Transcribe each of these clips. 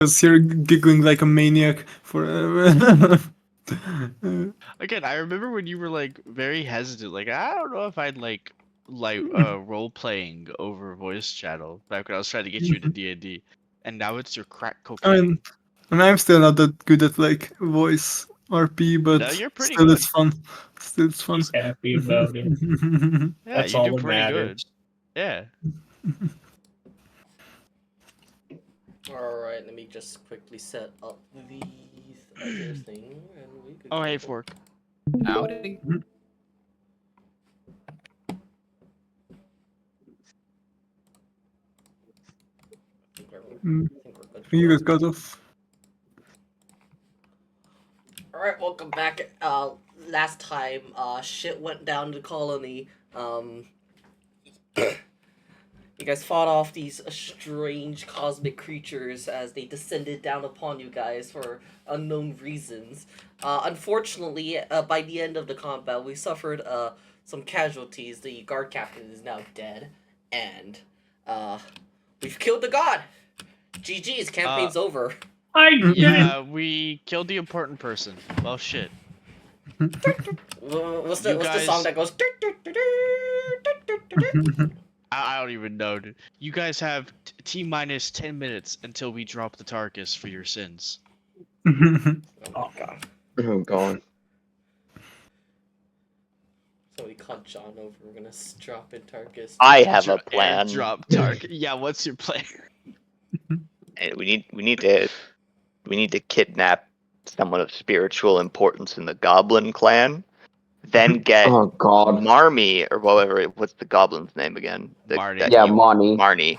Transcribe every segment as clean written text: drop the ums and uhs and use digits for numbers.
Because you're giggling like a maniac for. Again, I remember when you were like very hesitant. Like, I don't know if I'd like role playing over voice channel back when I was trying to get you into D&D, and now it's your crack I cocaine. mean, I'm still not that good at like voice RP, No, but you're pretty still good. it's fun. Still it's fun. He's happy about it. Yeah, That's you all do that pretty good. matters. Yeah. Alright, let me just quickly set up these other thing and we could Oh, hey, go. Fork. Howdy. Mm. I think we're good. You got cut off. Alright, welcome back. Last time, shit went down in the colony. You guys fought off these strange cosmic creatures as they descended down upon you guys for unknown reasons. Unfortunately, by the end of the combat, we suffered some casualties. The guard captain is now dead, and we've killed the god. GG's, campaign's over. I did Yeah, we killed the important person. Well, shit. What's the guys- song that goes? I don't even know, dude. You guys have T-minus 10 minutes until we drop the Tarkus for your sins. Oh my god. Oh god. Somebody called John over. We're gonna drop in Tarkus. I have a plan. Drop Tarkus. Yeah, what's your plan? And we need to kidnap someone of spiritual importance in the Goblin clan, then get Oh god. Marmy or whatever. What's the goblin's name again? Marnie. Yeah, Marnie. Marnie.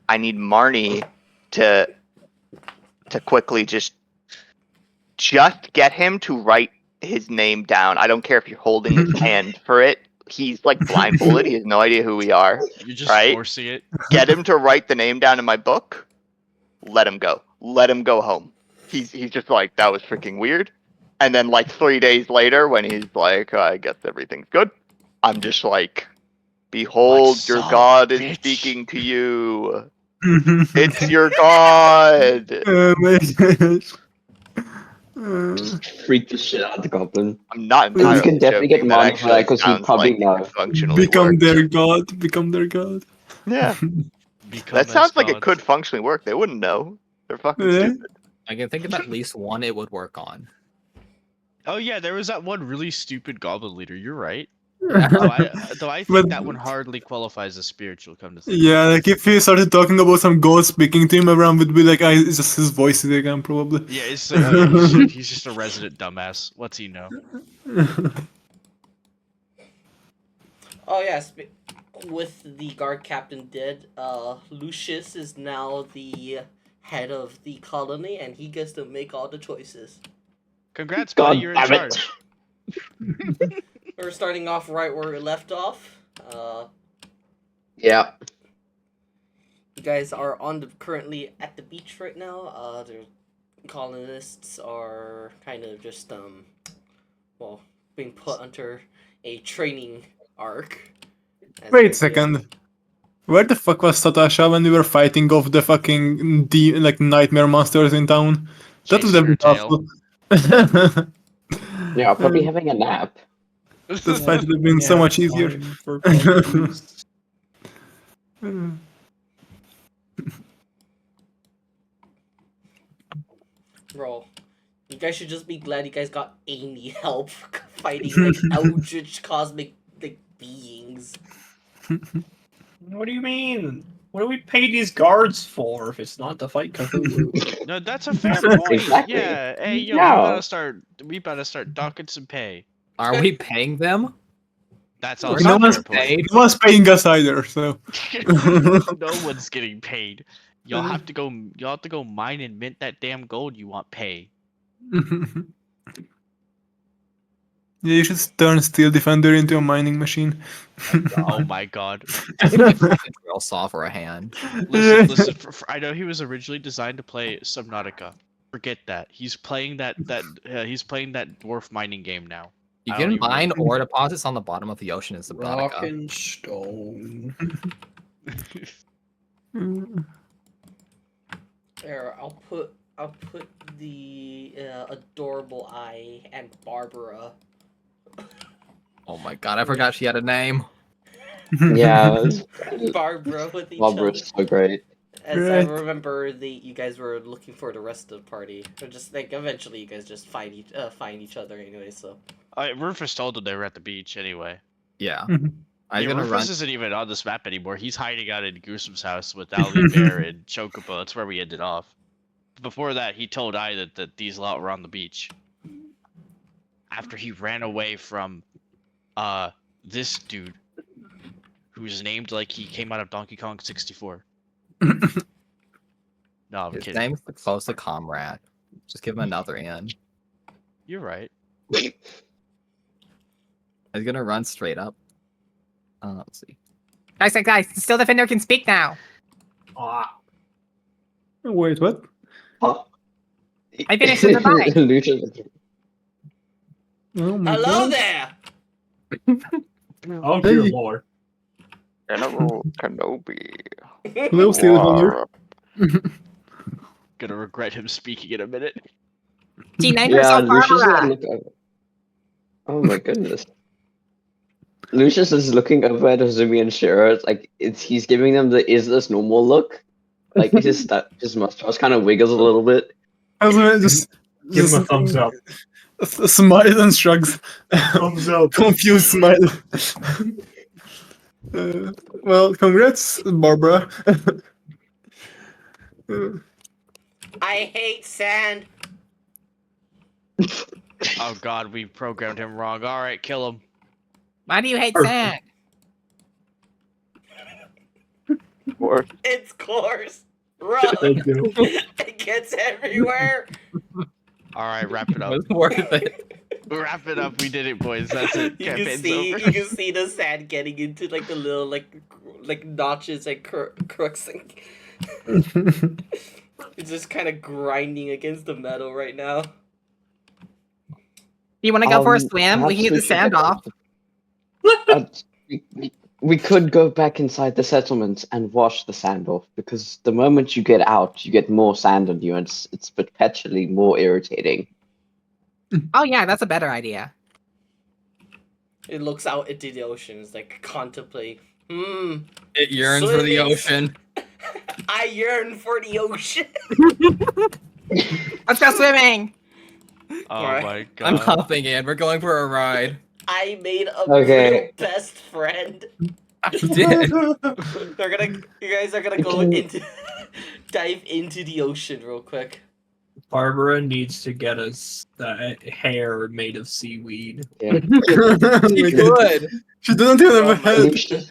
I need Marnie to quickly just get him to write his name down. I don't care if you're holding his hand for it. He's like blindfolded. He has no idea who we are. You're just Right? forcing it. Get him to write the name down in my book. Let him go. Let him go home. He's just like, that was freaking weird. And then like 3 days later, when he's like, I guess everything's good, I'm just like, behold, Like, your son god of is a bitch. speaking to you. It's your god. Oh my gosh. Freak the shit out of the goblin. I'm not You entirely can definitely joking. get That Marnie for that, actually 'cause he sounds probably like it know. could functionally Become work. their god. Become their god. Yeah, Become that as sounds like it gods. could functionally work. They wouldn't know. They're fucking Yeah. stupid. I can think of at least one it would work on. Oh yeah, there was that one really stupid goblin leader. You're right. Though I think But- that one hardly qualifies as spiritual. Come to think. Yeah, like if he started talking about some god speaking to him, everyone would be like, it's just his voice again, probably. Yeah, it's like, oh, yeah, he's just a resident dumbass. What's he know? Oh yeah, with the guard captain dead, Lucius is now the head of the colony, and he gets to make all the choices. Congrats, God buddy. You're in damn it. charge. We're starting off right where we left off. Yeah. You guys are currently at the beach right now. The colonists are kind of just being put under a training arc. as Wait they're a second. Where the fuck was Satasha when we were fighting off the fucking nightmare monsters in town? That would Chasing have her been tail. awful. Yeah, probably having a nap. This fight would have been so Yeah, much easier. time for puppies. Bro, you guys should just be glad you guys got any help fighting like eldritch cosmic beings. What do you mean? What do we pay these guards for if it's not to fight Cthulhu? No, that's a fair point. Exactly. Yeah. Hey, yo, No. we better start docking some pay. Are we paying them? That's We're also no a one's fair point. paid. No one's paying us either, so. No one's getting paid. You'll have to go mine and mint that damn gold you want pay. Yeah, you should turn Steel Defender into a mining machine. Oh my god. I think my fucking drill saw for a hand. Listen. I know he was originally designed to play Subnautica. Forget that. He's playing that dwarf mining game now. You I don't can even mine know. ore deposits on the bottom of the ocean in Rock Subnautica. and stone. There, I'll put I'll put the adorable Eye and Barbara. Oh my god, I forgot she had a name. Yeah, Barbara with each other. Barbara's so great. As I Right. remember, you guys were looking for the rest of the party, or just like eventually you guys just find each other anyway. So Rufus told them they were at the beach anyway. Yeah. Mhm. I'm Yeah, gonna Rufus run. isn't even on this map anymore. He's hiding out in Goose's house with Owlie Bear and Chocobo. That's where we ended off. Before that, he told I that these lot were on the beach. After he ran away from this dude who's named like he came out of Donkey Kong 64. No, I'm His kidding. name's close to Comrade. Just give him another in. You're right. I was gonna run straight up. Let's see. Guys, the Still Defender can speak now. Ah, Wait, what? Huh? I finished the divide. Lucius. Oh my hello god. there. oh dear Hey. lord. General Kenobi. Hello, Steel Defender. Gonna regret him speaking in a minute. She named Yeah, herself Lucius is Barbara. looking over. Oh my goodness. Lucius is looking over at Azumi and Shiro. It's like he's giving them the "is this normal" look. Like his mustache kind of wiggles a little bit. I was gonna just Give him a thumbs up. Smile and shrugs. Thumbs up. Confused smile. Well, congrats, Barbara. I hate sand. Oh god, we programmed him wrong. Alright, kill him. Why do you hate Perfect. sand? Or It's coarse. Run. Thank you. It gets everywhere. Alright, wrap it It up. was worth it. Wrap it up. We did it, boys. That's it. You can Campaign's see over. you can see the sand getting into like the little like notches and crooks. And it's just kind of grinding against the metal right now. You want to go for a swim? Perhaps We can get the should sand get- off. We could go back inside the settlement and wash the sand off, because the moment you get out, you get more sand on you, and it's perpetually more irritating. Oh yeah, that's a better idea. It looks out into the ocean. It's like contemplate. It yearns for the Swimming. ocean. I yearn for the ocean. Let's go swimming. Oh Alright. my I'm god. hopping in. We're going for a ride. I made a Okay. real best friend. You did. You guys are gonna go into dive into the ocean real quick. Barbara needs to get us hair made of seaweed. Yeah. She could. She doesn't even have a head. Lucius,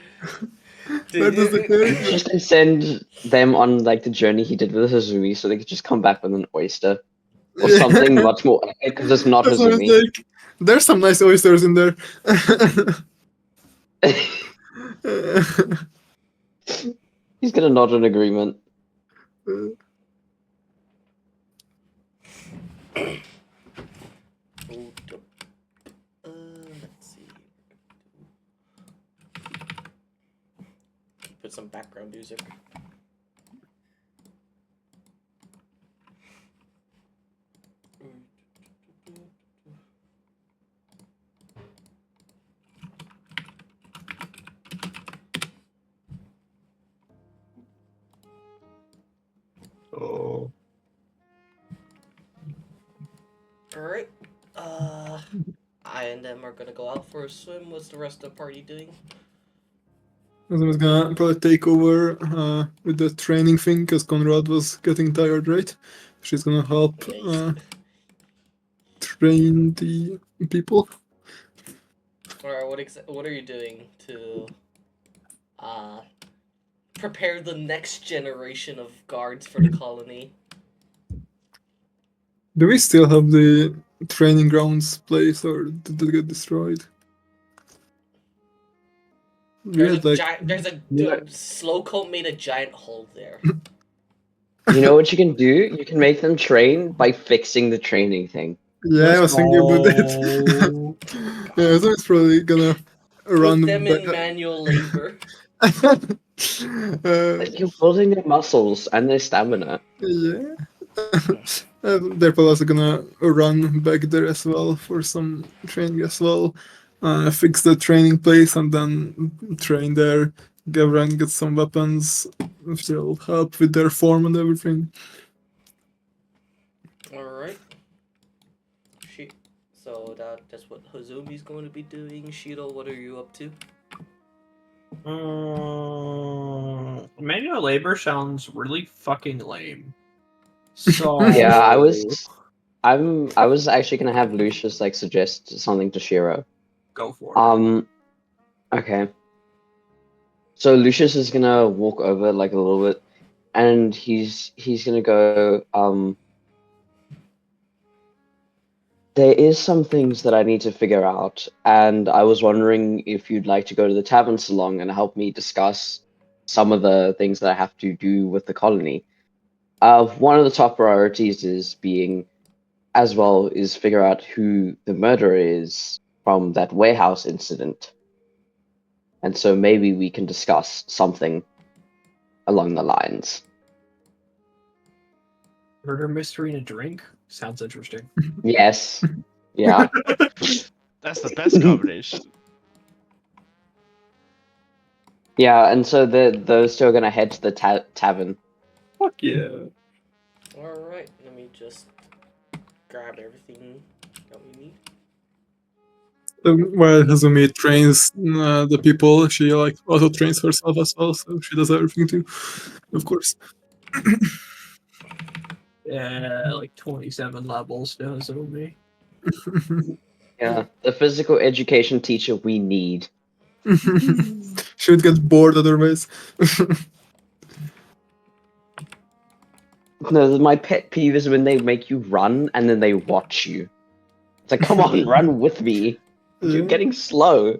Where does the hair go? Lucius can send them on like the journey he did with Hazumi, so they could just come back with an oyster or Yeah. something much more epic, because it's not That's what I was Hazumi. like, there's some nice oysters in there. He's gonna nod in agreement. Let's see. Put some background music. Oh. Alright. I and them are gonna go out for a swim. What's the rest of the party doing? Someone's gonna probably take over with the training thing because Conrad was getting tired, right? She's gonna help train the people. Alright, what are you doing to prepare the next generation of guards for the colony? Do we still have the training grounds place, or did it get destroyed? We There's had a like giant. Yeah. Slowcoat made a giant hole there. You know what you can do? You can make them train by fixing the training thing. I was thinking about it. Oh. Yeah, so it's probably gonna run. Put them in back- manual labor. Like, you're building their muscles and their stamina. Yeah. They're probably also gonna run back there as well for some training as well. Fix the training place and then train there. Get some weapons, which will help with their form and everything. Alright. So that's what Hazumi's going to be doing. Shiro, what are you up to? Manual labor sounds really fucking lame. So Yeah, I was actually gonna have Lucius like suggest something to Shiro. go for it. Okay. So Lucius is gonna walk over like a little bit, and he's gonna go. There is some things that I need to figure out, and I was wondering if you'd like to go to the tavern salon and help me discuss some of the things that I have to do with the colony. One of the top priorities is figure out who the murderer is from that warehouse incident. And so maybe we can discuss something along the lines. Murder mystery and a drink sounds interesting. Yes. Yeah. That's the best combination. Yeah, and so those two are gonna head to the tavern. Fuck yeah. Alright, let me just grab everything that we need. While Hazumi trains the people, she like auto trains herself as well, so she does everything too, of course. Yeah, like 27 levels to Hazumi. Yeah, the physical education teacher we need. She would get bored otherwise. No, my pet peeve is when they make you run and then they watch you. It's like, come on, run with me. You're Yeah. getting slow.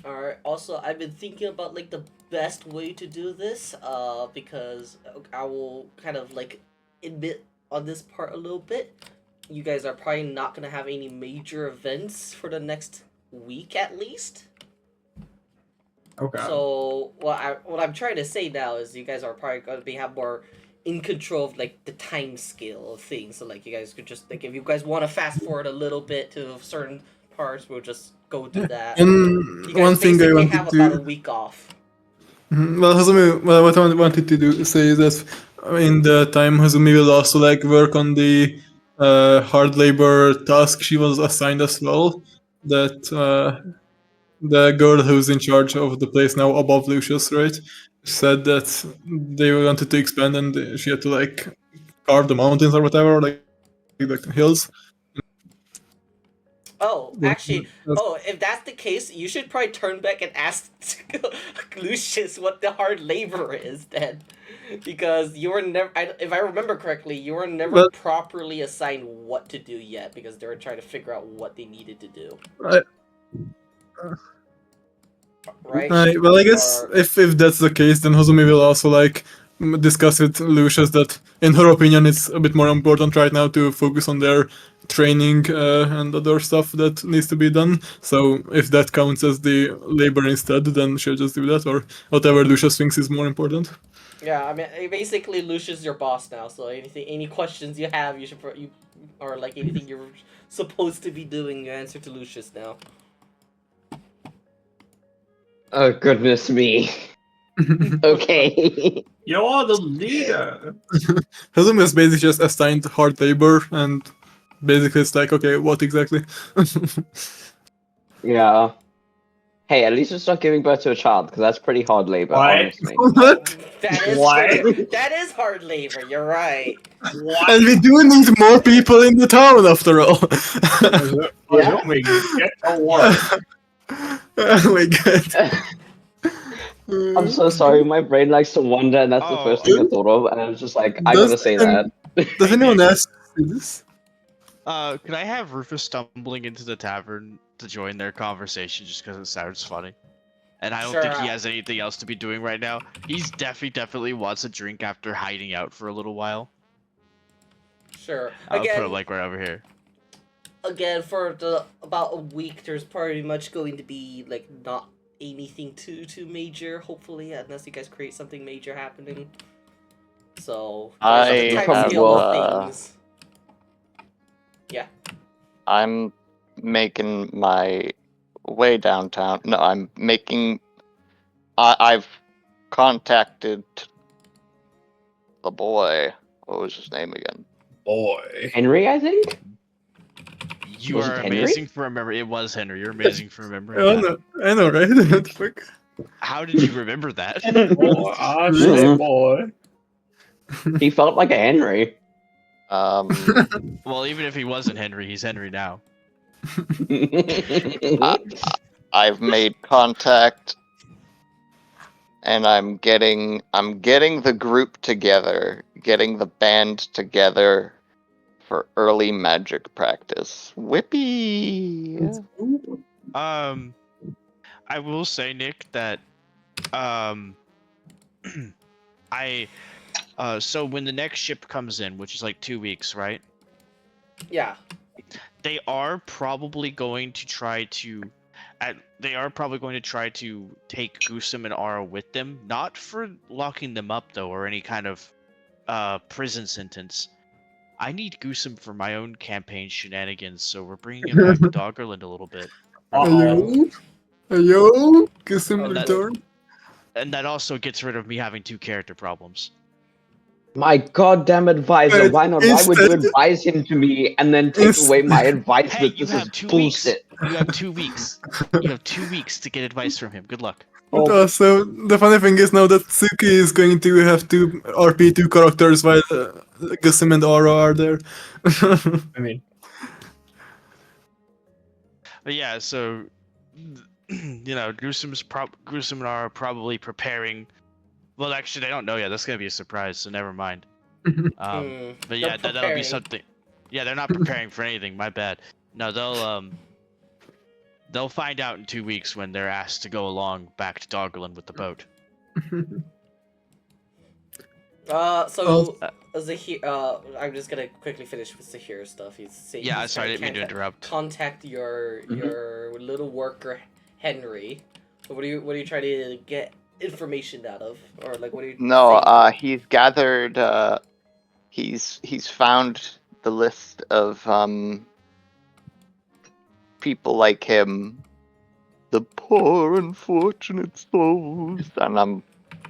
Alright, also, I've been thinking about, like, the best way to do this, because I will kind of, like, admit on this part a little bit. You guys are probably not going to have any major events for the next week, at least. Okay. So, what I'm trying to say now is you guys are probably going to have more in control of, like, the time scale of things. So, like, you guys could just, like, if you guys want to fast forward a little bit to certain parts, we'll just go do that. And You guys one thing I basically wanted have about a to week off. Well, Hazumi, well, what I wanted to say is that in the time Hazumi will also like work on the hard labor task she was assigned as well. That the girl who's in charge of the place now above Lucius, right, said that they wanted to expand and she had to like carve the mountains or whatever, like the hills. Oh, actually, That's- if that's the case, you should probably turn back and ask Lucius what the hard labor is then. Because you were never, if I remember correctly, you were never Well- properly assigned what to do yet because they were trying to figure out what they needed to do. Right? Well, I guess Or- if that's the case, then Hozumi will also like discuss with Lucius that, in her opinion, it's a bit more important right now to focus on their training and other stuff that needs to be done. So if that counts as the labor instead, then she'll just do that, or whatever Lucius thinks is more important. Yeah, I mean, basically, Lucius is your boss now. So any questions you have, or like anything you're supposed to be doing, you answer to Lucius now. Oh, goodness me. Okay. You're the leader. Hozumi is basically just assigned hard labor, and basically it's like, okay, what exactly? Yeah. Hey, at least it's not giving birth to a child, because that's pretty hard labor, What? honestly. What? That is What? that is hard labor. You're right. And we do need more people in the town, after all. Hazumi, get to work. Oh my god. I'm so sorry, my brain likes to wander, and that's the Oh, first thing I thought of, and I was just like, I Does- gotta say that. Does anyone else see this? Could I have Rufus stumbling into the tavern to join their conversation just because it sounds funny? And I don't think he Sure. has anything else to be doing right now. He's definitely wants a drink after hiding out for a little while. Sure. I'll put it Again, like right over here. for about a week, there's pretty much going to be like not anything too major. Hopefully, unless you guys create something major happening. So there's I the time have, scale of uh, things. Yeah. I'm making my way downtown. No, I'm making. I've contacted the boy. What was his name again? Boy. Henry, I think. You Was are it Henry? amazing for remembering. It was Henry. You're amazing for remembering I that. know, right? What the fuck? How did you remember that? Boy, I say Mhm. boy. He felt like a Henry. Well, even if he wasn't Henry, he's Henry now. I've made contact, and I'm getting the group together, getting the band together for early magic practice. Whippy. I will say, Nick, that so when the next ship comes in, which is like 2 weeks, right? Yeah. They are probably going to try to take Goosum and Ara with them, not for locking them up though, or any kind of prison sentence. I need Goosum for my own campaign shenanigans, so we're bringing him back to Doggerland a little bit. Uh-oh. Ayo, kiss him Oh, that's- return. And that also gets rid of me having 2 character problems. My goddamn advisor, But why not? Why would you instead- advise him to me and then take away my advice Hey, with you this have is 2 bullshit? weeks. You have 2 weeks. You have 2 weeks to get advice from him. Good luck. But Oh. also, the funny thing is now that Suki is going to have to RP 2 characters while Gusum and Aura are there. I mean, But yeah, so Gruesome and are probably preparing. Well, actually, they don't know yet. That's gonna be a surprise, so never mind. But yeah, They're that'll be preparing. something. Yeah, they're not preparing for anything. My bad. No, they'll find out in 2 weeks when they're asked to go along back to Doggerland with the boat. So Zahir, I'm just gonna quickly finish with Zahir's stuff. He's saying Yeah, he's sorry, I trying didn't mean to interrupt. contact your little worker Henry. So what are you trying to get information out of, or like what are you? No, saying? he's gathered. He's found the list of people like him, the poor unfortunate souls, and I'm,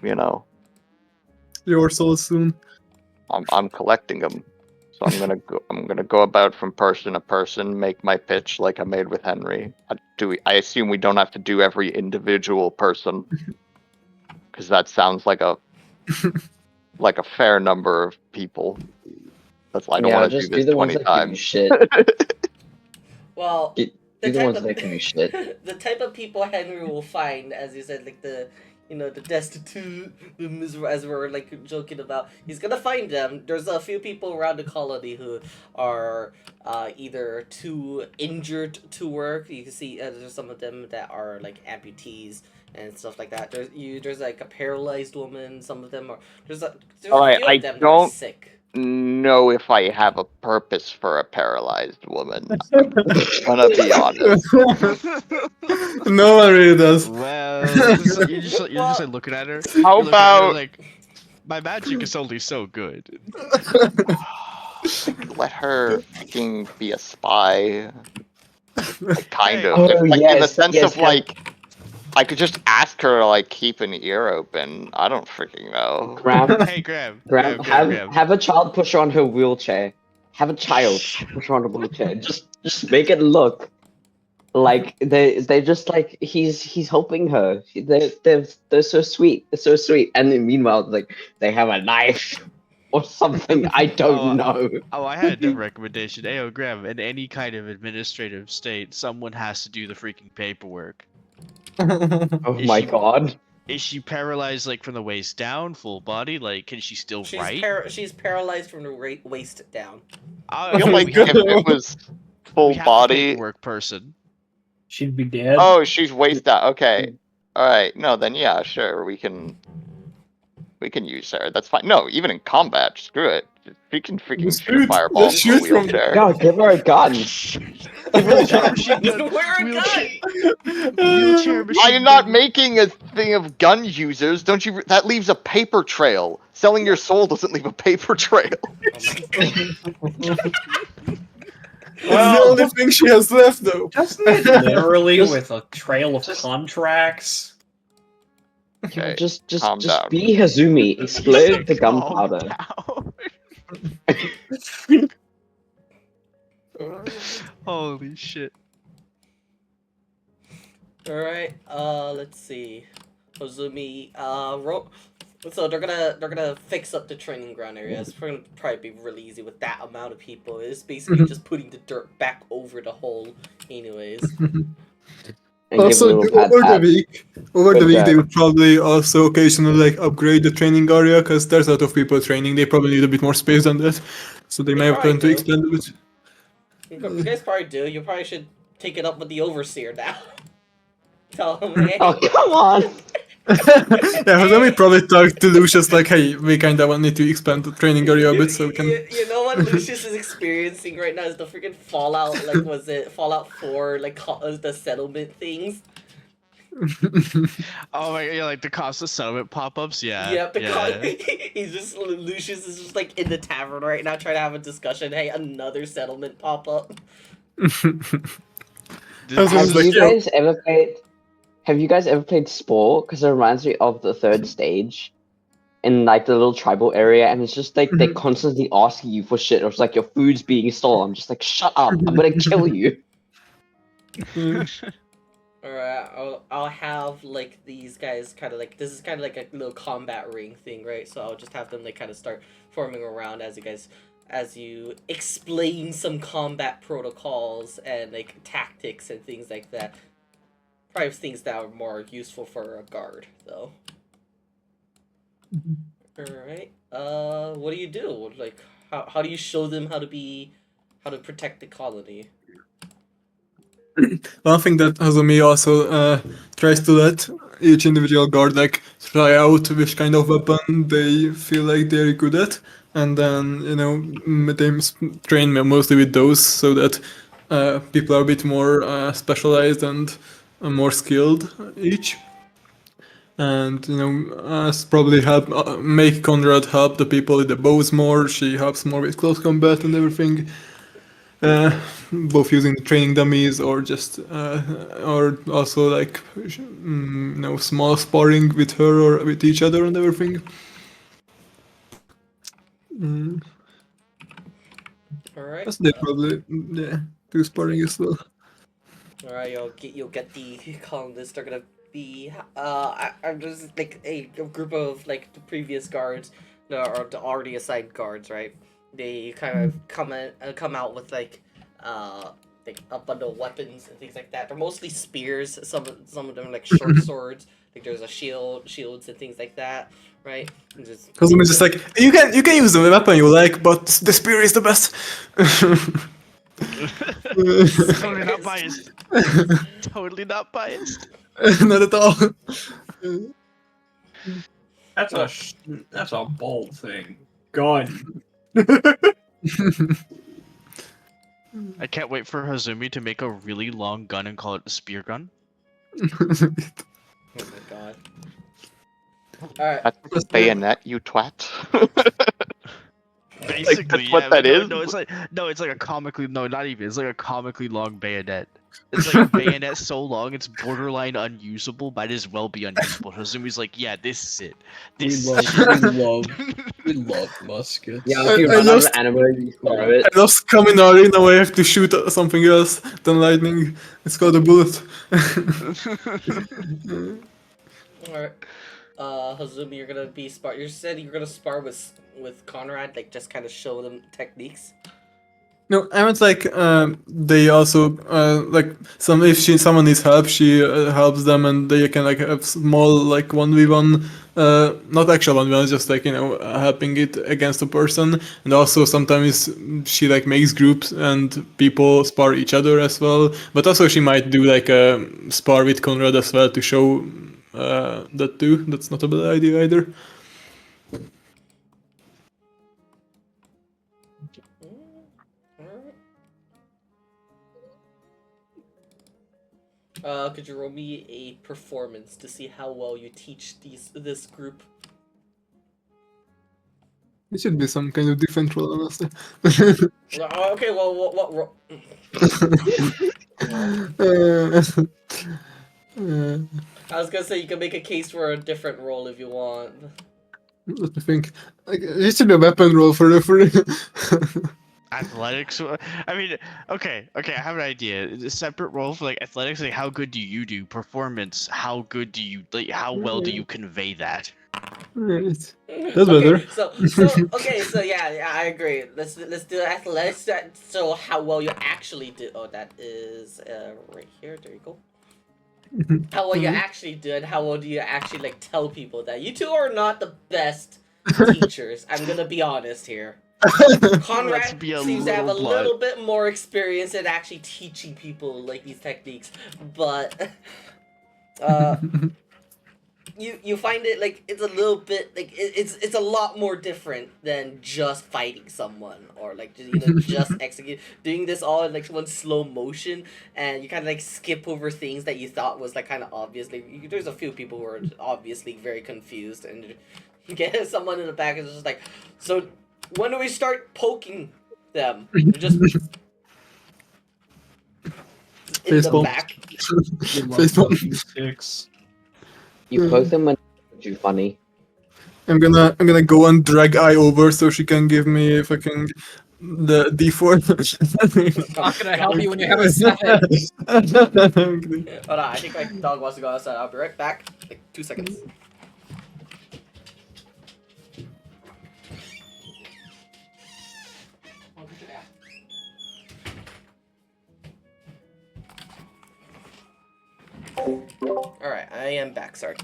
you know, Your soul soon. I'm collecting them. So I'm gonna go about from person to person, make my pitch like I made with Henry. I assume we don't have to do every individual person, because that sounds like a fair number of people. That's why I don't Yeah, want to do just do this the 20 ones that give you times. shit. Well, Do the ones that give you shit. the type of people Henry will find, as you said, like the destitute, the miserable, as we're like joking about. He's gonna find them. There's a few people around the colony who are either too injured to work. You can see there's some of them that are like amputees and stuff like that. There's like a paralyzed woman. Some of them are there's a Alright, few I of them that are don't sick. know if I have a purpose for a paralyzed woman. I'm gonna be honest. No one really does. Well, you're just like looking at her. How You're looking at her about like, my magic is only so good. let her fucking be a spy? Like, kind of. Oh, Like, in the yes, sense yes, of, like, I could just ask her to, like, keep an ear open. I don't freaking know. Graham, Hey, Graham. Graham, Graham. have a child push her on her wheelchair. Have a child push her on a wheelchair. Just make it look like they just like he's helping her. They're so sweet. They're so sweet. And then meanwhile, like they have a knife or something. I don't know. Oh, I had a different recommendation. Ayo, Graham, in any kind of administrative state, someone has to do the freaking paperwork. Oh Is my she- god. Is she paralyzed, like, from the waist down, full body? Like, can she still write? She's paralyzed from the waist down. I feel like if it was full we have body. a paperwork person. she'd be dead. Oh, she's waist out. Okay. Alright, no, then yeah, sure, we can use her. That's fine. No, even in combat, screw it. She can freaking Just shoot a shoot. fireball Just from a shoot from- wheelchair. God, give her a gun. Wheelchair machine gun. Wear a Wheelchair, gun! wheelchair machine I'm not gun. making a thing of gun users. Don't you? That leaves a paper trail. Selling your soul doesn't leave a paper trail. It's the only thing she has left, though. Doesn't it literally Just- with a trail of contracts? Okay, Just calm down. be Hazumi. Explode the Calm gunpowder. down. Holy shit. Alright, let's see. Hozumi, so they're gonna fix up the training ground area. It's gonna probably be really easy with that amount of people. It's basically just putting the dirt back over the hole, anyways. And give a Also, little pat over the pat. week, they Good would probably also occasionally like upgrade the training area because there's a lot of people training. They probably need a bit more space than that, so they may have probably planned to do. expand a bit. You guys probably do. You probably should take it up with the overseer now. Tell him, hey, Oh, come on. Yeah, let me probably talk to Lucius like, hey, we kind of need to expand the training area a bit so we can. you know what Lucius is experiencing right now is the freaking Fallout, like, was it Fallout 4, like, the settlement things? Oh my god, yeah, like the cost of settlement pop-ups, yeah. Yep, yeah. he's just, Lucius is just, like, in the tavern right now trying to have a discussion. Hey, another settlement pop-up. That's Have like, you yo. guys ever played? Have you guys ever played Spore? Because it reminds me of the third stage, in like the little tribal area, and it's just like they're constantly asking you for shit. Or it's like your food's being stolen. I'm just like, shut up! I'm gonna kill you. Alright, I'll have, like, these guys kind of, like, this is kind of like a little combat ring thing, right? So I'll just have them, like, kind of start forming around as you explain some combat protocols and, like, tactics and things like that. Probably things that are more useful for a guard, though. Alright, what do you do? Like, how do you show them how to protect the colony? One thing that Hazumi also tries to let each individual guard like try out which kind of weapon they feel like they're good at, and then they train mostly with those so that people are a bit more specialized and more skilled each. And probably help make Conrad help the people with the bows more. She helps more with close combat and everything. Both using the training dummies or just or also like small sparring with her or with each other and everything. Alright. That's they probably do sparring as well. Alright, you'll get the colonists. They're gonna be I'm just like a group of like the previous guards that are the already assigned guards, right? They kind of come out with like a bundle of weapons and things like that. They're mostly spears. Some of them are like short swords. Like there's a shields and things like that, right? Because I'm just like you can use the weapon you like, but the spear is the best. Totally not biased. Totally not biased. Not at all. That's a bold thing. Gun. I can't wait for Hazumi to make a really long gun and call it a spear gun. Oh my god. Alright. That's bayonet, you twat. Basically, that's what yeah, that no, is? it's like a comically not even. It's like a comically long bayonet. It's like a bayonet so long it's borderline unusable, might as well be unusable. Hazumi's like, yeah, this is it. This We love muskets. Yeah, if you I run out of lost- ammo, you throw it. I lost Kaminari, now I have to shoot at something else than lightning. It's called a bullet. Alright. Hazumi, you're gonna be spar. You said you're gonna spar with Conrad, like just kind of show them techniques. No, I meant like they also like if someone needs help, she helps them, and they can like have small like 1v1, not actual 1v1, just like helping it against a person, and also sometimes she like makes groups and people spar each other as well. But also she might do like a spar with Conrad as well to show that too. That's not a bad idea either. Could you roll me a performance to see how well you teach this group? It should be some kind of different role, honestly. Okay, well, what ro- I was gonna say you can make a case for a different role if you want. Let me think. Like, it should be a weapon roll for the. Athletics. I mean, okay. I have an idea. A separate role for like athletics. Like, how good do you do? Performance. How good do you like? How well do you convey that? Right. That's better. Okay, so yeah, I agree. Let's do athletics. So how well you actually do? Oh, that is right here. There you go. How well you actually do, and how well do you actually like tell people that you two are not the best teachers? I'm gonna be honest here. Conrad be a seems to have a little blunt. little bit more experience in actually teaching people like these techniques, but you find it like it's a little bit like it's a lot more different than just fighting someone or like just execute doing this all in like one slow motion, and you kind of like skip over things that you thought was like kind of obvious. Like there's a few people who are obviously very confused, and you get someone in the back and it's just like, so when do we start poking them? Just in the Baseball. back. You love Baseball. walking sticks. You poke them when it's too funny. I'm gonna go and drag I over so she can give me fucking the D4. Not gonna help you when you have a 7. Hold on, I think my dog wants to go outside. I'll be right back. Like 2 seconds. Alright, I am back, sorry.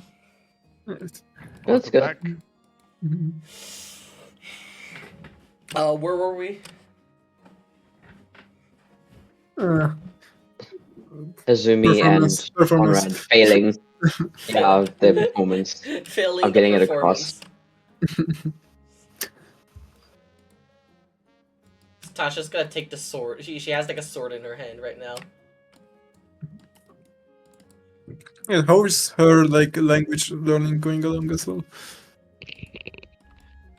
That's good. Back. Where were we? Azumi and Performance. Conrad failing the performance. Failing I'm getting the it across. performance. Tasha's gonna take the sword. She has like a sword in her hand right now. Yeah, how's her like language learning going along as well?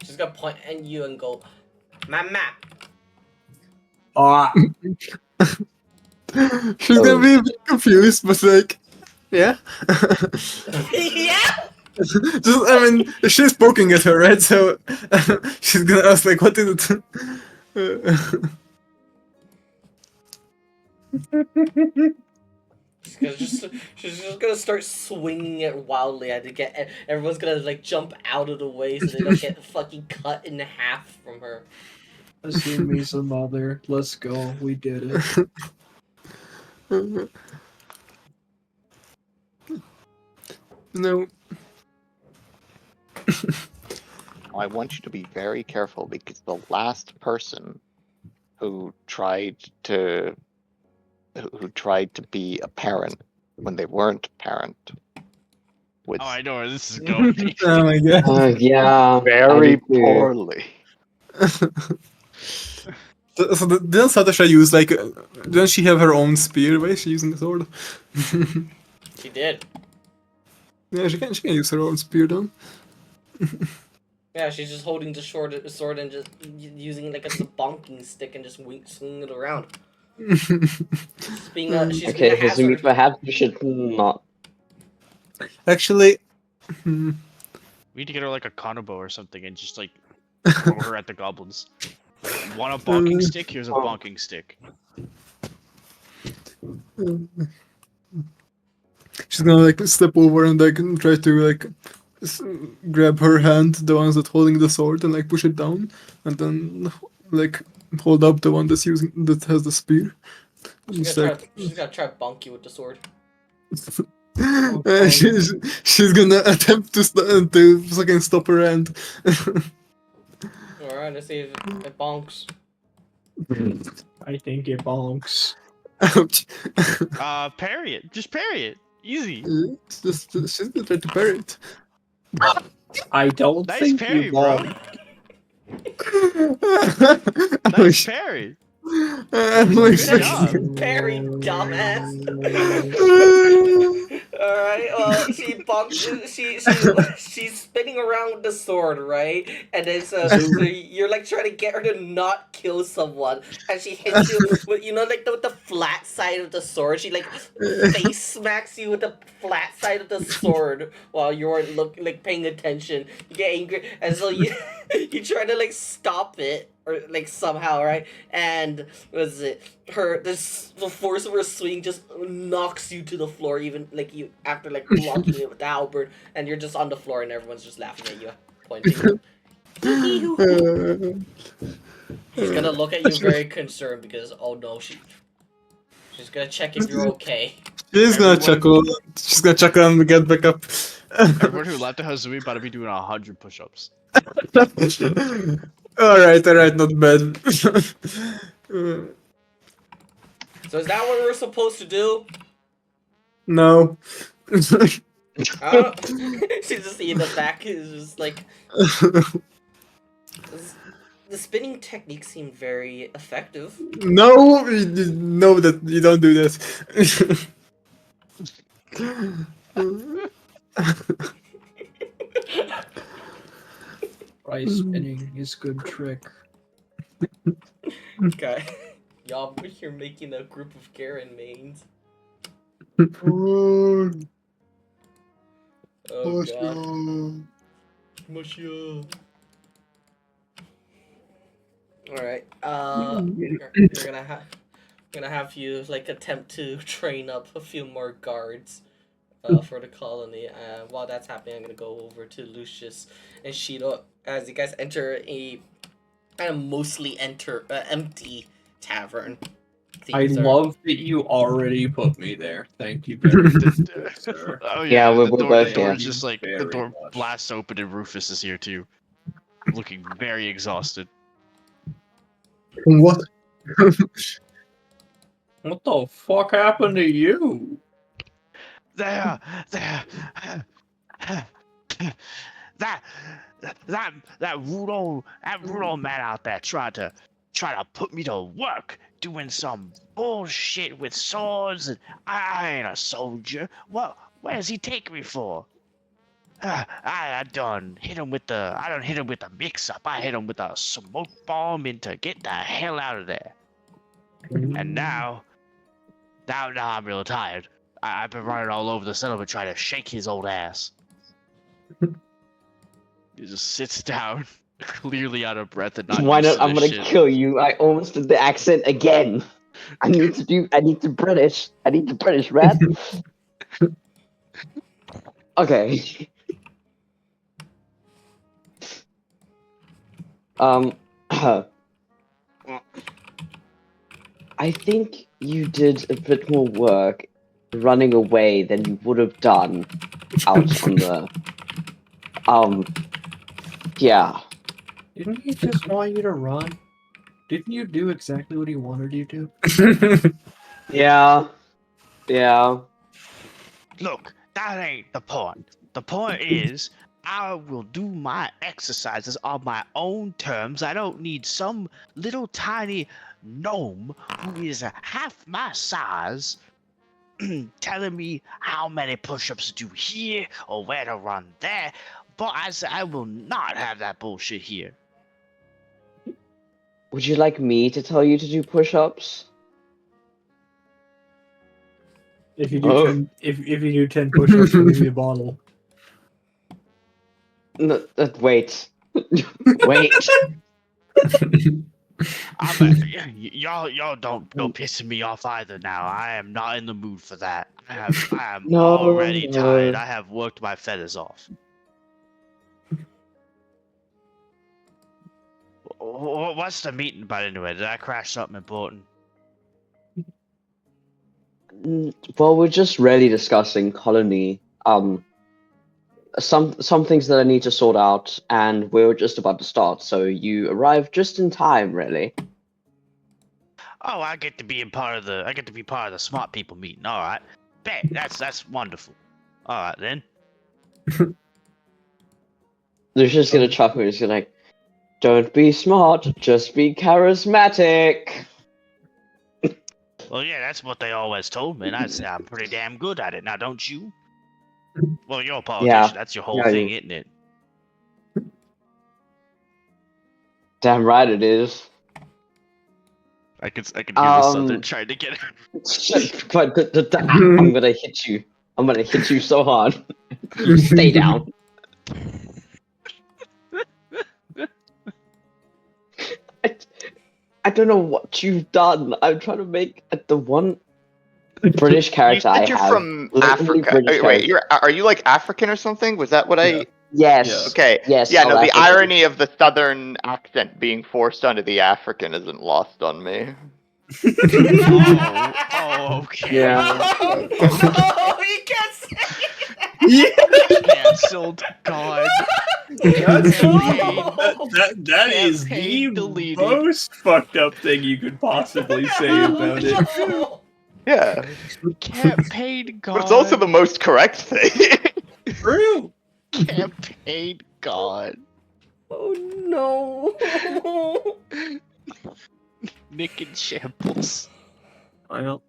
She's gonna point at you and go, Mama. Ah, She's gonna be a bit confused, but like, yeah. Yeah. Just, I mean, she's poking at her, right? So she's gonna ask like, "What is it?" She's just gonna start swinging it wildly at to get everyone's gonna like jump out of the way so they don't get fucking cut in half from her. Asumi's a mother. Let's go. We did it. No. I want you to be very careful because the last person who tried to be a parent when they weren't a parent was Oh, I know where this is going. Oh my god. Yeah, very I do too. poorly. So didn't Satasha use like? Doesn't she have her own spear? Why is she using the sword? She did. Yeah, she can use her own spear then. Yeah, she's just holding the sword and just using it like as a bonking stick and just swinging it around. She's being a Okay, Azumi, hazard. perhaps you should not. Actually, We need to get her like a konobo or something and just like throw her at the goblins. Want a bonking stick? Here's a bonking stick. she's gonna like step over and like try to like grab her hand, the ones that holding the sword, and like push it down, and then like hold up the one that's has the spear. She's gonna try to bonk you with the sword. She's gonna attempt to fucking stop her hand. Alright, let's see if it bonks. I think it bonks. Ouch. Parry it. Just parry it. Easy. She's gonna try to parry it. I don't Nice think parry, you bro. bonk. Nice parry. I'm Good expecting. job. Very dumbass. All right. Well, she's spinning around with the sword, right? And then so you're like trying to get her to not kill someone, and she hits you with like with the flat side of the sword. She like face smacks you with the flat side of the sword while you weren't paying attention. You get angry, and so you you try to like stop it or like somehow, right? And was it the force of her swing just knocks you to the floor, even like you after like blocking it with the halberd, and you're just on the floor, and everyone's just laughing at you, pointing. She's gonna look at you very concerned because oh no, she's gonna check if you're okay. She's gonna chuckle. She's gonna chuckle and get back up. Everyone who left the Hazumi about to be doing 100 push-ups. Alright, not bad. So is that what we're supposed to do? No. She's just in the back. Is just like the spinning technique seemed very effective. No, you know that you don't do this. Rice spinning is good trick. Okay. Y'all, you're making a group of Garen mains. Oh god. Musha. Alright. We're gonna have you like attempt to train up a few more guards for the colony. While that's happening, I'm gonna go over to Lucius and Shido as you guys enter a kind of mostly empty tavern. I love that you already put me there. Thank you very much, sir. Oh Yeah, yeah, we're the both door here. is just like the Very door much. blasts open and Rufus is here too, looking very exhausted. What? What the fuck happened to you? There, that rude old man out there tried to put me to work doing some bullshit with swords, and I ain't a soldier. Where's he take me for? I done hit him with the mix up. I hit him with a smoke bomb and to get the hell out of there. And now I'm real tired. I've been running all over the settlement trying to shake his old ass. He just sits down, clearly out of breath and not Why used not? to I'm this gonna shit. kill you. I almost did the accent again. I need to British. I need to British, Rat. Okay. I think you did a bit more work running away than you would have done out on the. Yeah. Didn't he just want you to run? Didn't you do exactly what he wanted you to? Yeah. Yeah. Look, that ain't the point. The point is, I will do my exercises on my own terms. I don't need some little tiny gnome who is half my size telling me how many push-ups to do here or where to run there. But I will not have that bullshit here. Would you like me to tell you to do push-ups? If you do Oh. 10, if you do 10 push-ups, I'll give you a bottle. No, wait. Wait. Y'all don't go pissing me off either now. I am not in the mood for that. I am No, already no. tired. I have worked my feathers off. What's the meeting about anyway? Did I crash something important? Well, we're just really discussing colony. Some things that I need to sort out, and we're just about to start. So you arrived just in time, really. Oh, I get to be part of the smart people meeting. All right, bet that's wonderful. All right then. Lucius chuckle. He's gonna like, don't be smart, just be charismatic. Well, yeah, that's what they always told me, and I'd say I'm pretty damn good at it. Now, don't you? Well, you're a politician. That's your whole Yeah, thing, isn't it? Damn right it is. I could hear the Southern Um, trying to get it. but I'm gonna hit you. I'm gonna hit you so hard. You stay down. I don't know what you've done. I'm trying to make the one British You character I said you're have. from Literally Africa. British Wait, character. are you like African or something? Was that what Yeah. I? Yes. Okay. Yes. Yeah. South No, the African. irony of the Southern accent being forced onto the African isn't lost on me. Okay. Yeah. No, you can't say Cancelled. God. That's Campaign. that is Campaign the deleted. most fucked up thing you could possibly say about it. No. Yeah. Campaign God. But it's also the most correct thing. True. Campaign God. Oh no. Nick in shambles. Well,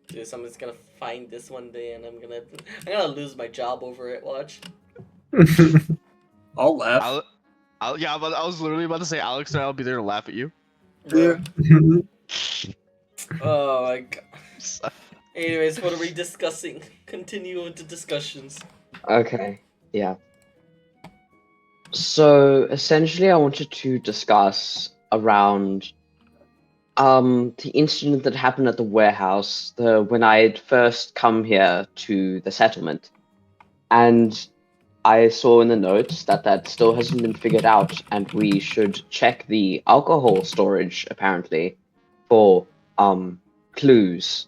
Dude, someone's gonna find this one day, and I'm gonna lose my job over it. Watch. I'll laugh. I was literally about to say Alex and I'll be there to laugh at you. Bro. Oh my god. Anyways, what are we discussing? Continue into discussions. Okay. Yeah. So essentially, I wanted to discuss around the incident that happened at the warehouse when I'd first come here to the settlement, and I saw in the notes that still hasn't been figured out, and we should check the alcohol storage apparently for clues.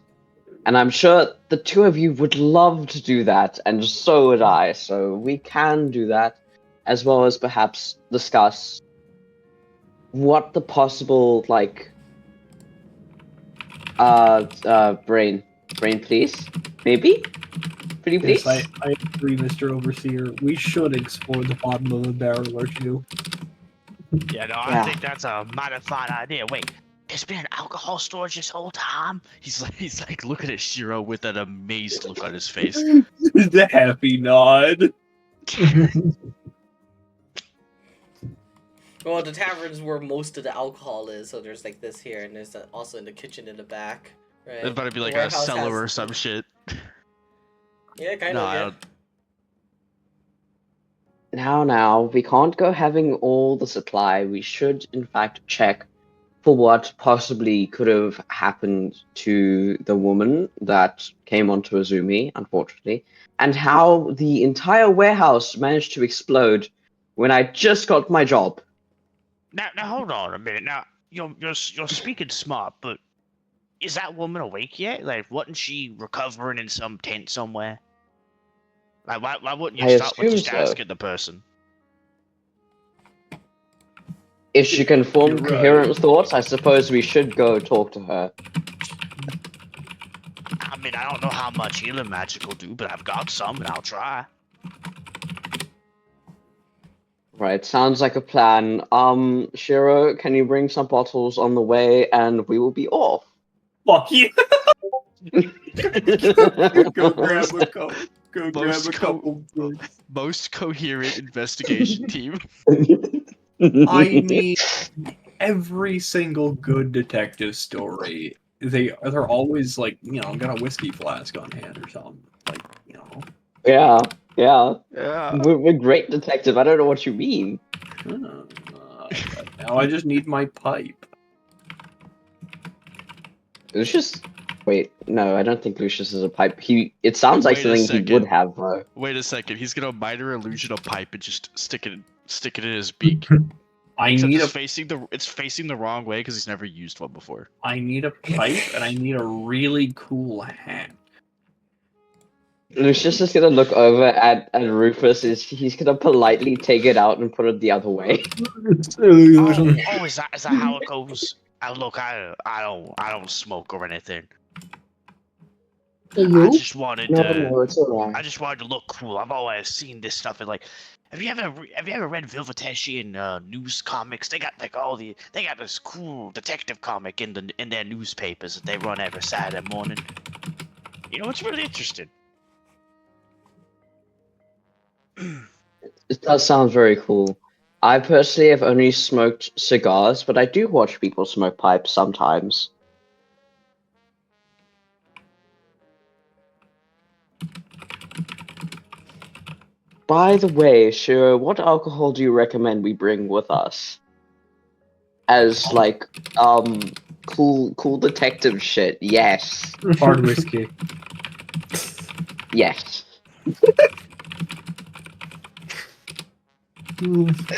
And I'm sure the two of you would love to do that, and so would I. So we can do that, as well as perhaps discuss what the possible brain, please, maybe, pretty please. Yes, I agree, Mr. Overseer. We should explore the bottom of a barrel or two. Yeah, no, Yeah. I think that's a mighty fine idea. Wait, there's been an alcohol storage this whole time? He's like looking at Shiro with an amazed look on his face. The happy nod. Well, the tavern's where most of the alcohol is, so there's like this here, and there's also in the kitchen in the back. Right? It's about to be The like a warehouse cellar has- or some shit. Yeah, kind No, of. I Yeah. don't. Now, we can't go having all the supply. We should, in fact, check for what possibly could have happened to the woman that came onto Azumi, unfortunately, and how the entire warehouse managed to explode when I just got my job. Now hold on a minute. Now you're speaking smart, but is that woman awake yet? Like, wasn't she recovering in some tent somewhere? Like, why wouldn't you I start with assume just so. asking the person? If she can form You're coherent thoughts, I suppose we should go talk to her. I mean, I don't know how much healing magic will do, but I've got some, and I'll try. Right, sounds like a plan. Shiro, can you bring some bottles on the way, and we will be off. Fuck you. Go Go grab a couple. Go grab Most a couple. Most coherent investigation team. I mean, every single good detective story, they're always like, got a whiskey flask on hand or something. Like, Yeah. Yeah. We're great detective. I don't know what you mean. now I just need my pipe. Lucius? Wait, no, I don't think Lucius is a pipe. It sounds like Wait a something he would second. have, though. Wait a second. He's gonna minor illusion a pipe and just stick it in his beak. I Except need it's a facing the wrong way because he's never used one before. I need a pipe and I need a really cool hat. Lucius is gonna look over at Rufus. He's gonna politely take it out and put it the other way. Oh, is that how it goes? Look, I don't smoke or anything. I just wanted No, it's alright. I just wanted to look cool. I've always seen this stuff in like Have you ever read Velveteshian news comics? They got this cool detective comic in their newspapers that they run every Saturday morning. You know, it's really interesting. It does sound very cool. I personally have only smoked cigars, but I do watch people smoke pipes sometimes. By the way, Shiro, what alcohol do you recommend we bring with us? As like, cool detective shit. Yes. Hard whiskey. Yes.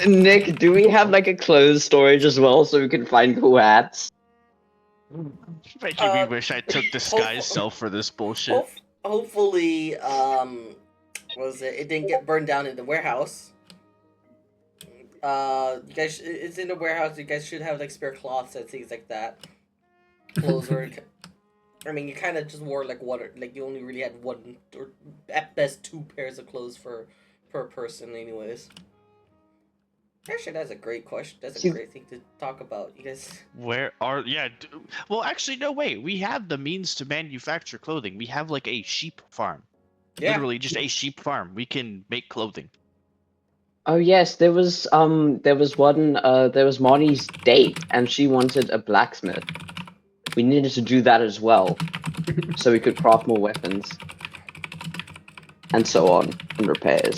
Nick, do we have like a clothes storage as well so we can find cool hats? Making me wish I took disguise self for this bullshit. Hopefully, was it? It didn't get burned down in the warehouse. You guys, it's in the warehouse. You guys should have like spare cloths and things like that. Clothes or, I mean, you kind of just wore like one, like you only really had one or at best 2 pairs of clothes per person, anyways. Actually, that's a great question. That's a great thing to talk about. You guys. Where are well, actually, no, wait. We have the means to manufacture clothing. We have like a sheep farm. Yeah. Literally just a sheep farm. We can make clothing. Oh yes, there was Marnie's date, and she wanted a blacksmith. We needed to do that as well, so we could craft more weapons, and so on, and repairs.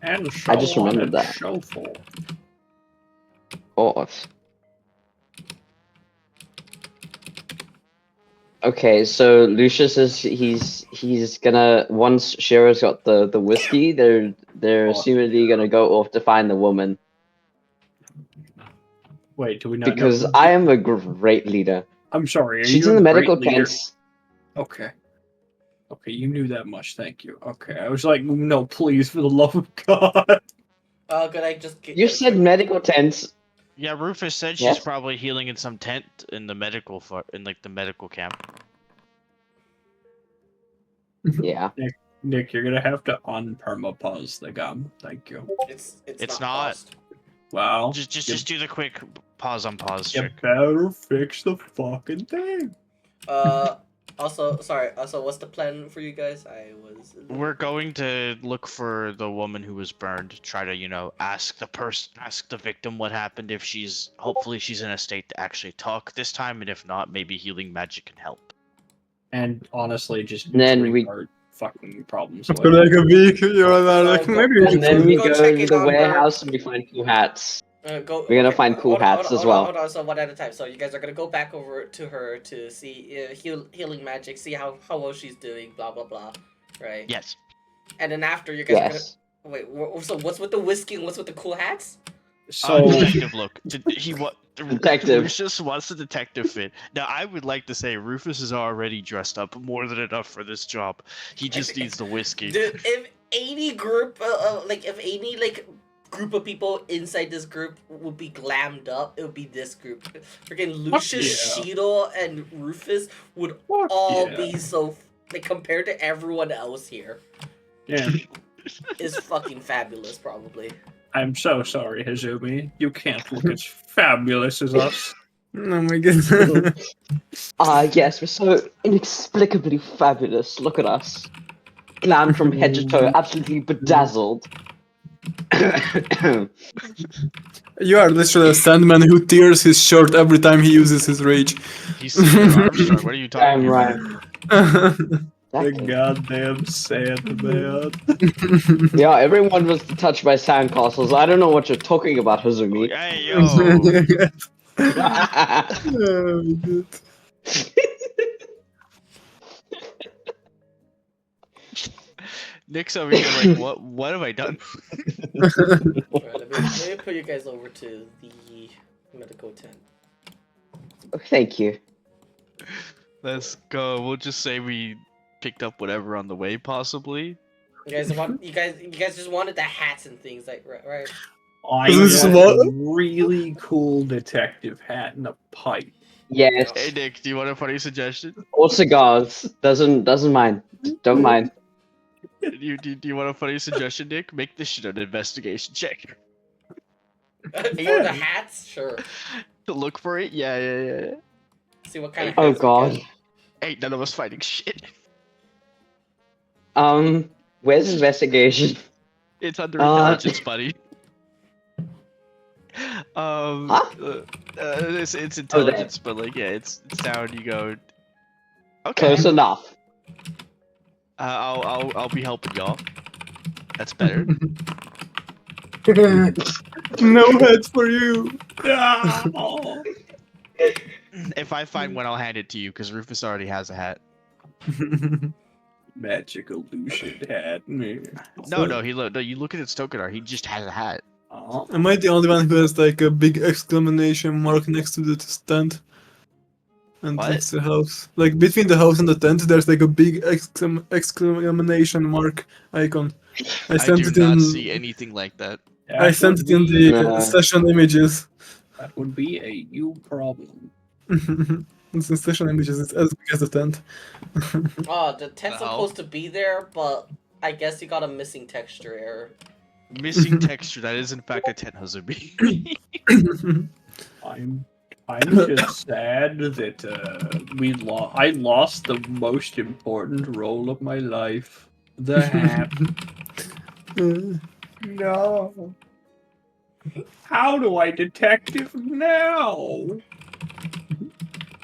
And so I just remembered on and that. so forth. Of course. Okay, so Lucius is he's gonna, once Shiro's got the whiskey, they're assumedly gonna go off to find the woman. Wait, do we not Because know? I am a great leader. I'm sorry. Are She's you in a the great medical leader? tent. Okay. Okay, you knew that much. Thank you. Okay, I was like, no, please, for the love of God. Could I just get? You said medical tents. Yeah, Rufus said she's Yes? probably healing in some tent in the medical in like the medical camp. Yeah. Nick, you're gonna have to unpermapause the gum. Thank you. It's not. paused. Wow. Just do the quick pause on pause You trick. better fix the fucking thing. Also, sorry. Also, what's the plan for you guys? We're going to look for the woman who was burned. Try to, ask the victim what happened. If hopefully she's in a state to actually talk this time, and if not, maybe healing magic can help. And honestly, just Then drink we- our fucking problems For away. like a week, you're like, So maybe we go- should And then we Go go check to in the on her. warehouse and we find cool hats. We're We're gonna find cool hats as well. Hold on. So one at a time. So you guys are gonna go back over to her to see healing magic, see how well she's doing, blah blah blah, right? Yes. And then after you guys Yes. are gonna wait. So what's with the whiskey and what's with the cool hats? So Detective look. Detective. Rufus wants the detective fit. Now, I would like to say Rufus is already dressed up more than enough for this job. He just needs the whiskey. Dude, if any group, if any group of people inside this group would be glammed up, it would be this group. Freaking Lucius, yeah. Shido, and Rufus would Fuck all yeah. be so compared to everyone else here. yeah. Is fucking fabulous, probably. I'm so sorry, Hazumi. You can't look as fabulous as us. Oh my goodness. Yes, we're so inexplicably fabulous. Look at us. Glam from head to toe, absolutely bedazzled. You are literally a Sandman who tears his shirt every time he uses his rage. He's Stephen Armstrong. What are you talking Damn right. about? The Exactly. goddamn Sandman. Yeah, everyone was touched by sandcastles. I don't know what you're talking about, Hazumi. Hey, yo! Oh, good. Nick's over here like, what have I done? Alright, let me put you guys over to the medical tent. Thank you. Let's go. We'll just say we picked up whatever on the way, possibly. You guys just wanted the hats and things, like right? I This is want what- a really cool detective hat and a pipe. Yes. Hey, Nick, do you want a funny suggestion? Or cigars. Doesn't mind. Don't mind. Do you want a funny suggestion, Nick? Make this shit an investigation check. For the hats, sure. To look for it? Yeah. See what kind of Oh hats we god. get. Ain't none of us fighting shit. Where's investigation? It's under Uh, intelligence, buddy. Huh? It's intelligence, but like, yeah, it's down. You go. Okay. Close enough. I'll be helping y'all. That's better. No heads for you. No. If I find one, I'll hand it to you because Rufus already has a hat. Magical Lucian hat. Man. No, you look at his token art. He just has a hat. Oh. Am I the only one who has like a big exclamation mark next to the tent? And What? next to the house. Like between the house and the tent, there's like a big exclamation mark icon. I sent do it not in. see anything like that. I sent it in the session images. That would be a you problem. It's in session images. It's as big as the tent. Oh, the tent's Well. supposed to be there, but I guess you got a missing texture error. Missing texture. That is in fact a tent Hazumi. I'm just sad that I lost the most important role of my life. The hat. No. How do I detective now?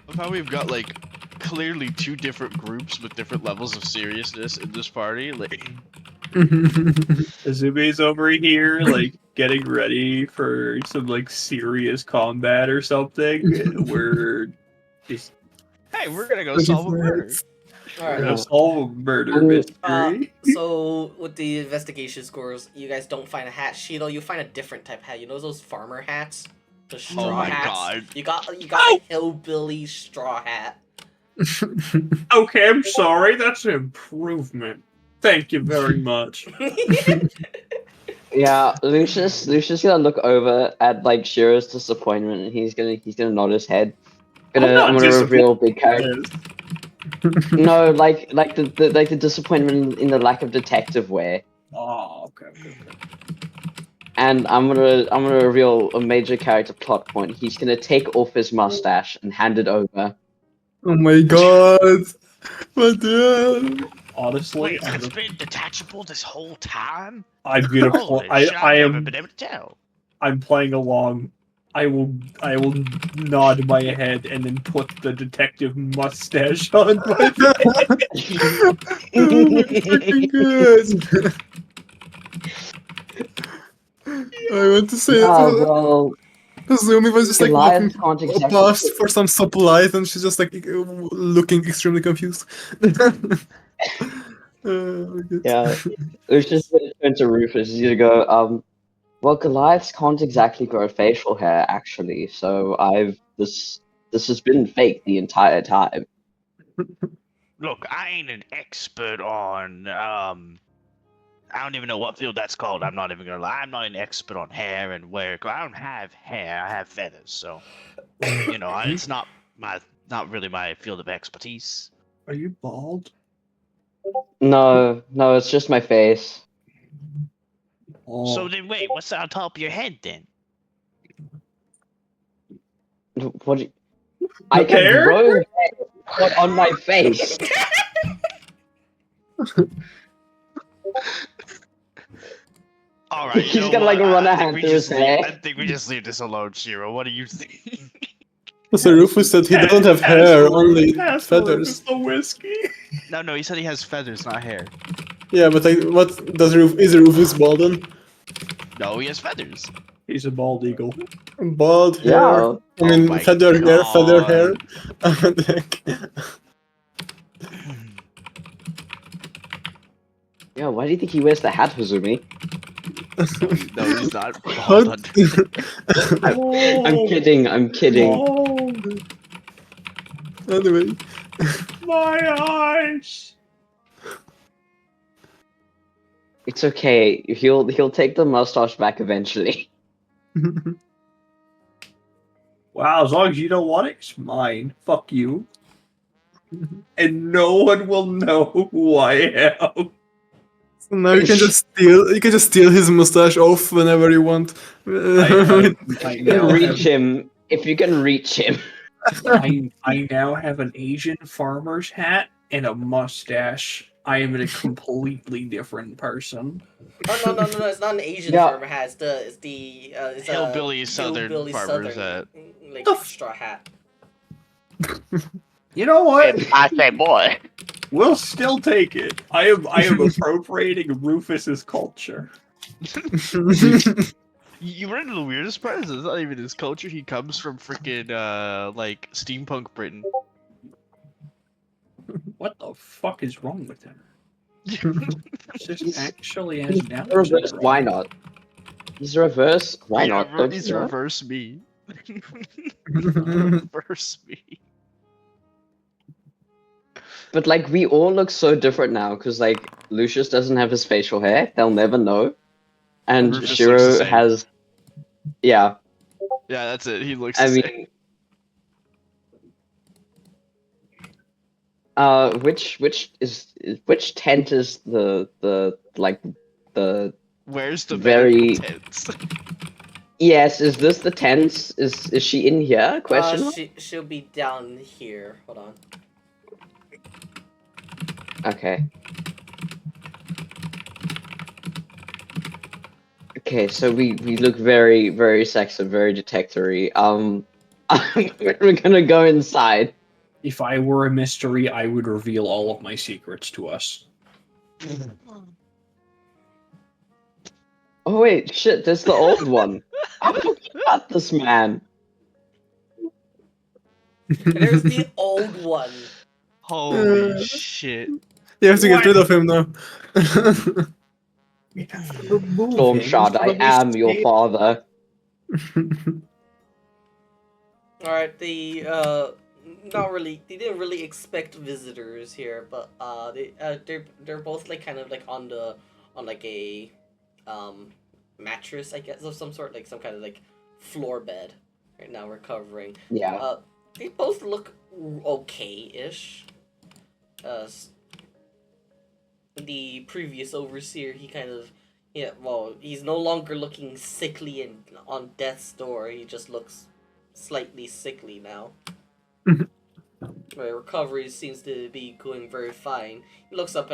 Of how we've got like clearly two different groups with different levels of seriousness in this party. Like, Azume's over here, like, getting ready for some, like, serious combat or something. We're just hey, we're gonna go solve a murder. Alright. gonna solve a murder Um, mystery. So with the investigation scores, you guys don't find a hat, Shido. You find a different type hat. You know those farmer hats, the straw Oh my hats. god. You got a hillbilly straw hat. Okay, I'm sorry. That's an improvement. Thank you very much. Yeah, Lucius gonna look over at like Shiro's disappointment, and he's gonna nod his head. I'm not I'm gonna reveal big character. Yes. No, like the disappointment in the lack of detective wear. Oh, okay. And I'm gonna reveal a major character plot point. He's gonna take off his mustache and hand it over. Oh my god! What the hell? Honestly, Wait, it's been detachable this whole time? I'm gonna Holy shit, I I've never am been able to tell. I'm playing along. I will nod my head and then put the detective mustache on my face. Oh my fucking god! I want to say Ah, it. well, Azumi was just like Goliath walking can't exactly. past for some supplies, and she's just like looking extremely confused. Good. Yeah, Lucius gonna turn to Rufus. He's gonna go. Well, Goliaths can't exactly grow facial hair, actually. So this has been fake the entire time. Look, I ain't an expert on I don't even know what field that's called. I'm not even gonna lie. I'm not an expert on hair and wear. I don't have hair. I have feathers. So, you know, it's not really my field of expertise. Are you bald? No, it's just my face. Oh. So then, wait, what's on top of your head then? What? I can hair? grow hair put on my face. All right, He's gonna like run a hand through his hair. I think we just leave this alone, Shiro. What do you think? So Rufus said he doesn't have hair, only feathers. The whiskey. No, he said he has feathers, not hair. Yeah, but what does is Rufus bald then? No, he has feathers. He's a bald eagle. Bald hair. Yeah. I mean, my feather hair, feather hair. Yeah, why do you think he wears the hat, Hazumi? No, he's not. What? I'm kidding. Oh, Anyway. my eyes. It's okay. He'll take the mustache back eventually. Wow, as long as you don't want it, it's mine. Fuck you. And no one will know who I am. Now you can just steal his mustache off whenever you want. I You now can reach have, him if you can reach him. I now have an Asian farmer's hat and a mustache. I am a completely different person. Oh no! It's not an Asian Yeah. farmer hat. It's a Hillbilly southern hillbilly farmer's southern hat. like The f- straw hat. You know what? I say, boy. We'll still take it. I am appropriating Rufus's culture. You run into the weirdest part is it's not even his culture. He comes from freaking like steampunk Britain. What the fuck is wrong with him? This actually has down Reverse, syndrome. why not? He's reverse. Why not? Don't He's you know? reverse me. Reverse me. But like we all look so different now because like Lucius doesn't have his facial hair. They'll never know. And Rufus looks the Shiro same. has. Yeah, Yeah, that's it. He looks I the same. mean. Which tent is the like the Where's the very- medical tents? yes, is this the tent? Is she in here? Question mark? She'll be down here. Hold on. Okay. Okay, so we look very, very sexy, very detectory. We're gonna go inside. If I were a mystery, I would reveal all of my secrets to us. Oh wait, shit, there's the old one. I forgot about this man. There's the old one. Holy shit. You have to get rid of him now. We have to remove Storm him Shard, so I that we am your stay- father. All right, they didn't really expect visitors here, but they're both like kind of like on like a mattress, I guess, of some sort, like some kind of like floor bed right now, recovering. Yeah. They both look okay-ish. The previous overseer, he kind of, he's no longer looking sickly and on death's door. He just looks slightly sickly now. Recovery seems to be going very fine. He looks up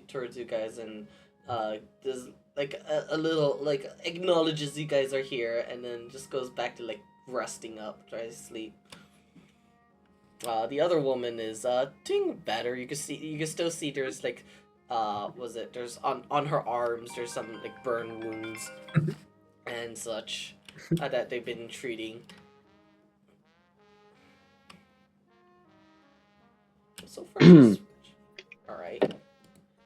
towards you guys and does like a little like acknowledges you guys are here, and then just goes back to like resting up, trying to sleep. The other woman is doing better. You can still see there's like there's on her arms there's some like burn wounds and such that they've been treating. So far, all right.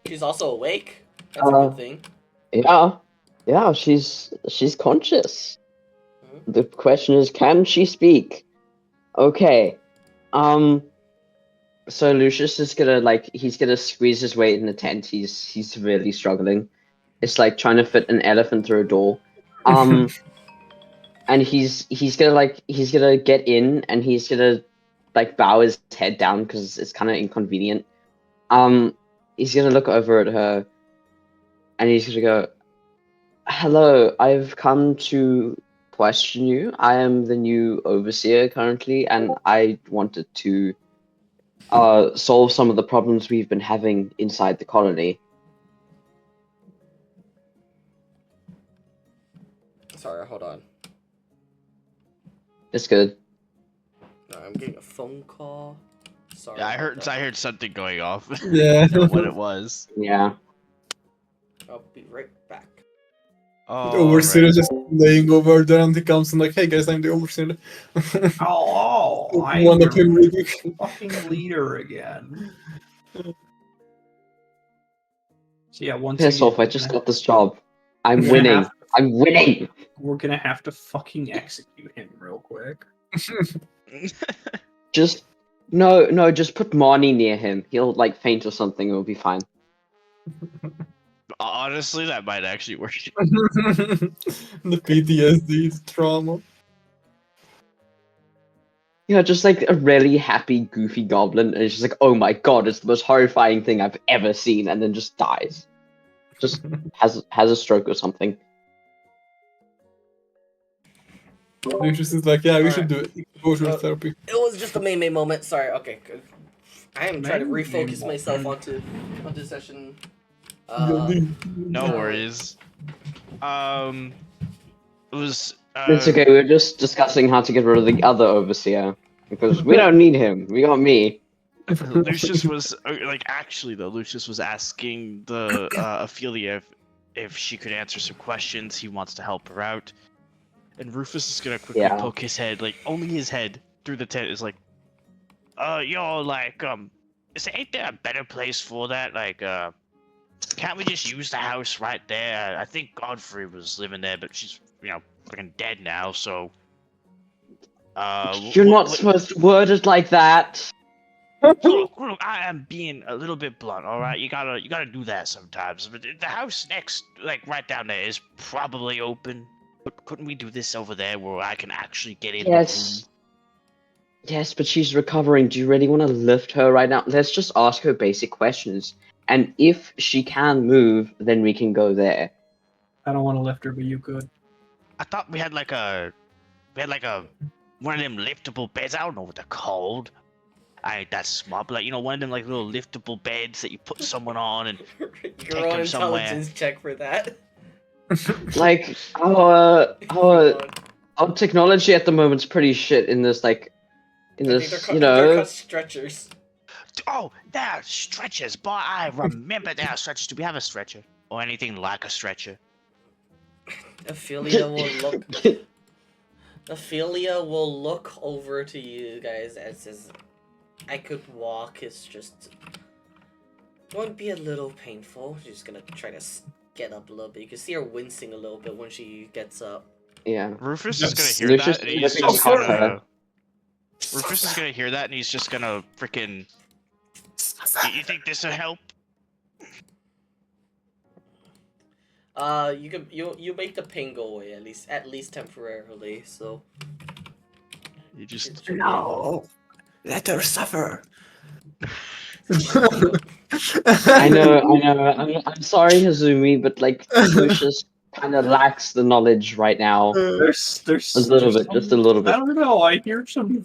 She's also awake. That's a good thing. Yeah, she's conscious. Mhm. The question is, can she speak? Okay. So Lucius is he's gonna squeeze his weight in the tent. He's really struggling. It's like trying to fit an elephant through a door. And he's gonna get in and he's gonna like bow his head down because it's kind of inconvenient. He's gonna look over at her and he's gonna go, "Hello, I've come to question you. I am the new overseer currently, and I wanted to solve some of the problems we've been having inside the colony." Sorry, hold on. It's good. No, I'm getting a phone call. Sorry. Yeah, I about that. heard something going off. Yeah. I don't know what it was. Yeah. I'll be right back. Oh, The overseer right. is just laying over there and he comes and like, hey guys, I'm the overseer. Oh, I'm One of your him really quick. fucking leader again. So yeah, once Piss again, off, I just got this job. I'm Yeah. winning. I'm winning! we're gonna have to fucking execute him real quick. Just just put Marnie near him. He'll like faint or something, it'll be fine. Honestly, that might actually work. The PTSD trauma. Just like a really happy, goofy goblin, and it's just like, oh my god, it's the most horrifying thing I've ever seen, and then just dies. just has a stroke or something. Lucius is like, yeah, we should Alright. do it. Exposure Uh, therapy. It was just a main moment. Sorry. Okay. Good. I am trying to Main refocus moment. myself onto session. No worries. It was. It's okay. We're just discussing how to get rid of the other overseer because we don't need him. We got me. Lucius was Lucius was asking the Ophelia if she could answer some questions. He wants to help her out, and Rufus is gonna quickly Yeah. poke his head, like only his head, through the tent. Is like, ain't there a better place for that? Like, can't we just use the house right there? I think Godfrey was living there, but she's freaking dead now. So, You're not supposed to word it like that. Look, I am being a little bit blunt, all right? You gotta do that sometimes. But the house next, like right down there, is probably open. But couldn't we do this over there where I can actually get in? Yes. Yes, but she's recovering. Do you really want to lift her right now? Let's just ask her basic questions. And if she can move, then we can go there. I don't want to lift her, but you could. I thought we had like a one of them liftable beds. I don't know what they're called. I ain't that smart, but like one of them like little liftable beds that you put someone on and Your take own them somewhere. intelligence check for that. Like our technology at the moment's pretty shit in this They're called stretchers. Oh, there are stretchers, boy. I remember there are stretchers. Do we have a stretcher or anything like a stretcher? Ophelia will look. Ophelia will look over to you guys and says, "I could walk. It's just won't be a little painful." She's gonna try to get up a little bit. You can see her wincing a little bit when she gets up. Yeah. Rufus Yes. is gonna hear Lucius that, and he's is just gonna gonna. her. Rufus is gonna hear that, and he's just gonna freaking. You think this will help? You make the pain go away at least temporarily. So You just. No, let her suffer. I know. I'm sorry, Hazumi, but like Lucius kind of lacks the knowledge right now. There's A little bit, just a little bit. I don't know. I hear some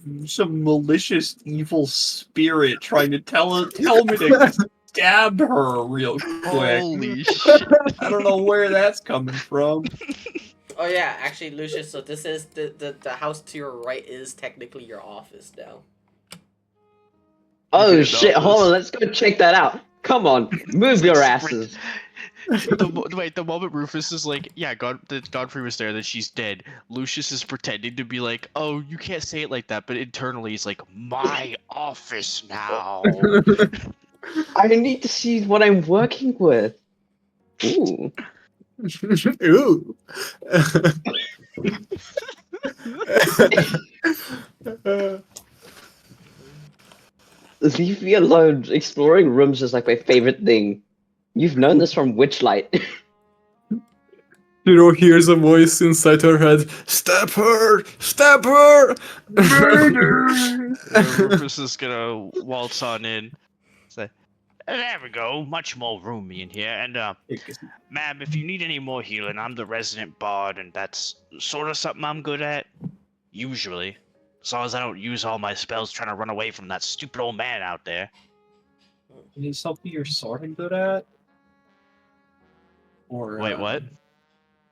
malicious evil spirit trying to tell me to stab her real quick. Holy shit! I don't know where that's coming from. Oh yeah, actually, Lucius. So this is the house to your right is technically your office now. Oh Good shit! enough, Hold this- on, let's go check that out. Come on, move your asses. The moment Rufus is like, yeah, Godfrey was there, that she's dead. Lucius is pretending to be like, oh, you can't say it like that, but internally he's like, my office now. I need to see what I'm working with. Ooh. Ooh. Leave me alone. Exploring rooms is like my favorite thing. You've known this from Witchlight. Shiro hears a voice inside her head. Stab her! Stab her! Rufus is gonna waltz on in. Say, there we go, much more roomy in here. And ma'am, if you need any more healing, I'm the resident bard, and that's sort of something I'm good at. Usually. As long as I don't use all my spells trying to run away from that stupid old man out there. Is it something you're sort of good at? Or Wait, what?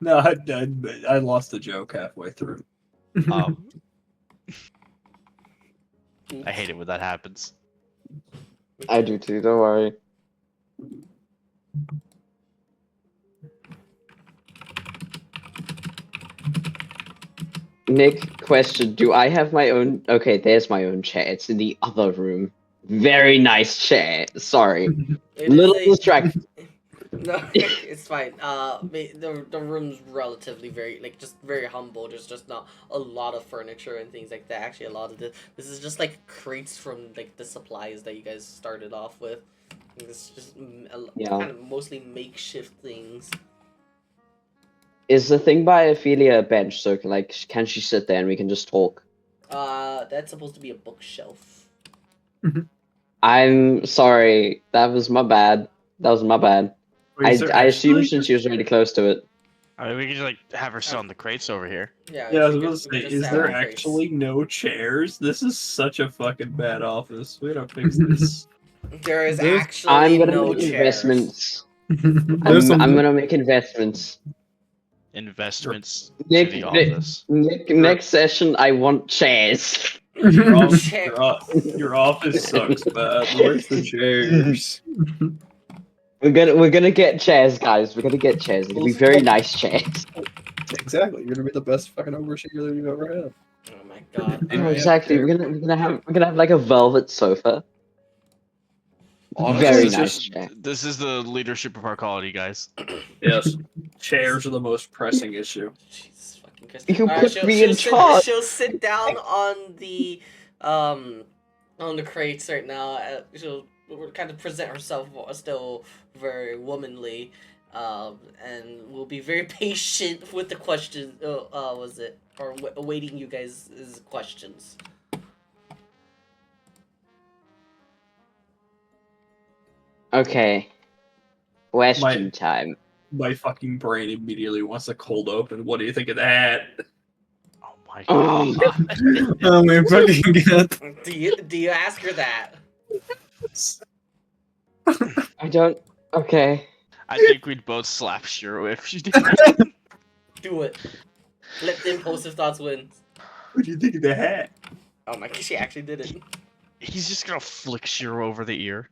No, I lost the joke halfway through. Oh. I hate it when that happens. I do too, don't worry. Nick, question. Do I have my own... Okay, there's my own chair. It's in the other room. Very nice chair. Sorry. It Little is distracted. No, it's fine. The room's relatively just very humble. There's just not a lot of furniture and things like that. Actually, a lot of this is just like crates from like the supplies that you guys started off with. It's just kind of mostly makeshift things. Is the thing by Ophelia a bench? So like, can she sit there and we can just talk? That's supposed to be a bookshelf. I'm sorry. That was my bad. Wait, is I there assumed actually- since she was really close to it. I mean, we could just like have her sit on the crates over here. Yeah, Yeah, I was we about could- to we say, could is just there have crates. actually no chairs? This is such a fucking bad office. We gotta fix this. There is There's- actually I'm gonna no make chairs. investments. There's some. I'm gonna make investments. Investments Nick, to the Nick, office. next session, I want chairs. Your, off- Chair- your office sucks, man. Where's the chairs? We're gonna get chairs, guys. We're gonna get chairs. They're gonna be very nice chairs. Exactly. You're gonna be the best fucking overseer that you've ever had. Oh my god. Oh, Alright. exactly. We're gonna have like a velvet sofa. Honestly, Very it's nice just- chair. This is the leadership of our quality, guys. Yes. Chairs are the most pressing issue. Jesus fucking Christ. You Alright, put me in sit, charge. she'll sit down on the crates right now. She'll kind of present herself still very womanly, and will be very patient with the questions. Was it or awaiting you guys' questions? Okay. Question My- time. My fucking brain immediately wants a cold open. What do you think of that? Oh my Oh. god. Oh my fucking god. Do you ask her that? I don't. Okay. I think we'd both slap Shiro if she did. Do it. Let the impulsive thoughts win. What do you think of the hat? Oh my, she actually did it. He's just gonna flick Shiro over the ear.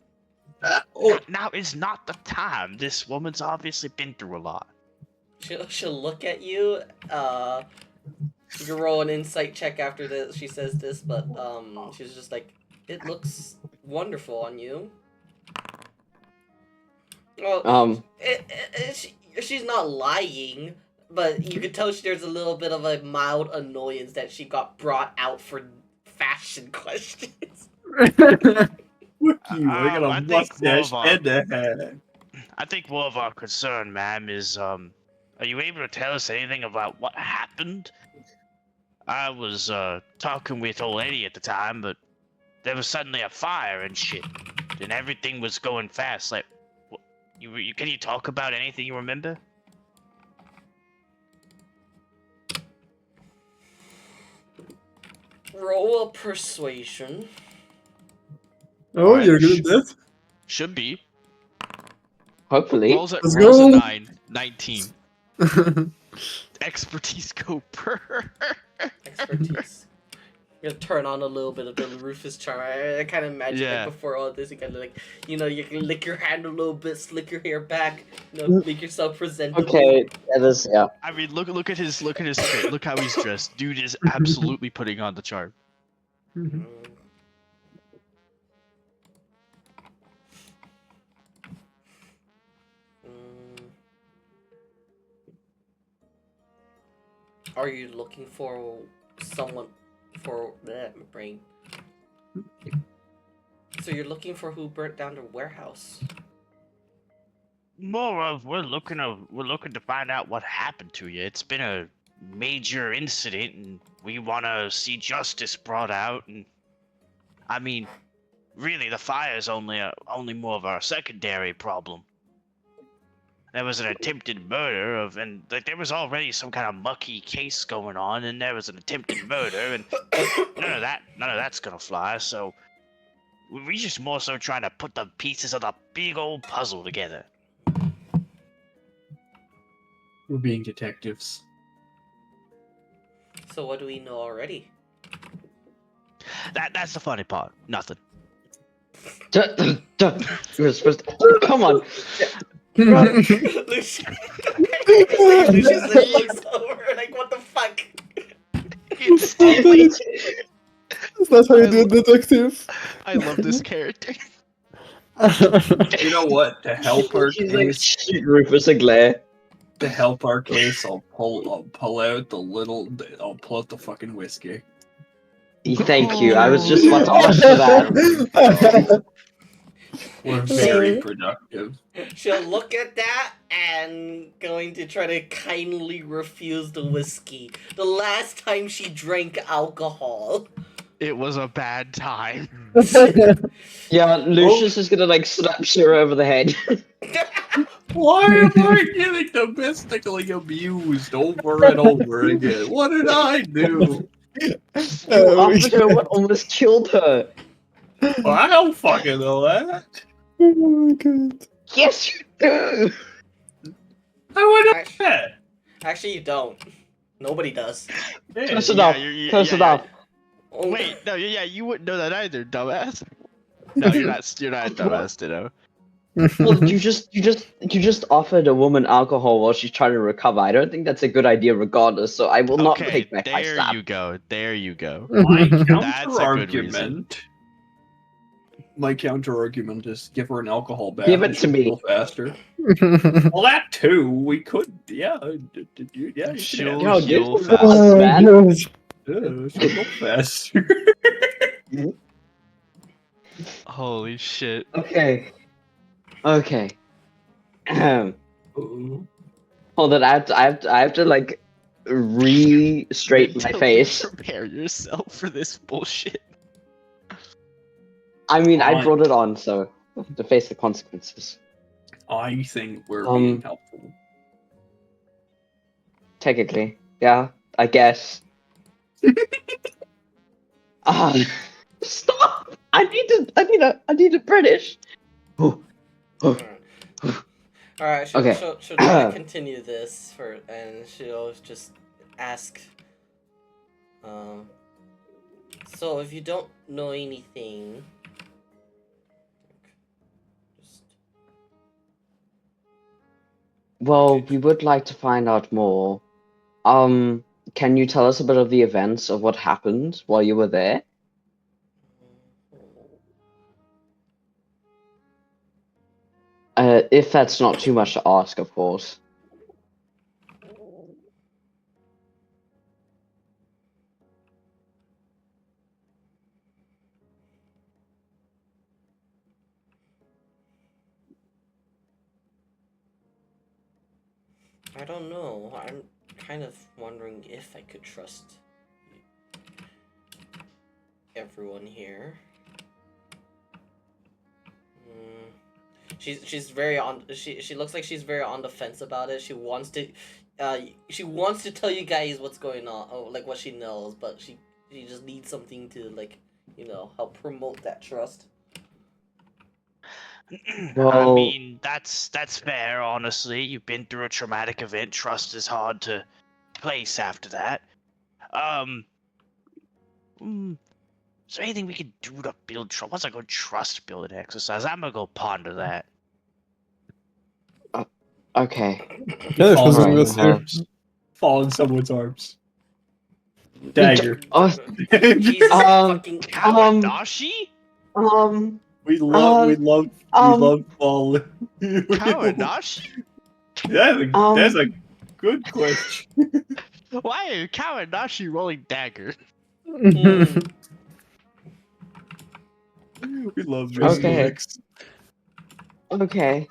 Oh, Now is not the time. This woman's obviously been through a lot. She'll look at you. You can roll an insight check after this. She says this, but she's just like, it looks wonderful on you. Well, she's not lying, but you could tell there's a little bit of a mild annoyance that she got brought out for fashion questions. look you! I got I a think mustache more of a- and a hat. I think more of our concern, ma'am, is are you able to tell us anything about what happened? I was talking with old Eddie at the time, but there was suddenly a fire and shit, and everything was going fast. Like, can you talk about anything you remember? Roll a persuasion. Oh, you're good at that? Should be. Hopefully. Rolls a Let's 19. Expertise go per. Expertise. You gotta turn on a little bit of the Rufus charm. I kind of imagine Yeah. like before all this, you kind of like, you can lick your hand a little bit, slick your hair back, make yourself presentable. Okay. That is yeah. I mean, look at his fit. Look how he's dressed. Dude is absolutely putting on the charm. Mm. Are you looking for someone for my brain? So you're looking for who burnt down the warehouse? More of we're looking to find out what happened to you. It's been a major incident, and we want to see justice brought out. And I mean, really, the fire is only more of our secondary problem. There was an attempted murder and there was already some kind of mucky case going on, and there was an attempted murder, and none of that's gonna fly. So we just more so trying to put the pieces of the big old puzzle together. We're being detectives. So what do we know already? That's the funny part. Nothing. You were supposed to... Come on. Lucius looks over like, what the fuck? That's not how you do a detective. I love this character. You know what? To help our She's like, case, shoot Rufus a glare. to help our case, I'll pull out I'll pull out the fucking whiskey. Thank you. I was just about to ask for that. We're very productive. She'll look at that and going to try to kindly refuse the whiskey. The last time she drank alcohol. It was a bad time. Yeah, Lucius is gonna like slap Shiro over the head. Why am I getting domestically abused over and over again? What did I do? You offered her what almost killed her. Well, I don't fucking know that. Oh my god. Yes, you do. How would I know Actually, that? actually, you don't. Nobody does. Yeah. Close enough. Close enough. Oh, Wait, no, yeah, you wouldn't know that either, dumbass. No, you're not a dumbass, Ditto. Well, you just offered a woman alcohol while she's trying to recover. I don't think that's a good idea, regardless. So I will not Okay, take back my there slap. you go. There you go. My That's a good reason. counter argument is give her an alcohol bath. Give it and to she'll me. heal faster. Well, that too. We could. Yeah. Yeah. You She'll Yo, heal this- fast. Oh, man. god. She'll go faster. Holy shit. Okay. Okay. Hold on. I have to like re-straighten my face. Prepare yourself for this bullshit. I mean, I Fine. brought it on, so to face the consequences. I think we're being helpful. Technically, yeah, I guess. Stop! I need a British. Alright, she'll, Okay. she'll try to continue this and she'll just ask. So if you don't know anything, Well, we would like to find out more. Can you tell us a bit of the events of what happened while you were there? If that's not too much to ask, of course. I don't know. I'm kind of wondering if I could trust everyone here. She's very on. She looks like she's very on the fence about it. She wants to tell you guys what's going on, or like what she knows, but she just needs something to like help promote that trust. I Well- mean, that's fair, honestly. You've been through a traumatic event. Trust is hard to place after that. Is there anything we can do to build trust? What's a good trust building exercise? I'm gonna go ponder that. Okay. Yeah, Fall Hazumi in was here. Fall in someone's arms. Dagger. Oh, Jesus fucking Kawadashi? We love fall. Kawadashi? That's a good question. Why is Kawadashi rolling dagger? We love Okay. mistakes. Okay.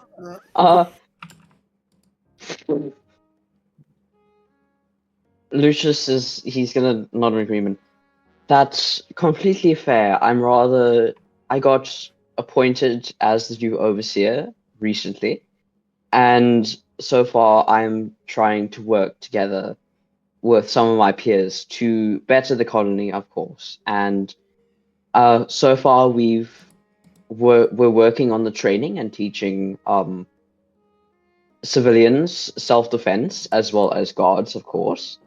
Lucius he's gonna nod in agreement. That's completely fair. I got appointed as the new overseer recently, and so far I'm trying to work together with some of my peers to better the colony, of course. And so far we're working on the training and teaching civilians self-defense as well as guards, of course.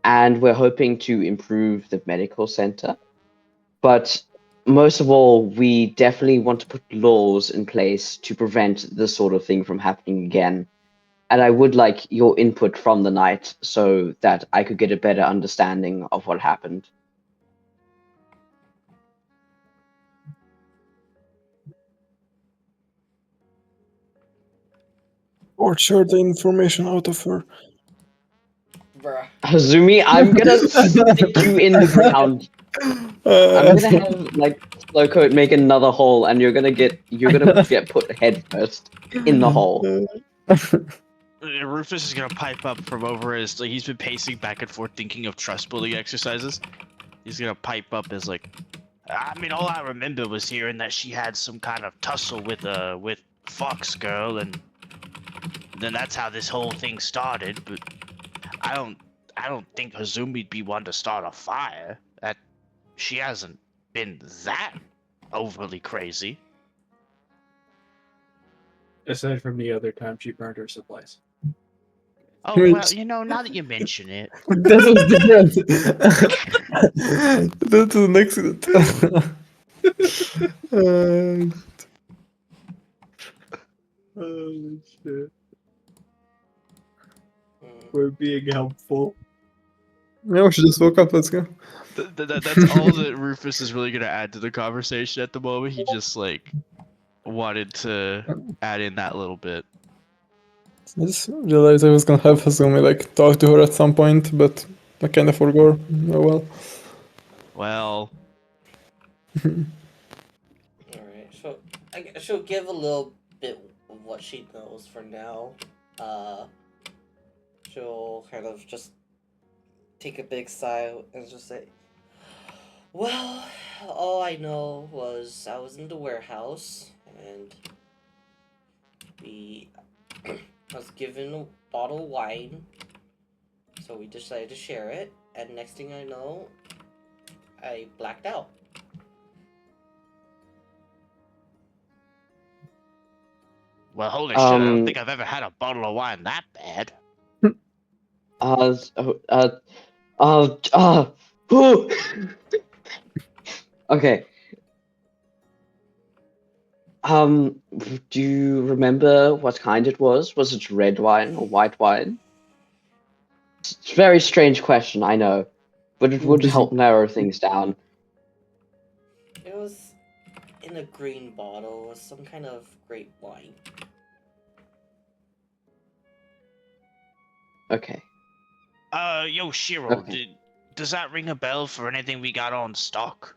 And we're hoping to improve the medical center. But most of all, we definitely want to put laws in place to prevent this sort of thing from happening again. And I would like your input from the night so that I could get a better understanding of what happened. Torture the information out of her. Bruh. Hazumi, I'm gonna stick you in the ground. I'm gonna have like Slowcoat make another hole, and you're gonna get put head first in the hole. Rufus is gonna pipe up from over his. Like, he's been pacing back and forth, thinking of trust building exercises. He's gonna pipe up as like, I mean, all I remember was hearing that she had some kind of tussle with Fox Girl, and then that's how this whole thing started. But I don't think Hazumi'd be one to start a fire. That she hasn't been that overly crazy. Aside from the other time she burned her supplies. Oh Which- well, you know, now that you mention it, That was different. That was an accident. Oh shit. Mm. We're being helpful. Yeah, we should just woke up. Let's go. that's all that Rufus is really gonna add to the conversation at the moment. He just like wanted to add in that little bit. I just realized I was gonna have Hasumi like talk to her at some point, but I kind of forgot. Oh well. Well, Alright, she'll give a little bit of what she knows for now. She'll kind of just take a big sigh and just say, well, all I know was I was in the warehouse and we I was given a bottle of wine, so we decided to share it, and next thing I know, I blacked out. well, holy shit! I don't Um, think I've ever had a bottle of wine that bad. whew. Okay. Do you remember what kind it was? Was it red wine or white wine? It's a very strange question, I know, but it would help narrow things down. It was in a green bottle with some kind of grape wine. Okay. Yo, Shiro, Okay. does that ring a bell for anything we got on stock?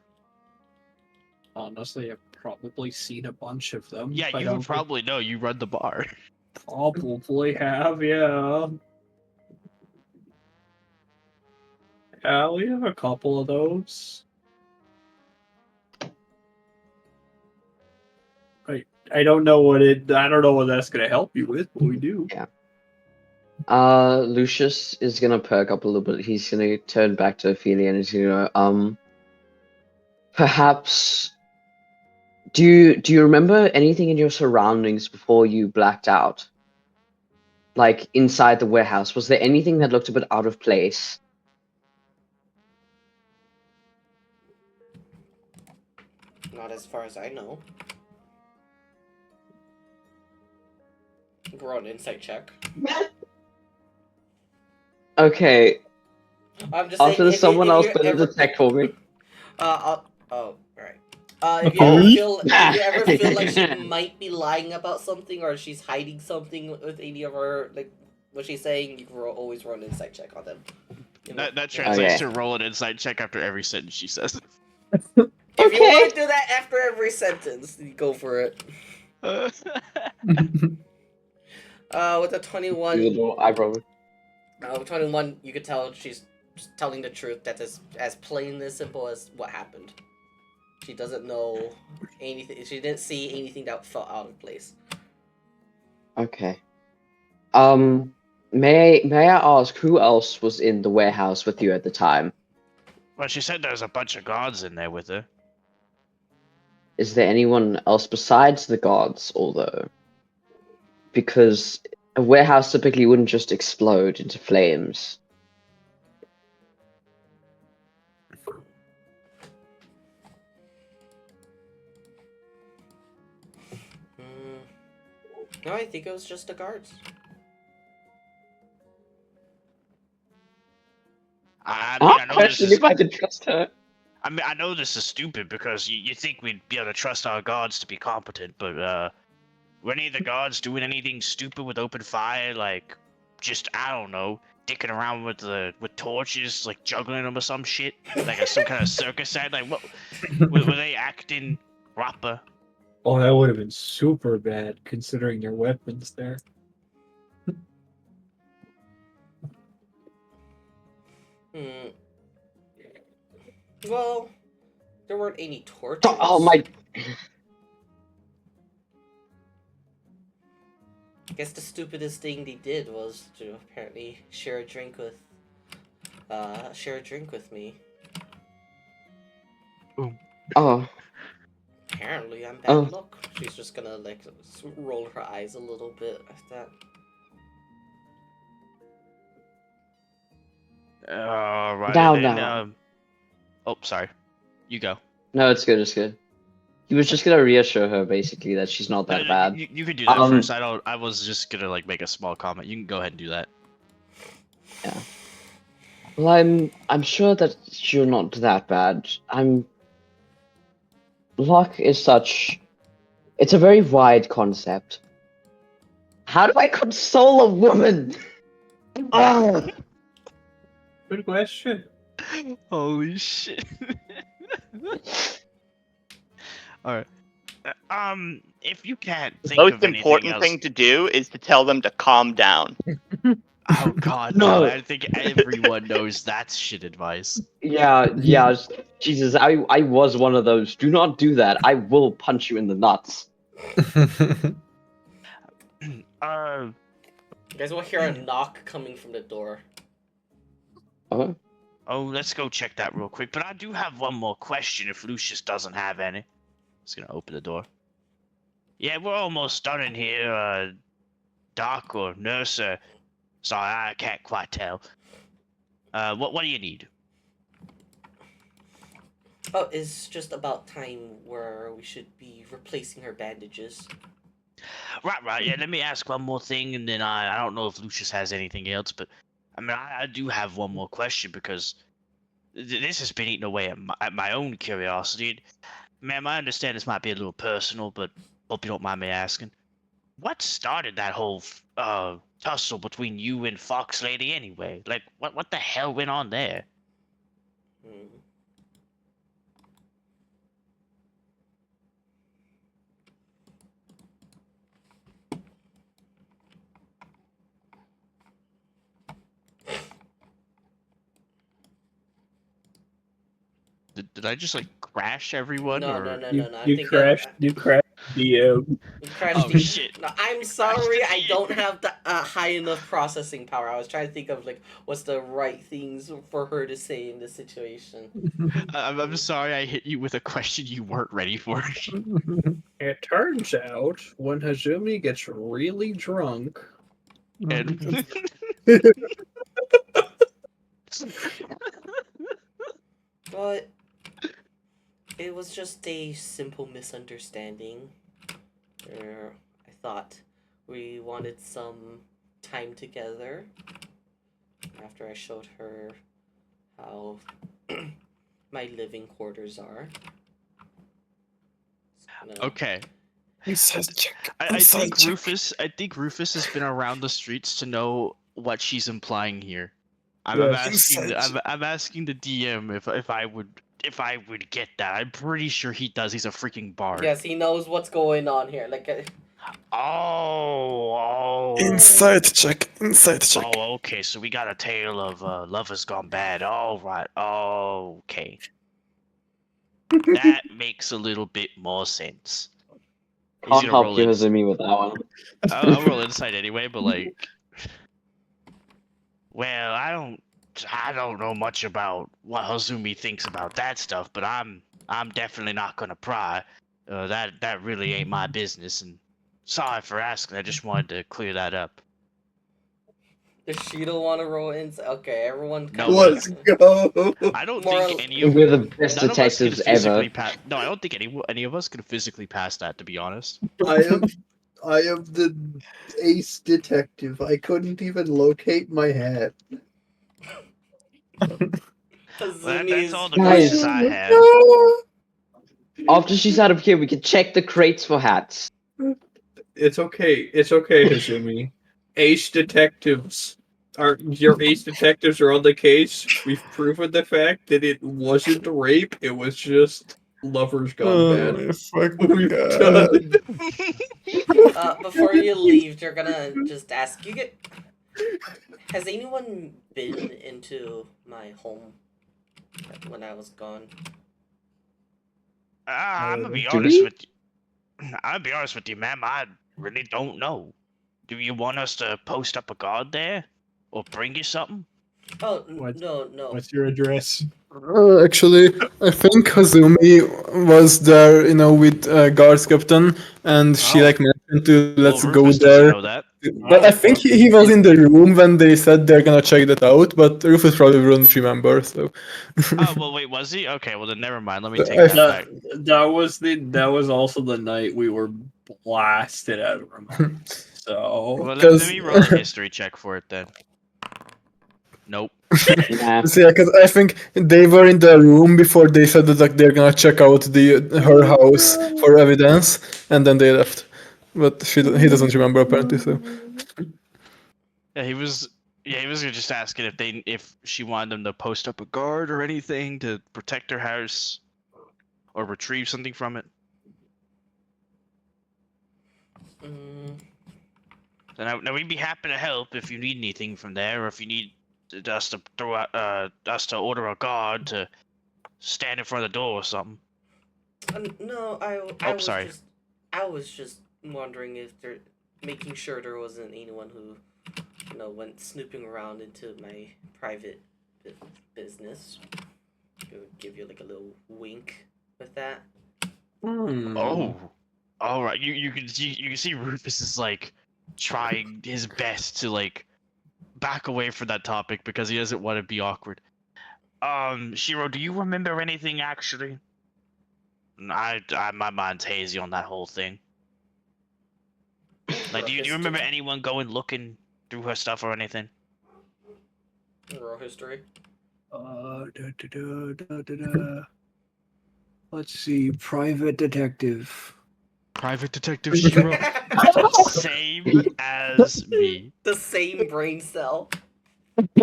Honestly, I've probably seen a bunch of them. Yeah, but you would probably know. You run the bar. probably have, yeah. Yeah, we have a couple of those. I don't know what that's gonna help you with, but we do. Lucius is gonna perk up a little bit. He's gonna turn back to Ophelia and he's gonna perhaps do you remember anything in your surroundings before you blacked out? Like inside the warehouse, was there anything that looked a bit out of place? Not as far as I know. We're on insight check. Okay, I'm just saying, after this, someone if else you're better ever, detect for me. Alright. If you ever feel like she might be lying about something or she's hiding something with any of her, like what she's saying, you can always run an insight check on them. That translates Okay. to roll an insight check after every sentence she says. If you Okay. want to do that after every sentence, you go for it. With a 21, I probably. with 21, you could tell she's just telling the truth. That is as plain and simple as what happened. She doesn't know anything. She didn't see anything that felt out of place. Okay. May I ask who else was in the warehouse with you at the time? Well, she said there was a bunch of guards in there with her. Is there anyone else besides the guards, although? Because a warehouse typically wouldn't just explode into flames. No, I think it was just the guards. I mean, I know this Question is. if I could trust her. I mean, I know this is stupid because you think we'd be able to trust our guards to be competent, but were any of the guards doing anything stupid with open fire, like just I don't know, dicking around with torches, like juggling them or some shit, like some kind of circus act? Like what? Were they acting proper? Oh, that would have been super bad considering your weapons there. Well, there weren't any torches. Oh my! I guess the stupidest thing they did was to apparently share a drink with me. Oh, Apparently, I'm bad oh, luck. She's just gonna like roll her eyes a little bit at that. Alrighty down then. now. Oh, sorry. You go. No, it's good. It's good. He was just gonna reassure her basically that she's not No, that bad. you could do that Um, first. I was just gonna like make a small comment. You can go ahead and do that. Yeah. Well, I'm sure that you're not that bad. Luck is such. It's a very wide concept. How do I console a woman? Oh, Good question. Holy shit. Alright. If you can't The think most of anything important else. thing to do is to tell them to calm down. Oh god, no. No. I think everyone knows that's shit advice. yeah. Jesus, I was one of those. Do not do that. I will punch you in the nuts. Uh, You guys will hear a knock coming from the door. Oh, oh, let's go check that real quick. But I do have one more question if Lucius doesn't have any. Just gonna open the door. Yeah, we're almost done in here, Doc or Nurse. Sorry, I can't quite tell. What do you need? Oh, it's just about time where we should be replacing her bandages. Right. Yeah, let me ask one more thing, and then I don't know if Lucius has anything else, but I mean, I do have one more question because this has been eating away at my own curiosity. Ma'am, I understand this might be a little personal, but hope you don't mind me asking. What started that whole tussle between you and Fox Lady anyway? Like, what the hell went on there? Hmm. Did I just like crash everyone No, or? no. I'm You thinking. crashed. You crashed DM. You crashed Oh the. shit! No, I'm Crashed sorry. the I DM. don't have the high enough processing power. I was trying to think of like what's the right things for her to say in this situation. I'm sorry I hit you with a question you weren't ready for. It turns out when Hazumi gets really drunk, And But it was just a simple misunderstanding. I thought we wanted some time together after I showed her how my living quarters are. No. okay, Inside check. I Inside think check. Rufus has been around the streets to know what she's implying here. I'm Yes. asking Inside I'm asking the DM if I would get that. I'm pretty sure he does. He's a freaking bard. Yes, he knows what's going on here. Like, Inside check. Inside check. Oh, okay. So we got a tale of lovers gone bad. All right. Okay. That makes a little bit more sense. He's can't gonna help roll you, it. Hazumi, with that one. I'll roll insight anyway, but like, well, I don't know much about what Hazumi thinks about that stuff, but I'm definitely not gonna pry. That really ain't my business, and sorry for asking. I just wanted to clear that up. does she don't want to roll in? Okay, everyone. No, Kind Let's go. I don't More think or- any of We're the best none of us can detectives physically ever. pass. No, I don't think any of us can physically pass that. To be honest. I am the ace detective. I couldn't even locate my hat. Hazumi's That's all the Guys. questions I had. After she's out of here, we can check the crates for hats. It's okay. It's okay, Hazumi. Ace detectives your ace detectives are on the case. We've proven the fact that it wasn't rape. It was just lovers gone Oh bad. my fucking We've god. done. Before you leave, you're gonna just ask. Has anyone been into my home when I was gone? I'm gonna be Do honest we? with you. I'll be honest with you, ma'am. I really don't know. Do you want us to post up a guard there, or bring you something? Oh What? no. What's your address? Actually, I think Hazumi was there, with guards captain, and she Oh. mentioned to let's Well, go Rufus doesn't there. know that. But I think he was in the room when they said they're gonna check that out. But Rufus probably wouldn't remember. So Oh, well, wait, was he? Okay, well then never mind. Let me take I that back. That was also the night we were blasted out of our minds. So Well, let because me roll a history check for it then. Nope. Nah. because I think they were in the room before they said that they're gonna check out her house for evidence, and then they left. But he doesn't remember apparently. So Yeah, he was. Yeah, he was just asking if she wanted them to post up a guard or anything to protect her house, or retrieve something from it. Mm, So now we'd be happy to help if you need anything from there, or if you need us to throw out, us to order a guard to stand in front of the door or something. no, I Oh, sorry. I was just wondering if they're making sure there wasn't anyone who went snooping around into my private business. It would give you like a little wink with that. Oh, all right. You can see Rufus is trying his best to back away from that topic because he doesn't want to be awkward. Shiro, do you remember anything actually? My mind's hazy on that whole thing. Do you remember anyone going looking through her stuff or anything? Raw history. Let's see, private detective. Private Detective Shiro. Same as me. The same brain cell.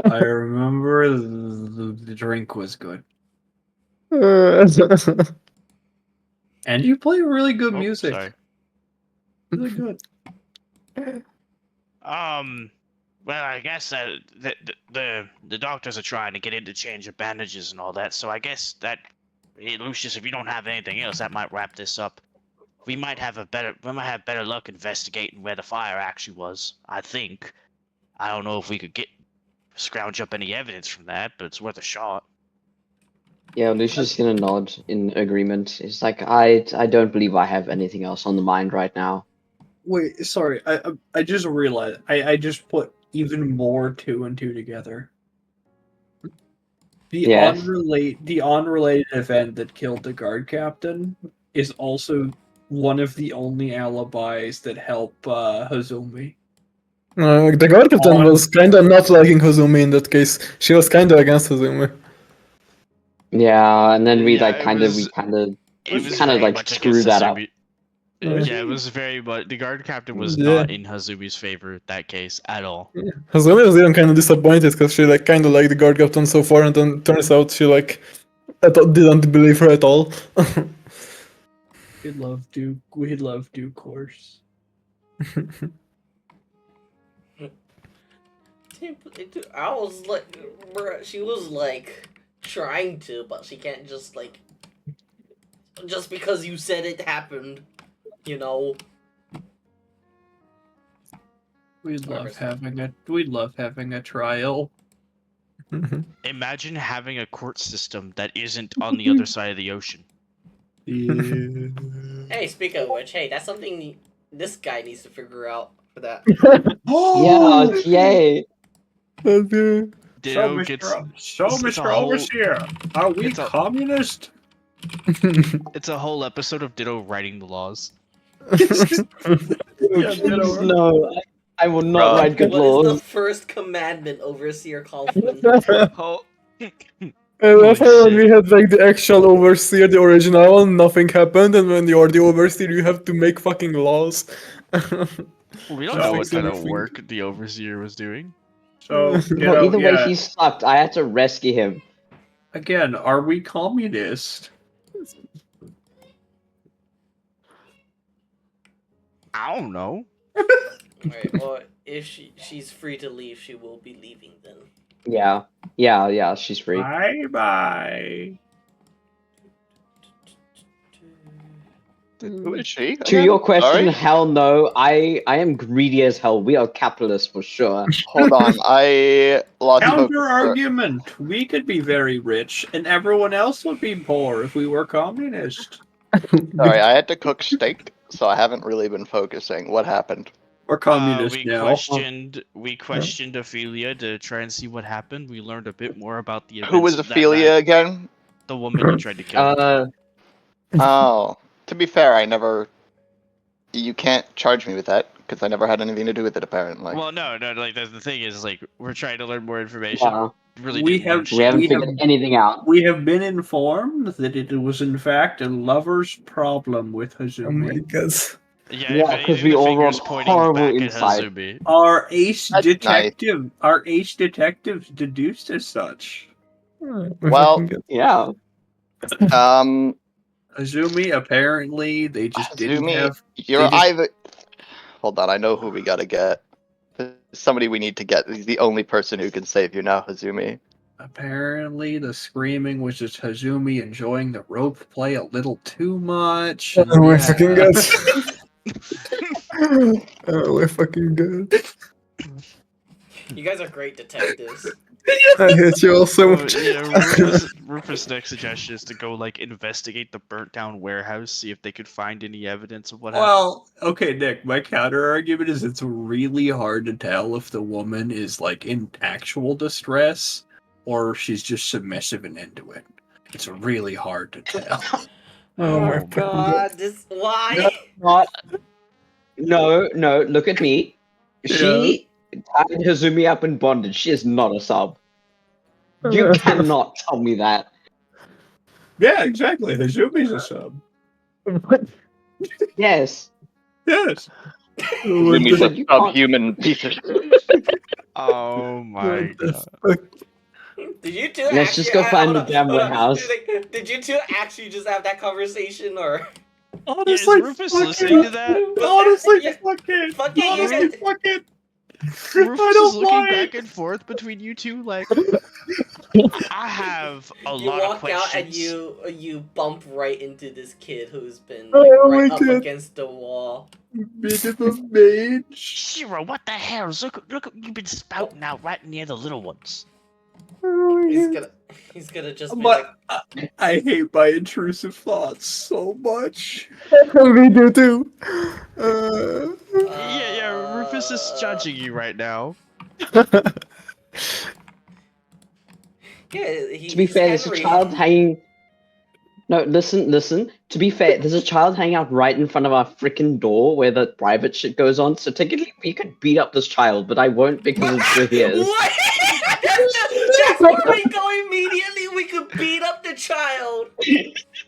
I remember the drink was good, and you play really good Oh, music. sorry. Really good. Well, I guess the doctors are trying to get in to change your bandages and all that. So I guess that, hey, Lucius, if you don't have anything else, that might wrap this up. We might have better luck investigating where the fire actually was. I think. I don't know if we could scrounge up any evidence from that, but it's worth a shot. Yeah, Lucius is gonna nod in agreement. It's like I don't believe I have anything else on the mind right now. Wait, sorry. I just realized. I just put even more two and two together. The unrelated event that killed the guard captain is also one of the only alibis that help Hazumi. the guard captain was kind of not liking Hazumi in that case. She was kind of against Hazumi. Yeah, and then we Yeah, kind of very much screwed that up. Hasumi. Yeah, it was very much. The guard captain was Yeah. not in Hazumi's favor in that case at all. Hazumi was even kind of disappointed because she kind of liked the guard captain so far, and then turns out she didn't believe her at all. We love Duke Course. I was like, bruh, she was like trying to, but she can't just just because you said it happened, you know. We'd love having a trial. Imagine having a court system that isn't on the other side of the ocean. Yeah. Hey, speak of which, hey, that's something this guy needs to figure out for that. Yeah, yay. Okay. Ditto gets. So, it's a Mr. whole- Overseer, are we it's a- communist? It's a whole episode of Ditto writing the laws. Please, no, I will not Bruh. write good What is the laws. first commandment, Overseer Kaufman? Oh. I love how when shit. we had the actual overseer, the original one, nothing happened, and when you're the overseer, you have to make fucking laws. We don't So know we what kind of anything. work the overseer was doing. So, Well, either way, he sucked. I had to rescue him. again, are we communist? I don't know. Alright, well, if she's free to leave, she will be leaving then. Yeah, she's free. Bye bye. Who is she? To again? your question, Sorry? hell no. I am greedy as hell. We are capitalists for sure. Hold on, I lost focus. Counter argument. We could be very rich, and everyone else would be poor if we were communist. Sorry, I had to cook steak, so I haven't really been focusing. What happened? We're communist we now. questioned Ophelia to try and see what happened. We learned a bit more about the events Who was of that Ophelia night. again? The woman you tried to kill. Oh, to be fair, I never. You can't charge me with that because I never had anything to do with it. Apparently. Well, no, like the thing is, like, we're trying to learn more information. Wow. Really We didn't learn have- shit. We haven't We figured have- anything out. We have been informed that it was in fact a lover's problem with Oh my Hazumi. god. Yeah, Yeah, if 'cause anything, we the all finger's rolled pointing horrible back inside. at Hazumi. Our ace That's detective, our ace detectives deduced as such. Well, Yeah. Azumi, apparently, they just didn't Hazumi, have. you're they just- either. Hold on, I know who we gotta get. There's somebody we need to get. He's the only person who can save you now, Hazumi. Apparently, the screaming was just Hazumi enjoying the rope play a little too much. Oh my Yeah. fucking god. Oh my fucking god. You guys are great detectives. I hate you all so much. Yeah, Rufus' next suggestion is to go, like, investigate the burnt down warehouse, see if they could find any evidence of what happened. Well, okay, Nick, my counter argument is it's really hard to tell if the woman is like in actual distress or if she's just submissive and into it. It's really hard to tell. Oh my Oh fucking god. God, this why? Not. No, look at me. She tied Hazumi up in bondage. She is not a sub. You cannot tell me that. Yeah, exactly. Hazumi's a sub. Yes. Yes. Hazumi's So a you can't- subhuman piece of shit. Oh my What the god. fuck? Did you two Let's actually? just go find hold the on, damn hold on. warehouse. Did you two actually just have that conversation, or? Yeah, is Rufus listening to that? Honestly, Yeah. fuck it. Fuck it, you Honestly, guys- fuck it. Rufus I is don't looking mind. back and forth between you two, like, I have a You lot of walk questions. out and you bump right into this kid who's been Oh like, my right up God. against the wall. Bit of a mage. Shiro, what the hell? Look, you've been spouting out right near the little ones. He's gonna just be But like, I hate my intrusive thoughts so much. Me do too. Yeah, Rufus is judging you right now. Yeah, To be fair, there's a child hanging. No, listen. To be fair, there's a child hanging out right in front of our freaking door where the private shit goes on. So technically, we could beat up this child, but I won't because it's for his. What? That's where we go immediately. We could beat up the child.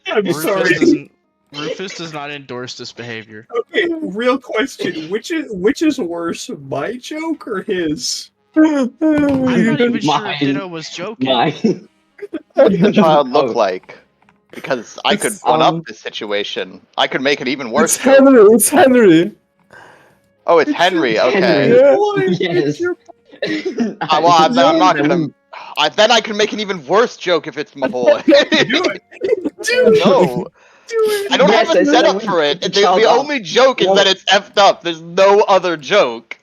I'm sorry. Rufus does not endorse this behavior. Okay, real question. Which is worse, my joke or his? I'm not even sure Mine. if Ditto was joking. Mine. What's the child look Oh. like? Because I could It's, one up this situation. I could make it even worse. It's Henry. It's Henry. Oh, it's Henry. Okay. Henry. Yeah. Yes. Well, I'm not gonna. Then I can make an even worse joke if it's my boy. Do it. No, I don't Yes, have I a said I setup wouldn't for it. beat The the child up. only joke is Well- that it's effed up. There's no other joke.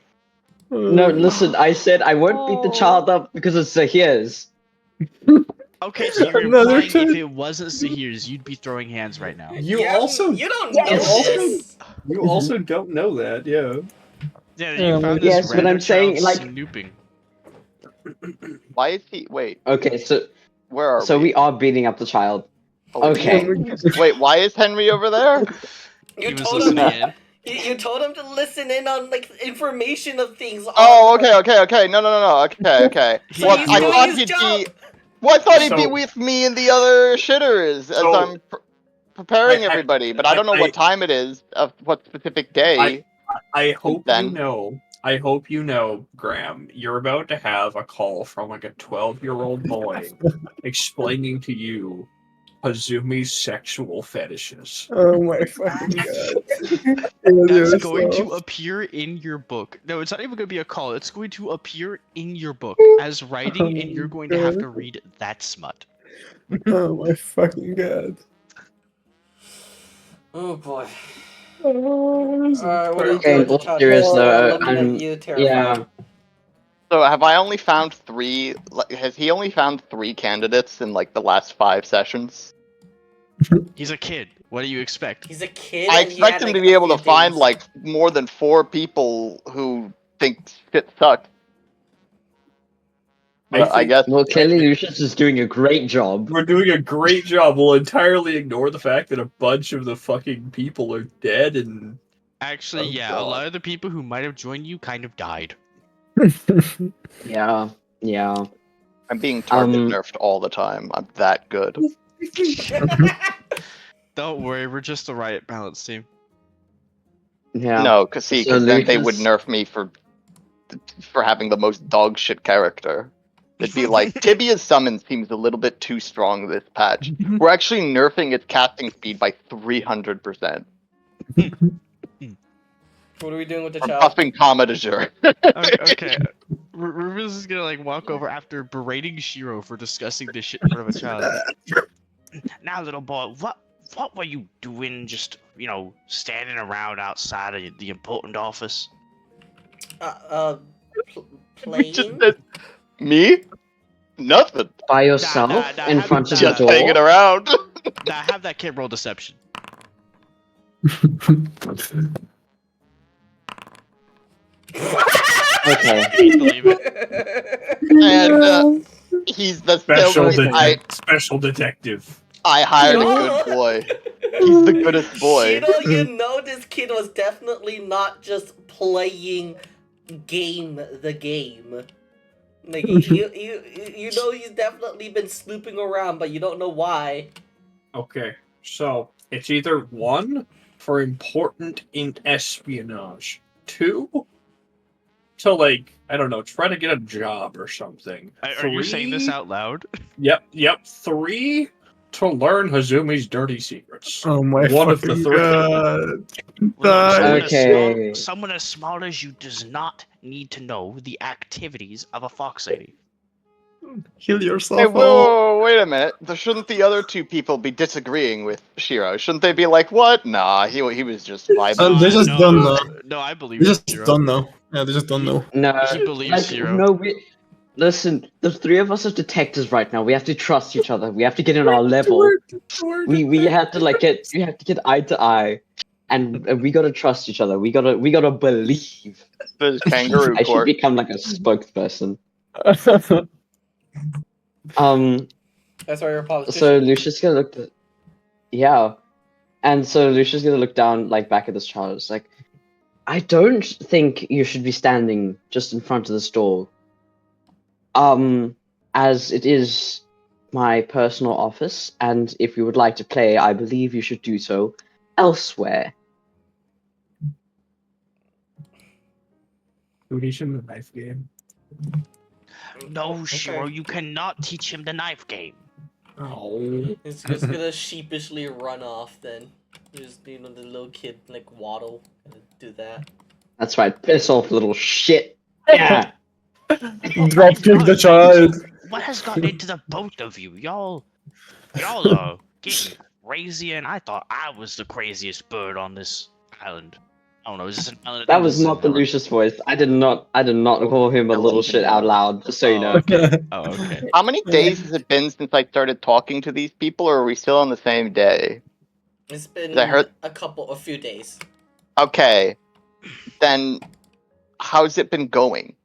No, listen. I said I won't beat the child up because it's his. Okay, so you're Another implying if time. it wasn't Sahir's, you'd be throwing hands right now. You Yeah, also you don't Yes. know this. you also don't know that, yeah. Yeah, Yeah, you found yes, this but random I'm saying, child like- snooping. Why is he? Wait, Okay, so where are so we? we are beating up the child. Oh, Okay. Wait, why is Henry over there? He You was told him. listening in. You told him to listen in on like information of things. Oh, okay. No. Okay. So Well, he's I doing thought his he'd job. be. Well, I thought he'd be So- with me and the other shitters as So- I'm preparing I- everybody, but I don't know what time it is of what specific day. I hope Then. you know. I hope you know, Graham. You're about to have a call from like a 12-year-old boy explaining to you Hazumi's sexual fetishes. Oh my fucking god. That's going to appear in your book. No, it's not even going to be a call. It's going to appear in your book as writing, and you're going to have to read that smut. Oh my fucking god. Oh boy. This is Alright, what are you Okay, doing in to all Chad? seriousness, Looking at you, terrified. yeah. So have I only found 3? Has he only found 3 candidates in like the last 5 sessions? He's a kid. What do you expect? He's a kid I and he expect had him like to be a able few to find days. like more than 4 people who think shit sucks. But I think guess Well, clearly Lucius is doing a great job. we're doing a great job. We'll entirely ignore the fact that a bunch of the fucking people are dead and Actually, Oh, yeah, a God. lot of the people who might have joined you kind of died. Yeah, yeah. I'm being target Um, nerfed all the time. I'm that good. Don't worry, we're just the right balance team. Yeah. No, cause see, So cause then they would Lucius- nerf me for having the most dog shit character. It'd be like Tibia's summon seems a little bit too strong this patch. We're actually nerfing its casting speed by 300%. What are we doing with the We're child? buffing Kama de jour. Okay. Rubens is gonna like walk over after berating Shiro for discussing this shit in front of a child. Now, little boy, what were you doing? Just standing around outside of the important office? Playing? Me? Nothing. by yourself nah, in have- front of the Just hanging door. around. Now have that kid roll deception. Okay. Believe it. And he's the special detective. I hired a good boy. He's the goodest boy. You know this kid was definitely not just playing the game. Like you know he's definitely been snooping around, but you don't know why. Okay, so it's either 1 for important in espionage, 2 to like I don't know, try to get a job or something. Are you saying this out loud? Yep. 3 to learn Hazumi's dirty secrets. Oh my One of the fucking 3. god. Someone, Okay. someone as small as you does not need to know the activities of a fox lady. Heal yourself. Hey, all. whoa, wait a minute. Shouldn't the other 2 people be disagreeing with Shiro? Shouldn't they be like, what? Nah, he was just vibing. They just don't know. No, I believe They just Shiro. don't know. Yeah, they just don't know. No, He believes like Shiro. no. Listen. The 3 of us are detectives right now. We have to trust each other. We have to get in our level. We have to we have to get eye to eye, and we gotta trust each other. We gotta believe. There's kangaroo I should court. become like a spokesperson. That's why you're a politician. So Lucius gonna look. Yeah, and so Lucius gonna look down like back at this child. It's like, I don't think you should be standing just in front of the store. As it is my personal office, and if you would like to play, I believe you should do so elsewhere. Teach him the knife game. No, Shiro, Okay. you cannot teach him the knife game. Oh. He's just gonna sheepishly run off then. Just the little kid like waddle and do that. That's right. Piss off, little shit. Yeah. Drop kick the child. What has gotten into the both of you? Y'all are getting crazy, and I thought I was the craziest bird on this island. I don't know, is this an island? That was not the Lucius voice. I did not call him a little shit out loud, just so you know. Okay. Oh, okay. How many days has it been since I started talking to these people, or are we still on the same day? It's been I heard- a few days. Okay. Then, how's it been going?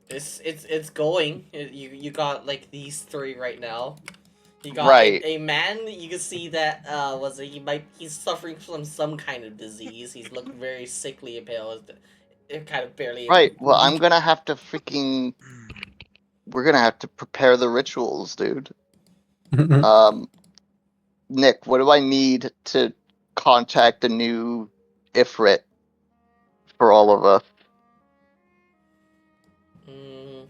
It's going. You got like these 3 right now. You got Right. a man. You can see that he's suffering from some kind of disease. He's looking very sickly and pale. Kind of barely. Right, well, I'm gonna have to freaking... We're gonna have to prepare the rituals, dude. Nick, what do I need to contact a new Ifrit for all of us? Mm,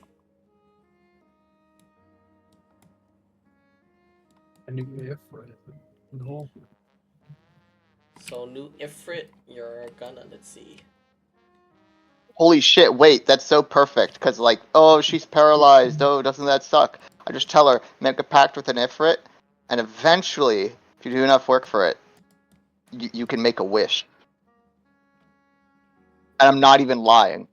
A new Ifrit. No. so new Ifrit, you're gonna let's see. Holy shit, wait, that's so perfect, because like, oh, she's paralyzed, oh, doesn't that suck? I just tell her, make a pact with an Ifrit, and eventually, if you do enough work for it, you can make a wish. And I'm not even lying.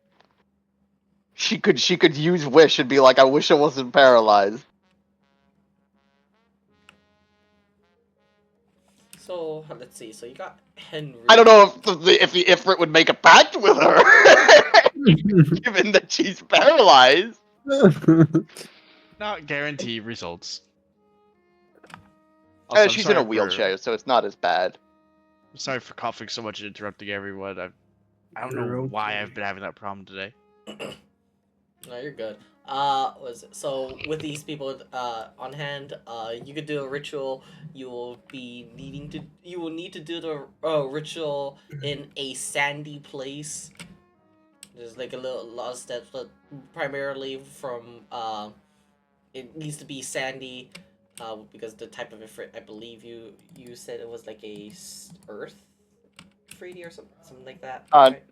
She could use wish and be like, I wish I wasn't paralyzed. So let's see. So you got Henry. I don't know if the Ifrit would make a pact with her, given that she's paralyzed. Not guarantee results. Also, I'm She's in sorry a wheelchair, so it's not as bad. I'm sorry for coughing so much and interrupting everyone. I don't know You're why okay. I've been having that problem today. No, you're good. Was it? So with these people on hand, you could do a ritual. You will need to do the ritual in a sandy place. There's like a lot of steps, but primarily from it needs to be sandy, because the type of ifrit, I believe you said it was like a earth Ifriti or something like that. Right?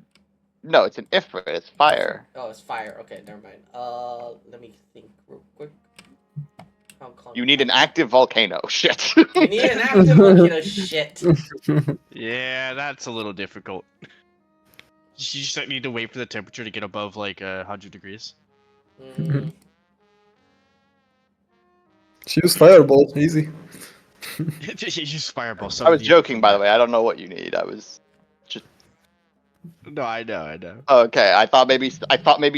No, it's an Ifrit. It's fire. Oh, it's fire. Okay, never mind. Let me think real quick. You need an active volcano. Shit. You need an active volcano. Shit. Yeah, that's a little difficult. You just need to wait for the temperature to get above like 100 degrees. Mm, She used fireball, easy. You use fireball. I was joking, by the way. I don't know what you need. I was. No, I know. Okay, I thought maybe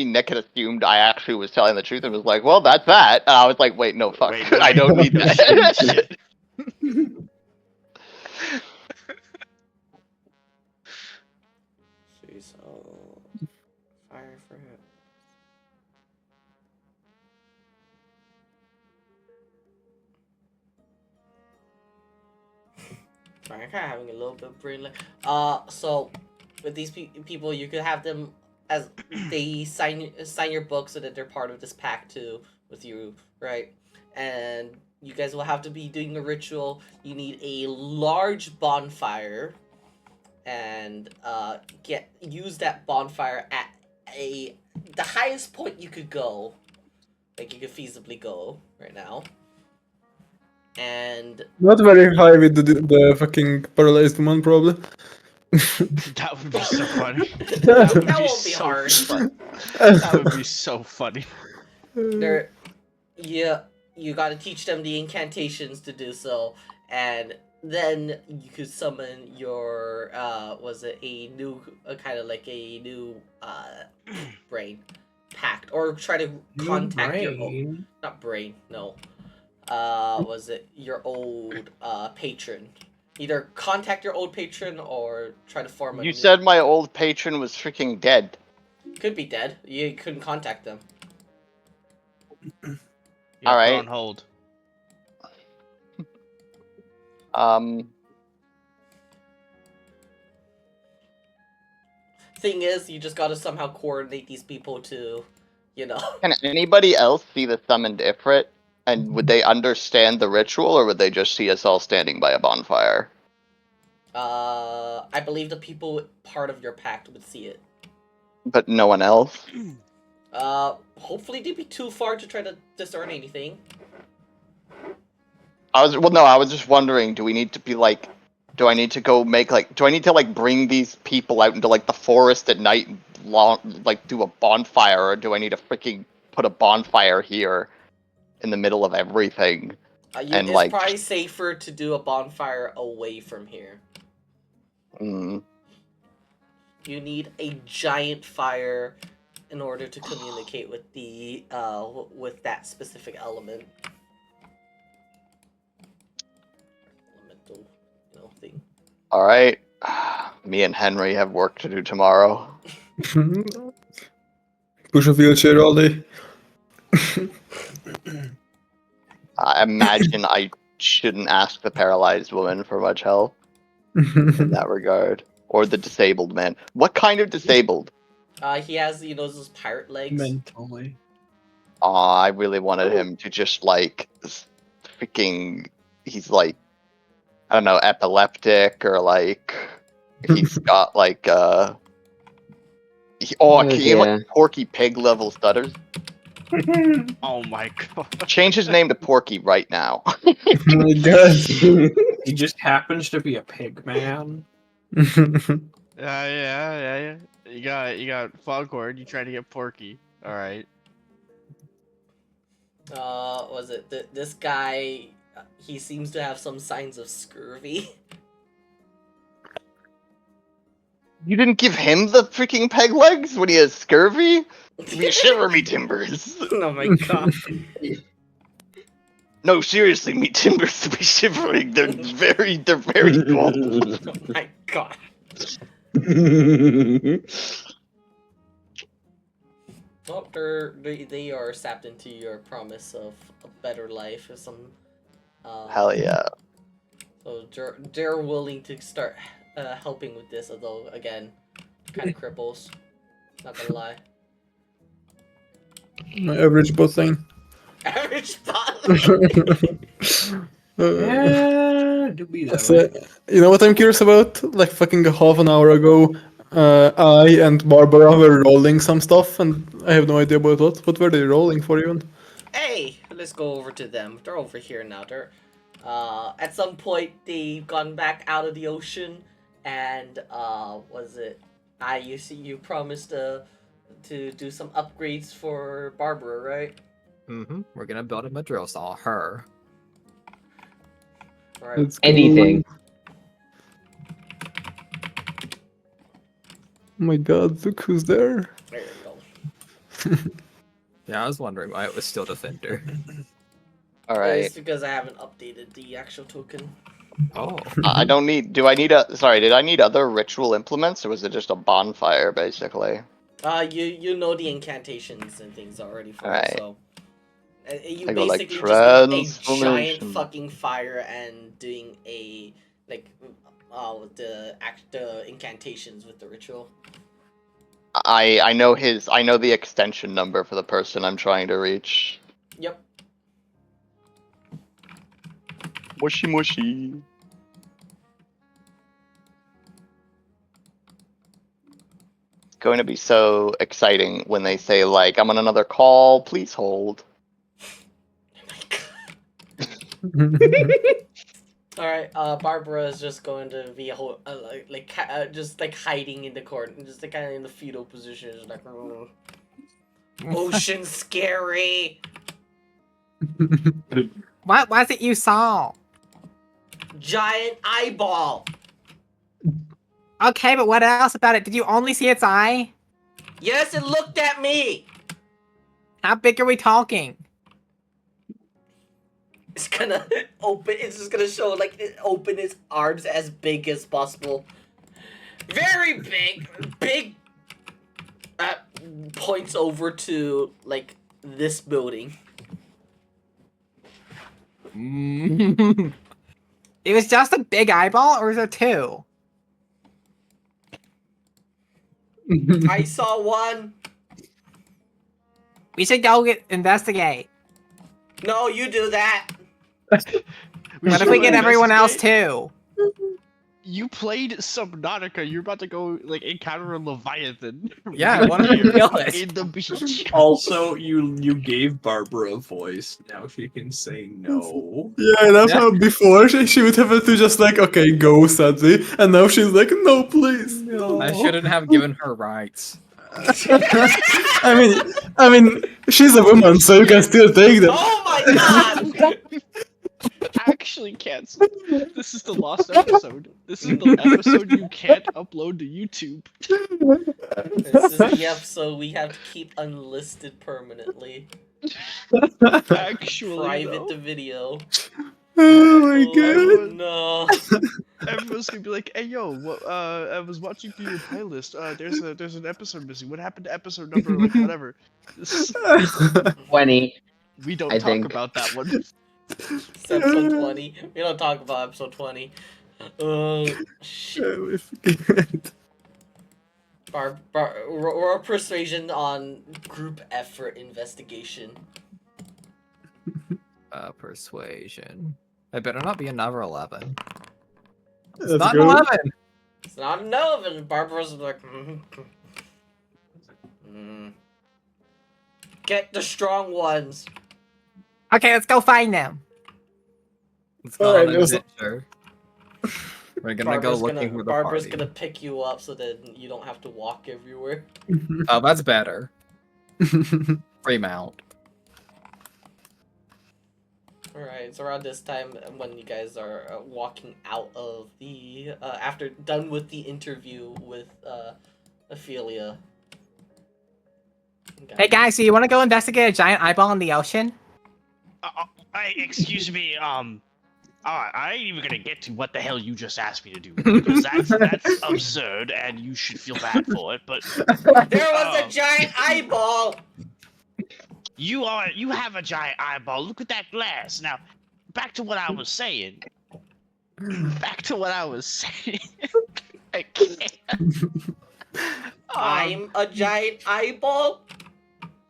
Nick had assumed I actually was telling the truth and was like, well, that's that. And I was like, wait, no, fuck. Wait, no, I don't need that. Shit. jeez. Oh, fire for him. Sorry, I'm kind of having a little bit of brain lag. So with these people, you could have them as they sign your book so that they're part of this pact too with you, right? And you guys will have to be doing the ritual. You need a large bonfire, and use that bonfire at the highest point you could go, like you could feasibly go right now. And Not very high with the fucking paralyzed one, probably. That would be so funny. that would be won't be so hard. That would be so funny. You gotta teach them the incantations to do so, and then you could summon your kind of like a new brain pact, or try to contact your old, not brain, no. Was it your old patron? Either contact your old patron or try to form a You new... said my old patron was freaking dead. Could be dead. You couldn't contact them. Yeah, All put right. on hold. Thing is, you just gotta somehow coordinate these people to, Can anybody else see the summoned Ifrit? And would they understand the ritual, or would they just see us all standing by a bonfire? I believe the people part of your pact would see it. But no one else? Hopefully they'd be too far to try to discern anything. I was just wondering, do we need to be like, do I need to go make like, do I need to like bring these people out into like the forest at night and do a bonfire, or do I need to freaking put a bonfire here in the middle of everything? It's probably safer to do a bonfire away from here. Mm. You need a giant fire in order to communicate with the with that specific element. Elemental, thing. All right, me and Henry have work to do tomorrow. Push a wheelchair all day. I imagine I shouldn't ask the paralyzed woman for much help in that regard, or the disabled man. What kind of disabled? He has, those pirate legs. Mentally. I really wanted him to just like freaking. He's like, I don't know, epileptic, or like he's got like can he have like Porky Pig level stutters? Oh my god. Change his name to Porky right now. Oh my god. He just happens to be a pig man. Yeah. You got Foghorn. You trying to get Porky. All right. Was it this guy? He seems to have some signs of scurvy. You didn't give him the freaking peg legs when he has scurvy? You shiver me timbers. Oh my god. No, seriously, me timbers to be shivering. They're very small. Oh my god. Well, they are sapped into your promise of a better life or some. Hell yeah. So they're willing to start helping with this, although again, kind of cripples. Not gonna lie. My average bot lane. Average bot. Yeah, do be that So, way. you know what I'm curious about? Like fucking half an hour ago, I and Barbara were rolling some stuff, and I have no idea about what. What were they rolling for even? Hey, let's go over to them. They're over here now. They're at some point they've gone back out of the ocean, and was it? You promised to do some upgrades for Barbara, right? We're gonna build him a drill saw. Her. All right. Let's go. Anything. Oh my god, look who's there. There you go. Yeah, I was wondering why it was still Defender. Alright. It's because I haven't updated the actual token. Oh. I don't need. Do I need a. Sorry, did I need other ritual implements, or was it just a bonfire, basically? You know the incantations and things already for it, Alright. so you I go, like, basically just need a giant transformation. fucking fire and doing a with the incantations with the ritual. I know the extension number for the person I'm trying to reach. Yep. Mushy mushy. It's going to be so exciting when they say, like, I'm on another call, please hold. All right. Barbara is just going to be just like hiding in the corner, just like kind of in the fetal position, just like. Ocean scary. What was it you saw? Giant eyeball. Okay, but what else about it? Did you only see its eye? Yes, it looked at me. How big are we talking? It's gonna open. It's just gonna show open its arms as big as possible. Very big. Big. Points over to like this building. It was just a big eyeball, or is there two? I saw one. We should go investigate. No, you do that. What if we get everyone else too? You played Subnautica. You're about to go like encounter a Leviathan. Yeah, I wanted to kill it. In the beach. Also, you gave Barbara a voice. Now she can say no. Yeah, that's how before she would have to just like, okay, go, sadly. And now she's like, no, please. No. I shouldn't have given her rights. I mean, she's a woman, so you can still take them. Oh my god. Actually cancel. This is the lost episode. This is the episode you can't upload to YouTube. This is the episode we have to keep unlisted permanently. Actually, Private though, the video. Oh my Oh god. no. everyone's gonna be like, "Hey, yo, I was watching through your playlist. There's an episode missing. What happened to episode number like whatever?" 20. We don't I talk think. about that one. It's episode 20. We don't talk about episode 20. Oh shit. Or persuasion on group effort investigation. Persuasion. I better not be another 11. It's Let's not go. 11. It's not an 11. Barbara's like, Get the strong ones. Okay, let's go find them. Let's go Alright, on an there's- adventure. We're gonna go looking gonna for the Barbara's party. gonna pick you up so that you don't have to walk everywhere. Oh, that's better. Free mount. Alright, so around this time when you guys are walking out of the after done with the interview with Ophelia. Hey guys, so you want to go investigate a giant eyeball in the ocean? Excuse me, I ain't even gonna get to what the hell you just asked me to do, because that's absurd, and you should feel bad for it. But There was a giant eyeball. you have a giant eyeball. Look at that glass. Now, back to what I was saying. I can't. I'm a giant eyeball.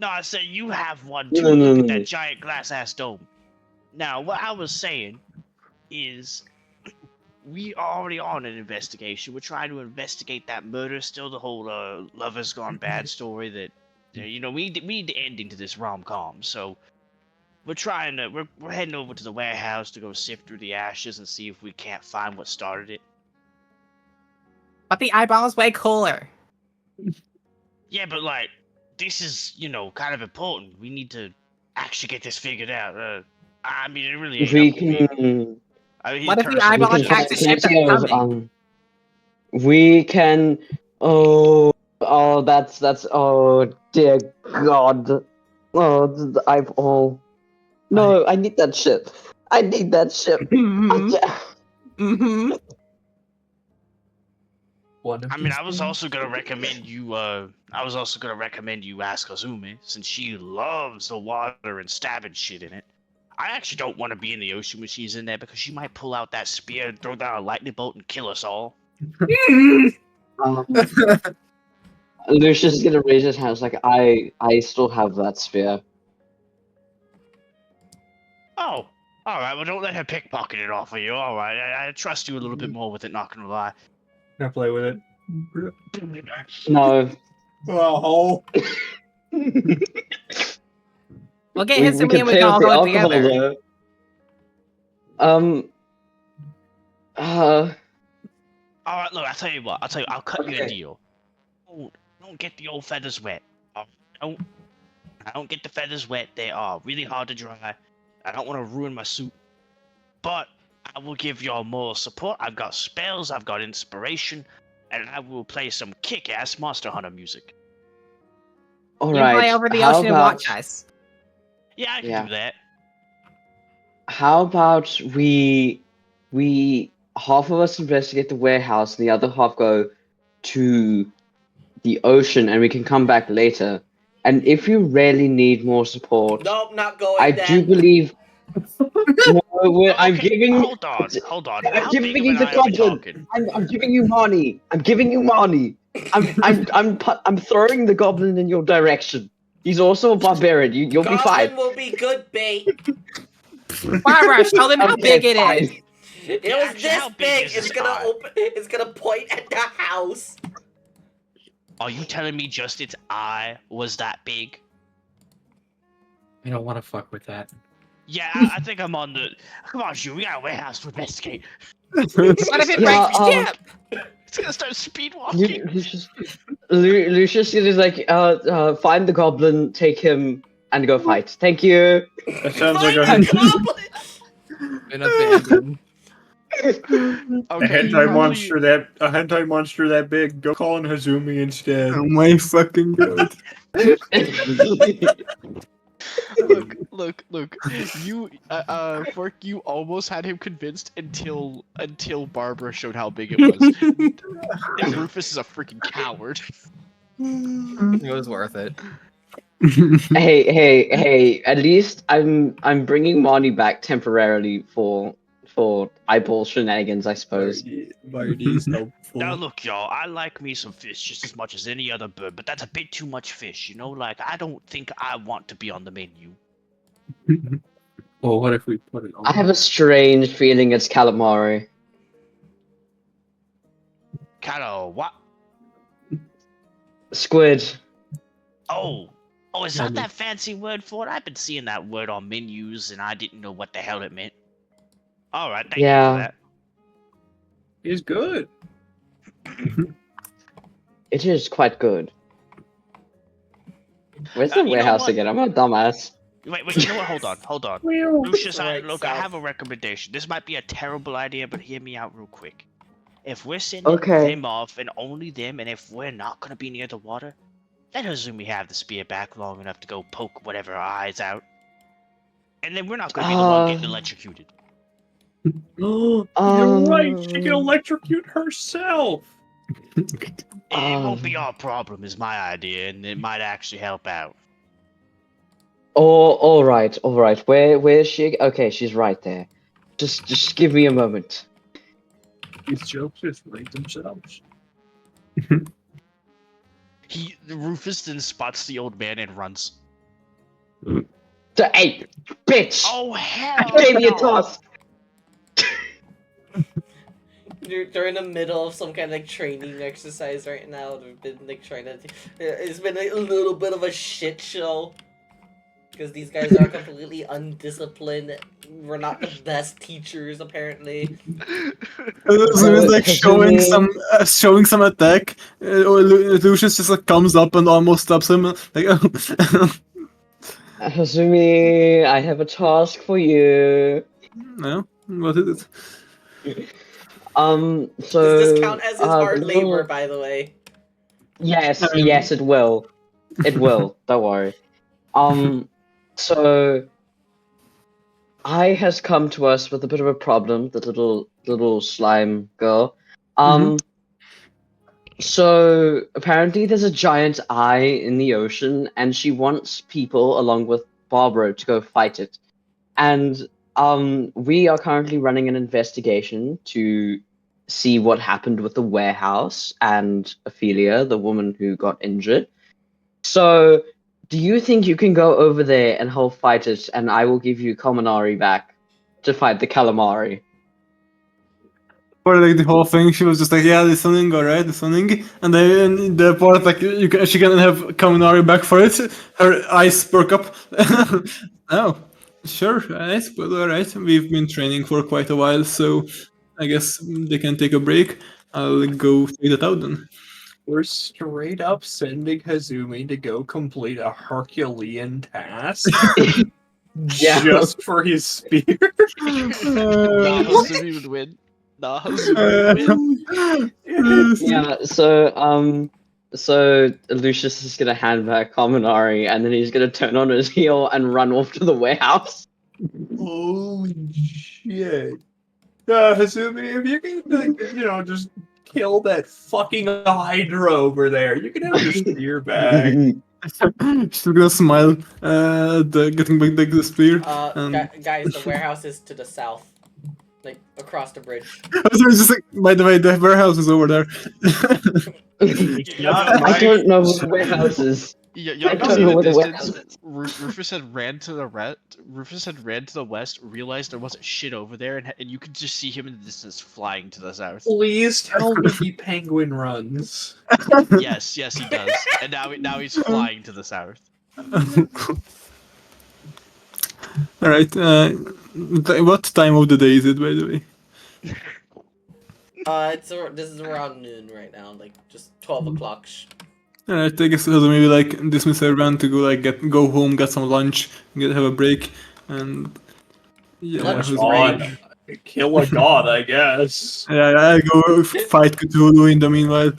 No, I said you have one too. No, Look at no. that giant glass ass dome. Now, what I was saying is, we are already on an investigation. We're trying to investigate that murder. Still, the whole lovers gone bad story. That we need the ending to this rom-com. So we're trying to we're heading over to the warehouse to go sift through the ashes and see if we can't find what started it. But the eyeball is way cooler. Yeah, but like, this is kind of important. We need to actually get this figured out. I mean, it really ain't We up to me. can. I mean, What if the personally, eyeball We can attacks try the ship that's plenty of coming? We can. Oh, that's. Oh dear God. Oh, the eyeball. No, I need that ship. I need that ship. Mm-hmm. I mean, I was also gonna recommend you. I was also gonna recommend you ask Azumi, since she loves the water and stabbing shit in it. I actually don't want to be in the ocean when she's in there because she might pull out that spear and throw down a lightning bolt and kill us all. Lucius is gonna raise his hands like I still have that spear. Oh, all right. Well, don't let her pickpocket it off of you. All right, I trust you a little bit more with it. Not gonna lie. Can I play with it? No. Oh. We'll get we Hizumi can and we play can with all the go alcohol together. though. All right, look. I'll cut you a Okay. deal. Don't get the old feathers wet. Don't I don't get the feathers wet. They are really hard to dry. I don't want to ruin my suit. But I will give y'all more support. I've got spells, I've got inspiration, and I will play some kick-ass Monster Hunter music. All You can fly right. over the How ocean and about watch us. Yeah, I can Yeah. do that. how about we half of us investigate the warehouse and the other half go to the ocean and we can come back later. And if you really need more support, Nope, not going I then. do believe. No, I'm Okay, giving. hold on. I'm How big giving of you an the eye are we goblin. talking? I'm giving you money. I'm giving you money. I'm throwing the goblin in your direction. He's also a barbarian. You'll be Goblin fine. will be good bait. Barbara, show them how Okay, big it fine. is. It Yeah, was actually, this how big big. is It's this gonna eye? open. It's gonna point at the house. Are you telling me just its eye was that big? I don't want to fuck with that. Yeah, I think I'm on the... Come on, Shu, we got a warehouse to investigate. What if it Yeah, breaks the ship? It's gonna start speed walking. Lucius is like, find the goblin, take him, and go fight. Thank you. That sounds like Find a the goblin. Been abandoned. Okay, you probably... a hentai monster that big. Go call in Hazumi instead. oh my fucking god. Look. You, Fork, you almost had him convinced until Barbara showed how big it was. And Rufus is a freaking coward. It was worth it. Hey! At least I'm bringing Marnie back temporarily for eyeball shenanigans, I suppose. Marty's helpful. Now look, y'all, I like me some fish just as much as any other bird, but that's a bit too much fish, you know? Like, I don't think I want to be on the menu. Well, what if we put it on? I have a strange feeling it's calamari. Kinda what? Squid. Oh, is that that fancy word for it? I've been seeing that word on menus, and I didn't know what the hell it meant. Alright, thank you Yeah. for that. He's good. It is quite good. Where's the You know warehouse what? again? I'm a dumbass. Wait, you know what? Hold on. Lucius, Right, look, I south. have a recommendation. This might be a terrible idea, but hear me out real quick. If we're sending Okay. them off and only them, and if we're not gonna be near the water, let Hazumi have the spear back long enough to go poke whatever eyes out. And then we're not gonna be the one getting electrocuted. You're right. She can electrocute herself. It won't be our problem, is my idea, and it might actually help out. Oh, all right. Where's she? Okay, she's right there. Just give me a moment. These jokes just rate themselves. Rufus then spots the old man and runs. Hey, bitch! Oh I hell gave you a no! task. They're in the middle of some kind of like training exercise right now. They've been like trying to. It's been like, a little bit of a shit show because these guys are completely undisciplined. We're not the best teachers apparently. Hazumi is like Hazumi- showing some attack. Lucius just like comes up and almost stops him. Like, Hazumi, I have a task for you. no, what is it? So Does this count as his the hard little- labor, by the way? Yes, I mean- yes, it will. It will. Don't worry. So I has come to us with a bit of a problem. The little slime girl. So apparently there's a giant eye in the ocean, and she wants people along with Barbara to go fight it. And we are currently running an investigation to see what happened with the warehouse and Ophelia, the woman who got injured. So, do you think you can go over there and help fight it, and I will give you Kaminari back to fight the calamari? For like the whole thing, she was just like, "Yeah, listening, alright, listening." And then the part like she can have Kaminari back for it. Her eyes perk up. Oh, sure, alright, but alright. We've been training for quite a while, so I guess they can take a break. I'll go take that out then. We're straight up sending Hazumi to go complete a Herculean task Yeah. just for his spear. Nah, Hazumi would win. Nah, Hazumi would win. Yeah, so Lucius is gonna hand back Kaminari, and then he's gonna turn on his heel and run off to the warehouse. Holy shit. Hazumi, if you can, like, just kill that fucking Hydra over there, you can have your spear back. She's gonna smile, getting back the spear. Guys, the warehouse is to the south, like across the bridge. So it's just like, by the way, the warehouse is over there. I don't know what the warehouse is. Y'all I can don't see know the what the distance. warehouse is. Rufus had ran to the west, realized there wasn't shit over there, and you could just see him in the distance flying to the south. Please tell me the penguin runs. Yes, he does. And now he's flying to the south. Alright, what time of the day is it, by the way? This is around noon right now, like just 12 o'clock. Alright, I guess also maybe like dismiss everyone to go home, get some lunch, have a break, and yeah, Lunch Hazumi- break? Kill a god, I guess. yeah, I go fight Cthulhu in the meanwhile.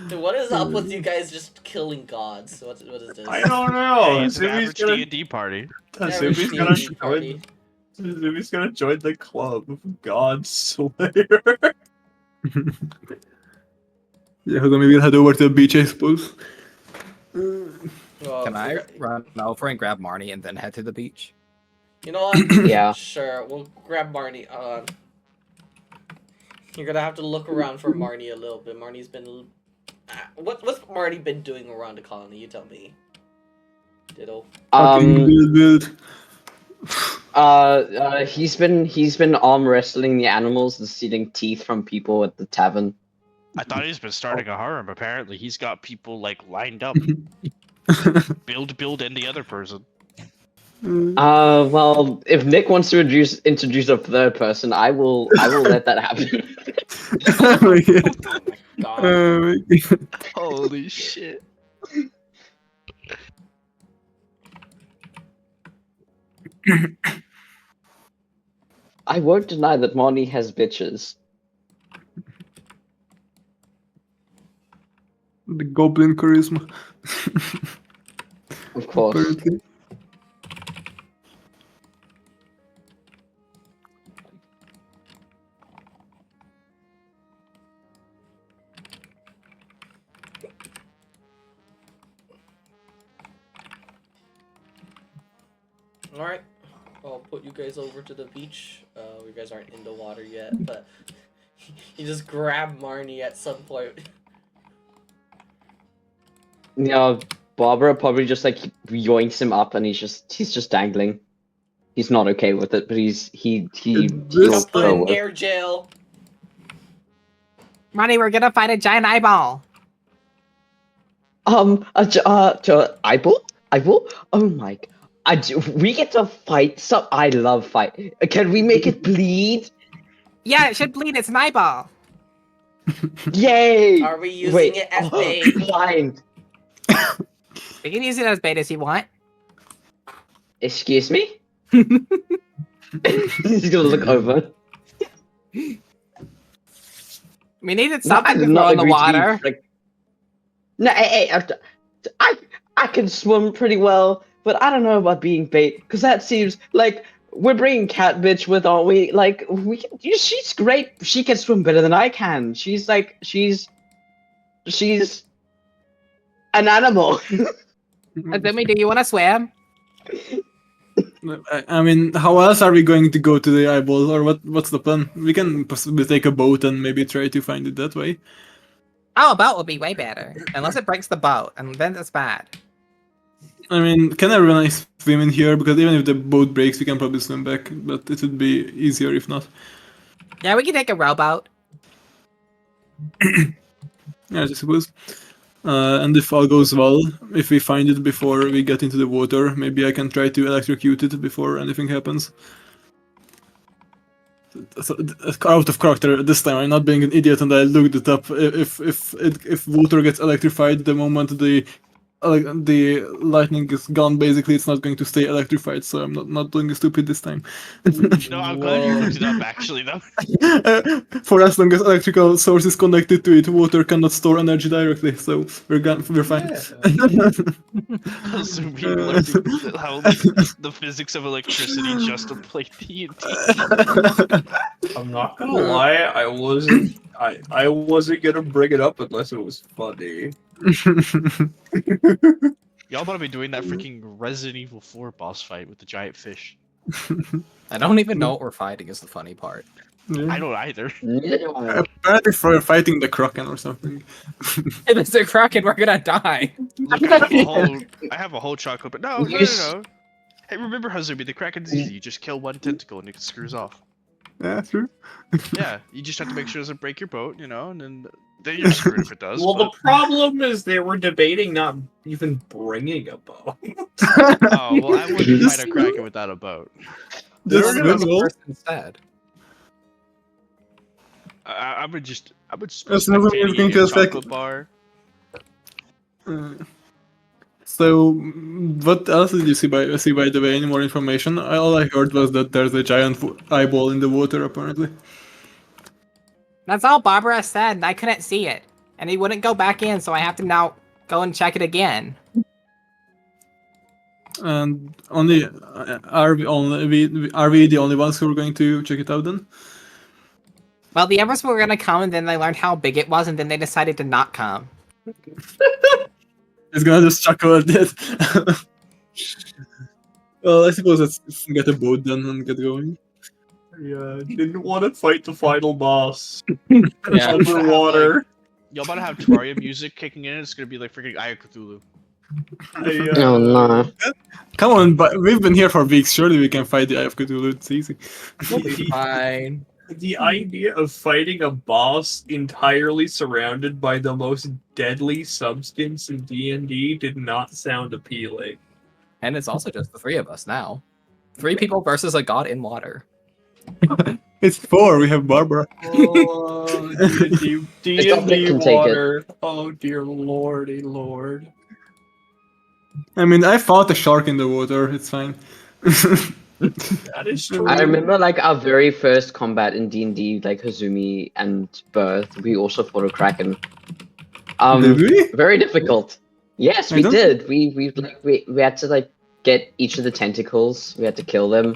Dude, what is up with you guys just killing gods? What is this? I don't know. Hey, it's an Hazumi's average gonna, D&D party. Average Hazumi's gonna D&D party. join. Hazumi's gonna join the club of God Slayer. Yeah, Hazumi will head over to the beach, I suppose. Well, Can I you're- run over and grab Marnie and then head to the beach? You know what? Yeah. Sure, we'll grab Marnie. You're gonna have to look around for Marnie a little bit. Marnie's been. What's Marnie been doing around the colony? You tell me. Ditto. Fucking build. He's been arm wrestling the animals and stealing teeth from people at the tavern. I thought he's been starting a harem. Apparently, he's got people like lined up. Build, and the other person. Well, if Nick wants to introduce a third person, I will let that happen. Oh my god. God. Oh my god. Holy shit. I won't deny that Marnie has bitches. The goblin charisma. Of course. Apparently. Alright. I'll put you guys over to the beach. You guys aren't in the water yet, but you just grab Marnie at some point. Yeah, Barbara probably just like yoinks him up, and he's just dangling. He's not okay with it, but he'll This Put go in with. air jail. Money, we're gonna find a giant eyeball. Eyeball? Eyeball? Oh my! We get to fight. So I love fight. Can we make it bleed? Yeah, it should bleed. It's an eyeball. Yay! Are we using Wait, it as bait? blind. We can use it as bait if you want. Excuse me? He's gonna look over. We needed Not something that to not throw in the agree to be, water. like- No, hey, I can swim pretty well, but I don't know about being bait, because that seems like we're bringing Cat Bitch with, aren't we? Like she's great. She can swim better than I can. She's an animal. Azumi, do you want to swim? I mean, how else are we going to go to the eyeball, or what's the plan? We can possibly take a boat and maybe try to find it that way. Oh, a boat would be way better. Unless it breaks the boat, and then it's bad. I mean, can everyone swim in here? Because even if the boat breaks, we can probably swim back, but it would be easier if not. Yeah, we can take a rowboat. Yeah, I suppose. And if all goes well, if we find it before we get into the water, maybe I can try to electrocute it before anything happens. So, out of character this time, I'm not being an idiot, and I looked it up. If water gets electrified the moment the lightning is gone, basically it's not going to stay electrified. So I'm not doing stupid this time. No, I'm glad you looked it up actually though. For as long as electrical source is connected to it, water cannot store energy directly, so we're fine. Assuming learning how the physics of electricity just to play D&D. I'm not gonna lie, I wasn't gonna bring it up unless it was funny. Y'all better be doing that freaking Resident Evil 4 boss fight with the giant fish. I don't even know what we're fighting is the funny part. I don't either. Apparently for fighting the Kraken or something. If it's a kraken, we're gonna die. Look, I have a whole chocolate, but no. Hey, remember Hazumi, the Kraken's easy. You just kill one tentacle and it screws off. Yeah, true. Yeah, you just have to make sure it doesn't break your boat, and then you're screwed if it does. Well, but... the problem is they were debating not even bringing a boat. Oh, well, I wouldn't fight a Kraken without a boat. This We're gonna will. first instead. I would just That's never spectating going a to affect- chocolate bar. So, what else did you see by the way? Any more information? All I heard was that there's a giant eyeball in the water, apparently. That's all Barbara said, and I couldn't see it. And he wouldn't go back in, so I have to now go and check it again. And only are we the only ones who are going to check it out then? Well, the others were gonna come, and then they learned how big it was, and then they decided to not come. It's gonna just chuckle at that. Well, I suppose let's get a boat then and get going. Yeah, didn't want to fight the final boss Yeah. underwater. Y'all about to have Terraria music kicking in. It's gonna be like freaking Eye of Cthulhu. Oh no. Come on, but we've been here for weeks. Surely we can fight the Eye of Cthulhu. It's easy. Fine. The idea of fighting a boss entirely surrounded by the most deadly substance in D&D did not sound appealing. And it's also just the three of us now. 3 people versus a god in water. It's 4. We have Barbara. Oh, D&D, Dominic D&D can take it. water. Oh, dear lordy lord. I mean, I fought a shark in the water. It's fine. That is true. I remember like our very first combat in D&D, like Hazumi and Birth. We also fought a kraken. Did we? Very difficult. Yes, I we don't- did. We had to like get each of the tentacles. We had to kill them,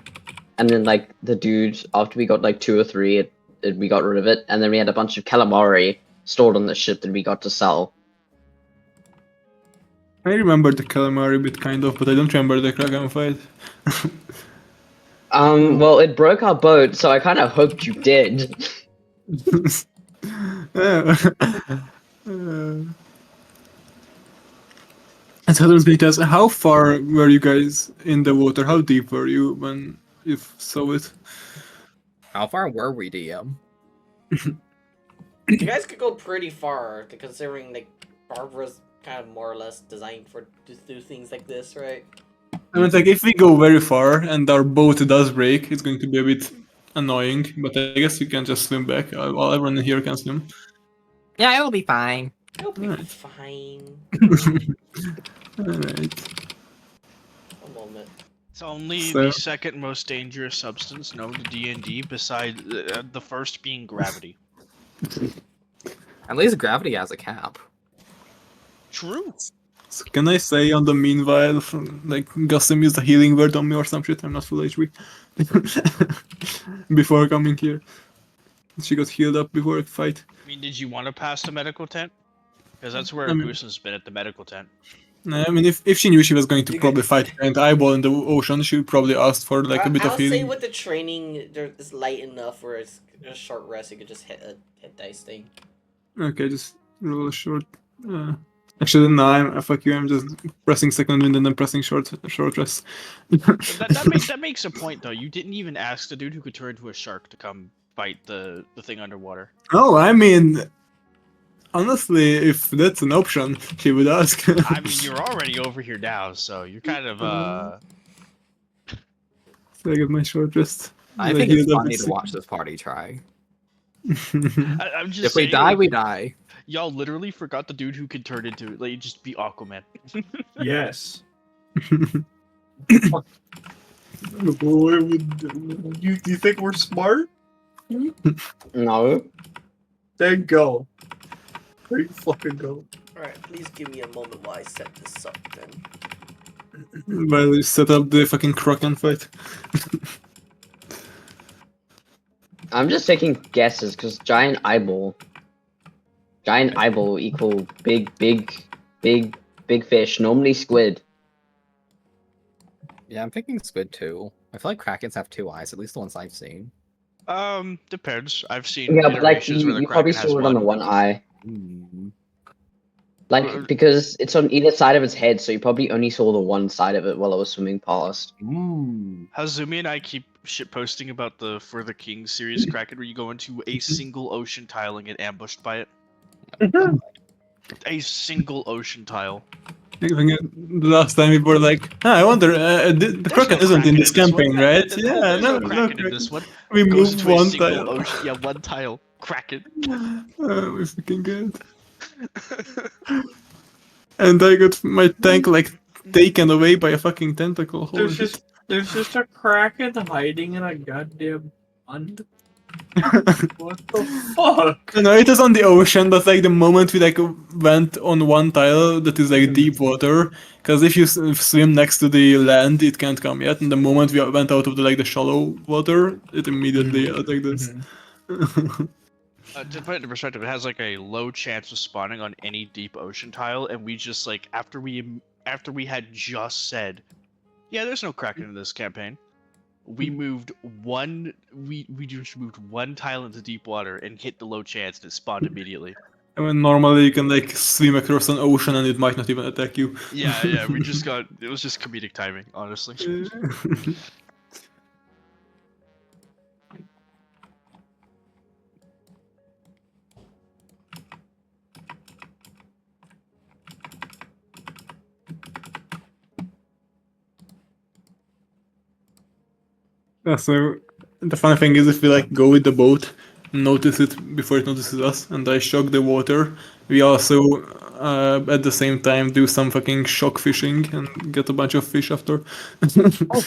and then like the dude, after we got like 2 or 3, we got rid of it, and then we had a bunch of calamari stored on the ship that we got to sell. I remember the calamari bit kind of, but I don't remember the kraken fight. Well, it broke our boat, so I kind of hoped you did. Yeah. And so because how far were you guys in the water? How deep were you when you saw it? How far were we, DM? You guys could go pretty far, considering like Barbara's kind of more or less designed for to do things like this, right? I mean, like if we go very far and our boat does break, it's going to be a bit annoying. But I guess we can just swim back. While everyone here can swim. Yeah, it'll be fine. It'll be Alright. fine. Alright. A moment. It's only So- the second most dangerous substance known to D&D, besides the first being gravity. At least gravity has a cap. True. So can I say on the meanwhile, like Gussim used a healing word on me or some shit? I'm not full HP. Before coming here, she got healed up before a fight. I mean, did you want to pass the medical tent? Because that's where I mean- Goosen's been at the medical tent. I mean, if she knew she was going to You probably could- fight an eyeball in the ocean, she would probably ask for like a bit I'll of say healing. with the training, it's light enough where it's a short rest. You could just hit a hit dice thing. Okay, just roll a short. Actually, no, fuck you. I'm just pressing second wind and then pressing short rest. That makes a point, though. You didn't even ask the dude who could turn into a shark to come fight the thing underwater. Oh, I mean, honestly, if that's an option, she would ask. I mean, you're already over here now, so you're kind of, So I get my short rest. I And think it's healed up funny with to watch this party try. I'm just If we saying, die, like, we die. y'all literally forgot the dude who could turn into, like, just be Aquaman. Yes. Boy, you think we're smart? No. Then go. There you fucking go. Alright, please give me a moment while I set this up then. While you set up the fucking Kraken fight. I'm just taking guesses because giant eyeball. Giant eyeball equal big fish. Normally squid. Yeah, I'm thinking squid too. I feel like krakens have 2 eyes, at least the ones I've seen. Depends. I've seen Yeah, but like iterations where the you probably Kraken has saw it on the one. one eye. Hmm. Like because it's on either side of its head, so you probably only saw the one side of it while it was swimming past. Ooh. Hazumi and I keep shitposting about the For the King series Kraken, where you go into a single ocean tile and get ambushed by it. A single ocean tile. I think the last time we were like, I wonder, the Kraken no isn't Kraken in this this one. campaign, right? There's Yeah, no Kraken Kraken. in this one. We Goes moved to a one single tile. ocean. Yeah, one tile. Kraken. We're freaking good. And I got my tank like taken away by a fucking tentacle. Holy shit. There's just a kraken hiding in a goddamn pond. What the fuck? No, it is on the ocean, but like the moment we like went on one tile that is like deep water, because if you swim next to the land, it can't come yet. And the moment we went out of the like the shallow water, it immediately attacked us. To put it into perspective, it has like a low chance of spawning on any deep ocean tile, and we just like after we had just said, yeah, there's no Kraken in this campaign. We moved one. We just moved one tile into deep water and hit the low chance, and it spawned immediately. I mean, normally you can like swim across an ocean and it might not even attack you. Yeah. We just got. It was just comedic timing, honestly. So the funny thing is, if we like go with the boat, notice it before it notices us, and I shock the water, we also at the same time do some fucking shock fishing and get a bunch of fish after,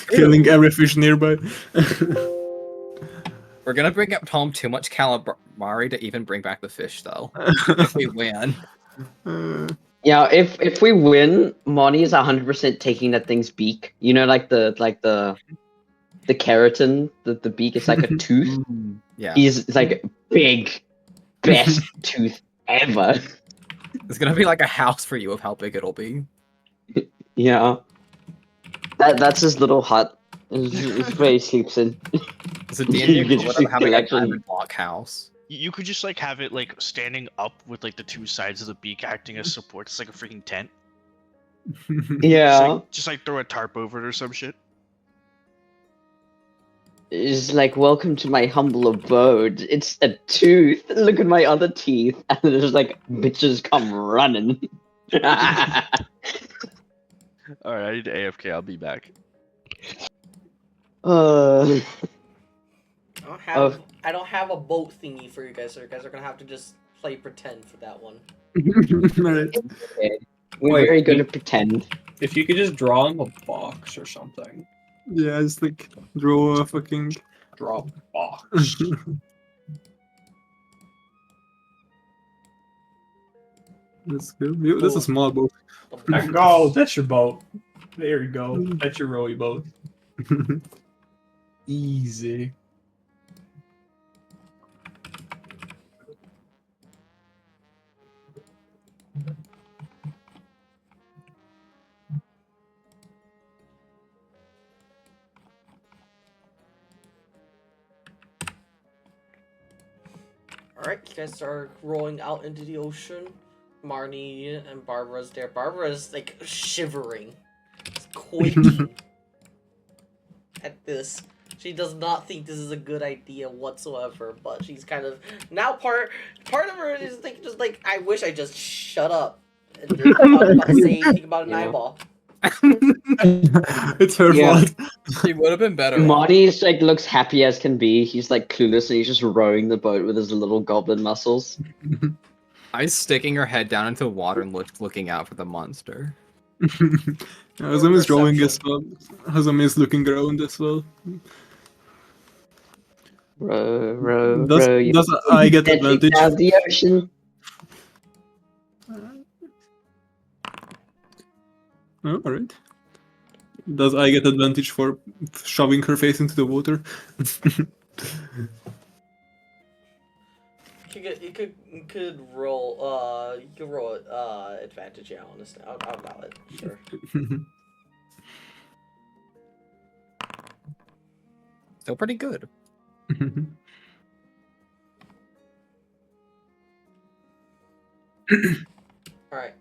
killing every fish nearby. We're gonna bring up home too much calamari to even bring back the fish, though. If we win. Yeah, if we win, Monty is 100% taking that thing's beak. You know, like the keratin, the beak is like a tooth. Yeah. It's like big, best tooth ever. It's gonna be like a house for you of how big it'll be. Yeah. That's his little hut. It's where he sleeps in. It's a You D&D get equivalent of having a collection. diamond block house. You could just like have it like standing up with like the two sides of the beak acting as support. It's like a freaking tent. Yeah. Just like throw a tarp over it or some shit. It's like, welcome to my humble abode. It's a tooth. Look at my other teeth. And there's like bitches come running. Alright, I need to AFK, I'll be back. uh, I don't have a boat thingy for you guys, so you guys are gonna have to just play pretend for that one. Alright. okay. We're Wait, very good at pretend. If you could just draw him a box or something. Yeah, just like draw a fucking. Draw a box. That's good. That's a small boat. Oh, that's your boat. There you go. That's your rowy boat. Easy. Alright, you guys are rolling out into the ocean. Marnie and Barbara's there. Barbara's like shivering, quaking at this. She does not think this is a good idea whatsoever, but she's kind of now part of her is think just like, I wish I just shut up and didn't talk about say anything about an Yeah. eyeball. It's her Yeah. fault. He would have been better. Marty's like looks happy as can be. He's like clueless and he's just rowing the boat with his little goblin muscles. I was sticking her head down into the water and looking out for the monster. Hazam is drawing as Perception. well. Hazam is looking around as well. Row, row, Does row. you does I get magic advantage? of the ocean. Oh, alright. Does I get advantage for shoving her face into the water? You could roll advantage, yeah, honestly. I'll allow it. Sure. Still pretty good. Alright.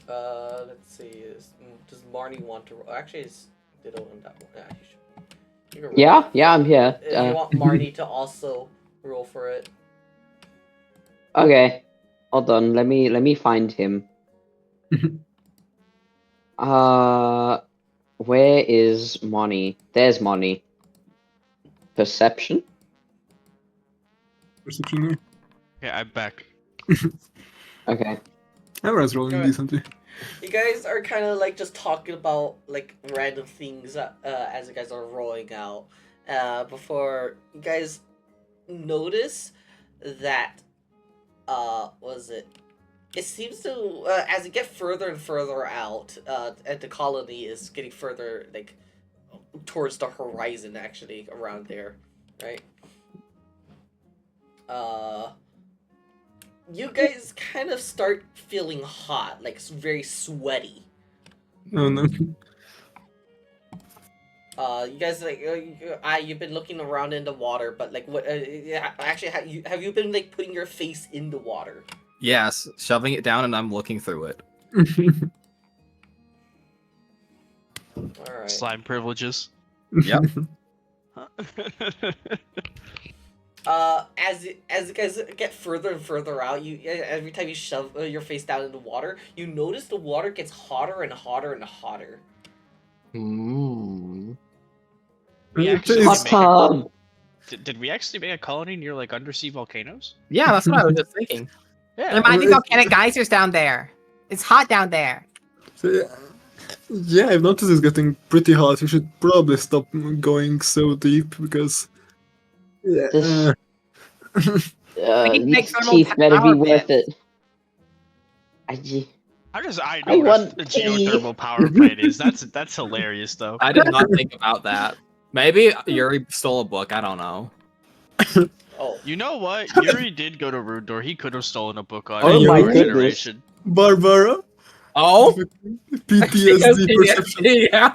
Let's see. Does Marnie want to roll? Actually, it's Ditto on that one. Yeah, you should. You can roll. Yeah, I'm here. If you want Marnie to also roll for it. Okay. Hold on, let me find him. Where is Monty? There's Monty. Perception? Perception. Okay, I'm back. Okay. Everyone's rolling Alright. decently. You guys are kind of like just talking about like random things as you guys are rolling out. Before you guys notice that was it? It seems to as you get further and further out, and the colony is getting further like towards the horizon, actually around there, right? You guys kind of start feeling hot, like very sweaty. Oh no. You guys like you've been looking around in the water, but like what? Actually, have you been like putting your face in the water? Yes, shoving it down and I'm looking through it. All right. Slime privileges. Yep. As you guys get further and further out, every time you shove your face down in the water, you notice the water gets hotter and hotter and hotter. Mm. We It actually Hot is- make a, tub. did we actually make a colony near like undersea volcanoes? Yeah, that's what I was just thinking. Yeah. There might be Well, volcanic geysers down there. It's hot down there. So, yeah, I've noticed it's getting pretty hot. We should probably stop going so deep because. Yeah. This- We can make These thermal teeth better be power worth pits. it. I How does I I know what want a tea. geothermal power plant is? That's hilarious though. I did not think about that. Maybe Yuri stole a book. I don't know. Oh, You know what? Yuri did go to Rudor. He could have stolen a book on Oh my regeneration. Barbara, Oh, PTSD perception. yeah.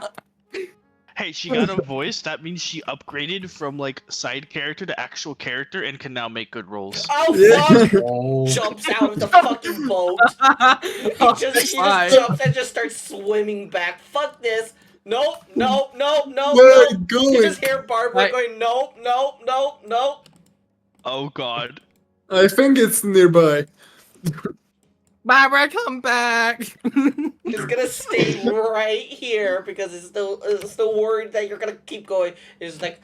Hey, she got a voice. That means she upgraded from like side character to actual character and can now make good rolls. oh Yeah. fuck! Oh. Jumps out of the fucking boat. He just jumps and just starts swimming back. Fuck this! Nope, nope, nope, nope, Where are nope. you You going? just hear Barbara Right. going, nope, nope, nope, nope. Oh god. I think it's nearby. Barbara, come back. It's gonna stay right here because it's still worried that you're gonna keep going. It's like,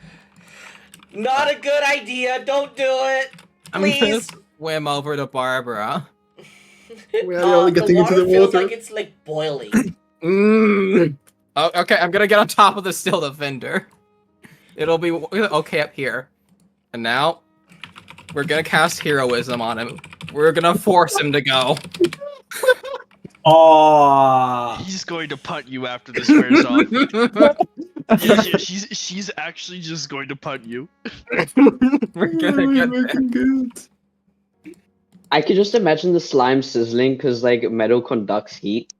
not a good idea. Don't do it, I'm gonna please. swim over to Barbara. We are all getting into the feels water. like it's like boiling. Mm. Oh, okay, I'm gonna get on top of the steel defender. It'll be okay up here. And now, we're gonna cast heroism on him. We're gonna force him to go. Oh, He's going to punt you after this wears off. Yeah, she's actually just going to punt you. We're gonna We're get looking good. I could just imagine the slime sizzling because like metal conducts heat.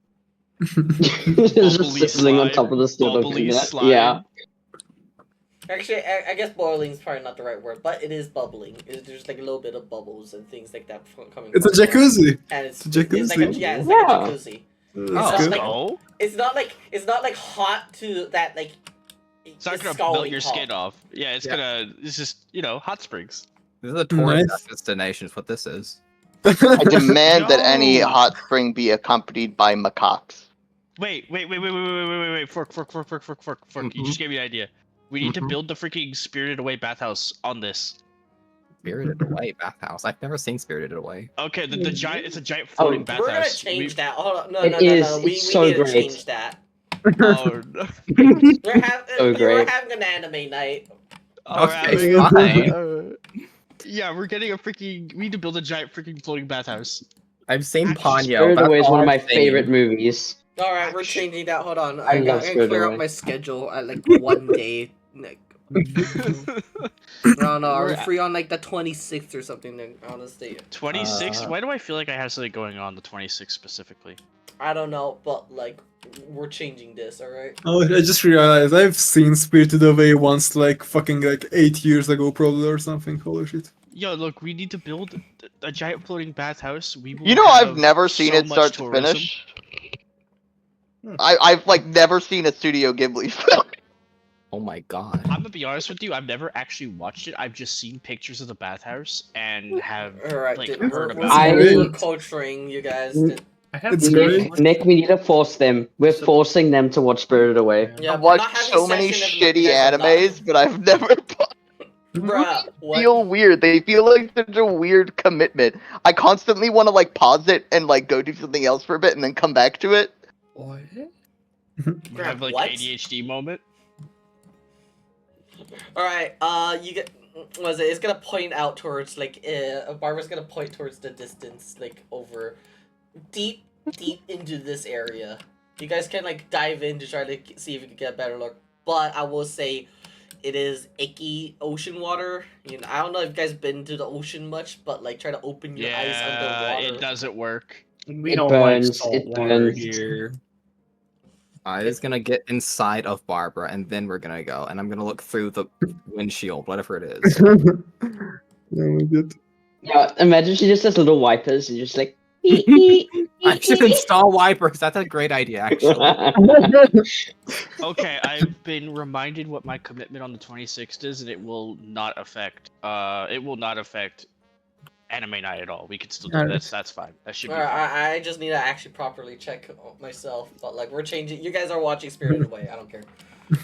It's just Bubbly sizzling on slime, top of the steel bubbly defender. slime. Yeah. Actually, I guess boiling is probably not the right word, but it is bubbling. There's like a little bit of bubbles and things like that coming. It's a from the water. jacuzzi. And it's It's a like a, jacuzzi. yeah, it's Yeah. like a jacuzzi. That's Let's good. like- go. It's not like hot to that like. It's not gonna scalding melt your hot. skin off. Yeah, it's just, hot springs. This is a tourist Nice. destination. Is what this is. I demand that any Yo. hot spring be accompanied by macaques. Wait. Fork. You just gave me an idea. We need to build the freaking Spirited Away bathhouse on this. Spirited Away bathhouse. I've never seen Spirited Away. Okay, the giant, it's a giant floating Oh, We're gonna bathhouse. change that. Hold on. No. It is. We It's so need to great. change that. Oh, no. We're great. having an anime night. Okay, Alright, fine. yeah, we're getting a freaking. We need to build a giant freaking floating bathhouse. I've seen Ponyo. Spirited that's Away is all one of I've my seen. favorite movies. All right, we're changing that. Hold on. I I'm love gonna Spirited clear Away. up my schedule at like one day. Like, no, are we free on like the 26th or something? Then honestly, 26. Why do I feel like I have something going on the 26th specifically? I don't know, but like we're changing this. All right. Oh, I just realized I've seen Spirited Away once, like fucking like 8 years ago, probably or something. Holy shit! Yo, look, we need to build a giant floating bathhouse. We will You know, I've have never seen so it much start to tourism. finish. I've like never seen a Studio Ghibli film. Oh my god. I'm gonna be honest with you. I've never actually watched it. I've just seen pictures of the bathhouse and have All right. like we're, heard we're, about I- it. we're culturing you guys. I have It's never great. Nick, we need to force them. We're forcing them to watch Spirited Away. Yeah, I've we're not watched having so many session if you shitty guys are not. animes, but I've never Bruh, what? feel weird. They feel like such a weird commitment. I constantly want to like pause it and like go do something else for a bit and then come back to it. What? You have like What? ADHD moment. All right. You get. Was it? It's gonna point out towards like. Barbara's gonna point towards the distance, like over, deep into this area. You guys can like dive in to try to see if you can get a better look. But I will say, it is icky ocean water. You know, I don't know if you guys been to the ocean much, but like try to open your eyes Yeah, underwater. it doesn't work. We It don't burns, like salt it water burns. here. I'm just gonna get inside of Barbara, and then we're gonna go. And I'm gonna look through the windshield, whatever it is. Oh my god. Yeah, imagine she just has little wipers and just like. "Ee, ee, I should install wipers. That's a great idea, actually. Okay, I've been reminded what my commitment on the 26th is, and it will not affect anime night at all. We can still do Alright. this. That's fine. That should be Alright, fine. I just need to actually properly check myself, but like we're changing. You guys are watching Spirited Away. I don't care.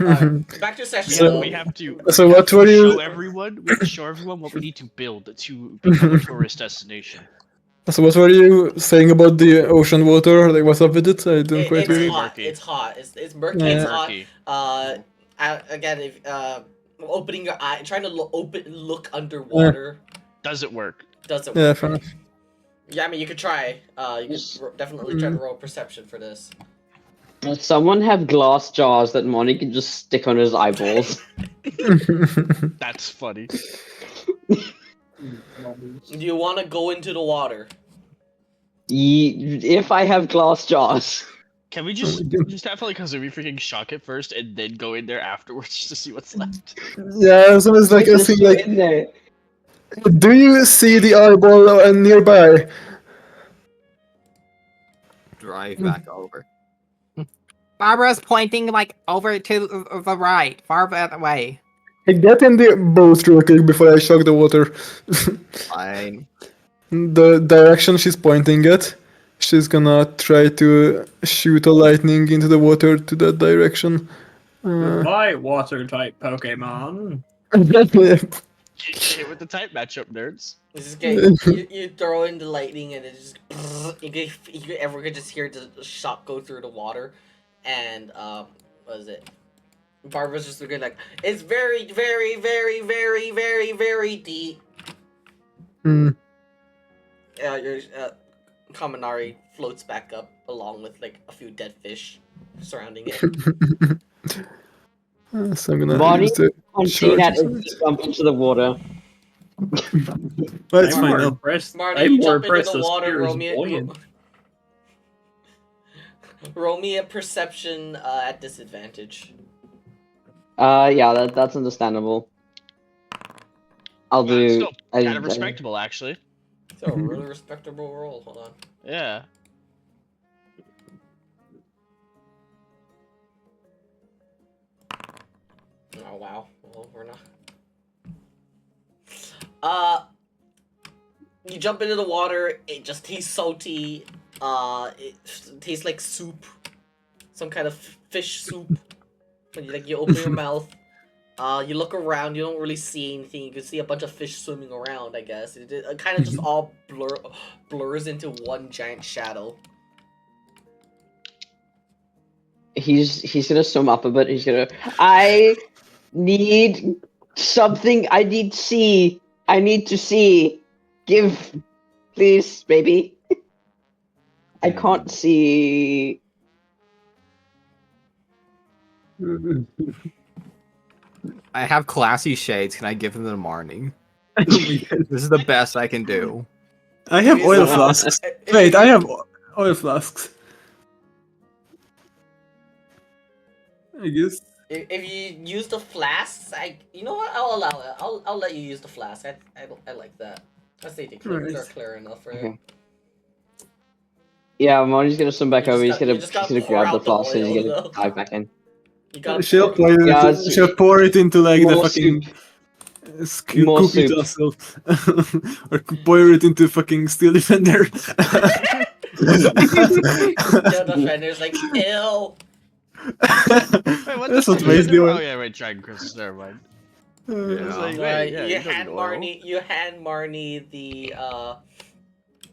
Alright, back to session. So- We have to. So we what have to were you- show everyone? We have to show everyone what we need to build to become a tourist destination. So what were you saying about the ocean water? Like, what's up with it? I didn't quite It's hear you. hot. Murky. It's hot. It's murky. Yeah. It's hot. Murky. Again, if opening your eye, trying to look underwater Doesn't work. doesn't Yeah, work. fair enough. Yeah, I mean, you could try. You Yes. could definitely try to roll perception for this. Does someone have glass jars that Monty can just stick on his eyeballs? That's funny. Do you want to go into the water? If I have glass jars. Can we just have like Kazumi freaking shock it first and then go in there afterwards just to see what's left? Yeah, so it's like a Just thing go like, in there. do you see the eyeball nearby? Drive back over. Barbara's pointing like over to the right, far that way. I get in the boat real quick before I shock the water. Fine. The direction she's pointing at, she's gonna try to shoot a lightning into the water to that direction. Goodbye, water type Pokemon. Get hit with the type matchup, nerds. This is you throw in the lightning and it just you could just hear the shot go through the water, and what is it? Barbara's just looking like it's very, very, very, very, very, very deep. Hmm. Your Kaminari floats back up along with like a few dead fish surrounding it. So I'm gonna Monty, use the on seeing that, charge. it jump into the water. Well, it's I'm fine more now. impressed. Marty, I'm you more jump into impressed the the water, spear is roll me, buoyant. roll me a perception at disadvantage. Yeah, that's understandable. I'll Well, do. it's still I- kind of respectable, actually. It's a really respectable roll. Hold on. Yeah. Oh wow. Well, we're not. You jump into the water. It just tastes salty. It tastes like soup, some kind of fish soup. When you open your mouth, you look around. You don't really see anything. You can see a bunch of fish swimming around. I guess it kind of just all blurs into one giant shadow. He's gonna swim up a bit. He's gonna. I need something. I need see. I need to see. Give, please, baby. I can't see. I have classy shades. Can I give them to Marnie? This is the best I can do. I have oil Well, flasks. Wait, I have oil flasks. I guess. If you use the flasks, you know what? I'll allow it. I'll let you use the flask. I like that. I think they're Nice. clear enough, right? Okay. Yeah, Marty's gonna swim back You over. just He's just gonna gotta pour grab the out the flask and he's oil, gonna though. dive back in. You gotta She'll pour- pour it. Yeah, She'll pour it into like the more fucking More cookie soup. tassel, or pour it into fucking Steel Defender. The defender's like, ew. Wait, what That's the what fuck makes is the it? oil. Oh yeah, right, Dragon Crystals. Never mind. I was Yeah. like, Right, wait, yeah, you don't hand need oil. Marnie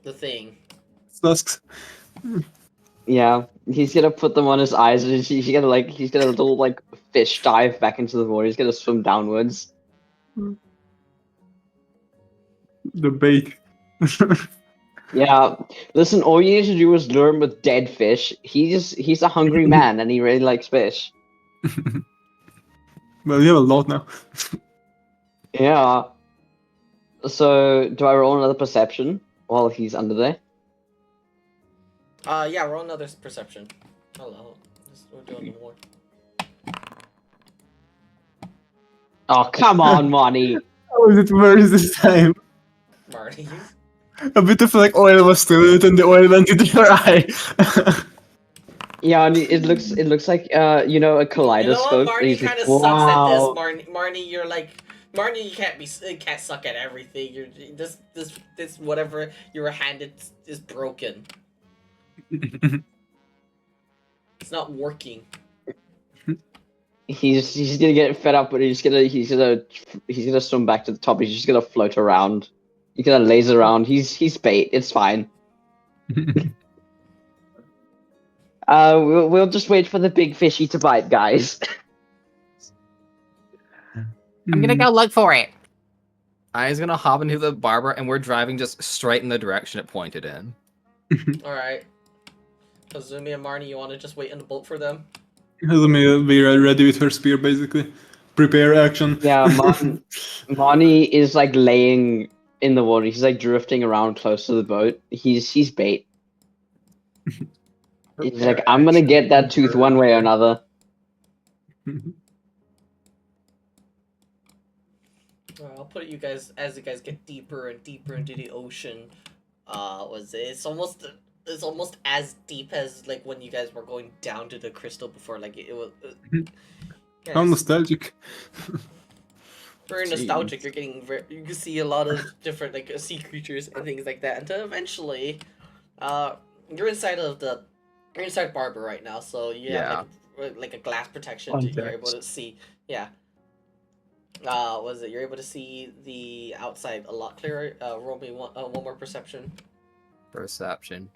the thing. Flasks. Yeah, he's gonna put them on his eyes, and he's gonna little like fish dive back into the water. He's gonna swim downwards. The bait. Yeah, listen. All you need to do is lure him with dead fish. He's a hungry man, and he really likes fish. Well, you have a lot now. Yeah. So, do I roll another perception while he's under there? Yeah, roll another perception. Hello. We're doing more. Oh, come on, Monty. How is it worse this time? Marty. A bit of like oil was still in it, and the oil went into your eye. Yeah, and it looks like a You know what, kaleidoscope. and Marnie he's like, kind of sucks at this. wow. Marnie, you're like, Marnie, you can't suck at everything. You're this whatever you were handed is broken. It's not working. He's gonna get fed up, but he's gonna swim back to the top. He's just gonna float around. He's gonna laser around. He's bait. It's fine. We'll just wait for the big fishy to bite, guys. I'm gonna go look for it. I was gonna hop into the barber, and we're driving just straight in the direction it pointed in. All right. Kazumi and Marnie, you want to just wait in the boat for them? Hazumi will be ready with her spear, basically. Prepare action. Yeah, Marnie is like laying in the water. He's like drifting around close to the boat. He's bait. He's like, I'm gonna get that tooth one way or another. Alright, I'll put you guys as you guys get deeper and deeper into the ocean. It's almost as deep as like when you guys were going down to the crystal before. Like it was. How nostalgic. Very nostalgic. You're getting you can see a lot of different like sea creatures and things like that. Until eventually, you're inside Barber right now, so you have like a glass protection. You're able to see. Yeah. You're able to see the outside a lot clearer. Roll me one more perception. Perception.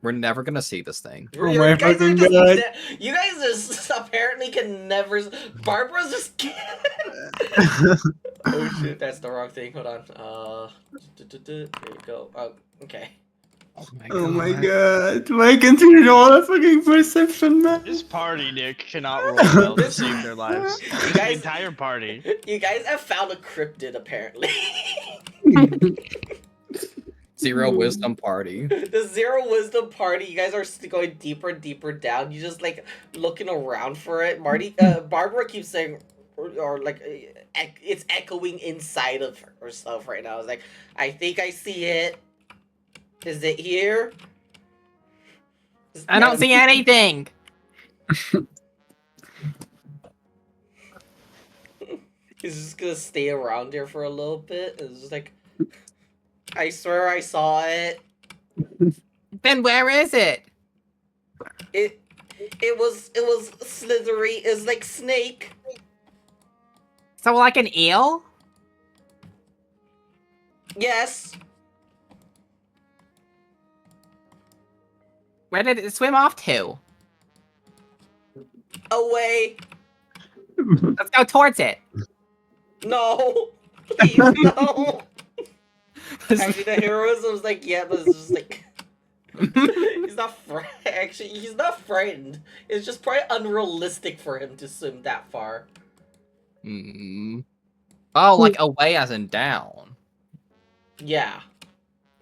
We're never gonna see this thing. Oh my fucking god. You guys just apparently can never. Barbara's just. Oh shit, that's the wrong thing. Hold on. There you go. Oh, okay. Oh my god. Why can't you roll a fucking perception, man? This party, Nick, cannot roll well to save their lives. The entire party. You guys have found a cryptid, apparently. Zero wisdom party. The zero wisdom party. You guys are going deeper and deeper down. You just like looking around for it. Barbara keeps saying, or like it's echoing inside of herself right now. It's like, I think I see it. Is it here? I don't see anything. He's just gonna stay around here for a little bit. It's just like, I swear I saw it. Then where is it? It was slithery. It's like snake. So like an eel? Yes. Where did it swim off to? Away. Let's go towards it. No. Please, no. Actually, the heroism's like, yeah, but it's just like... he's not actually, he's not frightened. It's just probably unrealistic for him to swim that far. Oh, like away as in down. Yeah.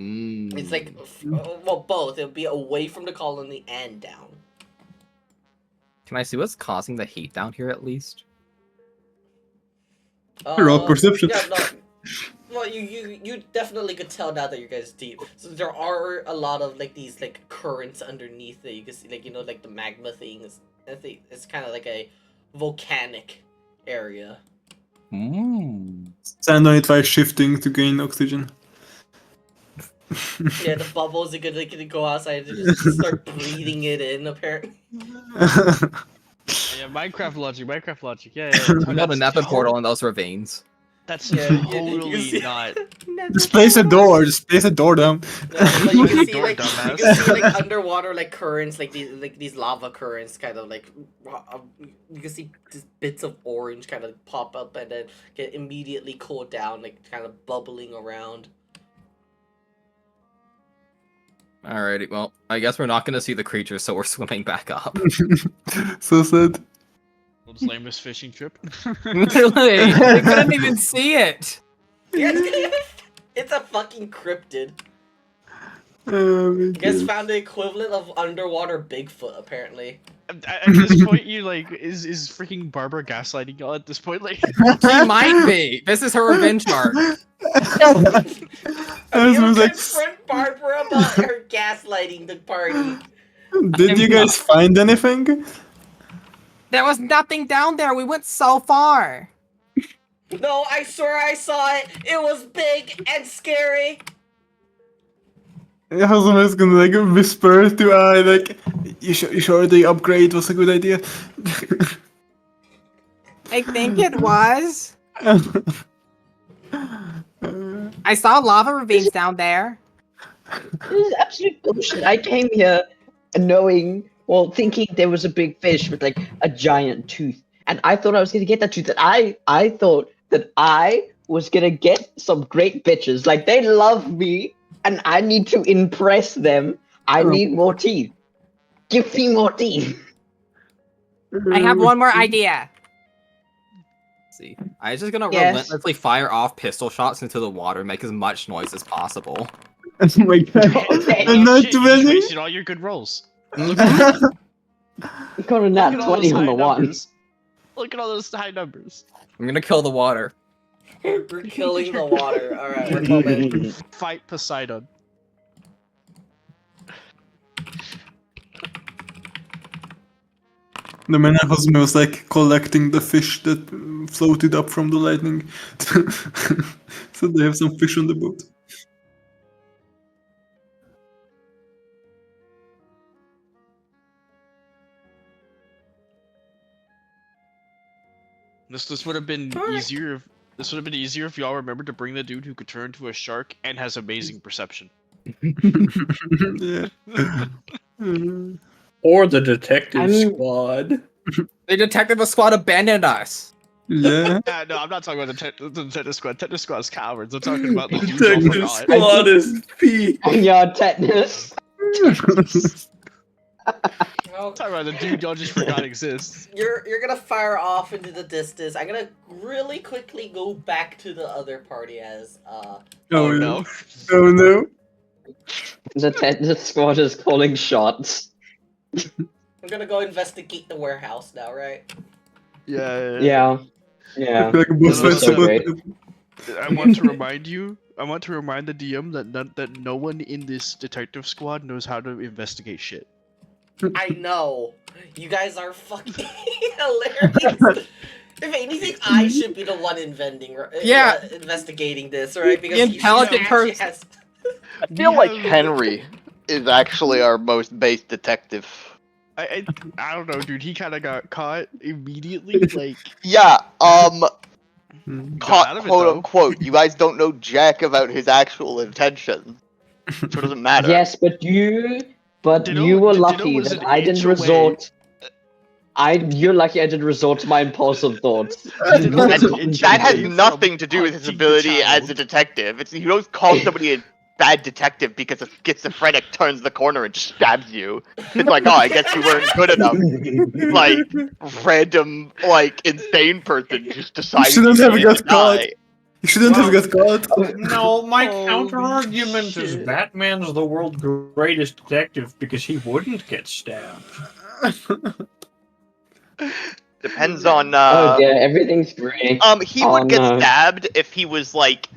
It's like, well, both. It'll be away from the colony and down. Can I see what's causing the heat down here at least? Roll perception. Yeah, no. Well, you definitely could tell now that you guys deep. So there are a lot of like these like currents underneath that you can see, like, you know, like the magma things. I think it's kind of like a volcanic area. Stand on it while shifting to gain oxygen. Yeah, the bubbles are gonna go outside and just start breathing it in. Apparently. Yeah, Minecraft logic. Yeah. I'm building an epic portal in those ravines. That's Yeah, totally you see- not. Just place a door. Just place a door down. But you can see Door like dumbass. you can see like underwater like currents, like these lava currents, kind of like you can see just bits of orange kind of pop up and then get immediately cooled down, like kind of bubbling around. Alrighty, well, I guess we're not gonna see the creatures, so we're swimming back up. So sad. Let's name this fishing trip. Literally, we couldn't even see it. Yeah, it's a fucking cryptid. Oh, You guys found the equivalent of underwater Bigfoot, apparently. At this point, you like is freaking Barbara gaslighting y'all at this point? Like, She might be. This is her revenge arc. I You was like, confront Barbara about her gaslighting the party. did you guys find anything? There was nothing down there. We went so far. No, I swear I saw it. It was big and scary. Hazume is gonna like whisper to I like, you sure the upgrade was a good idea? I think it was. I saw lava ravines down there. This is absolute bullshit. I came here thinking there was a big fish with like a giant tooth, and I thought I was gonna get that tooth. And I thought that I was gonna get some great bitches. Like they love me, and I need to impress them. I need more teeth. Give me more teeth. I have one more idea. See, I'm just gonna Yes. relentlessly fire off pistol shots into the water, make as much noise as possible. Oh my god. Okay. And Oh, not shit, you just many? wasted all your good rolls. Got a Look at nat all 20 those on high the one. numbers. Look at all those high numbers. I'm gonna kill the water. We're killing the water. Alright, one moment. Fight Poseidon. The man Hazume was like collecting the fish that floated up from the lightning. So they have some fish on the boat. This would have been easier if y'all remembered to bring the dude who could turn into a shark and has amazing perception. Yeah. Or the detective I'm- squad. The detective squad abandoned us. Yeah. No, I'm not talking about the detective squad. Detective squad's cowards. I'm talking about the dude y'all Detective forgot. squad is peak. Yeah, tetanus. Well, I'm talking about the dude y'all just forgot exists. you're gonna fire off into the distance. I'm gonna really quickly go back to the other party as Oh, Oh yeah. no. Oh no. The tetanus squad is calling shots. I'm gonna go investigate the warehouse now, right? Yeah. Yeah. I Yeah. feel like a boss No, fight's so about great. I want to remind you. I want to remind the DM that no one in this detective squad knows how to investigate shit. I know. You guys are fucking hilarious. If anything, I should be the one investigating this, right? Because The he intelligent actually person. has. I feel like Henry is actually our most base detective. I don't know, dude. He kind of got caught immediately. Like, Yeah, got out of it quote though. unquote. You guys don't know jack about his actual intentions, so it doesn't matter. Yes, but you Ditto- were Ditto lucky was that an I didn't inch away. resort. You're lucky I didn't resort to my impulsive thoughts. Ditto was an And inch that has away from nothing to do with his hunting the ability as a child. detective. It's you don't call somebody a bad detective because a schizophrenic turns the corner and stabs you. It's like, oh, I guess you weren't good enough. Like random, like insane person just decided shouldn't you have needed got to caught. die. You shouldn't have got caught. No, my Holy counter argument is shit. Batman's the world's greatest detective because he wouldn't get stabbed. Depends on. Oh dear, everything's grey. He Oh, would get no. stabbed if he was like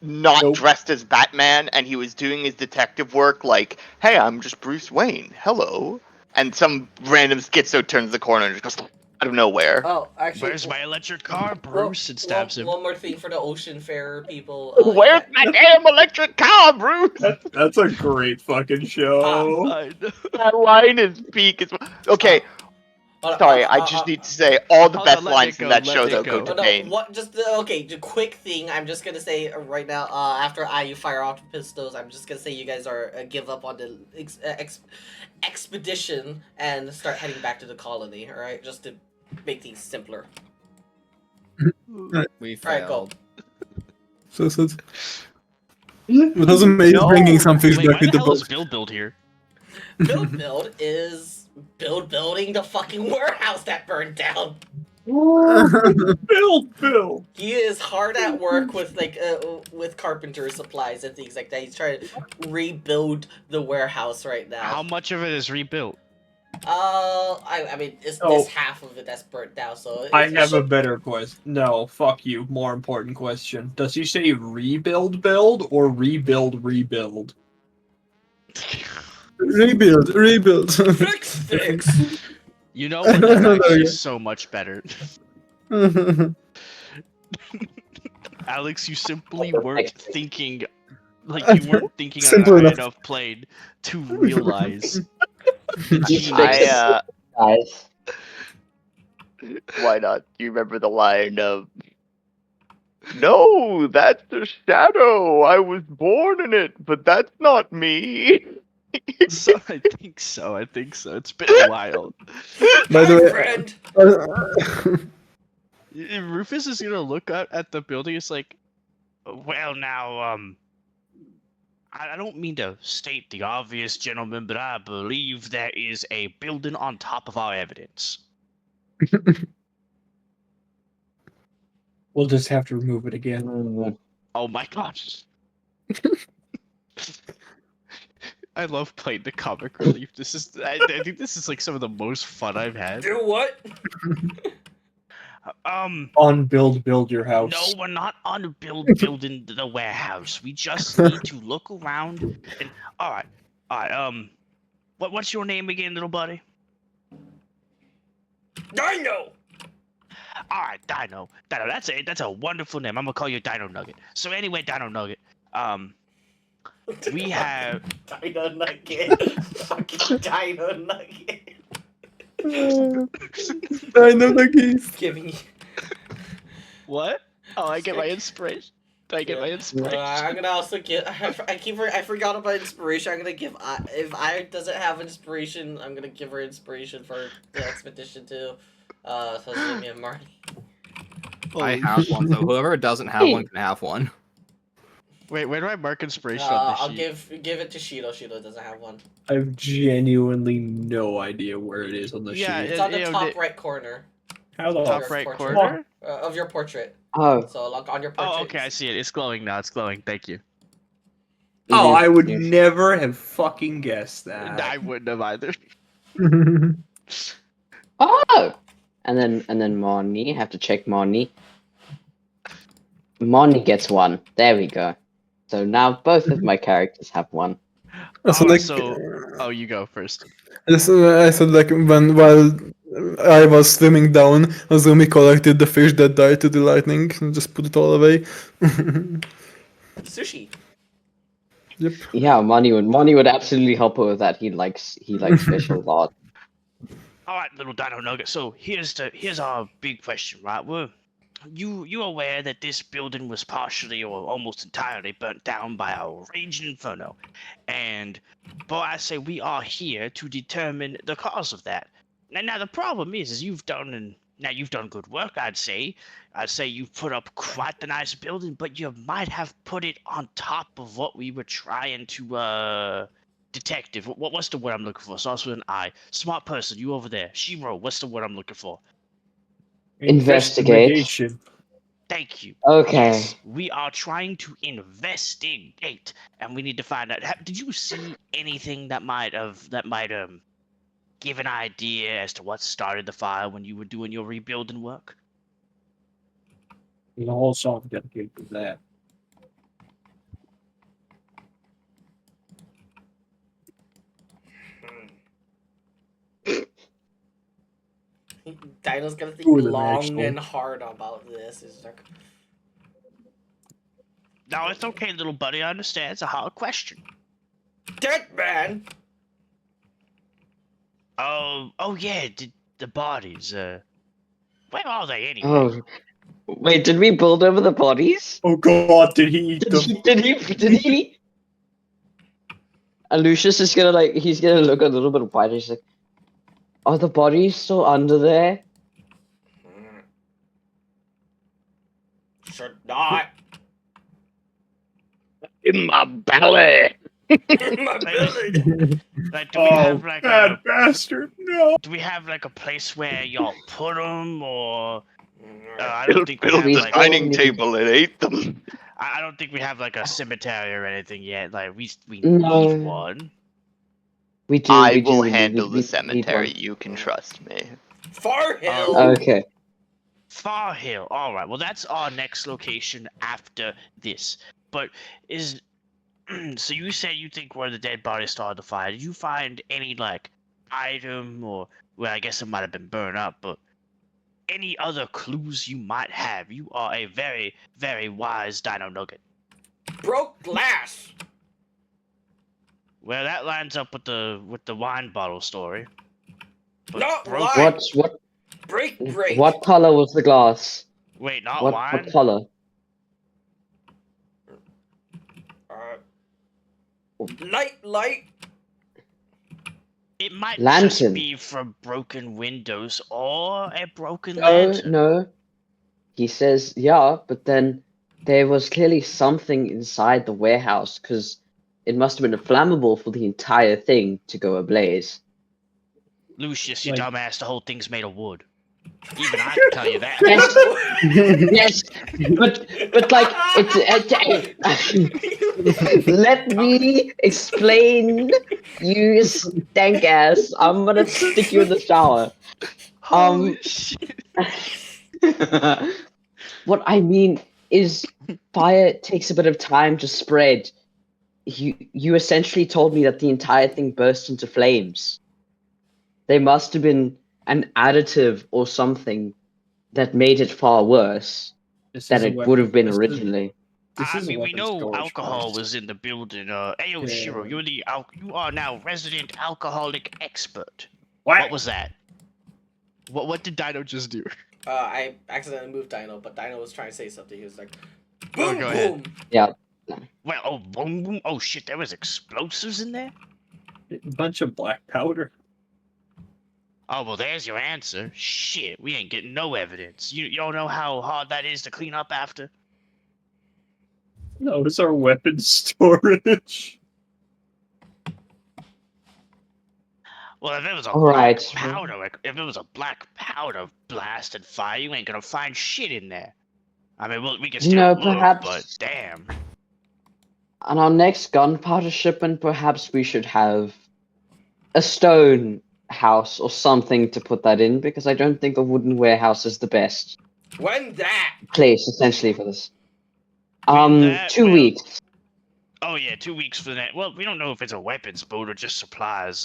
not Nope. dressed dressed as Batman and he was doing his detective work. Like, hey, I'm just Bruce Wayne. Hello. And some random schizo turns the corner and just goes out of nowhere. Oh, actually. Where's my electric car, well, Bruce? And stabs him. One more thing for the ocean farer people. Where's my damn electric car, Bruce? That's a great fucking show. I know. That line is peak. Okay, sorry, I just need to say all the Hold best on, let lines Nick in go, that let show Nick though go. go Oh, to Bane. no, what? Just the quick thing. I'm just gonna say right now. After you fire off the pistols, I'm just gonna say you guys are give up on the expedition and start heading back to the colony. All right, just to make things simpler. We Alright, go. failed. So sad. But doesn't make bringing some fish Wait, back why in the the hell is boat. Build here? Build is building the fucking warehouse that burned down. Bill. He is hard at work with with carpenter supplies and things like that. He's trying to rebuild the warehouse right now. How much of it is rebuilt? I mean, it's Oh. this half of it that's burnt down, so I it have a should- better question. No, fuck you. More important question. Does he say rebuild build or rebuild rebuild? Rebuild. fix. You know what? That's actually so much better. Alex, you simply weren't thinking, like you weren't thinking on a Simple high enough. enough plane to realize the Just genius. fix I guys. why not? Do you remember the line of no, that's the shadow. I was born in it, but that's not me. So I think so. I think so. It's been a while. By the Hi, way, friend. Rufus is gonna look at the building. It's like, well, now, I don't mean to state the obvious, gentlemen, but I believe there is a building on top of our evidence. We'll just have to remove it again. Mm, Oh my gosh. I love playing the comic relief. I think this is like some of the most fun I've had. Do what? Build your house. No, we're not on building the warehouse. We just need to look around and all right. What's your name again, little buddy? Dino. All right, Dino. Dino, that's a wonderful name. I'm gonna call you Dino Nugget. So anyway, Dino Nugget. We have Dino Nugget. Fucking Dino Nugget. I know the geese. Giving you. what? Oh, I get my inspiration. Do I get my inspiration? I'm gonna also give. I forgot about inspiration. I'm gonna give. If I doesn't have inspiration, I'm gonna give her inspiration for the expedition too. So Jimmy and Marty. I have one, so whoever doesn't have one can have one. Wait, where do I mark inspiration on the I'll sheet? give it to Shido. Shido doesn't have one. I have genuinely no idea where it is on the Yeah, sheet. It's on the you know, top right corner How the Top your right portrait. corner. Of your portrait. Oh, So like on your portrait. Oh, okay, I see it. It's glowing now. It's glowing. Thank you. Oh, I would Lucius. never have fucking guessed that. I wouldn't have either. Oh! And then Moni, have to check Moni. Moni gets one. There we go. So now both of my characters have one. So, Oh, like, oh, you go first. I said like while I was swimming down, Azumi collected the fish that died to the lightning and just put it all away. Sushi. Yep. Yeah, Moni would absolutely help her with that. He likes fish a lot. All right, little Dino Nugget. So here's our big question, right? Well, you aware that this building was partially or almost entirely burnt down by a raging inferno, and but I say we are here to determine the cause of that. Now the problem is you've done good work. I'd say you've put up quite the nice building, but you might have put it on top of what we were trying to detective. What's the word I'm looking for? Starts with an I. Smart person, you over there. Shiro, what's the word I'm looking for? Investigate. Investigation. Thank you. Okay. Yes, we are trying to investigate, and we need to find out. Did you see anything that might give an idea as to what started the fire when you were doing your rebuilding work? The whole song dedicated to that. Dino's gonna think Two of them, long actually. and hard about this. It's like, No, it's okay, little buddy. I understand. It's a hard question. dead man. Oh yeah. Did the bodies? Where are they anyway? Oh, wait, did we build over the bodies? Oh god, did he eat Did them? he? Did he? And Lucius is gonna he's gonna look a little bit wider. He's like, are the bodies still under there? Should not. In my belly. My belly. Like, do we have like bad bastard, no! do we have like a place where y'all put them, or I Built don't think we have the like dining table and ate them. I don't think we have like a cemetery or anything yet. Like we No. need one. We do. I we do. will we need- handle we the need one. cemetery. You can trust me. Far Hill. Okay. Far Hill. All right. Well, that's our next location after this. But is so you said you think where the dead body started the fire. Did you find any like item or well, I guess it might have been burned up, but any other clues you might have? You are a very, very wise Dino Nugget. Broke glass. Well, that lines up with the wine bottle story. But Not broke- wine. What Break. what color was the glass? Wait, not What wine. color? Light. It might Lantern. just be from broken windows or a broken No, lantern. no. He says, yeah, but then there was clearly something inside the warehouse because it must have been flammable for the entire thing to go ablaze. Lucius, you Like- dumbass, the whole thing's made of wood. Even I can tell you that. Yes, but like let me explain. You stank ass. I'm gonna stick you in the shower. Holy shit. What I mean is, fire takes a bit of time to spread. You essentially told me that the entire thing burst into flames. There must have been an additive or something that made it far worse This than is a it would have been weapon- originally. This I is a mean, we weapon know storage alcohol place. was in the building. Ayo, Yeah. Shiro, you are now resident alcoholic expert. What? What was that? What did Dino just do? I accidentally moved Dino, but Dino was trying to say something. He was like, Oh, boom, go boom. ahead. Well, oh, boom, boom. Oh shit, there was explosives in there. A bunch of black powder. Oh well, there's your answer. Shit, we ain't getting no evidence. You don't know how hard that is to clean up after. No, it's our weapon storage. Well, if it was a All black right. powder, if it was a black powder blasted fire, you ain't gonna find shit in there. I mean, well, we can still look, Perhaps but damn. on our next gunpowder shipment, perhaps we should have a stone house or something to put that in, because I don't think a wooden warehouse is the best When that? place essentially for this. that, 2 well, weeks. Oh yeah, 2 weeks for that. Well, we don't know if it's a weapons boat or just supplies.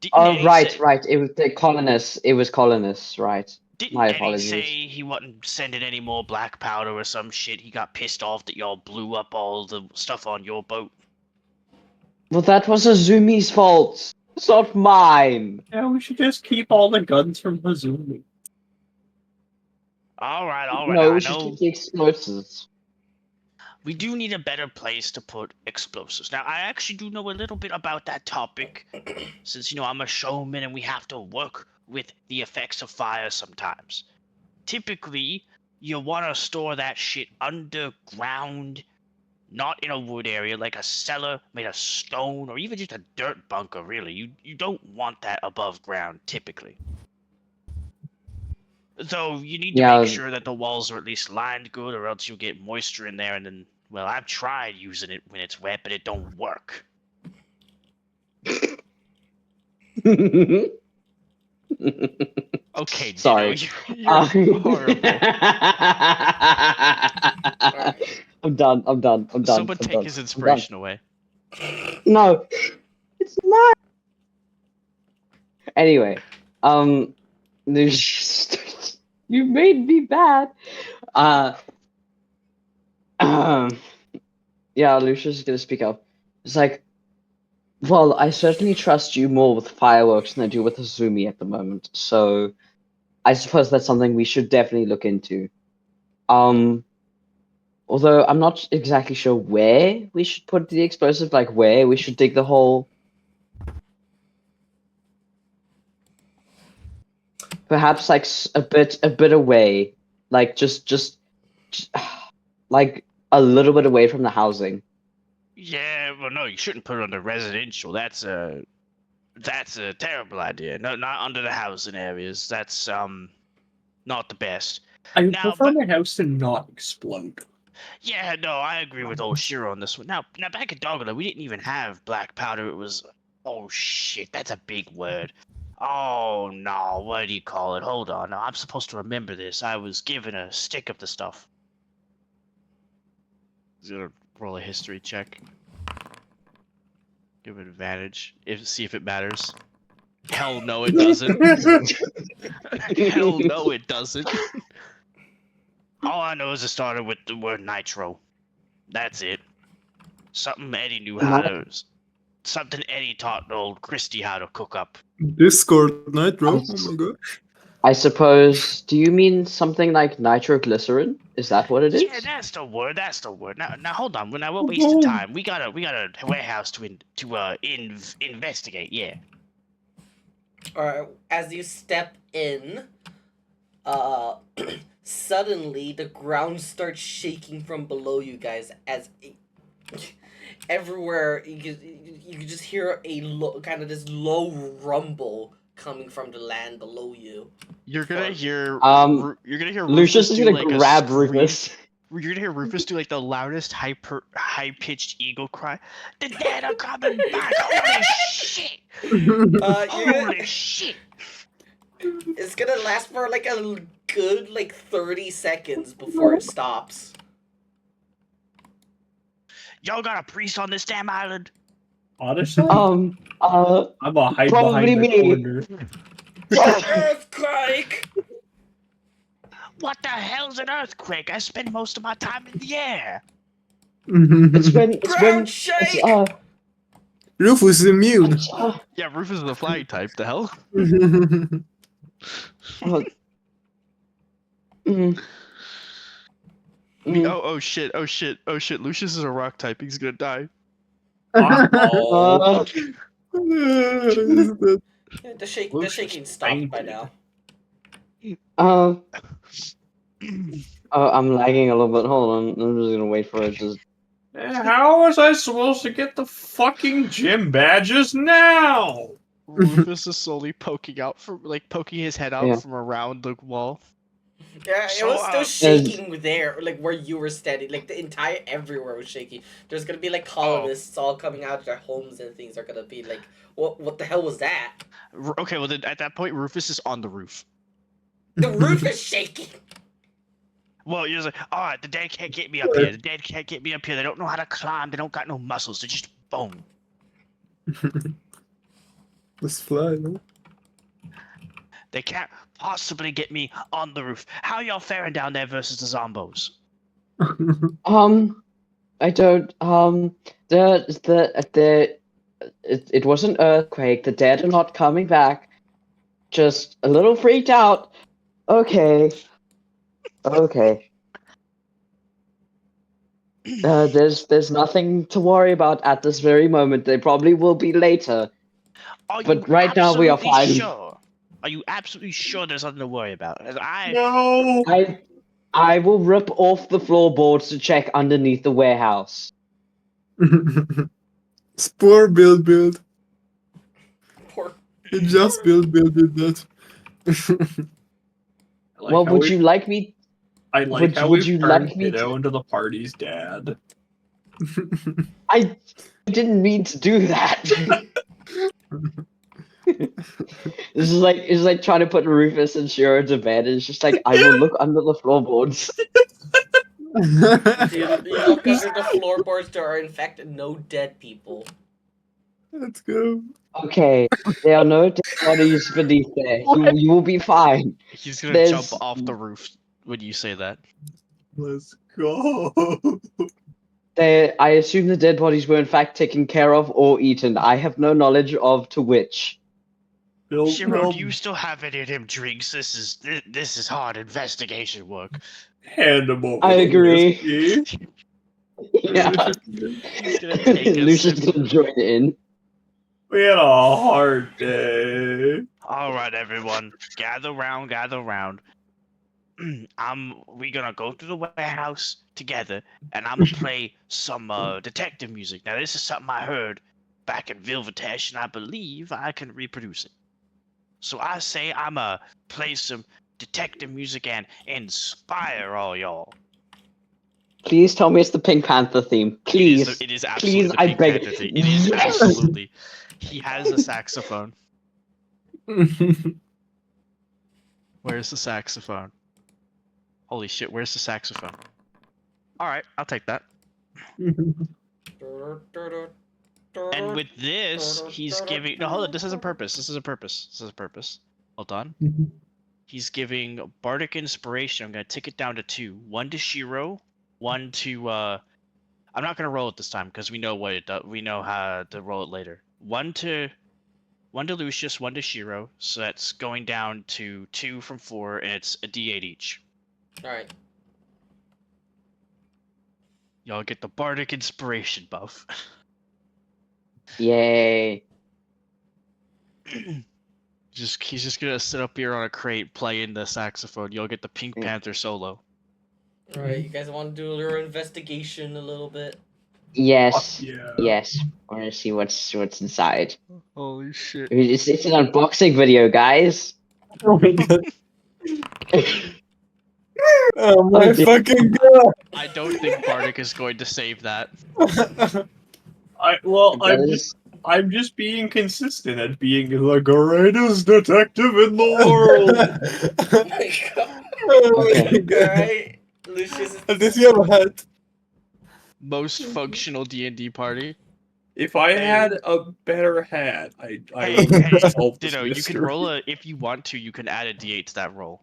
Didn't Oh, Eddie right, say, right. It was the colonists. It was colonists, right? Didn't my Eddie apologies. say he wasn't sending any more black powder or some shit? He got pissed off that y'all blew up all the stuff on your boat. Well, that was Azumi's fault. It's not mine. Yeah, we should just keep all the guns from Hazumi. All right. No, I we should know keep the explosives. we do need a better place to put explosives. Now, I actually do know a little bit about that topic, since I'm a showman and we have to work with the effects of fire sometimes. Typically, you want to store that shit underground, not in a wood area like a cellar made of stone or even just a dirt bunker. Really, you don't want that above ground typically. Though you need to Yeah. make sure that the walls are at least lined good, or else you'll get moisture in there, and then, well, I've tried using it when it's wet, but it don't work. Okay, Dino, Sorry. you're horrible. I'm done. I'm done. Someone I'm take done. his I'm inspiration away. done. No, it's not. Anyway, you made me bad. Yeah, Lucius is gonna speak up. It's like, well, I certainly trust you more with fireworks than I do with Hazumi at the moment. So, I suppose that's something we should definitely look into. Although I'm not exactly sure where we should put the explosive, like where we should dig the hole. Perhaps like a bit away, like just like a little bit away from the housing. Yeah, well, no, you shouldn't put it under residential. That's a terrible idea. No, not under the housing areas. That's not the best. I would Now, prefer but- my house to not explode. Yeah, no, I agree with old Shiro on this one. Now back at Doggerland, we didn't even have black powder. It was Oh shit, that's a big word. Oh no, what do you call it? Hold on, no, I'm supposed to remember this. I was given a stick of the stuff. He's gonna roll a history check. Give it advantage. See if it matters. Hell no, it doesn't. Hell no, it doesn't. All I know is it started with the word nitro. That's it. Something Eddie knew how to. Something Eddie taught old Christy how to cook up. Discord Nitro. Oh my god. I suppose. Do you mean something like nitroglycerin? Is that what it is? Yeah, that's the word. That's the word. Now hold on. Now we're wasting time. We got a warehouse to investigate. Yeah. Alright, as you step in, suddenly the ground starts shaking from below you guys as everywhere you can just hear a kind of this low rumble coming from the land below you. You're gonna hear. You're gonna hear Lucius is do gonna like grab a scream. Rufus. You're gonna hear Rufus do like the loudest high-pitched eagle cry. The dead are coming back! Holy shit! Holy shit! It's gonna last for like a good 30 seconds before it stops. Y'all got a priest on this damn island? Honestly, I'm a hide probably behind the me. corner. Earthquake! What the hell's an earthquake? I spend most of my time in the air. It's when Ground shake! Rufus is immune. Yeah, Rufus is the flying type. The hell? Oh shit! Oh shit! Oh shit! Lucius is a rock type. He's gonna die. Uh-oh. The shaking stopped by now. I'm lagging a little bit. Hold on, I'm just gonna wait for it. Just How was I supposed to get the fucking gym badges now? Rufus is slowly poking his head out Yeah. from around the wall. Yeah, it was still shaking there, where you were standing. The entire everywhere was shaking. There's gonna be colonists all coming out of their homes and things are gonna be what the hell was that? Okay, well then at that point Rufus is on the roof. The roof is shaking. Well, you're just like, alright, the dead can't get me up here. The dead can't get me up here. They don't know how to climb. They don't got no muscles. They're just bone. Let's fly, no? They can't possibly get me on the roof. How y'all faring down there versus the zombos? I don't. It was an earthquake. The dead are not coming back. Just a little freaked out. Okay. There's nothing to worry about at this very moment. They probably will be later. But right now we are fine. Sure? Are you absolutely sure there's nothing to worry about? No. I will rip off the floorboards to check underneath the warehouse. Spore build. Poor. You just build did that. Well, would you like me? I like how would we you turned like me Kiddo into the party's dad. I didn't mean to do that. It's like trying to put Rufus and Shiro to bed. It's just like I will look under the floorboards. You look under the floorboards. There are in fact no dead people. Let's go. Okay, there are no dead bodies beneath there. You will be fine. He's gonna jump off the roof when you say that. Let's go. I assume the dead bodies were in fact taken care of or eaten. I have no knowledge of to which. Shiro, do you still have any of them drinks? This is hard investigation work. Hand him over. I agree. Whiskey. Yeah. He's gonna take a Lucius sip. can join in. We had a hard day. All right, everyone, gather round. We gonna go through the warehouse together, and I'm gonna play some detective music. Now, this is something I heard back in Vilvatesh, and I believe I can reproduce it. So I say I'ma play some detective music and inspire all y'all. Please tell me it's the Pink Panther theme. Please. It is absolutely Please, the I Pink beg. Panther thing. It is Yes! absolutely. He has a saxophone. Where's the saxophone? Holy shit, where's the saxophone? Alright, I'll take that. And with this, he's giving... No, hold on, this has a purpose. This is a purpose. This is a purpose. Hold on. He's giving Bardic Inspiration. I'm going to tick it down to 2. 1 to Shiro. 1 to... I'm not going to roll it this time, because we know what it does. We know how to roll it later. 1 to Lucius, 1 to Shiro. So that's going down to 2 from 4, and it's a d8 each. Alright. Y'all get the Bardic Inspiration buff. Yay. He's just gonna sit up here on a crate playing the saxophone. You'll get the Pink Panther solo. Alright, you guys want to do your investigation a little bit? Yes. Yeah. Yes. I want to see what's inside. Holy shit. It's an unboxing video, guys. Oh my god. Oh my Okay. fucking god. I don't think Bardic is going to save that. I'm just being consistent at being the greatest detective in the world. Oh my god. Oh my Okay. god. Alright, Lucius. At least you have a hat. Most functional D&D party. If I had a better hat, I Hey, would hey, solve this Ditto, you can mystery. roll if you want to, you can add a D8 to that roll.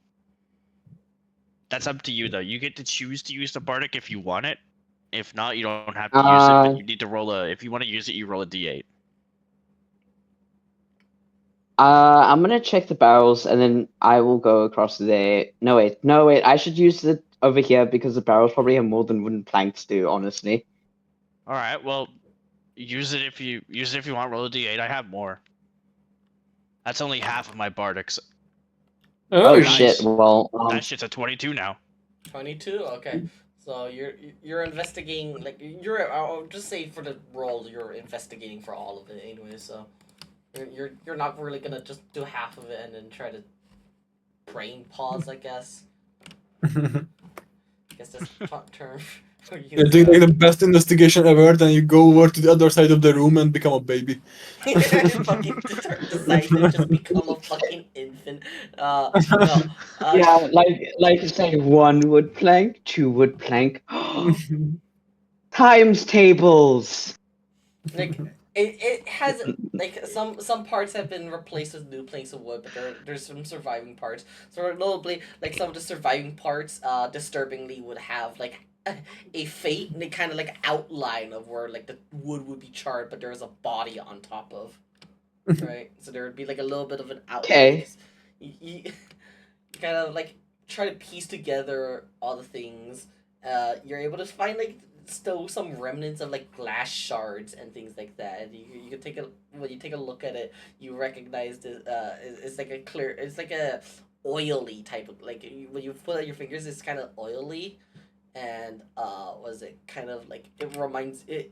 That's up to you, though. You get to choose to use the Bardic if you want it. If not, you don't have to use it, but you need to roll if you want to use it, you roll a D8. I'm gonna check the barrels and then I will go across there. No wait. I should use it over here because the barrels probably have more than wooden planks do. Honestly. Alright, well, use it if you want, roll a D8. I have more. That's only half of my Bardics. Oh nice. shit! Well, That shit's a 22 now. 22? Okay. So you're investigating, like, I'll just say for the roll, you're investigating for all of it anyway, so you're not really gonna just do half of it and then try to brain pause, I guess. I guess that's the term for you. You're doing like the best investigation ever, then you go over to the other side of the room and become a baby. Fucking decide to just become a fucking infant. No. yeah, like say 1 wood plank, 2 wood plank. Times tables. Like it has like some parts have been replaced with new planks of wood, but there's some surviving parts. So notably, like some of the surviving parts, disturbingly would have like a fate and a kind of like outline of where like the wood would be charred, but there's a body on top of. Right, so there would be like a little bit of an outline. Okay. You kind of like try to piece together all the things. You're able to find like still some remnants of like glass shards and things like that. And you can take when you take a look at it, you recognize this. It's like it's like a oily type of like when you put out your fingers, it's kind of oily, and was it kind of like it reminds it.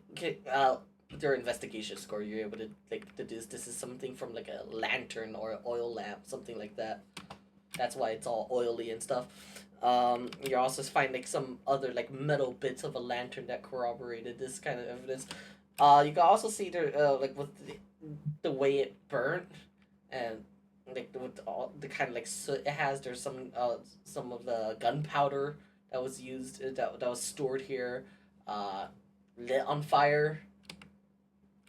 With your investigation score, you're able to like deduce this is something from like a lantern or an oil lamp, something like that. That's why it's all oily and stuff. You also find like some other like metal bits of a lantern that corroborated this kind of evidence. You can also see there like with the way it burnt and like with all the kind of like soot it has. There's some of the gunpowder that was used that was stored here, lit on fire.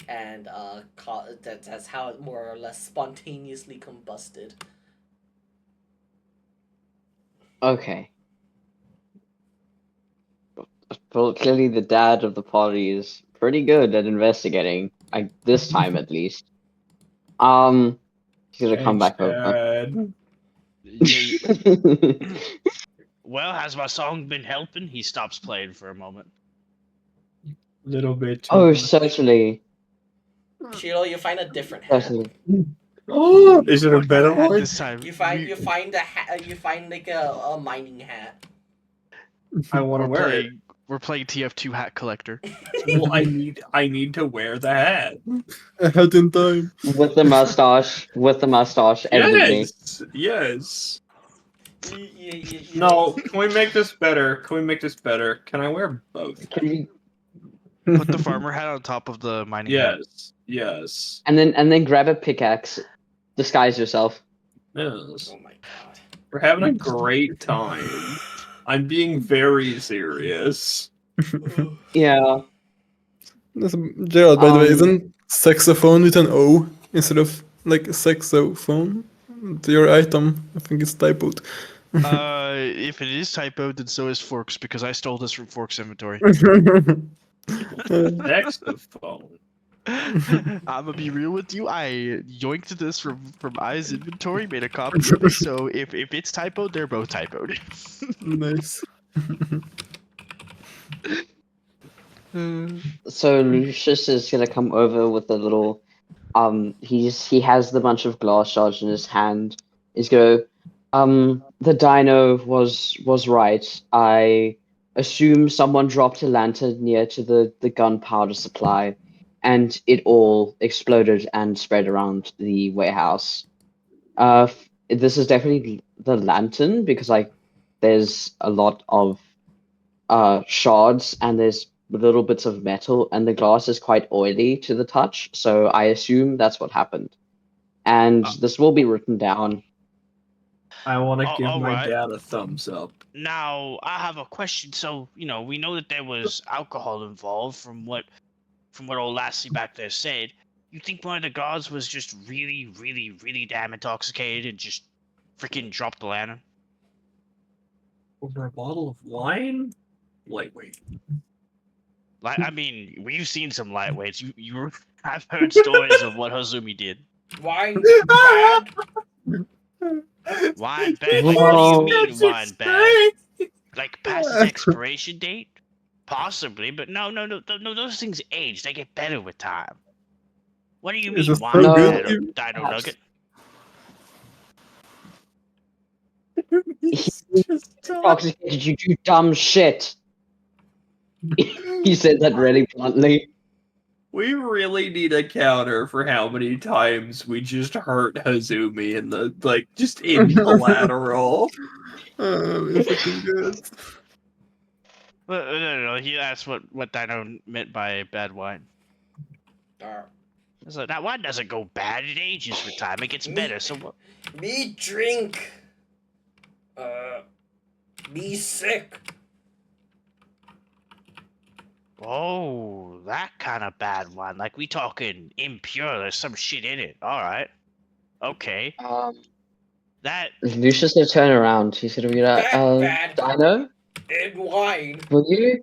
And that's how it more or less spontaneously combusted. Okay. Well, clearly the dad of the party is pretty good at investigating. This time at least. He's gonna come back over. Well, has my song been helping? He stops playing for a moment. Little bit. Too Oh, much. certainly. Shiro, you find a different hat. Certainly. Oh, is it a What better kind of hat one? this time? You find a hat. You find like a mining hat. I want to wear it. We're playing TF2 Hat Collector. Well, I need to wear the hat. I had in time. With the mustache. Evidently. Yes. You No, can we make this better? Can I wear both? Can we... Put the farmer hat on top of the mining hat. Yes. And then grab a pickaxe. Disguise yourself. Yes. Oh my god. We're having a great time. I'm being very serious. Yeah. Gerald, by the way, Um, isn't saxophone with an O instead of like saxophone? Your item, I think it's typoed. If it is typoed, then so is Forks, because I stole this from Forks' inventory. Saxophone. I'm gonna be real with you. I yoinked this from I's inventory, made a copy of it. So if it's typoed, they're both typoed. Nice. so Lucius is gonna come over with a little he has the bunch of glass shards in his hand. He's go the dino was right. I assume someone dropped a lantern near to the gunpowder supply and it all exploded and spread around the warehouse. This is definitely the lantern because like there's a lot of shards and there's little bits of metal and the glass is quite oily to the touch, so I assume that's what happened. And this will be written down. I want to Oh, give my alright. dad a thumbs up. Now I have a question. So we know that there was alcohol involved from what old lassie back there said. You think one of the guards was just really, really, really damn intoxicated and just freaking dropped the lantern? Over a bottle of wine? Lightweight. Like, I mean, we've seen some lightweights. I've heard stories of what Hazumi did. Wine bad. Wine bad? Like, Well, what do you mean wine bad? Like past its expiration date? Possibly, but no, those things age. They get better with time. What do you Is mean it wine so bad good? or Dino Perhaps. Nugget? Intoxicated, you do dumb shit. He said that really bluntly. We really need a counter for how many times we just hurt Hazumi in the just in collateral. It's fucking good. No. He asked what Dino meant by bad wine. So that wine doesn't go bad. It ages with time. It gets better. So what? Me drink. Me sick. Oh, that kind of bad wine. Like we talking impure. There's some shit in it. All right. Okay. That. Lucius will turn around. He's gonna be like, Bad. Dino, And wine. were you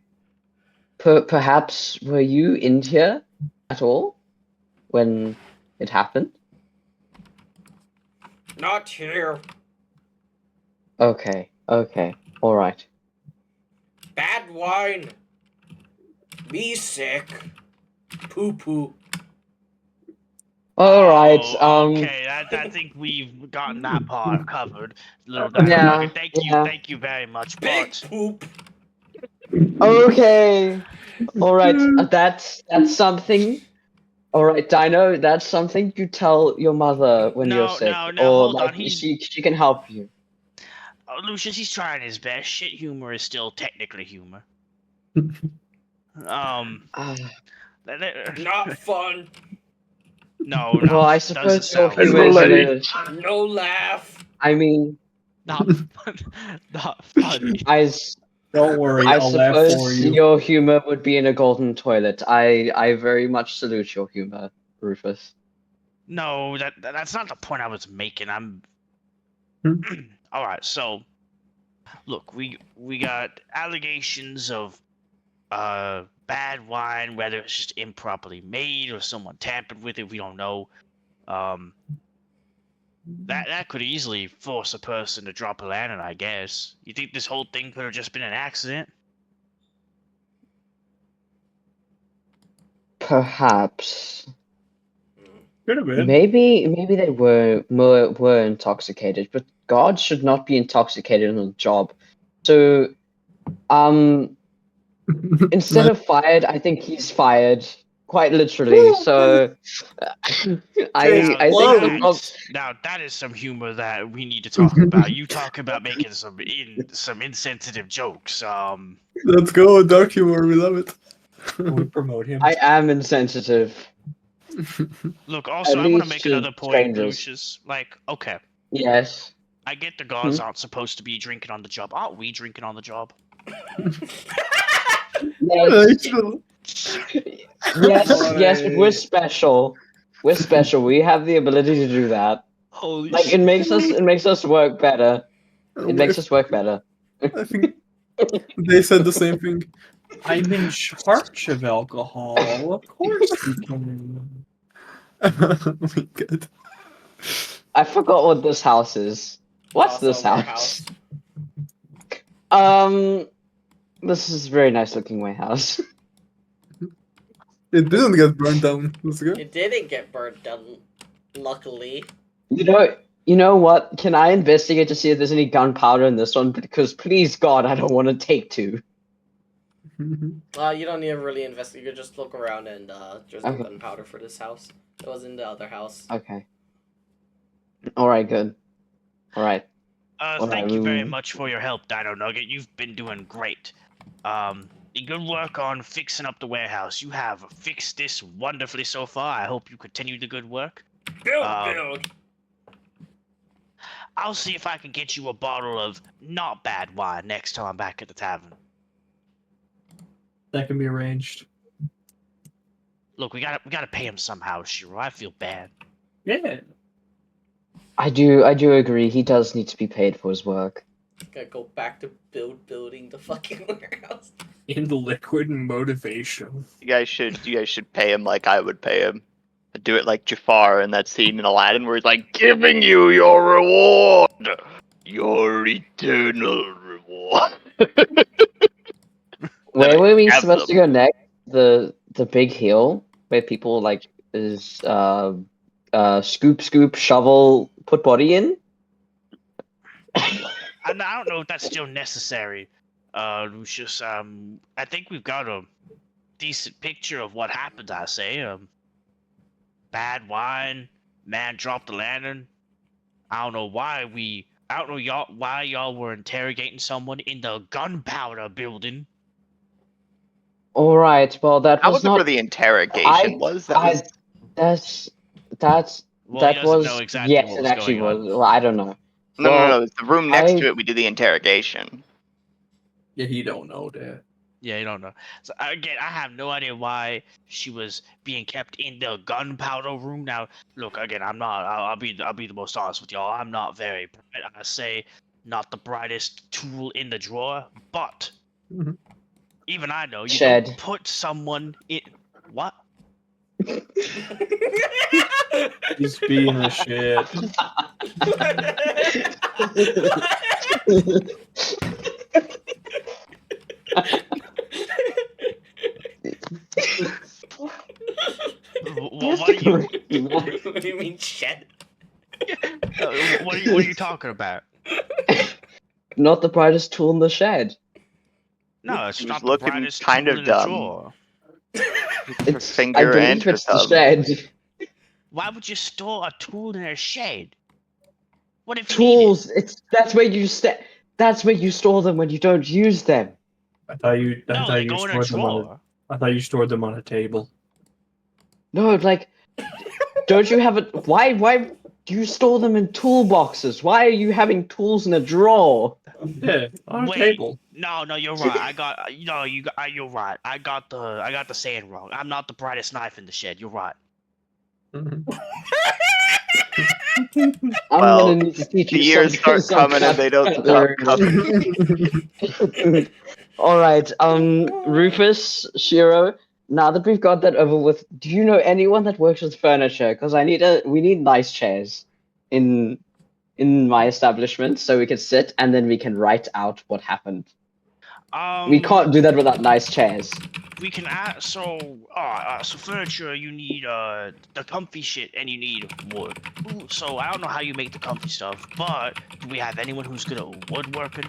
perhaps were you in here at all when it happened? Not here. Okay, all right. Bad wine. Me sick. Poo poo. All right. Okay. I think we've gotten that part covered. Little Dino Yeah, Nugget. yeah. Thank you very much. Big But poop. Okay. All right. That's something. All right, Dino. That's something you tell your mother when you're sick, no. or Hold like on. He's she can help you. Lucius. He's trying his best. Shit humor is still technically humor. Ah, Not fun. No, well, I doesn't suppose your sound humor is Lolly. hilarious. No laugh. I mean, not not funny. Don't worry, I I'll laugh for suppose you. your humor would be in a golden toilet. I very much salute your humor, Rufus. No, that's not the point I was making. I'm all right. So, look, we got allegations of bad wine, whether it's just improperly made or someone tampered with it. We don't know. That could easily force a person to drop a lantern, I guess. You think this whole thing could have just been an accident? Perhaps. Could have been. Maybe they were intoxicated, but guards should not be intoxicated on the job. So, instead of fired, I think he's fired, quite literally. So, I think Now that is some humor that we need to talk about. You talk about making some insensitive jokes. Let's go, dark humor. We love it. Can we promote him? I am insensitive. Look, also, At I want to least make to another point, strangers. Lucius. Like, okay, Yes. I get the guards aren't supposed to be drinking on the job. Aren't we drinking on the job? Yes. Actually. Yes, but we're special. We're special. We have the ability to do that. Holy Like it makes us work better. Oh It makes us work better. I think they said the same thing. I'm in charge of alcohol. Of course we can. Oh my god. I forgot what this house is. What's Also this a house? warehouse. This is a very nice looking warehouse. It didn't get burned down. That's good. It didn't get burnt down, luckily. You know what? Can I investigate to see if there's any gunpowder in this one? Because please God, I don't want to take two. You don't need to really investigate. You could just look around and there's no Okay. gunpowder for this house. It was in the other house. Okay. Alright, good. Alright. Thank you very we- much for your help, Dino Nugget. You've been doing great. Good work on fixing up the warehouse. You have fixed this wonderfully so far. I hope you continue the good work. Build. I'll see if I can get you a bottle of not bad wine next time I'm back at the tavern. That can be arranged. Look, we gotta pay him somehow, Shiro. I feel bad. Yeah. I do agree. He does need to be paid for his work. Gotta go back to building the fucking warehouse. In the liquid motivation. You guys should pay him like I would pay him. I'd do it like Jafar in that scene in Aladdin where he's like, giving you your reward, your eternal reward. Where were we have supposed to them. go next? The big hill where people like is scoop, shovel, put body in? I don't know if that's still necessary, Lucius. I think we've got a decent picture of what happened. I say, bad wine, man dropped the lantern. I don't know why y'all were interrogating someone in the gunpowder building. Alright, well that That was wasn't not where the interrogation was. That was that's Well, he that doesn't was know exactly yes, what it was actually going was. on. Well, I don't know. no. It's the room next I- to it. We did the interrogation. Yeah, he don't know that. Yeah, you don't know. So again, I have no idea why she was being kept in the gunpowder room. Now, look, again, I'll be the most honest with y'all. I'm not very bright. I say not the brightest tool in the drawer, but Mhm. even I know you Shed. don't put someone in what? He's being a shit. What are you? What do you mean shed? What are you talking about? Not the brightest tool in the shed. No, it's He was not the looking brightest kind tool of in the dumb. drawer. Her finger I and believe her it's the thumb. shed. Why would you store a tool in a shade? What if you Tools. That's where you That's where you store them when you don't use them. I thought you. need it? No, they go in a drawer. I thought you stored them on a table. No, like, don't you have it? Why do you store them in toolboxes? Why are you having tools in a drawer? Yeah, on a Wait. table. No, you're right. You're right. I got the saying wrong. I'm not the brightest knife in the shed. You're right. Mhm. I'm Well, gonna need to teach The you years some, start coming and they don't stop coming. All right, Rufus, Shiro. Now that we've got that over with, do you know anyone that works with furniture? Because we need nice chairs in my establishment so we can sit and then we can write out what happened. We can't do that without nice chairs. We can add so furniture. You need the comfy shit, and you need wood. Ooh, so I don't know how you make the comfy stuff, but do we have anyone who's good at woodworking?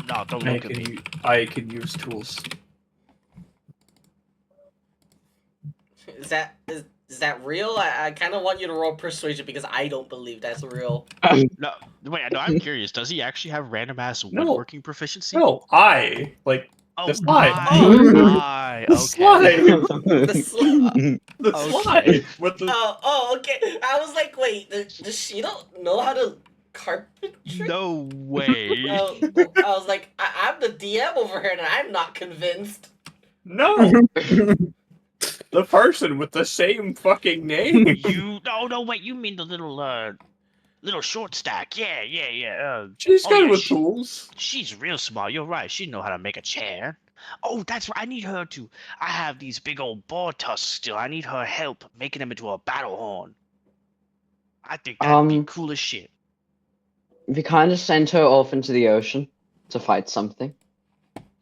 No, don't look at me. I can use tools. Is that real? I kind of want you to roll persuasion because I don't believe that's real. No, I'm curious. Does he actually have random ass No. woodworking proficiency? No, I like Oh The slide. my! The Okay. slide. The sli- The Okay. slide. With the oh, okay. I was like, wait, does she don't know how to carpentry? No way. I was like, I'm the DM over here, and I'm not convinced. no. The person with the same fucking name. No, wait, you mean the little short stack. Yeah. She's Oh, good yeah, with tools. She's real smart. You're right. She know how to make a chair. Oh, that's right. I need her to. I have these big old boar tusks still. I need her help making them into a battle horn. I think that'd be cool as shit. We kind of sent her off into the ocean to fight something.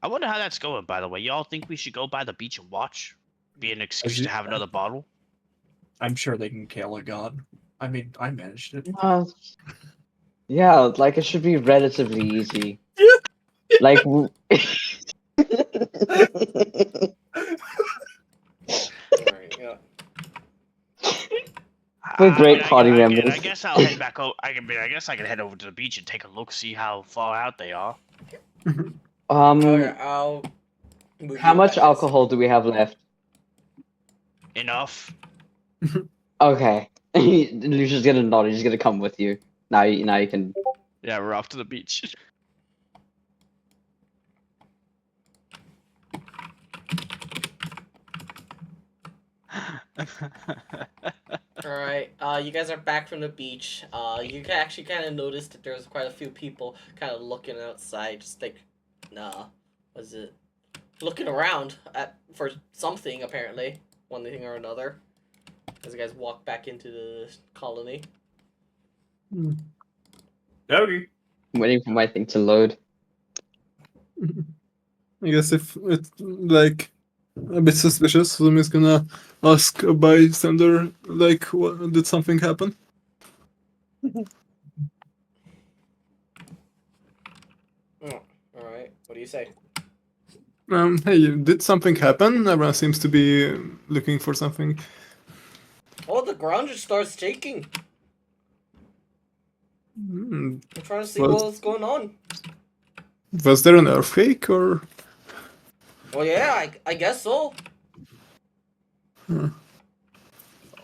I wonder how that's going, by the way. Y'all think we should go by the beach and watch? Be an excuse to have another bottle? I'm sure they can kill a god. I mean, I managed it. Yeah, like it should be relatively easy. Like. Alright, yeah. We're great party I members. guess I'll head back. I guess I can head over to the beach and take a look, see how far out they are. Okay, I'll move How you much guys. alcohol do we have left? Enough. Okay. Lucius gonna nod. He's gonna come with you. Now you can. Yeah, we're off to the beach. Alright, you guys are back from the beach. You can actually kind of notice that there's quite a few people kind of looking outside, just like, was it? Looking around for something, apparently. One thing or another. As you guys walk back into the colony. Okay. I'm waiting for my thing to load. I guess if it's like a bit suspicious, Suzumi's gonna ask a bystander, like, what, did something happen? Alright, what do you say? Hey, did something happen? Everyone seems to be looking for something. Oh, the ground just starts shaking. Hmm, I'm trying to see Well- what's going on. Was there an earthquake or? Well, yeah, I guess so.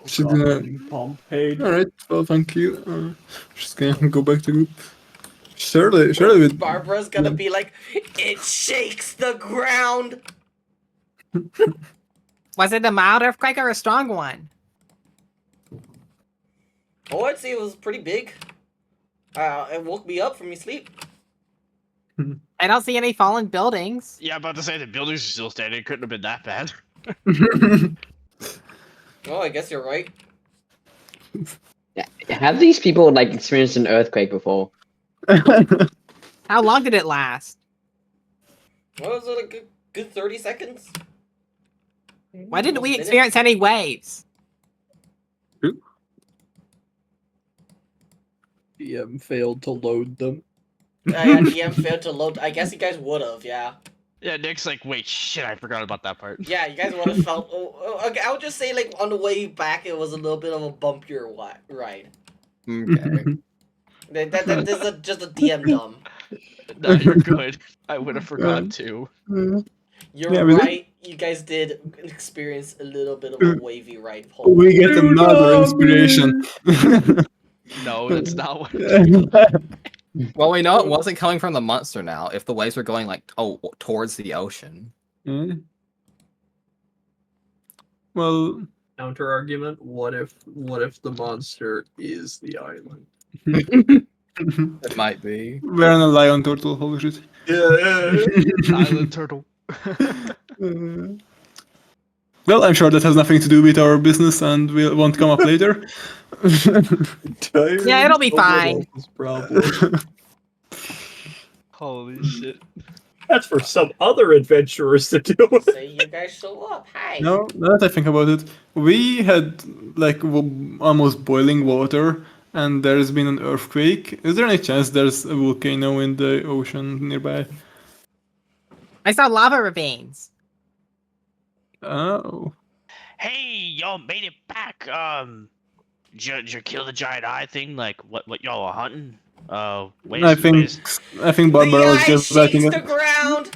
She's gonna. Pompeii. Alright, well, thank you. She's gonna go back to group. Surely with. Barbara's gonna be like, it shakes the ground. Was it a mild earthquake or a strong one? Oh, I'd say it was pretty big. It woke me up from my sleep. I don't see any fallen buildings. Yeah, I'm about to say the buildings are still standing. It couldn't have been that bad. Oh, I guess you're right. Have these people like experienced an earthquake before? How long did it last? What was it, a good 30 seconds? Why didn't we Minute? experience any waves? DM failed to load them. Yeah, DM failed to load. I guess you guys would have, yeah. Yeah, Nick's like, wait, shit, I forgot about that part. Yeah, you guys would have felt. Okay, I would just say, like, on the way back, it was a little bit of a bumpier ride. Okay. This is just a DM dumb. No, you're good. I would have forgot too. You're Yeah, we did. right. You guys did experience a little bit of a wavy ride home. We get another inspiration. No, that's not what. Well, we know it wasn't coming from the monster now. If the waves were going like towards the ocean. Well, Counter argument: What if the monster is the island? It might be. we're on a lion turtle, holy shit. Island turtle. Well, I'm sure that has nothing to do with our business and won't come up later. Yeah, it'll be fine. Holy shit. That's for some other adventurers to do. Say you guys show up. Hi. No, now that I think about it, we had like almost boiling water, and there's been an earthquake. Is there any chance there's a volcano in the ocean nearby? I saw lava ravines. Oh. Hey, y'all made it back. Did you kill the giant eye thing? Like, what y'all are hunting? I think Barbara was the eye just letting shakes it. the ground.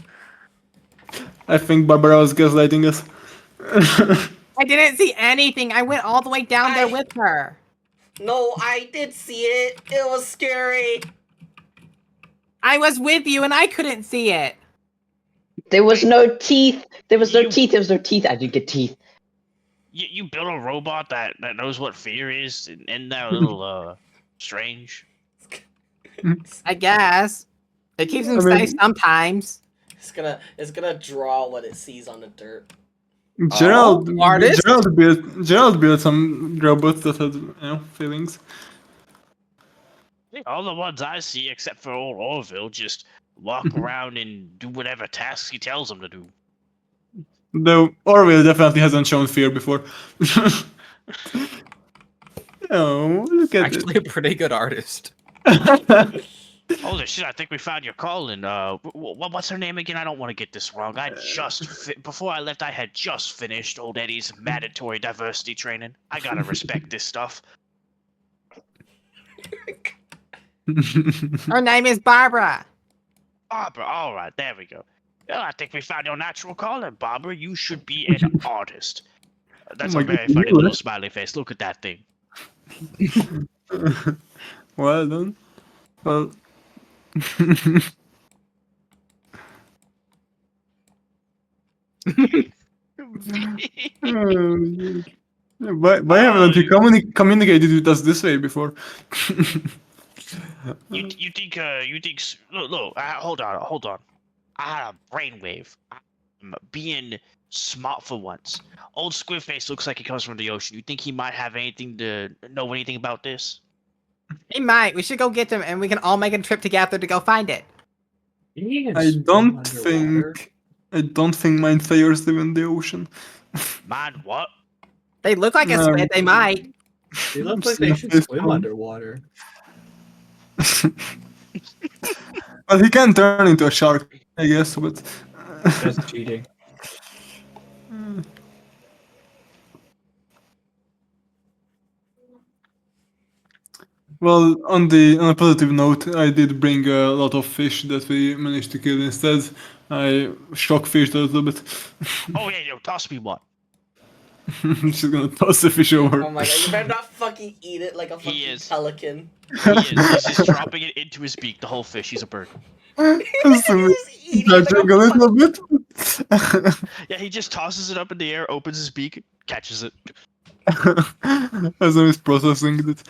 I think Barbara was gaslighting us. I didn't see anything. I went all the way down there with her. No, I did see it. It was scary. I was with you and I couldn't see it. There was no teeth. There was no You- teeth. There was no teeth. I didn't get teeth. You built a robot that knows what fear is, and isn't that a little strange? I guess. It keeps him I mean- safe sometimes. It's gonna draw what it sees on the dirt. Gerald, artist? Gerald built some robots that had, feelings. All the ones I see, except for old Orville, just walk around and do whatever tasks he tells them to do. Though Orwell definitely hasn't shown fear before. Oh, look at Actually, a pretty good artist. it. Holy shit! I think we found your calling. What's her name again? I don't want to get this wrong. Before I left, I had just finished old Eddie's mandatory diversity training. I gotta respect this stuff. Her name is Barbara. Barbara, all right, there we go. Well, I think we found your natural calling, Barbara. You should be an artist. That's Oh a my very God, funny you little are. smiley face. Look at that thing. Well done. Well. Why haven't you communicated with us this way before? You think look, hold on. I had a brainwave. I'm being smart for once. Old Squidface looks like he comes from the ocean. You think he might have anything to know anything about this? He might. We should go get them and we can all make a trip together to go find it. I don't think mine fires live in the ocean. Man, what? They look like a No. squid. They might. They look I'm like they seeing should this swim one. underwater. Well, he can turn into a shark, I guess, but. That's cheating. Well, on a positive note, I did bring a lot of fish that we managed to kill instead. I shock fished a little bit. Oh yeah, yo, toss me one. She's gonna toss the fish over. Oh my god, you better not fucking eat it like a He fucking is. pelican. He is. He's just dropping it into his beak. The whole fish. He's a bird. So we He's eating it judging like a a little bit. Yeah, he just tosses it up in the air, opens his beak, catches it. As I was processing it.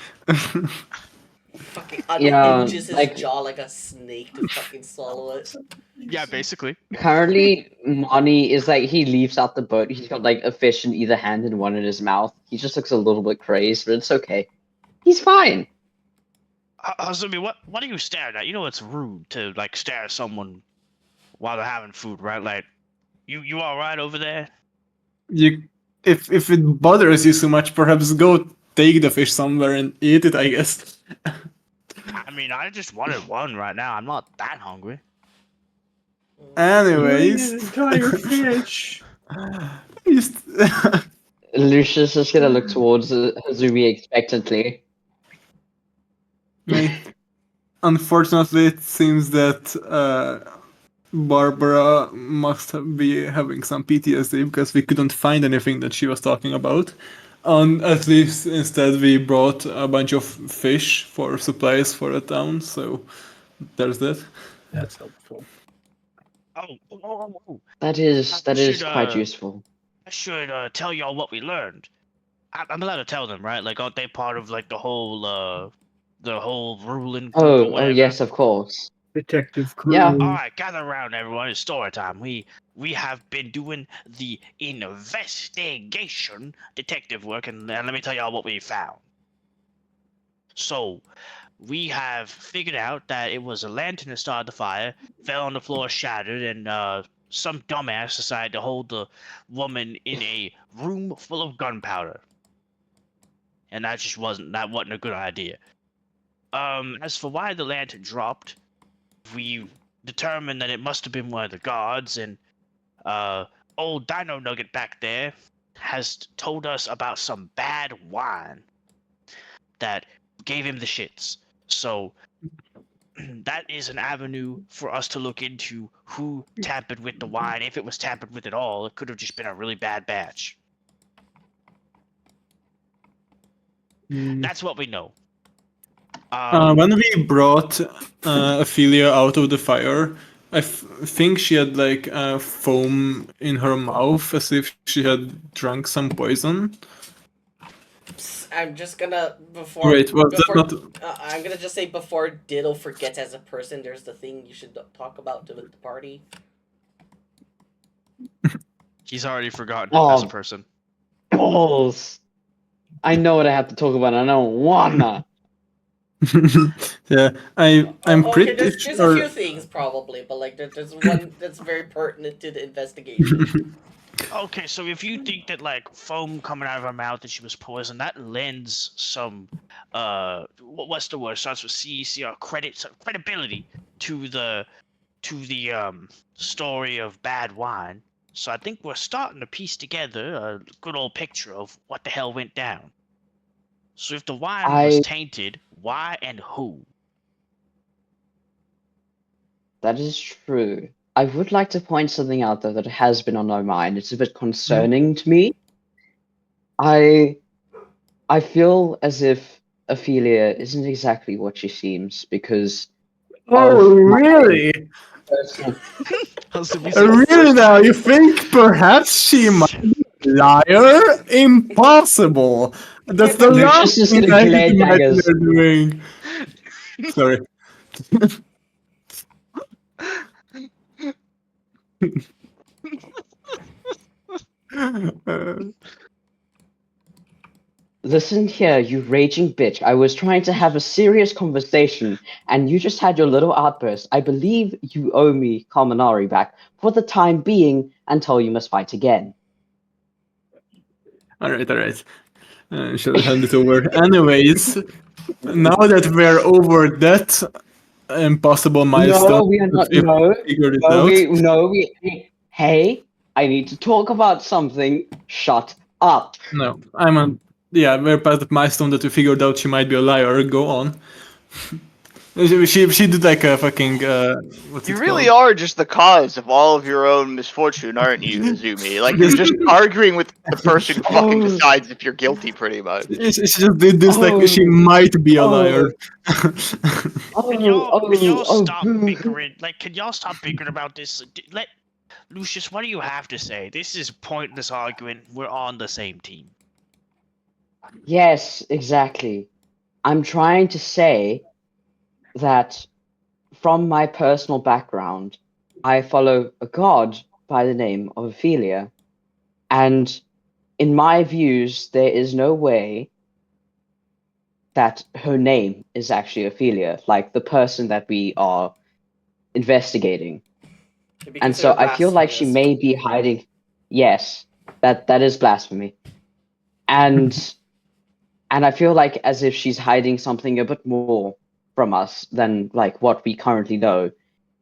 fucking Yeah, unhinges his like- jaw like a snake to fucking swallow it. Yeah, basically. Currently, Monty is like he leaves out the boat. He's got like a fish in either hand and one in his mouth. He just looks a little bit crazed, but it's okay. He's fine. Hazumi, what are you staring at? You know it's rude to like stare at someone while they're having food, right? Like, you all right over there? If it bothers you so much, perhaps go take the fish somewhere and eat it, I guess. I mean, I just wanted one right now. I'm not that hungry. Anyways. Entire fish. Just- Lucius is gonna look towards Hazumi expectantly. Mate, unfortunately, it seems that Barbara must be having some PTSD because we couldn't find anything that she was talking about. At least instead we brought a bunch of fish for supplies for the town, so there's that. That's helpful. Oh. That is should, quite useful. I should tell y'all what we learned. I'm allowed to tell them, right? Like, aren't they part of like the whole ruling group or Oh whatever? yes, of course. Detective crew. Yeah. All right, gather around, everyone. It's story time. We have been doing the investigation detective work, and let me tell y'all what we found. So, we have figured out that it was a lantern that started the fire, fell on the floor, shattered, and some dumbass decided to hold the woman in a room full of gunpowder. And that wasn't a good idea. As for why the lantern dropped, we determined that it must have been one of the guards, and old Dino Nugget back there has told us about some bad wine that gave him the shits. So that is an avenue for us to look into who tampered with the wine. If it was tampered with at all, it could have just been a really bad batch. That's what we know. When we brought Ophelia out of the fire, I think she had like foam in her mouth as if she had drunk some poison. I'm just gonna before Wait, was that before not? I'm gonna just say before Diddle forgets as a person, there's the thing you should talk about to the party. He's already forgotten Oh. as a person. Balls. I know what I have to talk about. I don't wanna. Yeah, I'm Okay, pretty there's a sure. few things probably, but like there's one that's very pertinent to the investigation. Okay, so if you think that like foam coming out of her mouth that she was poisoned, that lends some what's the word? Starts with C, credibility to the story of bad wine. So I think we're starting to piece together a good old picture of what the hell went down. So if the wine was tainted, why and who? That is true. I would like to point something out though that has been on my mind. It's a bit concerning to me. I feel as if Ophelia isn't exactly what she seems because Oh, my really? personal. Really now? You think perhaps she might be a liar? Impossible! That's the Lucius last is thing gonna I glare can imagine daggers. her doing. Sorry. Listen here, you raging bitch. I was trying to have a serious conversation, and you just had your little outburst. I believe you owe me Kaminari back for the time being until you must fight again. Alright. Shall hand it over. Anyways, now that we're over that impossible milestone, No, we are not. we've No, figured it no, out. Hey, I need to talk about something. Shut up. No, yeah, we're past the milestone that we figured out she might be a liar. Go on. She did like a fucking what's You it really called? are just the cause of all of your own misfortune, aren't you, Azumi? Like, you're just arguing with the person who fucking decides if you're guilty, pretty much. She just did this like she might be a liar. Can y'all stop boo. bickering? Like, can y'all stop bickering about this? Let Lucius, what do you have to say? This is pointless argument. We're on the same team. Yes, exactly. I'm trying to say that from my personal background, I follow a god by the name of Ophelia. And in my views, there is no way that her name is actually Ophelia, like the person that we are investigating. And so I feel like she may be hiding. Yes, that is blasphemy. And I feel like as if she's hiding something a bit more from us than like what we currently know,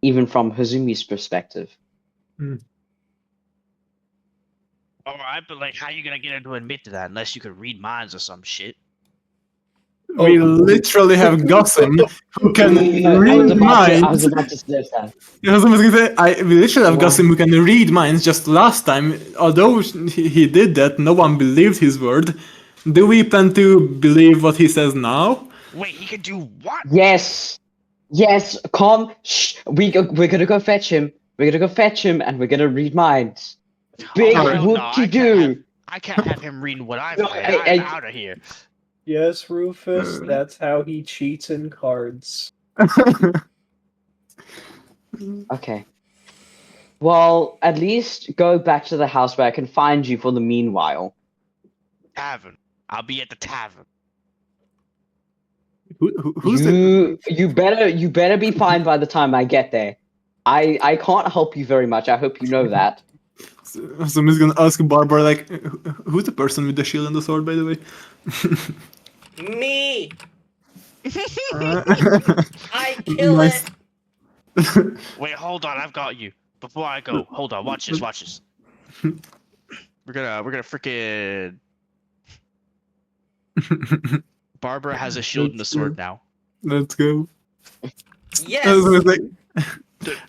even from Hazumi's perspective. All right, but like, how you gonna get her to admit to that unless you could read minds or some shit? We literally have Gossam who can read minds. I was about to say that. I was gonna say, we literally have Gossam who can read minds. Just last time, although he did that, no one believed his word. Do we plan to believe what he says now? Wait, he could do what? Yes, calm. Shh. We're gonna go fetch him. We're gonna go fetch him, and we're gonna read minds. Big hell no, whoop-de-doo. I can't have him reading what I've No, read. I'm out of here. Yes, Rufus, that's how he cheats in cards. Okay. Well, at least go back to the house where I can find you for the meanwhile. Tavern. I'll be at the tavern. Who's the? You better be fine by the time I get there. I can't help you very much. I hope you know that. Somebody's gonna ask Barbara like, who's the person with the shield and the sword, by the way? Me! I kill Nice. it! Wait, hold on, I've got you. Before I go, hold on, watch this. We're gonna freaking. Barbara has a shield and a sword now. Let's go. Yes. Hazumi's like,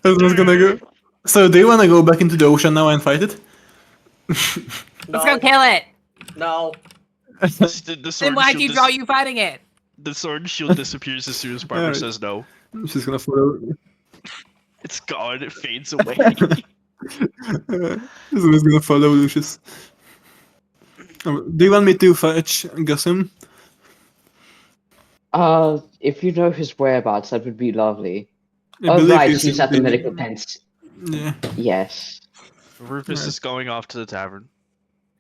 Hazumi's gonna go. So do you wanna go back into the ocean now and fight it? Let's go kill it. No. The Then sword why'd shield you draw you fighting it? the sword shield disappears as soon as Barbara Alright. says no. She's gonna follow. It's gone. It fades away. Hazumi's gonna follow Lucius. Do you want me to fetch Gusum? If you know his whereabouts, that would be lovely. I Oh, believe right, he's he's in at the medical tent. Yeah. Yes. Rufus Right. is going off to the tavern.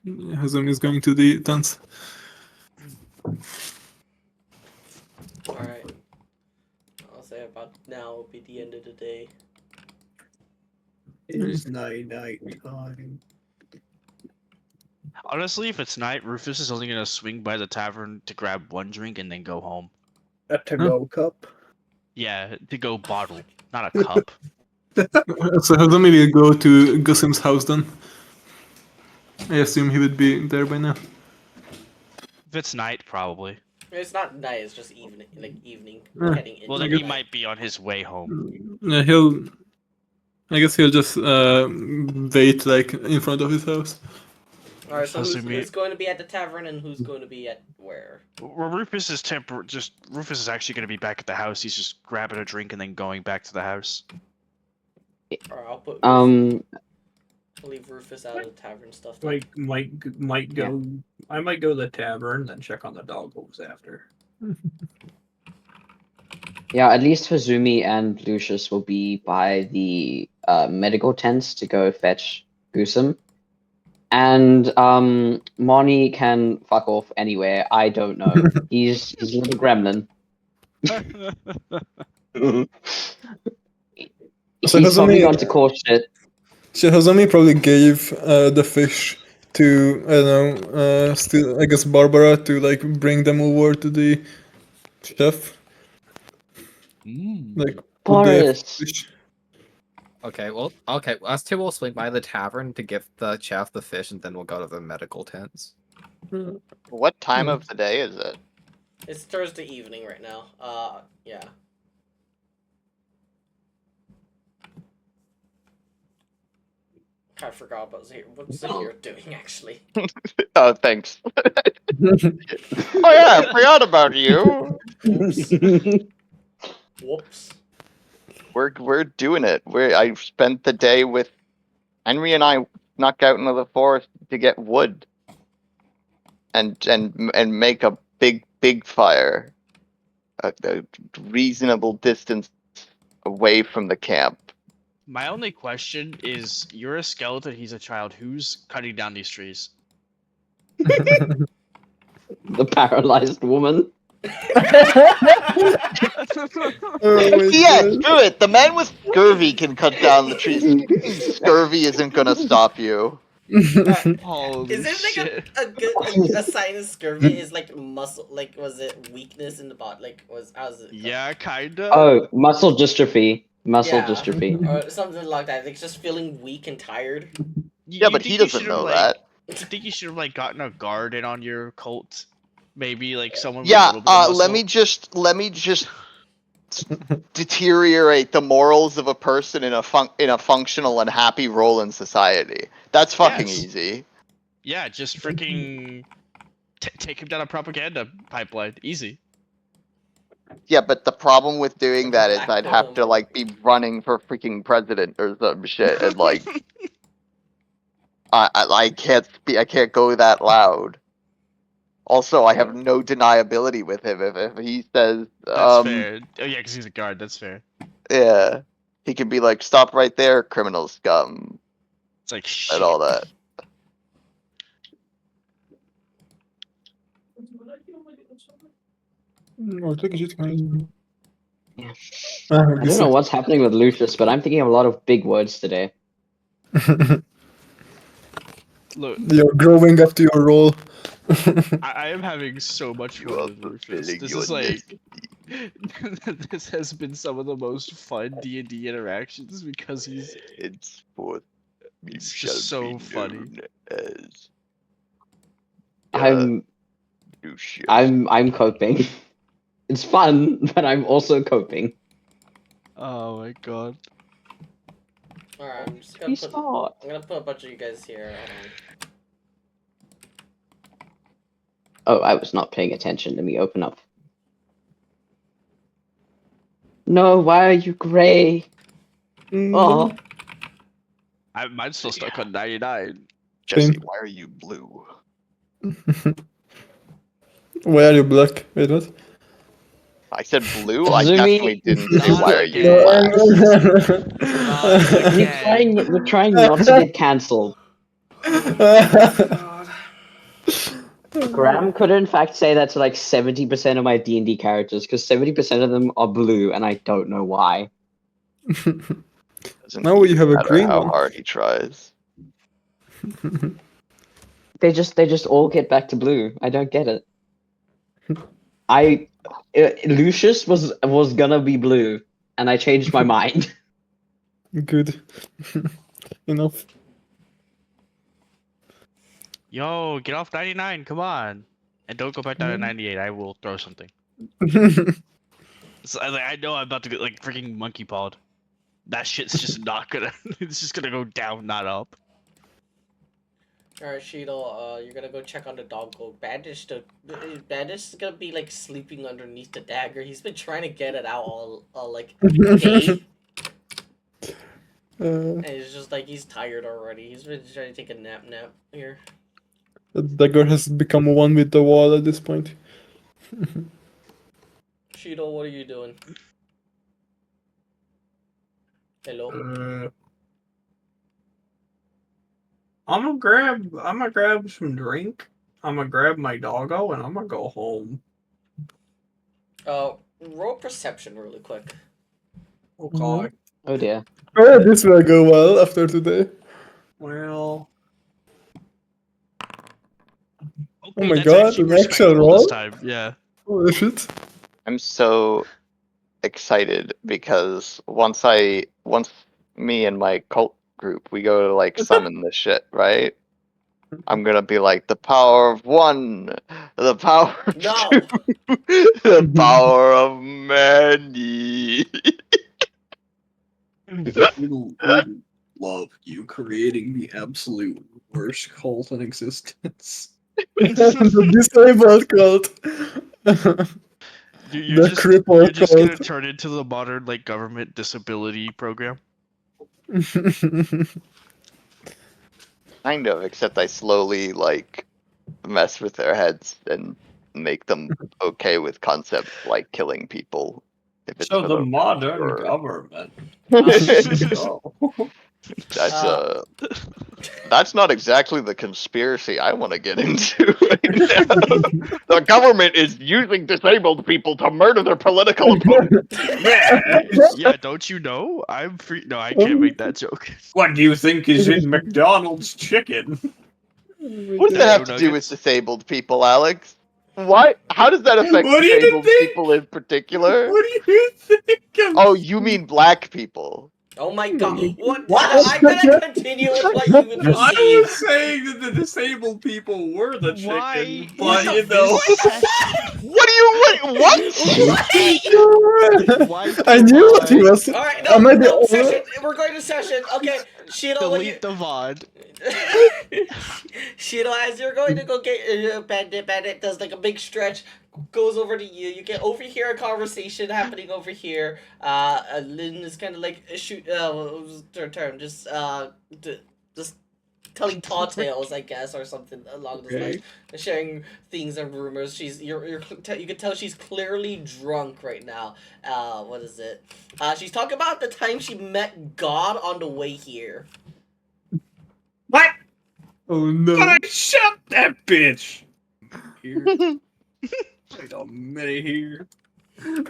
Hazumi is going to the tents. Alright. I'll say about now will be the end of the day. It's night time. Honestly, if it's night, Rufus is only gonna swing by the tavern to grab one drink and then go home. A to-go cup. Yeah, to go bottle, not a cup. So Hazumi will go to Gusum's house then. I assume he would be there by now. If it's night, probably. It's not night, it's just evening. Like evening. Yeah. Getting into Well, then Okay. he might be on his way home. Yeah, I guess he'll just wait like in front of his house. Alright, so Hazumi- who's going to be at the tavern and who's going to be at where? Well, Rufus is actually gonna be back at the house. He's just grabbing a drink and then going back to the house. Or I'll put Um, I'll leave Rufus out of the tavern stuff. Might go. I might go to the tavern, then check on the doggos after. yeah, at least Hazumi and Lucius will be by the medical tents to go fetch Gusum. And Moni can fuck off anywhere. I don't know. He's a little gremlin. So He's probably Hazumi- gone to cause shit. So Hazumi probably gave the fish to I don't know, still I guess Barbara to like bring them over to the chef. Like put the Boris. fish. Okay, well, us two will swing by the tavern to give the chef the fish, and then we'll go to the medical tents. What time of the day is it? It's Thursday evening right now. Yeah. I forgot about Zahir. What's Zahir doing actually? Oh, thanks. Oh yeah, I forgot about you. Whoops. We're doing it. I spent the day with Henry and I snuck out into the forest to get wood and make a big fire, a reasonable distance away from the camp. My only question is, you're a skeleton, he's a child. Who's cutting down these trees? The paralyzed woman. Yeah, screw it. The man with scurvy can cut down the trees. Scurvy isn't gonna stop you. Holy Is it like shit. a good a sign of scurvy is like muscle, like was it weakness in the body, like how's it? Yeah, kinda. Oh, muscle dystrophy. Muscle Yeah. dystrophy. Or something like that, like just feeling weak and tired. Yeah, but he doesn't know that. I think you should have like gotten a guard in on your cult. Maybe like someone with a Yeah, little bit of let muscle. me just deteriorate the morals of a person in a functional and happy role in society. That's fucking Yes. easy. Yeah, just freaking take him down a propaganda pipeline. Easy. Yeah, but the problem with doing that is Black I'd have to woman. like be running for freaking president or some shit, and like I can't go that loud. Also, I have no deniability with him. If he says, That's fair. Oh yeah, because he's a guard. That's fair. yeah, he can be like, "Stop right there, criminal scum," It's like shit. and all that. I don't know what's happening with Lucius, but I'm thinking of a lot of big words today. Look, You're growing up to your role. I am having so much You fun are with Rufus. fulfilling This your is like, this has been some of the most fun D&D interactions because he's Henceforth, you It's shall just so be funny. known as I'm Lucius. coping. It's fun, but I'm also coping. Oh my god. Alright, I'm just Be gonna put. smart. I'm gonna put a bunch of you guys here. Hold on. Oh, I was not paying attention. Let me open up. No, why are you gray? Oh, Mine's still stuck on 99. Jesse, Same. why are you blue? Why are you black? Wait, what? I said blue. I Zumi, definitely didn't say Not why are you again. black. Not again. we're trying not to get cancelled. God. Graham could in fact say that to like 70% of my D&D characters, because 70% of them are blue, and I don't know why. Doesn't Now we even have a matter green how one. hard he tries. They just all get back to blue. I don't get it. Lucius was gonna be blue, and I changed my mind. Good. Enough. Yo, get off 99. Come on. And don't go back down to 98. I will throw something. So, I know I'm about to get like freaking monkey pawed. That shit's just not gonna. It's just gonna go down, not up. Alright, Sheetal, you're gonna go check on the dog. Go Bandish. Bandish is gonna be like sleeping underneath the dagger. He's been trying to get it out all like day, and it's just like he's tired already. He's been trying to take a nap here. The dagger has become one with the wall at this point. Sheetal, what are you doing? Hello. I'm gonna grab some drink. I'm gonna grab my doggo and I'm gonna go home. Roll perception really quick. Okay. Oh dear. Oh, this will go well after today. Well, Okay, my that's god, actually an actual respectable roll? this time. Yeah. Holy shit. I'm so excited because once me and my cult group we go to like summon this shit, right? I'm gonna be like the power of one, the power of No. two, the power of many. it'll love you creating the absolute worst cult in existence. The disabled cult. You're The just cripple you're just gonna cult. turn into the modern like government disability program. Kind of, except I slowly like mess with their heads and make them okay with concepts like killing people. If it's So for the the modern or- government. Uh, Oh. That's not exactly the conspiracy I want to get into right now. The government is using disabled people to murder their political opponents. Yeah, don't you know? I'm free. No, I can't make that joke. What do you think is in McDonald's chicken? What does that have to do with Nuggets. disabled people, Alex? Why? How does that affect What do you disabled think? people in particular? What do you think? Oh, you mean black people? oh my god. What? What? I'm gonna continue with what you would I receive. was saying that the disabled people were the Why chicken, is but you know. What do you what? Why I knew what he provide- was. Alright, Am I the no, only- session. We're going to session. Okay, Sheetal, what you... delete the VOD? Sheetal, as you're going to go get Bandit does like a big stretch, goes over to you. You can overhear a conversation happening over here. Lynn is kind of like what was her term? Just telling tall tales, I guess, or something along those lines. Sharing things and rumors. You can tell she's clearly drunk right now. What is it? She's talking about the time she met God on the way here. What? Oh no. God, shut that bitch! Here. Wait a minute here.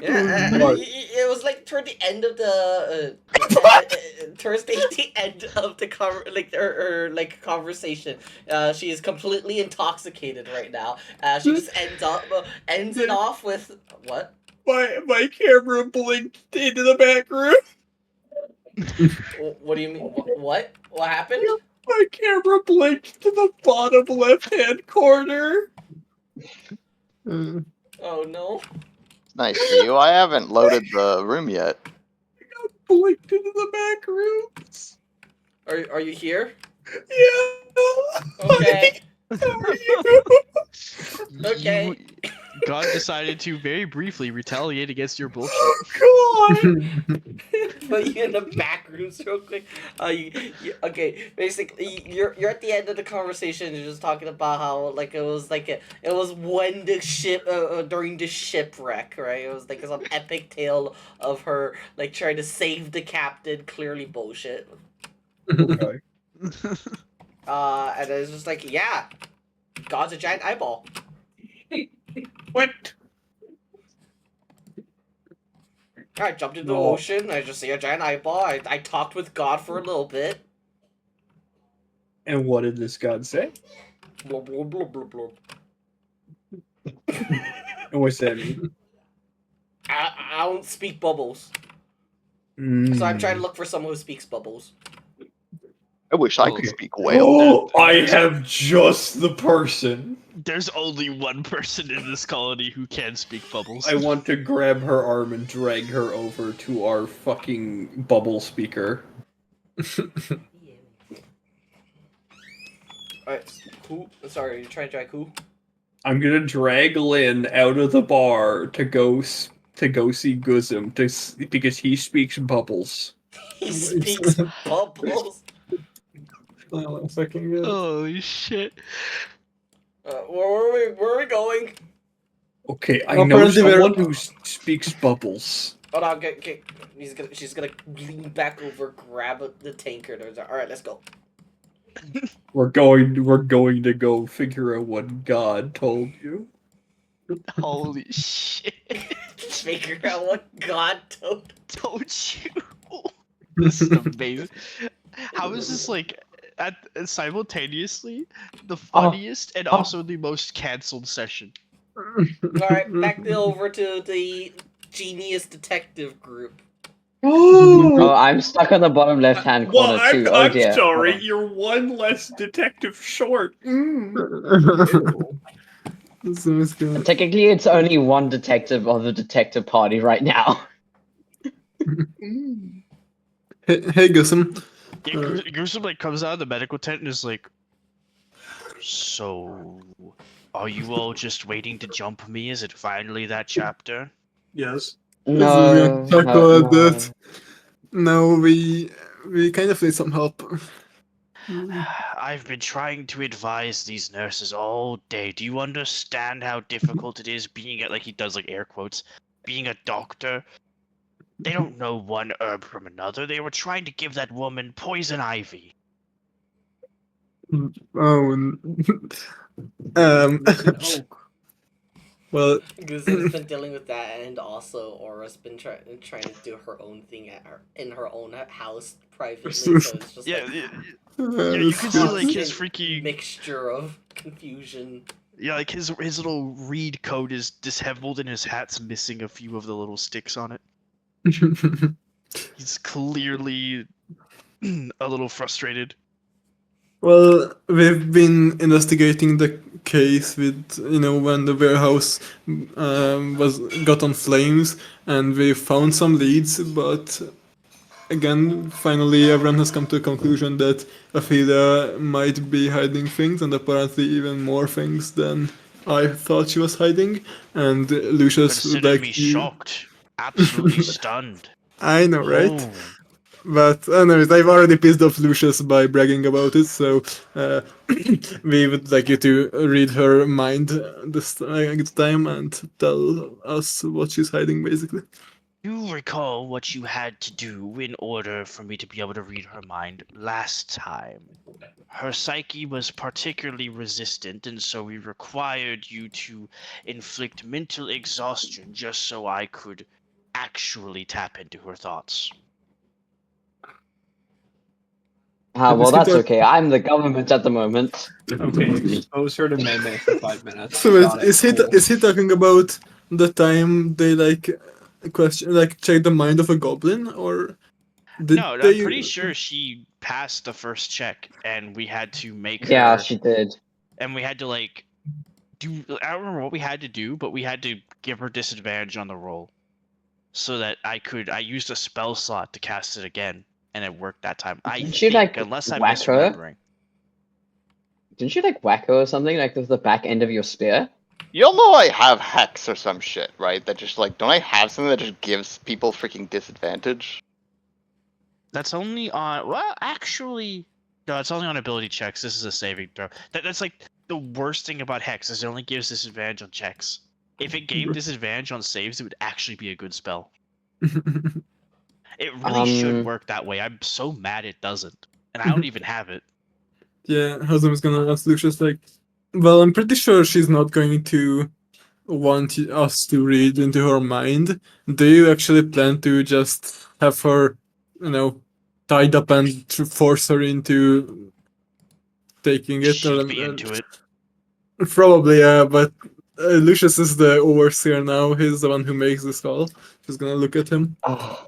Yeah, What? it was like toward the end of the towards the end of the conversation. She is completely intoxicated right now. She just ends it off with what? My camera blinked into the back room. What do you mean? What? What happened? My camera blinked to the bottom left-hand corner. Uh, Oh no! Nice for you. I haven't loaded the room yet. blinked into the back rooms. Are you here? Yeah. Okay. How are you? Okay. God decided to very briefly retaliate against your bullshit. Oh God. Put you in the back rooms real quick. Okay. Basically, you're at the end of the conversation. You're just talking about how like it was when the ship during the shipwreck, right? It was like some epic tale of her like trying to save the captain. Clearly bullshit. Okay. And it's just like, yeah, God's a giant eyeball. What? I jumped into the No. ocean. I just see a giant eyeball. I talked with God for a little bit. And what did this god say? Blah blah blah blah blah. And what's that mean? I don't speak bubbles, so I'm trying to look for someone who speaks bubbles. I wish I Oh. could speak whale. Oh, I have just the person. There's only one person in this colony who can speak bubbles. I want to grab her arm and drag her over to our fucking bubble speaker. Alright, who? Sorry, you're trying to drag who? I'm gonna drag Lynn out of the bar to go see Guzum because he speaks bubbles. He speaks bubbles. Fucking good. Holy shit. Where are we going? Okay, I Well, know apparently we're- someone who speaks bubbles. Hold on, she's gonna lean back over, grab the tanker. Alright, let's go. We're going to go figure out what God told you. Holy shit. Figure out what God told. Don't you? This is amazing. How is this like simultaneously the funniest and also the most cancelled session? Alright, back over to the genius detective group. Oh, I'm stuck on the bottom left-hand corner Well, too. Oh I'm dear. sorry, Hold on. you're one less detective short. This is good. Technically, it's only one detective of the detective party right now. Hey Gusum. Yeah, Gruesome like comes out of the medical tent and is like, so, are you all just waiting to jump me? Is it finally that chapter? Yes. No, Talk no, about no. that. No, we kind of need some help. I've been trying to advise these nurses all day. Do you understand how difficult it is being like he does like air quotes, being a doctor? They don't know one herb from another. They were trying to give that woman poison ivy. Oh, um, well, Guzan's been dealing with that, and also Aura's been trying to do her own thing in her own house privately. So it's just Yeah, like yeah, you can see like his constant freaking mixture of confusion. yeah, like his little reed coat is disheveled and his hat's missing a few of the little sticks on it. He's clearly a little frustrated. well, we've been investigating the case with when the warehouse got on flames, and we found some leads, but again, finally, everyone has come to a conclusion that Afida might be hiding things, and apparently even more things than I thought she was hiding. And Lucius would Consider like me you. shocked, absolutely stunned. I know, right? Oh. But anyways, I've already pissed off Lucius by bragging about it, so we would like you to read her mind this time and tell us what she's hiding, basically. You recall what you had to do in order for me to be able to read her mind last time. Her psyche was particularly resistant, and so we required you to inflict mental exhaustion just so I could actually tap into her thoughts. Well, that's okay. I'm the government at the moment. Okay, expose her to Meme for 5 minutes. So wait, Got it, cool. is he talking about the time they check the mind of a goblin, or did No, they? I'm pretty sure she passed the first check, and we had to make Yeah, her. she did. And we had to like do. I don't remember what we had to do, but we had to give her disadvantage on the roll. so that I used a spell slot to cast it again, and it worked that time. I Didn't think, you, like, unless I'm whack her? misremembering. Didn't you like whack her or something like with the back end of your spear? You'll know I have hex or some shit, right? That just like, don't I have something that just gives people freaking disadvantage? That's only on. Well, actually, no. It's only on ability checks. This is a saving throw. That's like the worst thing about hex is it only gives disadvantage on checks. If it gave disadvantage on saves, it would actually be a good spell. It really should work that way. I'm so mad it doesn't, and I don't even have it. Yeah, Hazum's gonna ask Lucius, like, well, I'm pretty sure she's not going to want us to read into her mind. Do you actually plan to just have her, tied up and to force her into taking it? She'd be into it. Probably, yeah, but Lucius is the overseer now. He's the one who makes this call. She's gonna look at him. Oh,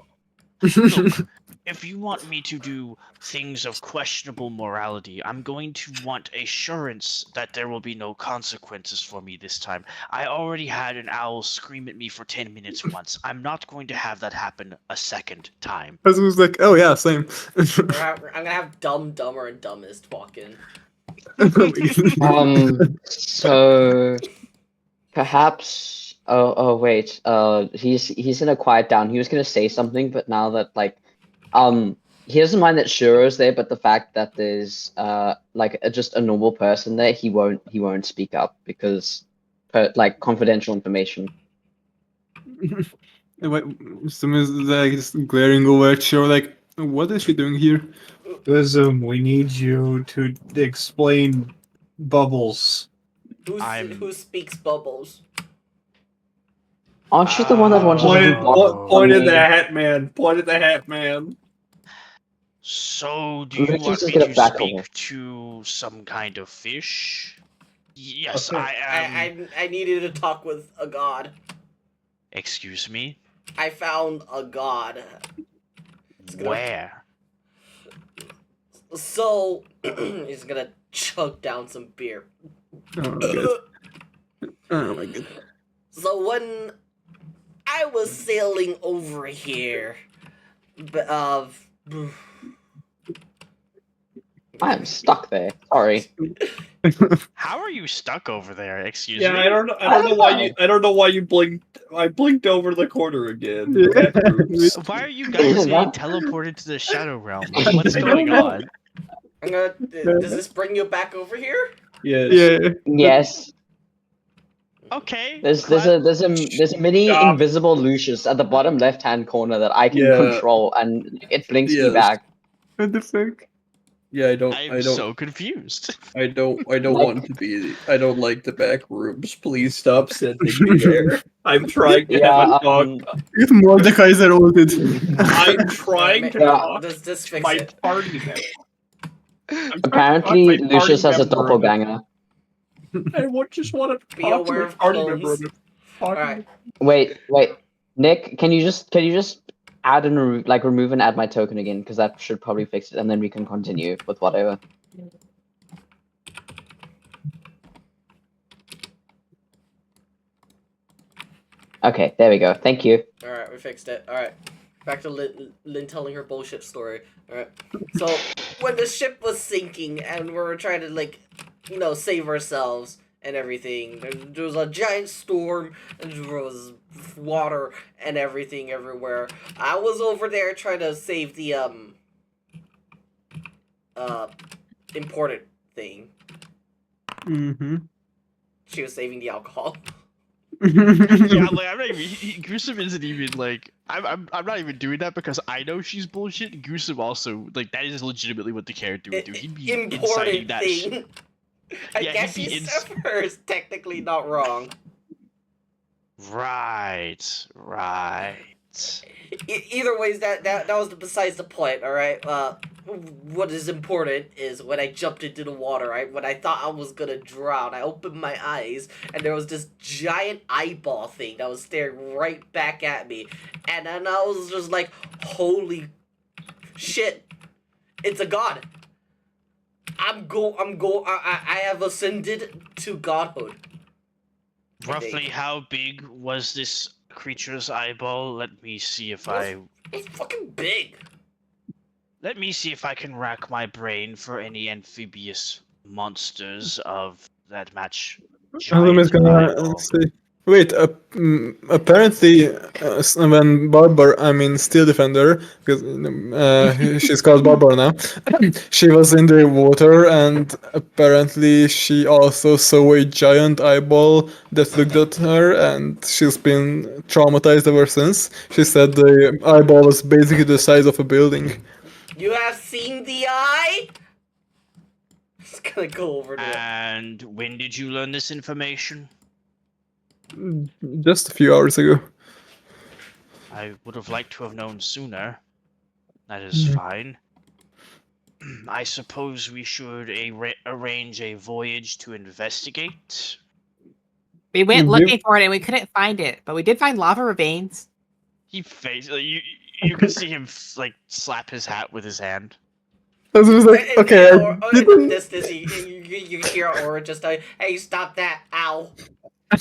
Look, if you want me to do things of questionable morality, I'm going to want assurance that there will be no consequences for me this time. I already had an owl scream at me for 10 minutes once. I'm not going to have that happen a second time. Hazum's like, oh yeah, same. I'm gonna have Dumb, Dumber, and Dumbest walk in. so perhaps. Oh, wait. He's gonna quiet down. He was gonna say something, but now that he doesn't mind that Shuro's there, but the fact that there's just a normal person there, he won't speak up because, confidential information. Someone's like just glaring over at Shiro, like, what is she doing here? We need you to explain bubbles. Who speaks bubbles? Aren't you the one that wanted to Point do at, block point on at me? the hat man. Point at the hat man. So, do you Lucius want is me gonna to back speak over. to some kind of fish? Yes, Okay. I am. I needed to talk with a god. Excuse me? I found a god. Where? So he's gonna chug down some beer. Oh my god. Oh my god. So when I was sailing over here, I'm stuck there. Sorry. How are you stuck over there? Excuse Yeah, me? I don't know why you blinked. I blinked over the corner again. Yeah. Bathrooms. Why are you guys being teleported to the Shadow Realm? What's going on? does this bring you back over here? Yes. Yeah. Yes. Okay. There's glad- a mini Stop. invisible Lucius at the bottom left-hand corner that I can Yeah. control, and it blinks me Yes. back. What the fuck? Yeah, I'm so confused. I don't want to be. I don't like the back rooms. Please stop sending me there. I'm trying to have a talk. If Mordekaiser ulted. I'm trying to Yeah. talk Does this to fix my it? party member. I'm trying to talk to Apparently, my party Lucius has a member. doppelganger. I just want to Be talk to aware my of party member. clones. I'm talking Alright. Wait, Nick, can you just add and remove and add my token again, because that should probably fix it, and then we can continue with whatever. Okay, there we go. Thank you. Alright, we fixed it. Alright. Back to Lynn telling her bullshit story. Alright. So, when the ship was sinking and we were trying to, save ourselves and everything, there was a giant storm and there was water and everything everywhere. I was over there trying to save the, important thing. Mm-hmm. She was saving the alcohol. Yeah, like I'm not even. Gruesome isn't even like. I'm not even doing that because I know she's bullshit. Gruesome also that is legitimately what the character would do. He'd be inciting Important that shit. thing. I Yeah, guess he'd be she's is technically not wrong. Right. Either ways, that was besides the point. All right. What is important is when I jumped into the water. Right, when I thought I was gonna drown, I opened my eyes and there was this giant eyeball thing that was staring right back at me, and then I was just like, "Holy shit! It's a god! I have ascended to godhood." Roughly how big was this creature's eyeball. Let me see if It's fucking big. Let me see if I can rack my brain for any amphibious monsters of that match. Hazumi's Giant gonna eyeball. say. Wait, apparently, when Barbar, I mean Steel Defender, because she's called Barbar now, she was in the water, and apparently she also saw a giant eyeball that looked at her, and she's been traumatized ever since. She said the eyeball was basically the size of a building. You have seen the eye? Just gonna go over to it. And when did you learn this information? Just a few hours ago. I would have liked to have known sooner. That is fine. I suppose we should arrange a voyage to investigate. We went Mhm. looking for it and we couldn't find it, but we did find lava remains. He face you can see him like slap his hat with his hand. I was like, okay, I In the didn't. distance, you hear Aura just like, "Hey, stop that! Ow!" I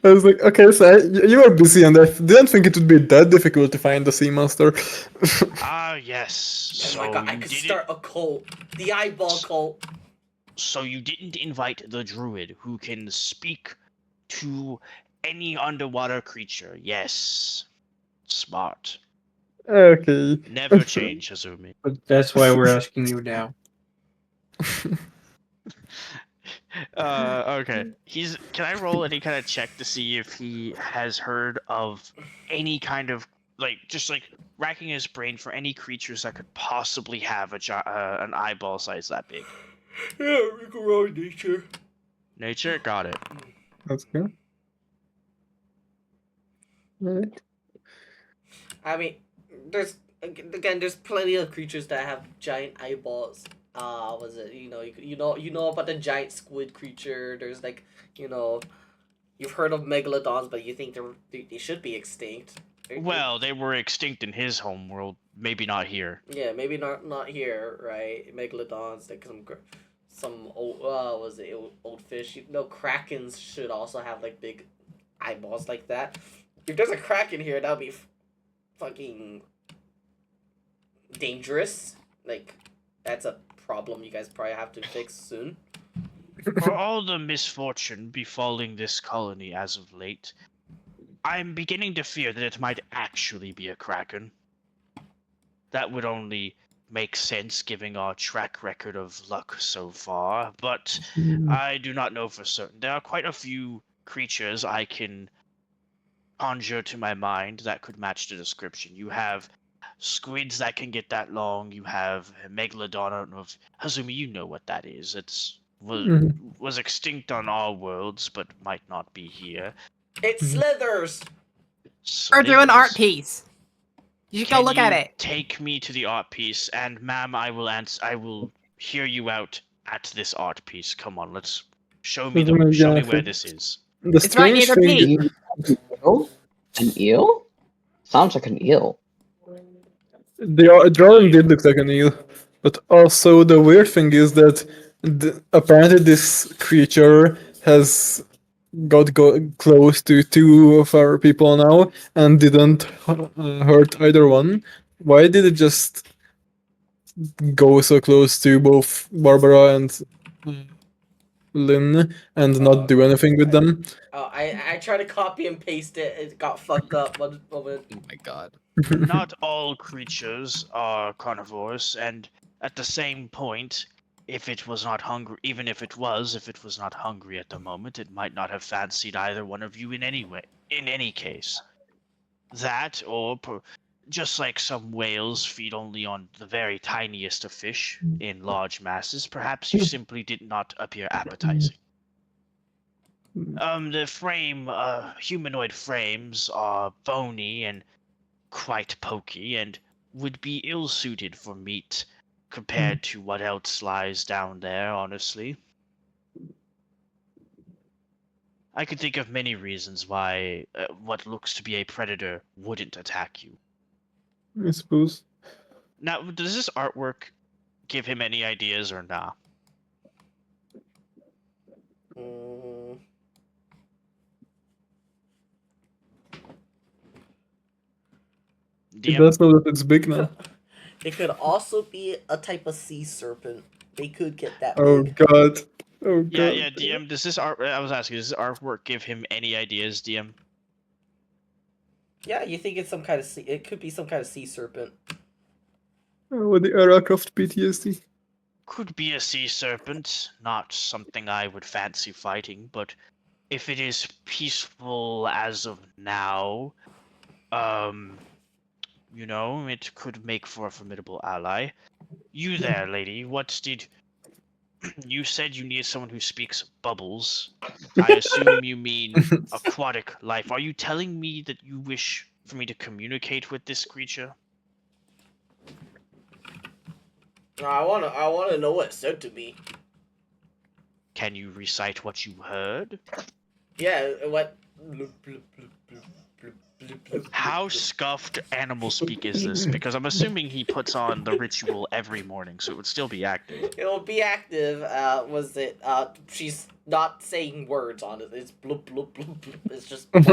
was like, okay, so you were busy, and I didn't think it would be that difficult to find the sea monster. Ah, yes. Oh So my god, I you could did start a cult. The eyeball cult. So you didn't invite the druid who can speak to any underwater creature. Yes. Smart. Okay. Never change, Hazumi. But that's why we're asking you now. Okay. Can I roll any kind of check to see if he has heard of any kind of just racking his brain for any creatures that could possibly have an eyeball size that big? Yeah, we can roll nature. Nature, got it. That's good. Alright. I mean, there's plenty of creatures that have giant eyeballs. Was it you know about the giant squid creature? There's like you've heard of megalodons, but you think they should be extinct. Well, they were extinct in his home world. Maybe not here. Yeah, maybe not here, right? Megalodons, like some old was it old fish? Krakens should also have like big eyeballs like that. If there's a kraken here, that would be fucking dangerous. Like, that's a problem you guys probably have to fix soon. For all the misfortune befalling this colony as of late, I'm beginning to fear that it might actually be a kraken. That would only make sense given our track record of luck so far, but I do not know for certain. There are quite a few creatures I can conjure to my mind that could match the description. You have squids that can get that long. You have megalodon. I don't know if Hazumi, you know what that is. It's was extinct on our worlds, but might not be here. It slithers. We're doing an art Slithers. piece. You should go Can look you at it. take me to the art piece, and ma'am, I will hear you out at this art piece. Come on, let's show me where this is. The It's right near strange the thing. beach. Eel? An eel? Sounds like an eel. The drawing did look like an eel, but also the weird thing is that apparently this creature has got close to two of our people now and didn't hurt either one. Why did it just go so close to both Barbara and Lynn and not do anything with them? I tried to copy and paste it. It got fucked up. One moment. Oh my god. Not all creatures are carnivores, and at the same point, if it was not hungry, even if it was not hungry at the moment, it might not have fancied either one of you in any way. In any case, that or just like some whales feed only on the very tiniest of fish in large masses, perhaps you simply did not appear appetizing. Humanoid frames are bony and quite pokey and would be ill-suited for meat compared to what else lies down there, honestly. I could think of many reasons why what looks to be a predator wouldn't attack you. I suppose. Now, does this artwork give him any ideas or nah? He DM. does know that it's big now. It could also be a type of sea serpent. They could get that Oh big. god. Oh Yeah, god. yeah, DM. Does this art? I was asking. Does this artwork give him any ideas, DM? Yeah, you think it's some kind of sea? It could be some kind of sea serpent. Oh, with the Aracraft PTSD. Could be a sea serpent. Not something I would fancy fighting, but if it is peaceful as of now, you know, it could make for a formidable ally. You there, lady? What did you said you need someone who speaks bubbles? I assume you mean aquatic life. Are you telling me that you wish for me to communicate with this creature? I wanna know what it said to me. Can you recite what you heard? Yeah, what? How scuffed animal speak is this? Because I'm assuming he puts on the ritual every morning, so it would still be active. It'll be active. Was it? She's not saying words on it. It's bloop bloop bloop bloop. It's just. Okay,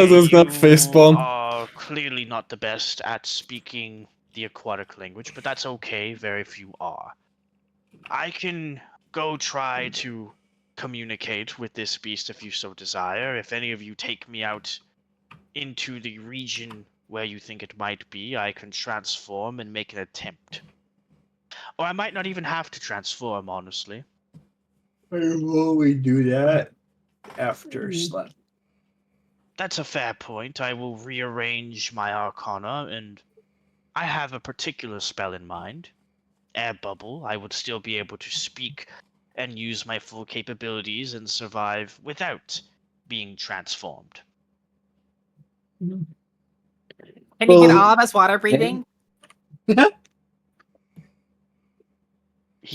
Hazumi's you got facepalm. are clearly not the best at speaking the aquatic language, but that's okay. Very few are. I can go try to communicate with this beast if you so desire. If any of you take me out into the region where you think it might be, I can transform and make an attempt. Or I might not even have to transform, honestly. Will we do that after slap? That's a fair point. I will rearrange my arcana, and I have a particular spell in mind. Air bubble. I would still be able to speak and use my full capabilities and survive without being transformed. Can you get Well, all of us water breathing? He, That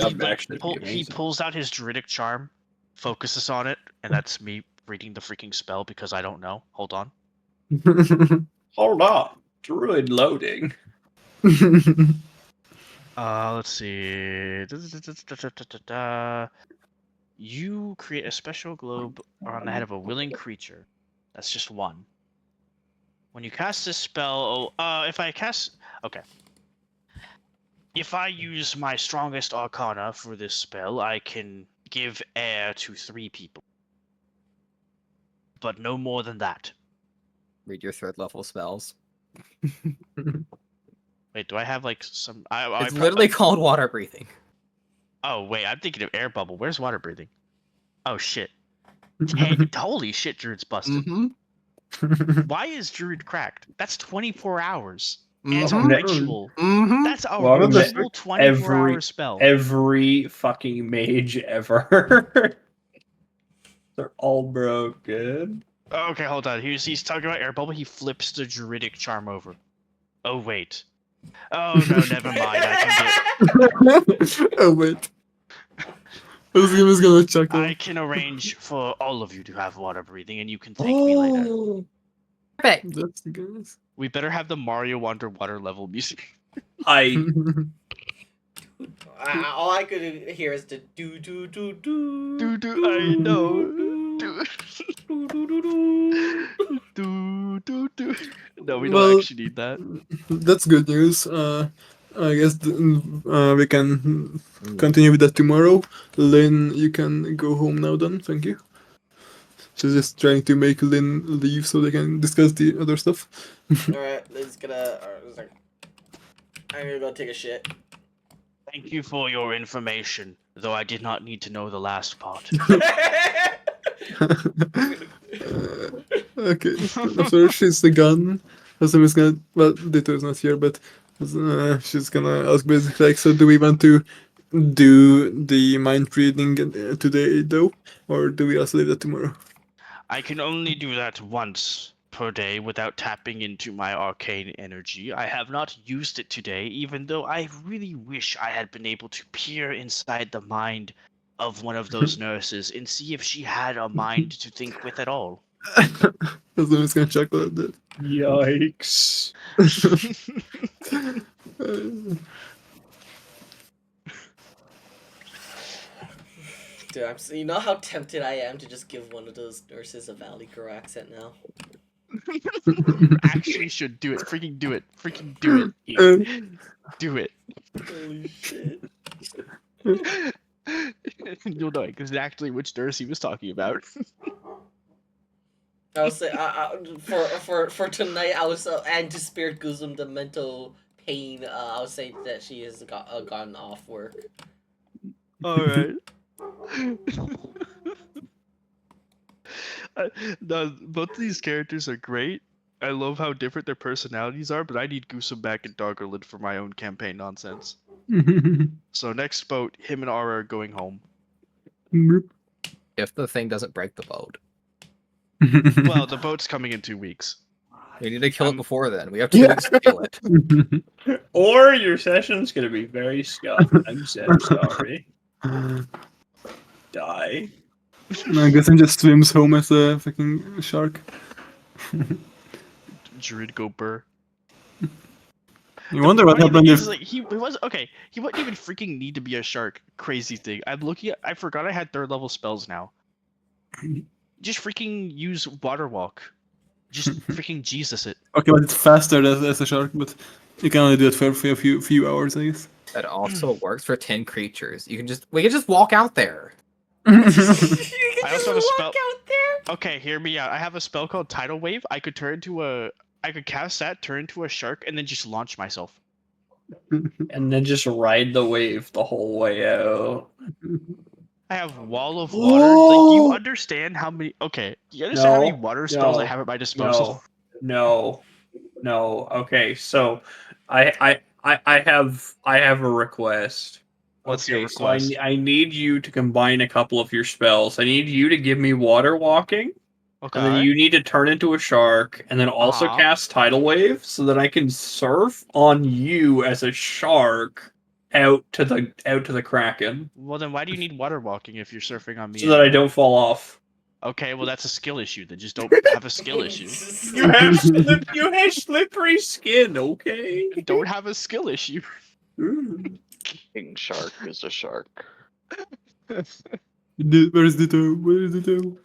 would like, actually be he amazing. pulls out his druidic charm, focuses on it, and that's me reading the freaking spell because I don't know. Hold on. Hold on. Druid loading. Let's see. You create a special globe around the head of a willing creature. That's just one. When you cast this spell, if I cast, okay. If I use my strongest arcana for this spell, I can give air to 3 people. But no more than that. Read your third level spells. Wait, do I have like some? It's literally called water breathing. Oh wait, I'm thinking of air bubble. Where's water breathing? Oh shit! Holy shit, Druid's busted. Mm-hmm. Why is Druid cracked? That's 24 hours. And Mm-hmm. it's a ritual. Mm-hmm. That's a Well, ritual 24-hour spell. Every fucking mage ever. They're all broken. Okay, hold on. He's talking about air bubble. He flips the druidic charm over. Oh wait. Oh no, never mind. Oh wait. Hazumi's gonna chuckle. I can arrange for all of you to have water breathing, and you can thank me later. Oh, Perfect. that's the guys. We better have the Mario underwater level music. I All I could hear is the do do do do. I know. No, we don't Well, actually need that. That's good news. I guess we can continue with that tomorrow. Lynn, you can go home now then. Thank you. She's just trying to make Lynn leave so they can discuss the other stuff. Alright, Lynn's gonna. I'm gonna go take a shit. Thank you for your information, though I did not need to know the last part. Okay. After she's the gun, Hazumi's gonna. Well, Ditto is not here, but she's gonna ask basically like, so do we want to do the mind reading today though, or do we also leave that tomorrow? I can only do that once per day without tapping into my arcane energy. I have not used it today, even though I really wish I had been able to peer inside the mind of one of those nurses and see if she had a mind to think with at all. Hazumi's gonna chuckle at that. yikes. Dude, you know how tempted I am to just give one of those nurses a Valley Girl accent now? Actually should do it. Freaking do it. Freaking do it. Do it. Holy shit. You'll know because actually which nurse he was talking about. I would say for tonight, I was anti-spirit Guzum the mental pain. I would say that she has gotten off work. All right. No, both of these characters are great. I love how different their personalities are, but I need Goosum back in Doggerland for my own campaign nonsense. So next boat, him and Ara are going home. If the thing doesn't break the boat. Well, the boat's coming in 2 weeks. We need to kill it before then. We have 2 weeks to kill it. Or your session's gonna be very scuffed. I'm so sorry. Die. I guess he just swims home as a fucking shark. Druid go burr. You wonder what Funny happened thing if is, like, he was okay. He wouldn't even freaking need to be a shark. Crazy thing. I'm looking at. I forgot I had 3rd level spells now. Just freaking use water walk. Just freaking Jesus it. okay, but it's faster as a shark, but you can only do it for a few hours, I guess. That also works for 10 creatures. We can just walk out there. You can I just also have a walk spell- out there. Okay, hear me out. I have a spell called Tidal Wave. I could turn into a. I could cast that, turn into a shark, and then just launch myself. And then just ride the wave the whole way out. I have Wall of Water. Like, you understand how many? Okay, you understand how many water spells I have at my disposal? No. Okay, so I have a request. What's okay, your so I, request? I need you to combine a couple of your spells. I need you to give me water walking, Okay. and then you need to turn into a shark, and then also Uh-huh. cast tidal wave so that I can surf on you as a shark out to the kraken, Well, then why do you need water walking if you're surfing on me? so that I anyway? don't fall off. Okay, well that's a skill issue. Then just don't have a skill issue. You have slippery skin, okay? Don't have a skill issue. King Shark is a shark. Where's the toe? Where's the toe?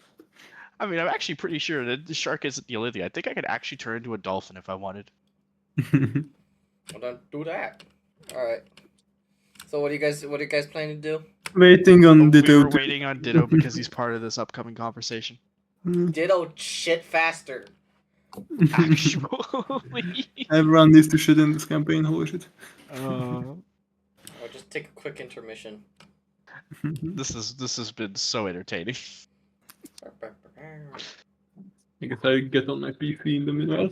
I mean, I'm actually pretty sure that the shark isn't the only thing. I think I could actually turn into a dolphin if I wanted. Well, don't do that. All right. So what do you guys planning to do? Waiting on We Ditto. were waiting on Ditto because he's part of this upcoming conversation. Ditto shit faster. Actually. Everyone needs to shit in this campaign, holy shit. Or just take a quick intermission. This has been so entertaining. I guess I get on my PC in the middle.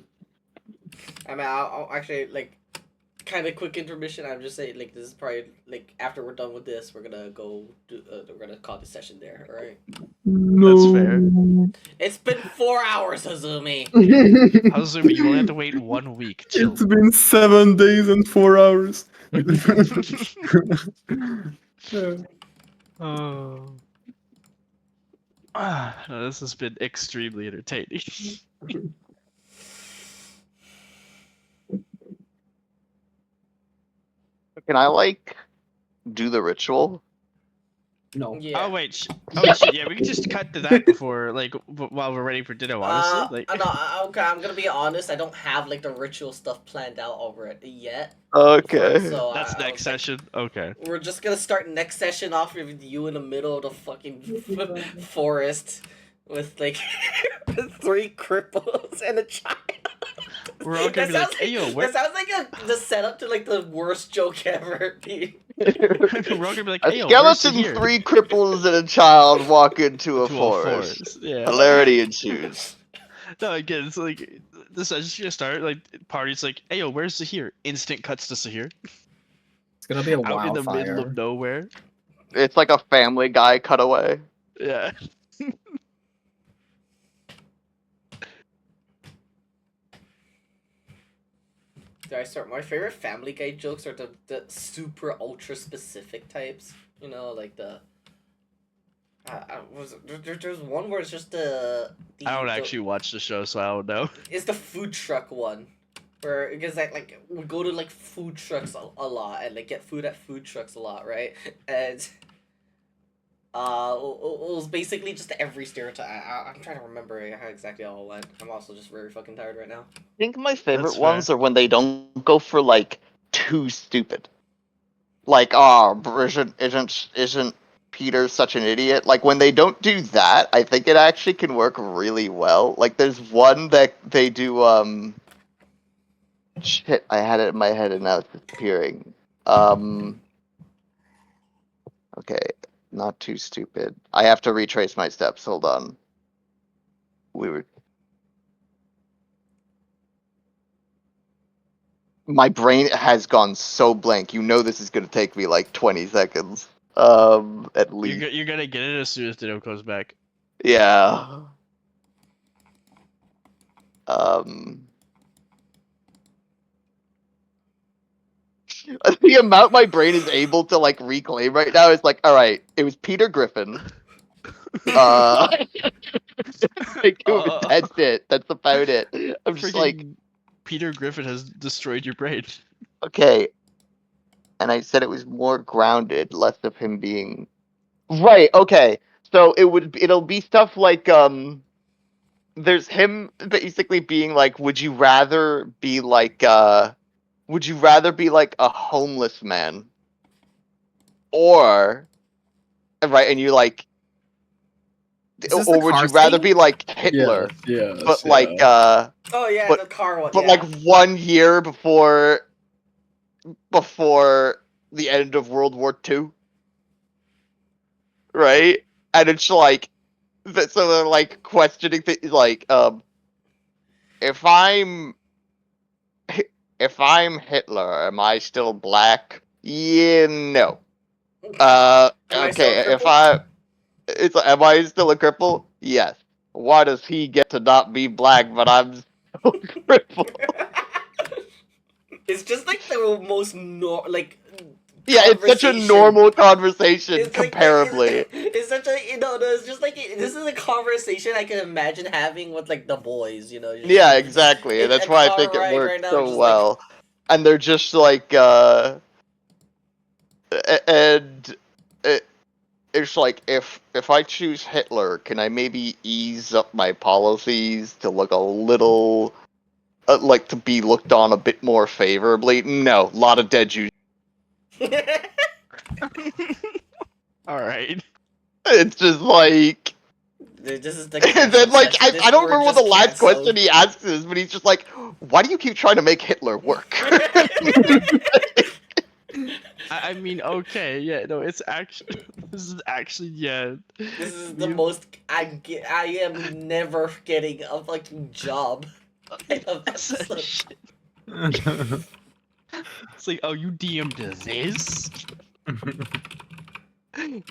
I mean, I'll actually like kind of quick intermission. I'm just saying like this is probably like after we're done with this, we're gonna go do. We're gonna call the session there. All right. No. That's fair. It's been 4 hours, Azumi. Azumi, you only have to wait 1 week. Chill. It's been 7 days and 4 hours. Oh. No, this has been extremely entertaining. Can I like do the ritual? No. Yeah. Oh wait, shit, yeah, we can just cut to that before, like, while we're waiting for Ditto. Honestly, like, no, okay, I'm gonna be honest. I don't have like the ritual stuff planned out already yet. Okay. So that's I next was like, session. Okay. we're just gonna start next session off with you in the middle of the fucking forest with like 3 cripples and a child. We're all gonna be like, hey yo, where? That sounds like the setup to like the worst joke ever. Dude. We're all gonna be like, A hey yo, where's skeleton, here? 3 cripples, and a child walk into a To forest. Yeah. Hilarity ensues. No, again, it's like the session's gonna start. Like, party's like, hey yo, where's Zahir? Instant cuts to Zahir. It's gonna be a Out in the middle wildfire. of nowhere. It's like a Family Guy cutaway. Yeah. Did I start? My favorite Family Guy jokes are the super ultra specific types. You know, like the. There's one where it's just the I don't actually watch the show, so I don't know. It's the food truck one, where because like we go to like food trucks a lot and like get food at food trucks a lot, right? And It was basically just every stereotype. I'm trying to remember how exactly all went. I'm also just very fucking tired right now. I think my favorite That's ones fair. are when they don't go for like too stupid. Like, oh, isn't Peter such an idiot? Like when they don't do that, I think it actually can work really well. Like there's one that they do shit, I had it in my head and now it's disappearing. Okay, not too stupid. I have to retrace my steps. Hold on. We were. My brain has gone so blank. You know this is gonna take me like 20 seconds. At least. You're gonna get it as soon as Ditto comes back. Yeah. Um. The amount my brain is able to like reclaim right now is like, all right, it was Peter Griffin. Like, that's it. That's about it. I'm just like, Freaking Peter Griffin has destroyed your brain. okay. And I said it was more grounded, less of him being right. Okay, so it'll be stuff like there's him basically being like, would you rather be like a homeless man, or right, and you like, Is this or the would car you rather be scene? like Yes, Hitler, yes, but yeah. like Oh yeah, but the car one. but Yeah. like 1 year before the end of World War II, right? And it's like that, so they're like questioning things like, if I'm if I'm Hitler, am I still black? Yeah, no. Am I still a Okay, if cripple? it's like, am I still a cripple? Yes. Why does he get to not be black, but I'm still crippled? It's just like the most Yeah, it's such a conversation. normal conversation, It's like comparably. it's such a no, it's just like this is a conversation I can imagine having with like the boys, just Yeah, like exactly. in That's a why I car think it ride works right now, so just like well. And they're just like, and it's like, if I choose Hitler, can I maybe ease up my policies to look a little like to be looked on a bit more favorably? No, a lot of dead Jews. All right. It's just like, this is the and cancel then like session. I This don't word remember what the just last question canceled. he asks is, but he's just like, why do you keep trying to make Hitler work? I mean, okay, yeah, no, it's actually this is actually yeah. This is the You- most I am never getting a fucking job type of episode. shit. It's like, oh, you DM'd this?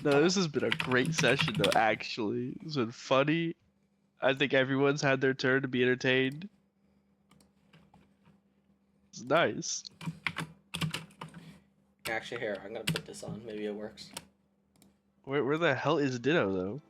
No, this has been a great session though. Actually, it's been funny. I think everyone's had their turn to be entertained. It's nice. Actually, here I'm gonna put this on. Maybe it works. Where the hell is Ditto though?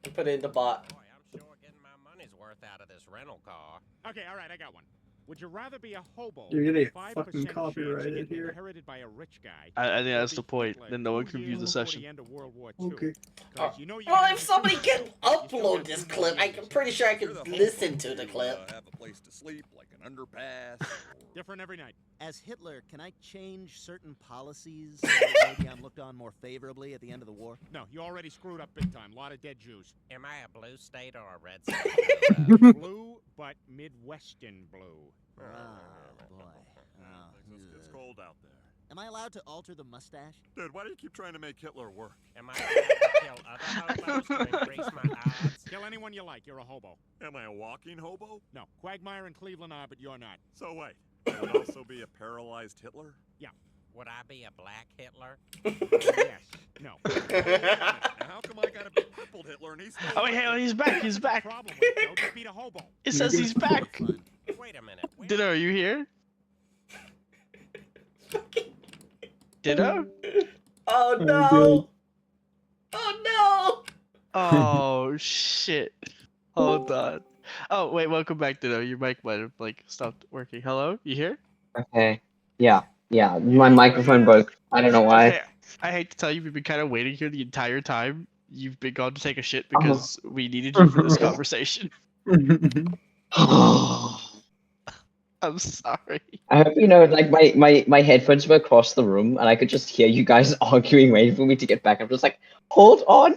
I put it in the bot. Boy, I'm sure getting my money's worth out of this rental car. Okay, all right, I got one. Would you rather be a hobo? You're getting 5% fucking chance of copyrighted getting here. inherited by a rich guy? I think or that's be the point. Hitler Then no one 2 can view years the before session. end of World War II? Okay. 'Cause you know you Well, gotta if do somebody something. can You still upload got this 2 more clip, I'm years. pretty sure I You're can the listen hobo. to the You, clip. have a place to sleep, like an underpass. Different every night. As Hitler, can I change certain policies so that maybe I'm looked on more favorably at the end of the war? No, you already screwed up big time. A lot of dead Jews. Am I a blue state or a red state? Blue, but Midwestern blue. Ah, boy. Oh, It's ugh. cold out there. Am I allowed to alter the mustache? Dude, why do you keep trying to make Hitler work? Am I allowed to kill other hobos to increase my odds? Kill anyone you like. You're a hobo. Am I a walking hobo? No, Quagmire and Cleveland are, but you're not. So wait, I would also be a paralyzed Hitler? Would I be a black Hitler? Yes. No. Now how come I got a big crippled Hitler and he's still Oh wait, hey, oh, he's back. He's back. Problem with it, though, just beat a hobo. It says he's back. Fun. Wait a minute. where- Ditto, are you here? Ditto? Oh no! Oh Oh shit. Hold on. Oh wait, welcome back, Ditto. Your mic might have like stopped working. Hello, you here? Okay. Yeah. My microphone broke. I don't know why. Okay, I hate to tell you, we've been kind of waiting here the entire time. You've been gone to take a shit Oh. because we needed you for this conversation. I I'm sorry. hope you know, like my headphones were across the room, and I could just hear you guys arguing, waiting for me to get back. I'm just like, hold on.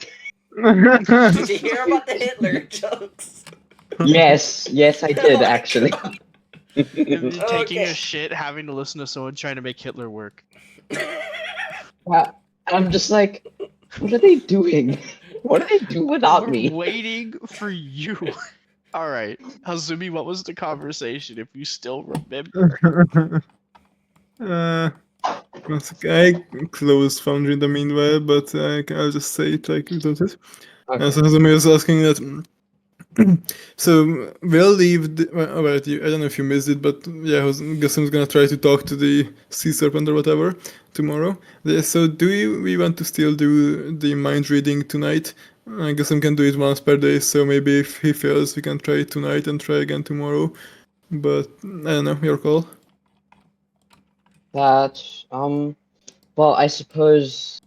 Did you hear about the Hitler jokes? Yes, I Oh did my actually. God. If you're taking Okay. a shit, having to listen to someone trying to make Hitler work. I'm just like, what are they doing? What do they do without We're me? waiting for you. All right, Hazumi, what was the conversation? If you still remember. I closed Foundry in the meanwhile, but I'll just say it like without it. Okay. So Hazumi was asking that. So we'll leave. Alright, I don't know if you missed it, but yeah, Gasum's gonna try to talk to the sea serpent or whatever tomorrow. So we want to still do the mind reading tonight? I guess I can do it once per day. So maybe if he fails, we can try it tonight and try again tomorrow. But I don't know. Your call. That well, I suppose.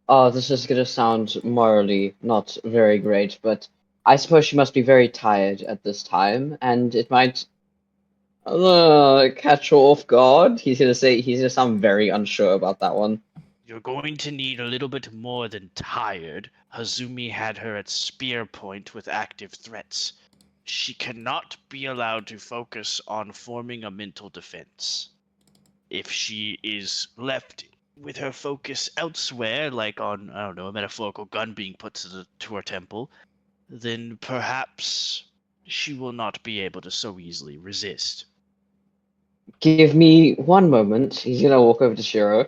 Oh, this is gonna sound morally not very great, but I suppose she must be very tired at this time, and it might catch her off guard. He's gonna sound very unsure about that one. You're going to need a little bit more than tired. Hazumi had her at spear point with active threats. She cannot be allowed to focus on forming a mental defense. If she is left with her focus elsewhere, like on, I don't know, a metaphorical gun being put to her temple, then perhaps she will not be able to so easily resist. Give me one moment. He's gonna walk over to Shiro.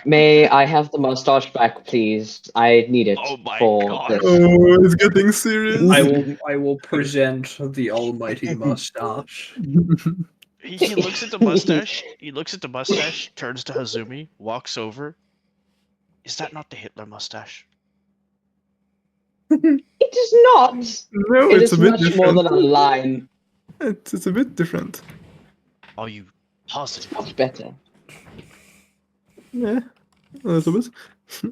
May I have the mustache back, please? I need it Oh my for God. this. Oh, it's getting serious. I will present the almighty mustache. He looks at the mustache. He looks at the mustache, turns to Hazumi, walks over. Is that not the Hitler mustache? It is not. No, It it's is a bit much different. more than a line. It's a bit different. Are you positive? Much better. Yeah, a little bit.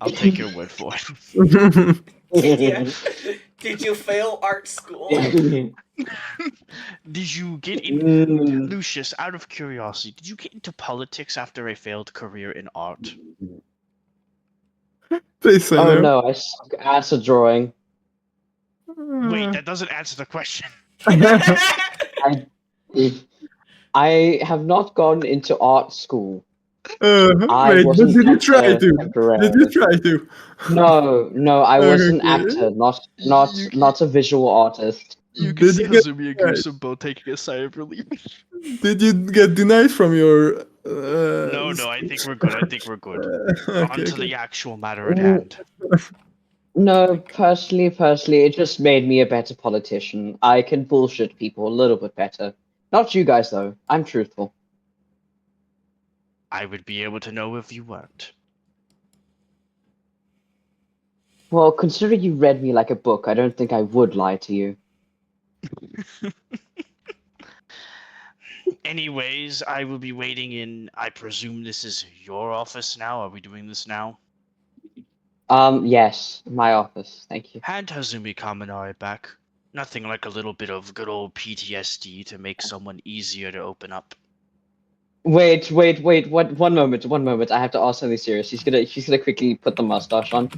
I'll take your word for it. Yeah. Did you fail art school? Did you get in, Mm. Lucius, out of curiosity, did you get into politics after a failed career in art? Please say Oh no. no, I suck ass at drawing. Wait, that doesn't answer the question. I have not gone into art school. I Wait, but wasn't did you an try actor to? Did you temporarily. try to? No, I was an Okay. actor, not a visual artist. You can Did see you get Hazumi and right? Gruesome both taking a sigh of relief. Did you get denied from your? No, I think we're good. I think we're good. On Okay, to okay. the actual matter at hand. No, personally, it just made me a better politician. I can bullshit people a little bit better. Not you guys, though. I'm truthful. I would be able to know if you weren't. Well, considering you read me like a book, I don't think I would lie to you. Anyways, I will be waiting in. I presume this is your office now. Are we doing this now? Yes, my office. Thank you. Hand Hazumi Kaminari back. Nothing like a little bit of good old PTSD to make someone easier to open up. Wait. One moment. I have to ask something serious. She's gonna quickly put the mustache on.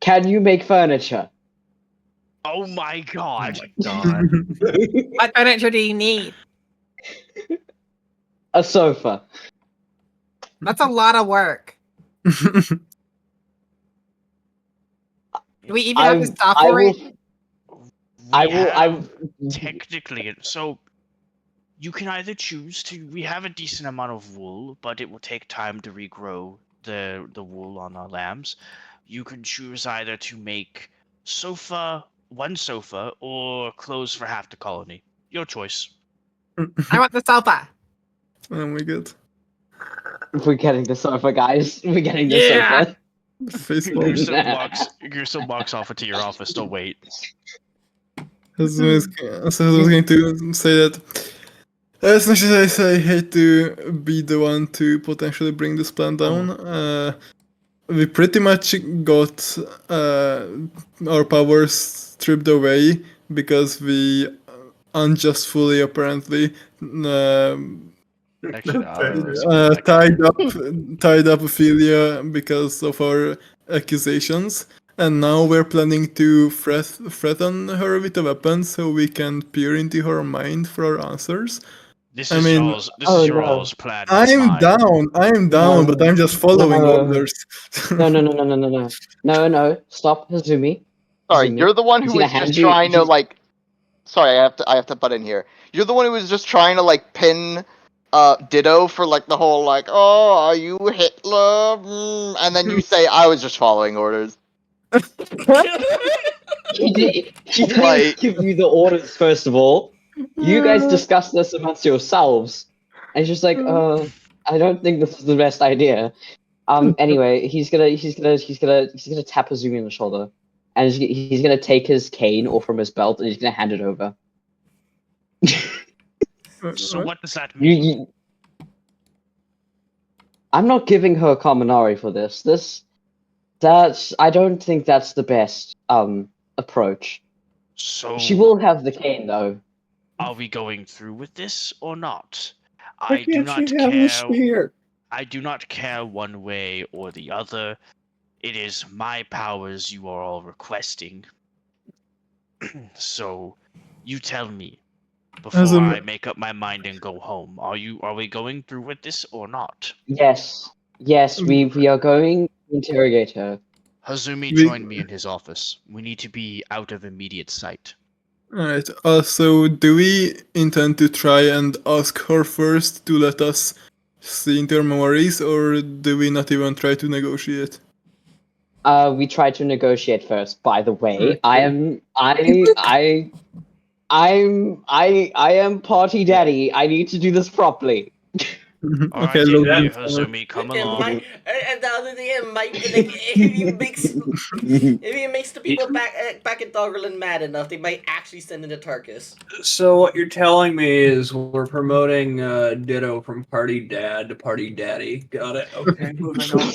Can you make furniture? Oh my God! What furniture do you need? A sofa. That's a lot of work. Do we even have the stuff for it? Technically, so you can either choose to. We have a decent amount of wool, but it will take time to regrow the wool on our lambs. You can choose either to make one sofa, or clothes for half the colony. Your choice. I want the sofa. Oh my god. We're getting the sofa, guys. We're getting the Yeah. sofa. Facepalm. Gruesome walks off into your office. Don't wait. I was going to say that. As much as I hate to be the one to potentially bring this plan down, we pretty much got our powers stripped away because we unjustly, apparently, Actually, tied up Ophelia because of our accusations, and now we're planning to threaten her with a weapon so we can peer into her mind for our answers. This I is mean, your all's plan, not I'm mine. down, No, but I'm just following no. orders. No. Stop, Hazumi. Sorry, Hazumi. you're the one He's who gonna was just hand you. trying to like. Sorry, I have to butt in here. You're the one who was just trying to like pin Ditto for like the whole like, oh, are you Hitler? And then you say I was just following orders. He didn't Like- give you the orders, first of all. You guys discussed this amongst yourselves. And it's just like, I don't think this is the best idea. Anyway, he's gonna tap Azumi on the shoulder. And he's gonna take his cane off from his belt and he's gonna hand it over. So what does that mean? I'm not giving her Kaminari for this. I don't think that's the best approach. So She will have the cane though. are we going through with this or not? Why I do can't not she have the care. spear? I do not care one way or the other. It is my powers you are all requesting. So, you tell me before I make up my mind and go home. Are we going through with this or not? Yes, we are going to interrogate her. Hazumi, join me in his office. We need to be out of immediate sight. Alright, so do we intend to try and ask her first to let us see into her memories, or do we not even try to negotiate? We tried to negotiate first, by the way. Okay. I am party daddy. I need to do this properly. Alright, Okay, look, Hazumi, come It along. might, and the other thing, it might be like if he makes the people back in Doggerland mad enough, they might actually send in a Tarkus. So what you're telling me is we're promoting Ditto from Party Dad to Party Daddy. Got it. Okay, moving on.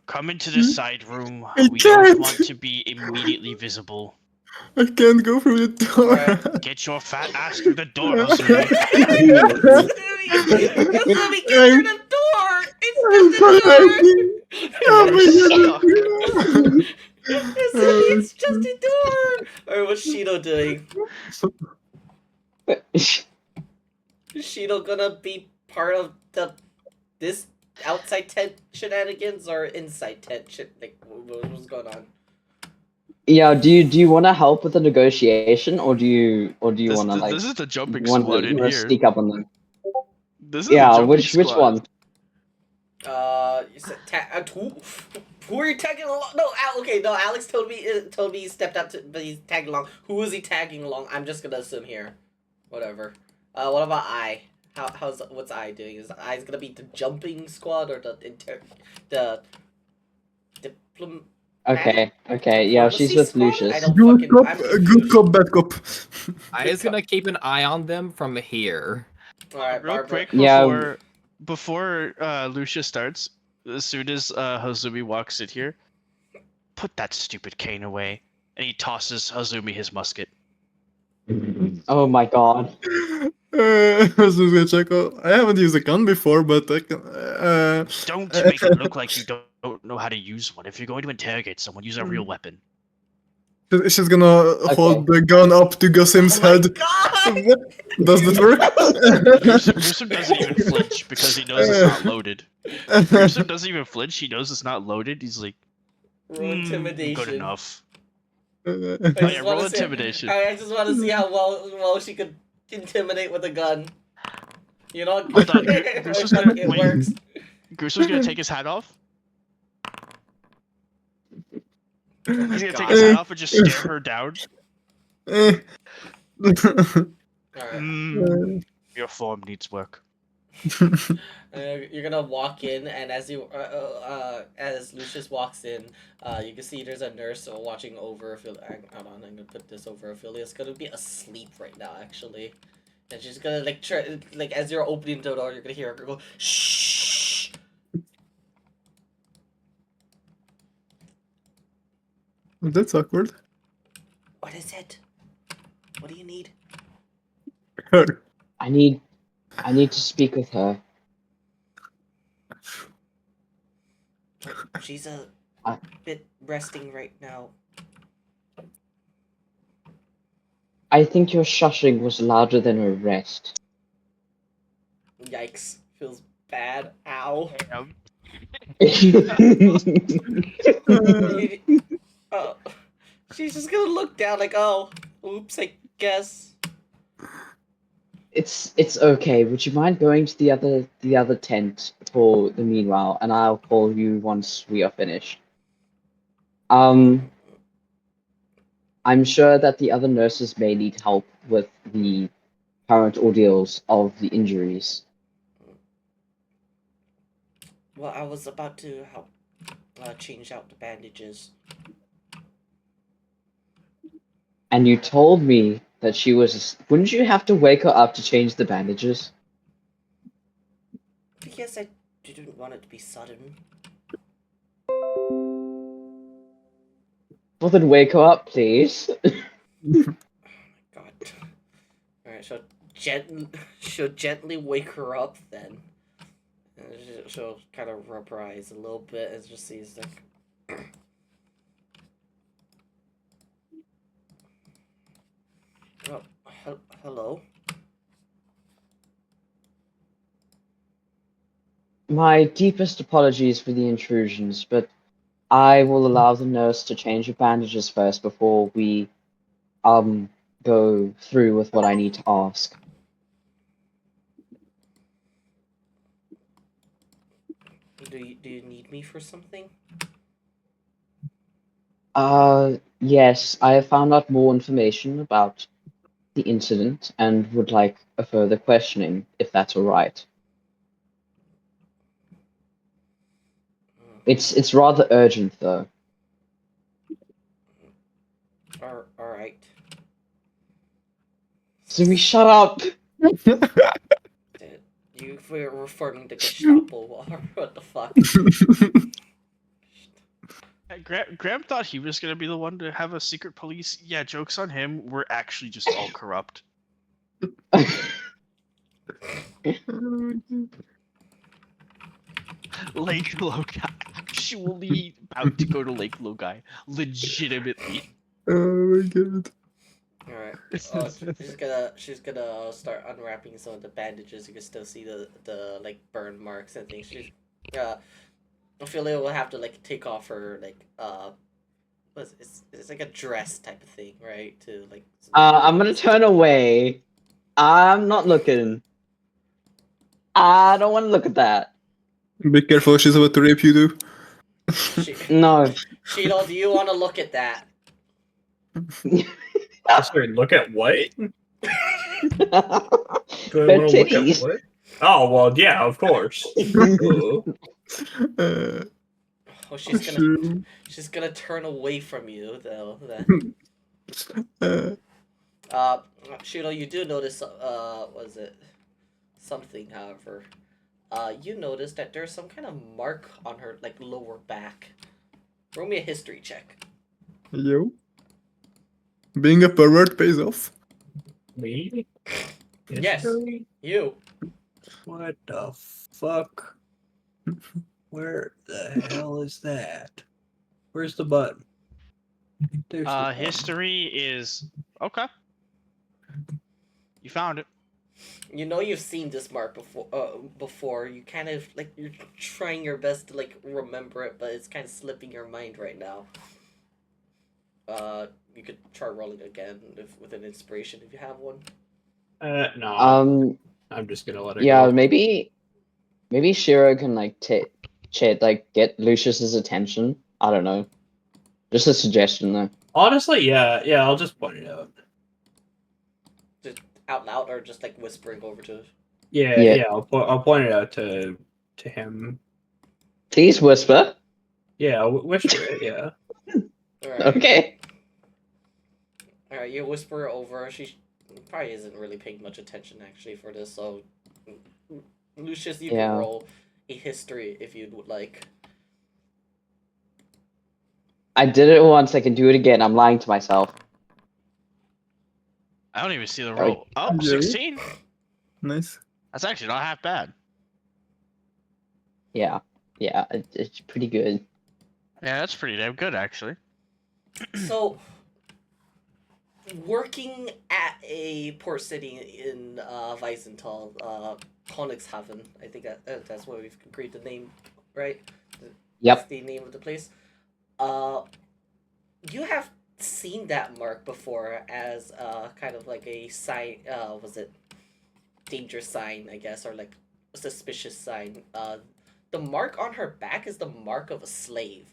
Come into the side room. I We don't can't. want to be immediately visible. I can't go through the door. Alright. Get your fat ass through the door, Hazumi. Hazumi, get through the door! It's just a door! Alright, what's Shido doing? Is Shido gonna be part of this outside tent shenanigans or inside tent shit? Like, what's going on? Yeah, do you want to help with the negotiation, or do you want to like? This is the jumping want squad in here. Sneak up on them. This is Yeah, the jumping which squad. one? You said who are you tagging along? No, okay, no. Alex told me he stepped up to, but he's tagging along. Who is he tagging along? I'm just gonna assume here. Whatever. What about I? What's I doing? Is I's gonna be the jumping squad or the diplom? Okay, yeah, she's with Lucius. Good cop, bad cop. I is gonna keep an eye on them from here. Alright, Real quick Yeah. before Lucius starts, as soon as Hazumi walks in here, put that stupid cane away, and he tosses Hazumi his musket. Oh my god. I was just gonna check out. I haven't used a gun before, but I can. Don't make it look like you don't know how to use one. If you're going to interrogate someone, use a real weapon. She's gonna hold the gun up to Gussim's head. Does that work? Gruesome doesn't even flinch because he knows it's not loaded. Gruesome doesn't even flinch. He knows it's not loaded. He's like, roll intimidation. good enough. I Oh, just yeah, roll wanna see- intimidation. I just want to see how well she could intimidate with a gun. You know, Hold on, it Gruesom's gonna wait. works. Gruesom's gonna take his hat off. He's gonna take God. his hat off and just stare her down. Alright. Your form needs work. You're gonna walk in, and as as Lucius walks in, you can see there's a nurse watching over Ophelia. Hold on, I'm gonna put this over Ophelia. It's gonna be asleep right now, actually. And she's gonna like try, like as you're opening the door, you're gonna hear her go shh. That's awkward. What is it? What do you need? Her. I need to speak with her. She's a I- bit resting right now. I think your shushing was louder than her rest. Yikes! Feels bad. Ow. Damn. Oh, she's just gonna look down like, oh, oops, I guess. It's okay. Would you mind going to the other tent for the meanwhile, and I'll call you once we are finished. I'm sure that the other nurses may need help with the current ordeals of the injuries. Well, I was about to help change out the bandages. And you told me that she was. Wouldn't you have to wake her up to change the bandages? Yes, I didn't want it to be sudden. Well, then wake her up, please. God. Alright, she'll gently wake her up then. And she'll kind of rub her eyes a little bit and just sees like. Oh, hello. My deepest apologies for the intrusions, but I will allow the nurse to change your bandages first before we go through with what I need to ask. Do you need me for something? Yes, I have found out more information about the incident and would like a further questioning, if that's all right. It's rather urgent, though. Alright. So we shut up! You were forming the Gestapo war. What the fuck? Graham thought he was gonna be the one to have a secret police. Yeah, joke's on him. We're actually just all corrupt. Lake Logai. Actually about to go to Lake Logai. Legitimately. Oh my god. Alright. She's gonna start unwrapping some of the bandages. You can still see the like burn marks and things. She's Ophelia will have to like take off her like it's like a dress type of thing, right? To like I'm gonna turn away. I'm not looking. I don't want to look at that. Be careful, she's about to rape you too. No. Sheetal, do you want to look at that? Sorry, look at what? Do I Her want to look at titties. what? Oh well, yeah, of course. Oh, she's gonna turn away from you though. Then. Sheetal, you do notice. Was it something? However, you notice that there's some kind of mark on her like lower back. Roll me a history check. Yo. Being a pervert pays off. Me? Yes, History? you. What the fuck? Where the hell is that? Where's the button? There's the button. History is okay. You found it. You know you've seen this mark before. Before you kind of like you're trying your best to like remember it, but it's kind of slipping your mind right now. You could try rolling again with an inspiration if you have one. No. I'm just gonna let it Yeah, go. maybe Shiro can like get Lucius's attention. I don't know. Just a suggestion though. Honestly, yeah, I'll just point it out. Just out loud or just like whispering over to. Yeah, I'll point it out to him. Please whisper. Yeah, I'll whisper it. Yeah. All right. Okay. All right, you whisper over. probably isn't really paying much attention actually for this. So, Lucius, you can Yeah. roll a history if you would like. I did it once. I can do it again. I'm lying to myself. I don't even see the Oh, roll. Oh, yeah. 16. Nice. That's actually not half bad. Yeah, it's pretty good. Yeah, that's pretty damn good actually. So, working at a port city in Weisenthal, Königshafen, I think that's what we've agreed to name, right? Yep. That's the name of the place. You have seen that mark before as kind of like a sign. Was it danger sign? I guess, or like a suspicious sign. The mark on her back is the mark of a slave.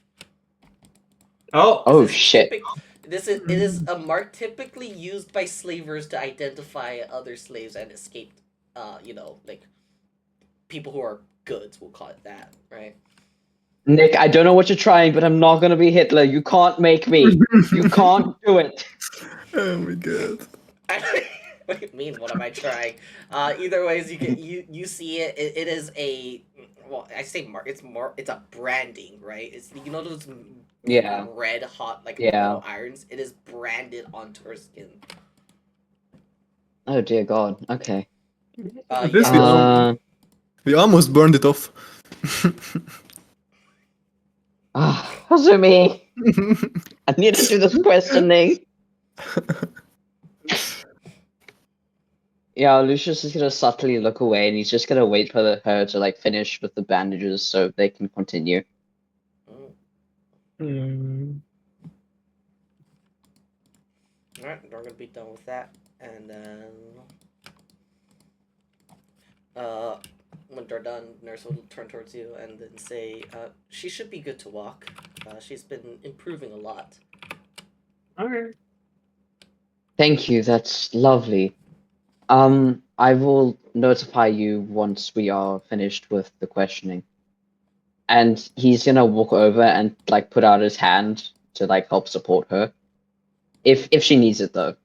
Oh, This is shit. it is a mark typically used by slavers to identify other slaves and escaped. Like people who are goods. We'll call it that, right? Nick, I don't know what you're trying, but I'm not gonna be Hitler. You can't make me. You can't do it. Oh my god. What do you mean? What am I trying? Either ways, you see it. It is a, well, I say mark. It's a branding, right? It's, you know, those Yeah. red hot like Yeah. metal irons. It is branded onto her skin. Oh dear God. Okay. This we almost burned it off. Hasumi, I need to do this questioning. Yeah, Lucius is gonna subtly look away, and he's just gonna wait for her to like finish with the bandages so they can continue. Alright, we're gonna be done with that, and then when they're done, nurse will turn towards you and then say, she should be good to walk. She's been improving a lot. okay. Thank you. That's lovely. I will notify you once we are finished with the questioning. And he's gonna walk over and like put out his hand to like help support her, if she needs it though.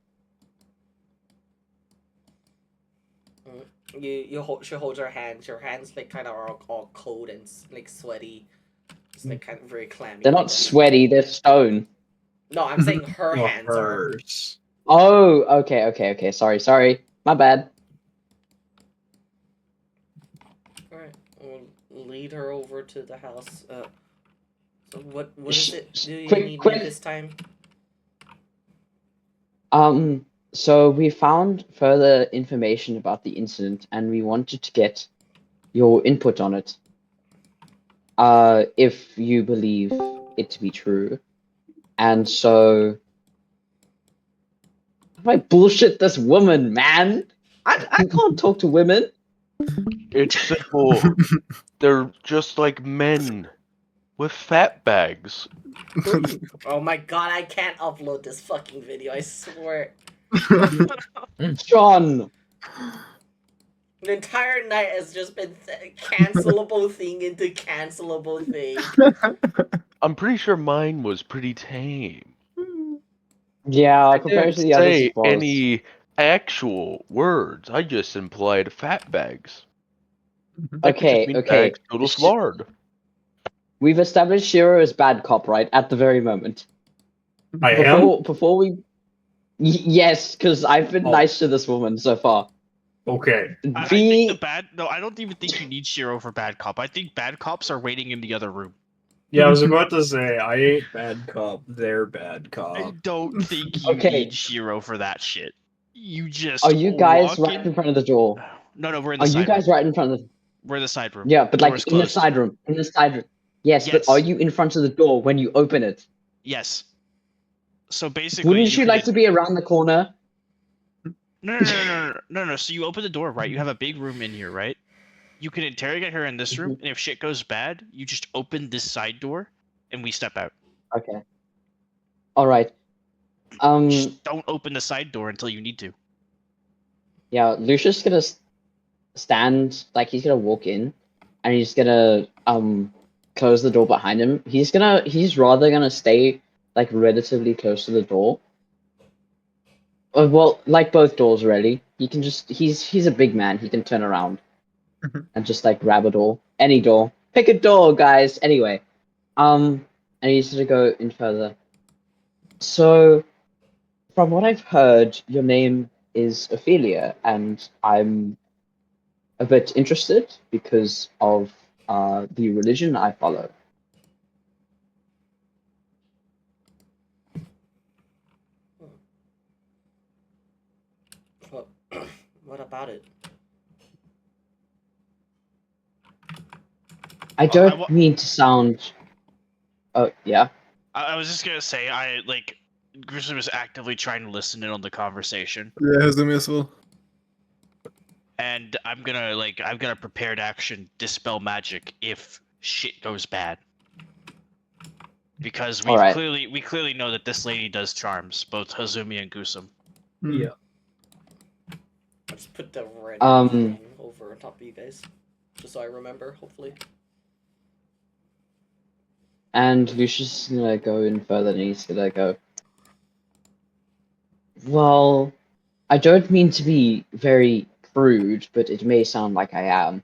She holds her hands. Your hands like kind of are all cold and like sweaty. It's like kind of very clammy. They're I not guess. sweaty. They're stone. No, I'm saying her Well, hands are. hers. Oh, okay. Sorry. My bad. Alright, we'll lead her over to the house. So what is it? Do you need me this time? So we found further information about the incident, and we wanted to get your input on it. If you believe it to be true. And so I bullshit this woman, man. I can't talk to women. It's simple. They're just like men with fat bags. Oh my god, I can't upload this fucking video, I swear. John! The entire night has just been cancelable thing into cancelable thing. I'm pretty sure mine was pretty tame. Yeah, I compared didn't to the others, say it was. any actual words. I just implied fat bags. That could just mean bags total slard. We've established Shiro as bad cop, right? At the very moment. I am? Before we... yes, because I've been nice to this woman so far. Okay. I think the bad. No, I don't even think you need Shiro for bad cop. I think bad cops are waiting in the other room. Yeah, I was about to say, I ain't bad cop, they're bad cop. I don't think you need Shiro for that shit. You just. Are you guys walk right in front of the door? No, we're in the Are side you guys room. right in front of the... We're in the side room. Yeah, but like Door's in the closed. side room. In the side room. Yes, but are you in front of the door when you open it? Yes. So basically, Wouldn't you like to be around the corner? No. So you open the door, right? You have a big room in here, right? You can interrogate her in this room, and if shit goes bad, you just open this side door, and we step out. Okay. All right. Just don't open the side door until you need to. Yeah, Lucius is gonna stand, like he's gonna walk in, and he's gonna close the door behind him. He's rather gonna stay like relatively close to the door, Well, like both doors, really. He can just he's a big man. He can turn around and just like grab a door, any door. Pick a door, guys. Anyway, and he needs to go in further. So, from what I've heard, your name is Ophelia, and I'm a bit interested because of the religion I follow. What, what about it? I don't mean to sound. Oh yeah. I was just gonna say, Gruesome is actively trying to listen in on the conversation, Yeah, Hazumi as well. and I'm gonna prepared action dispel magic if shit goes bad. Because we Alright. clearly know that this lady does charms, both Hazumi and Gusum. Yeah. I'll just put the random Um, thing over on top of you guys, just so I remember. Hopefully. And Lucius is gonna go in further and he's gonna go. Well, I don't mean to be very crude, but it may sound like I am.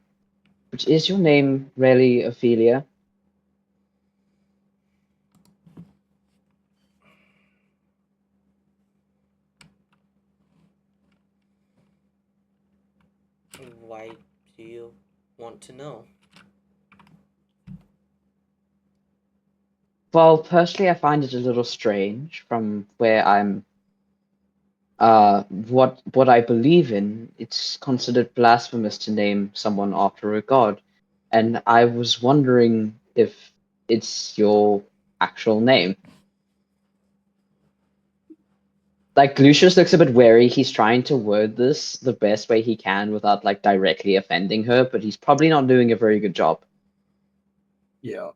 But is your name really Ophelia? Why do you want to know? Well, personally, I find it a little strange from where I'm. What I believe in, it's considered blasphemous to name someone after a god, and I was wondering if it's your actual name. Like Lucius looks a bit wary. He's trying to word this the best way he can without like directly offending her, but he's probably not doing a very good job. Yeah.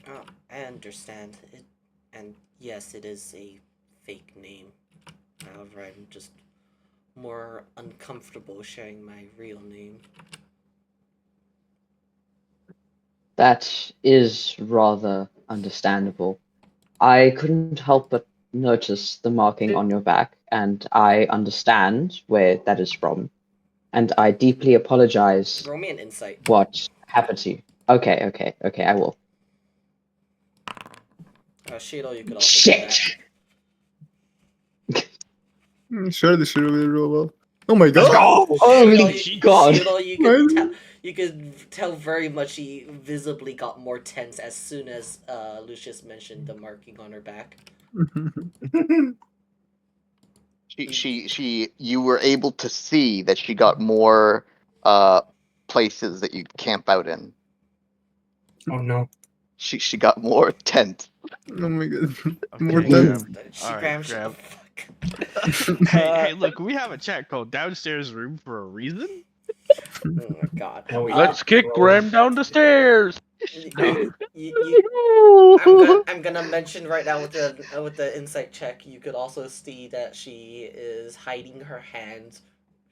Oh, I understand it, and yes, it is a fake name. However, I'm just more uncomfortable sharing my real name. That is rather understandable. I couldn't help but notice the marking on your back, and I understand where that is from. And I deeply apologize Roll me an insight. what happened to you. Okay, I will. Shido, you could also do that. Sure, this should really roll well. Oh my god! Let's go! Holy god! Shido, you could tell very much she visibly got more tense as soon as Lucius mentioned the marking on her back. You were able to see that she got more places that you camp out in. Oh no. She got more tent. Oh my god. Okay, More Graham. tents. She Alright, Graham, Graham. fuck. Hey, look, we have a chat called downstairs room for a reason. Oh my god. Let's kick Graham down the stairs. I'm gonna mention right now with the insight check. You could also see that she is hiding her hands.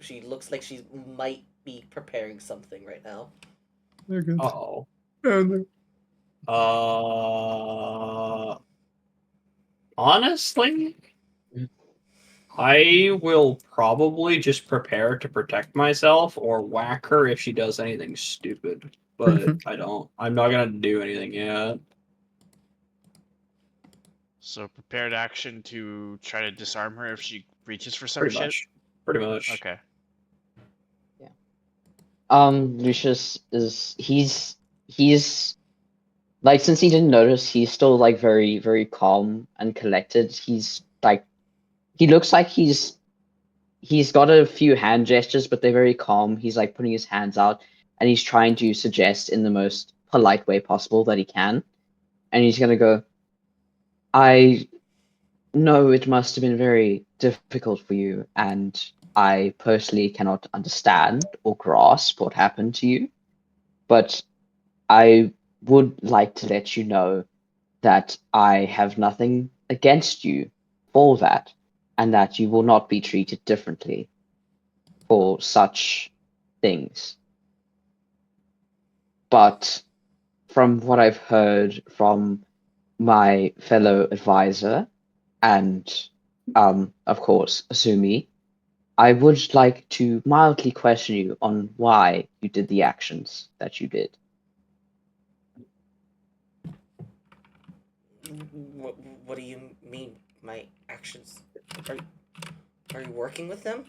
She looks like she might be preparing something right now. Uh-oh. Oh, no. Honestly, I will probably just prepare to protect myself or whack her if she does anything stupid. But I'm not gonna do anything yet. So prepared action to try to disarm her if she reaches for some Pretty shit. much. Pretty much. Okay. Lucius is he's like, since he didn't notice, he's still like very, very calm and collected. He's like, he looks like he's got a few hand gestures, but they're very calm. He's like putting his hands out and he's trying to suggest in the most polite way possible that he can. And he's gonna go, I know it must have been very difficult for you, and I personally cannot understand or grasp what happened to you, but I would like to let you know that I have nothing against you for that, and that you will not be treated differently for such things. but from what I've heard from my fellow advisor and, of course, Asumi, I would like to mildly question you on why you did the actions that you did. What do you mean, my actions? Are you working with them?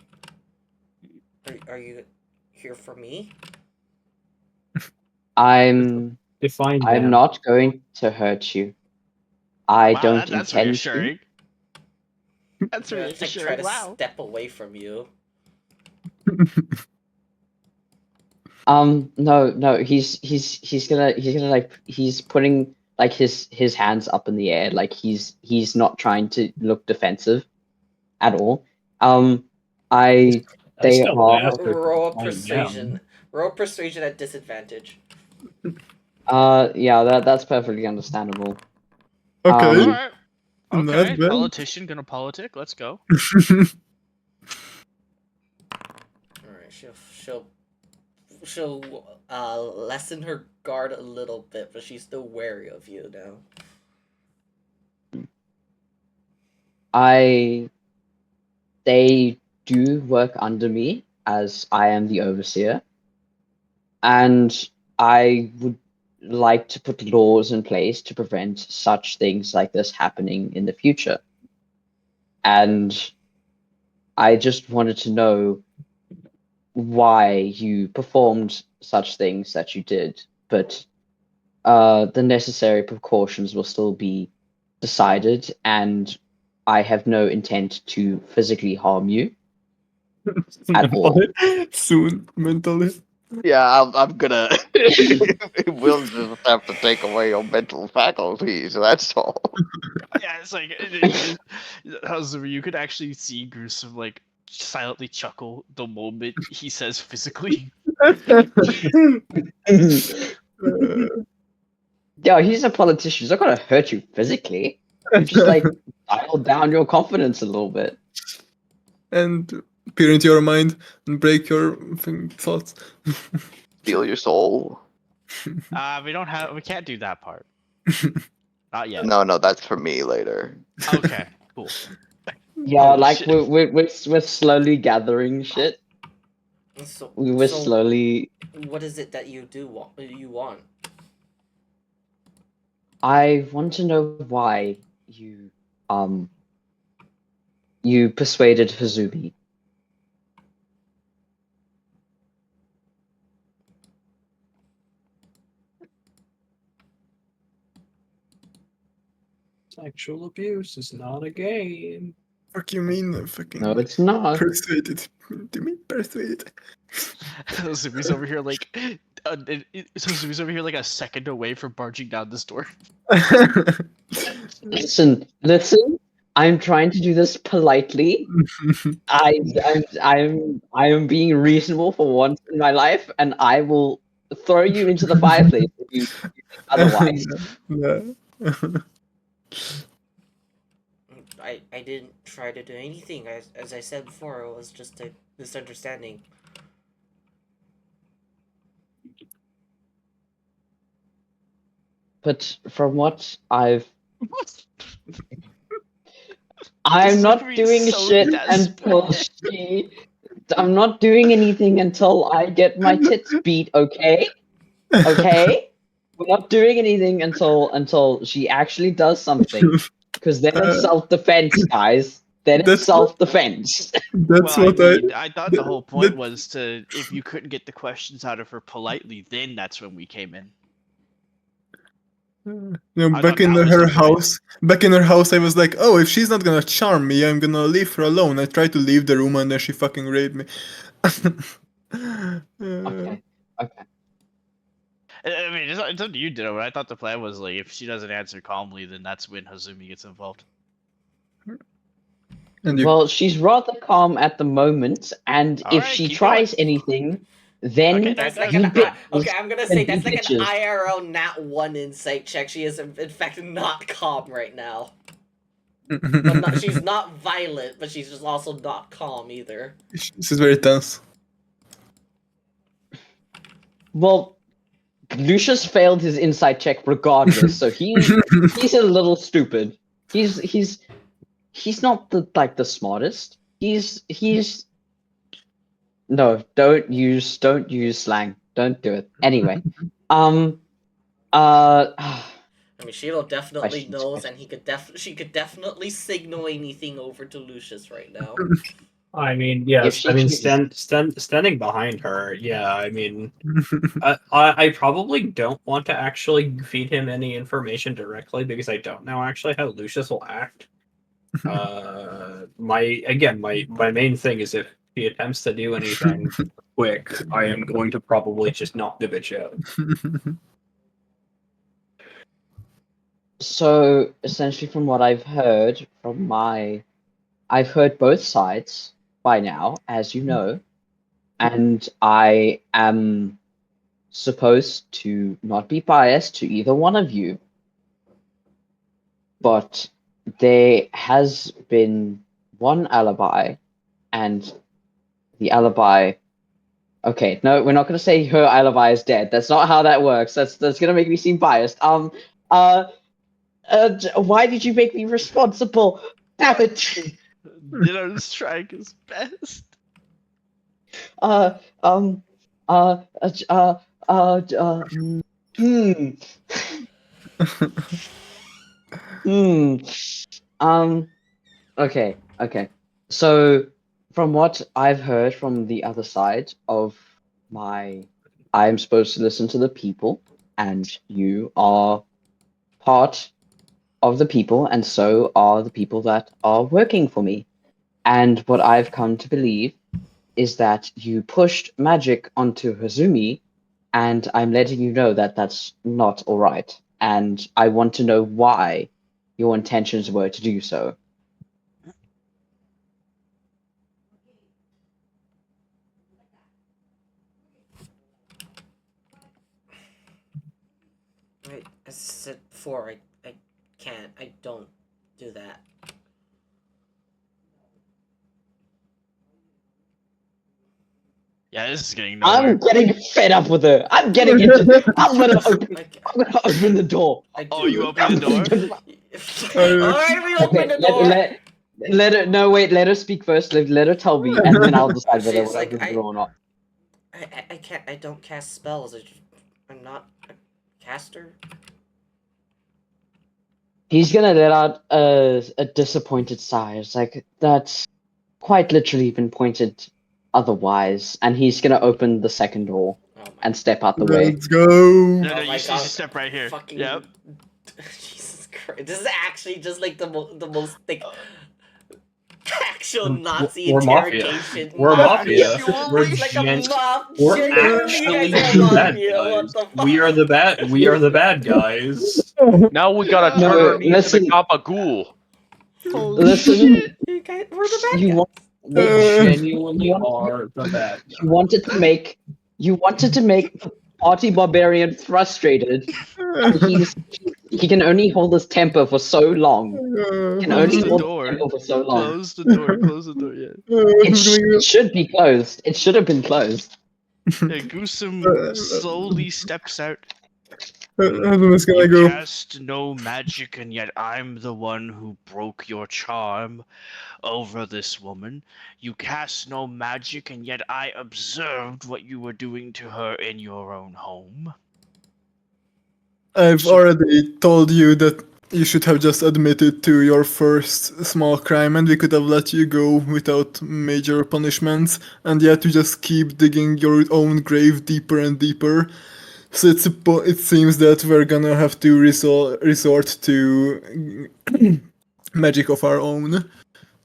Are you here for me? I'm not going to hurt you. I Wow, don't that's intend reassuring. That's I'm gonna like try reassuring. to Wow. step away from you. to. No, he's gonna like he's putting like his hands up in the air, like he's not trying to look defensive at all. They are Roll persuasion. Roll persuasion at disadvantage. yeah, that's perfectly understandable. Okay. All right. Not Okay. bad. Politician gonna politic. Let's go. Alright, she'll lessen her guard a little bit, but she's still wary of you now. They do work under me as I am the overseer, and I would like to put laws in place to prevent such things like this happening in the future. And I just wanted to know why you performed such things that you did, but the necessary precautions will still be decided, and I have no intent to physically harm you at all. Soon, mentally. Yeah, I'm gonna. We'll just have to take away your mental faculties. That's all. Yeah, it's like Hazumi, you could actually see Gruesome like silently chuckle the moment he says physically. Yeah, he's a politician. He's not gonna hurt you physically. Just like dial down your confidence a little bit. And peer into your mind and break your thoughts. Steal your soul. We can't do that part. Not yet. No, that's for me later. Okay, cool. Yeah, Holy like shit. we're slowly gathering shit. So, We were so slowly. what is it that you want? I want to know why you persuaded Hazumi. Sexual abuse is not a game. Fuck you mean fucking No, it's not. persuaded? Do you mean persuaded? Hazumi's over here like Hazumi's over here like a second away from barging down this door. Listen. I'm trying to do this politely. I am being reasonable for once in my life, and I will throw you into the fireplace if you think otherwise. No. I didn't try to do anything. As I said before, it was just a misunderstanding. But from what I'm not doing shit until I'm not doing anything until I get my tits beat, okay? Okay? We're not doing anything until she actually does something. Because then it's self-defense, guys. Then it's self-defense. That's well, what I thought the whole point was to, if you couldn't get the questions out of her politely, then that's when we came in. You know, I back thought in that was her the point. house, I was like, oh, if she's not gonna charm me, I'm gonna leave her alone. I tried to leave the room and then she fucking raped me. Okay. I mean, it's up to you, Ditto, but I thought the plan was like, if she doesn't answer calmly, then that's when Hazumi gets involved. Well, she's rather calm at the moment, and if Alright, she keep tries anything, then That's like you an bitches I'm gonna can say be that's like bitches. an IRL nat 1 insight check. She is in fact not calm right now. But she's not violent, but she's just also not calm either. She's very tense. Well, Lucius failed his insight check regardless, so he's a little stupid. He's not the smartest. He's no, don't use slang. Don't do it. Anyway, I mean, Shiloh definitely Questions, knows, questions. and she could definitely signal anything over to Lucius right now. I mean, If yes. she I mean, chooses- standing behind her. Yeah. I mean, I probably don't want to actually feed him any information directly because I don't know actually how Lucius will act. My main thing is if he attempts to do anything quick, I am going to probably just knock the bitch out. So essentially, from what I've heard I've heard both sides by now, as you know, and I am supposed to not be biased to either one of you, but there has been one alibi, and the alibi. Okay, no, we're not going to say her alibi is dead. That's not how that works. That's going to make me seem biased. Why did you make me responsible? Damn it! Ditto's trying his best. Uh, um, uh, uh, uh, uh, uh, hmm, hmm, okay, okay. So, from what I've heard from the other side of I'm supposed to listen to the people, and you are part of the people, and so are the people that are working for me. And what I've come to believe is that you pushed magic onto Hazumi, and I'm letting you know that that's not all right. And I want to know why your intentions were to do so. I said before, I can't. I don't do that. Yeah, this is getting nowhere. I'm getting fed up with her. I'm getting into. I'm gonna open the door. Oh, you open the door? Alright, we open the door. Let her. No, wait. Let her speak first. Let her tell me, and then I'll decide whether I She's like, open the door or not. I can't. I don't cast spells. I'm not a caster. He's gonna let out a disappointed sigh. It's like that's quite literally been pointed otherwise, and he's gonna open the second door and step out the way. Let's go. No, you my see, God. step right here. Fucking Yep. Jesus Christ! This is actually just like the most like actual Nazi We're mafia. interrogation. We're mafia. We're like We're genuinely you actually guys the are bad mafia. What the guys. fuck? We are the bad. We are the bad guys. Now we gotta No, turn our knees to listen. the gabagool. Listen, You guys, we're the bad you guys. want We genuinely are the bad guys. you wanted to make the party barbarian frustrated. And he can only hold his temper for so long. He can Close only the hold door. his temper for so long. Close the door. Close the door. Yeah. It should be closed. It should have been closed. Yeah, Goosum slowly steps out. Hazumi's gonna You go. cast no magic, and yet I'm the one who broke your charm over this woman. You cast no magic, and yet I observed what you were doing to her in your own home. I've already told you that you should have just admitted to your first small crime and we could have let you go without major punishments, and yet you just keep digging your own grave deeper and deeper. So it seems that we're gonna have to resort to magic of our own.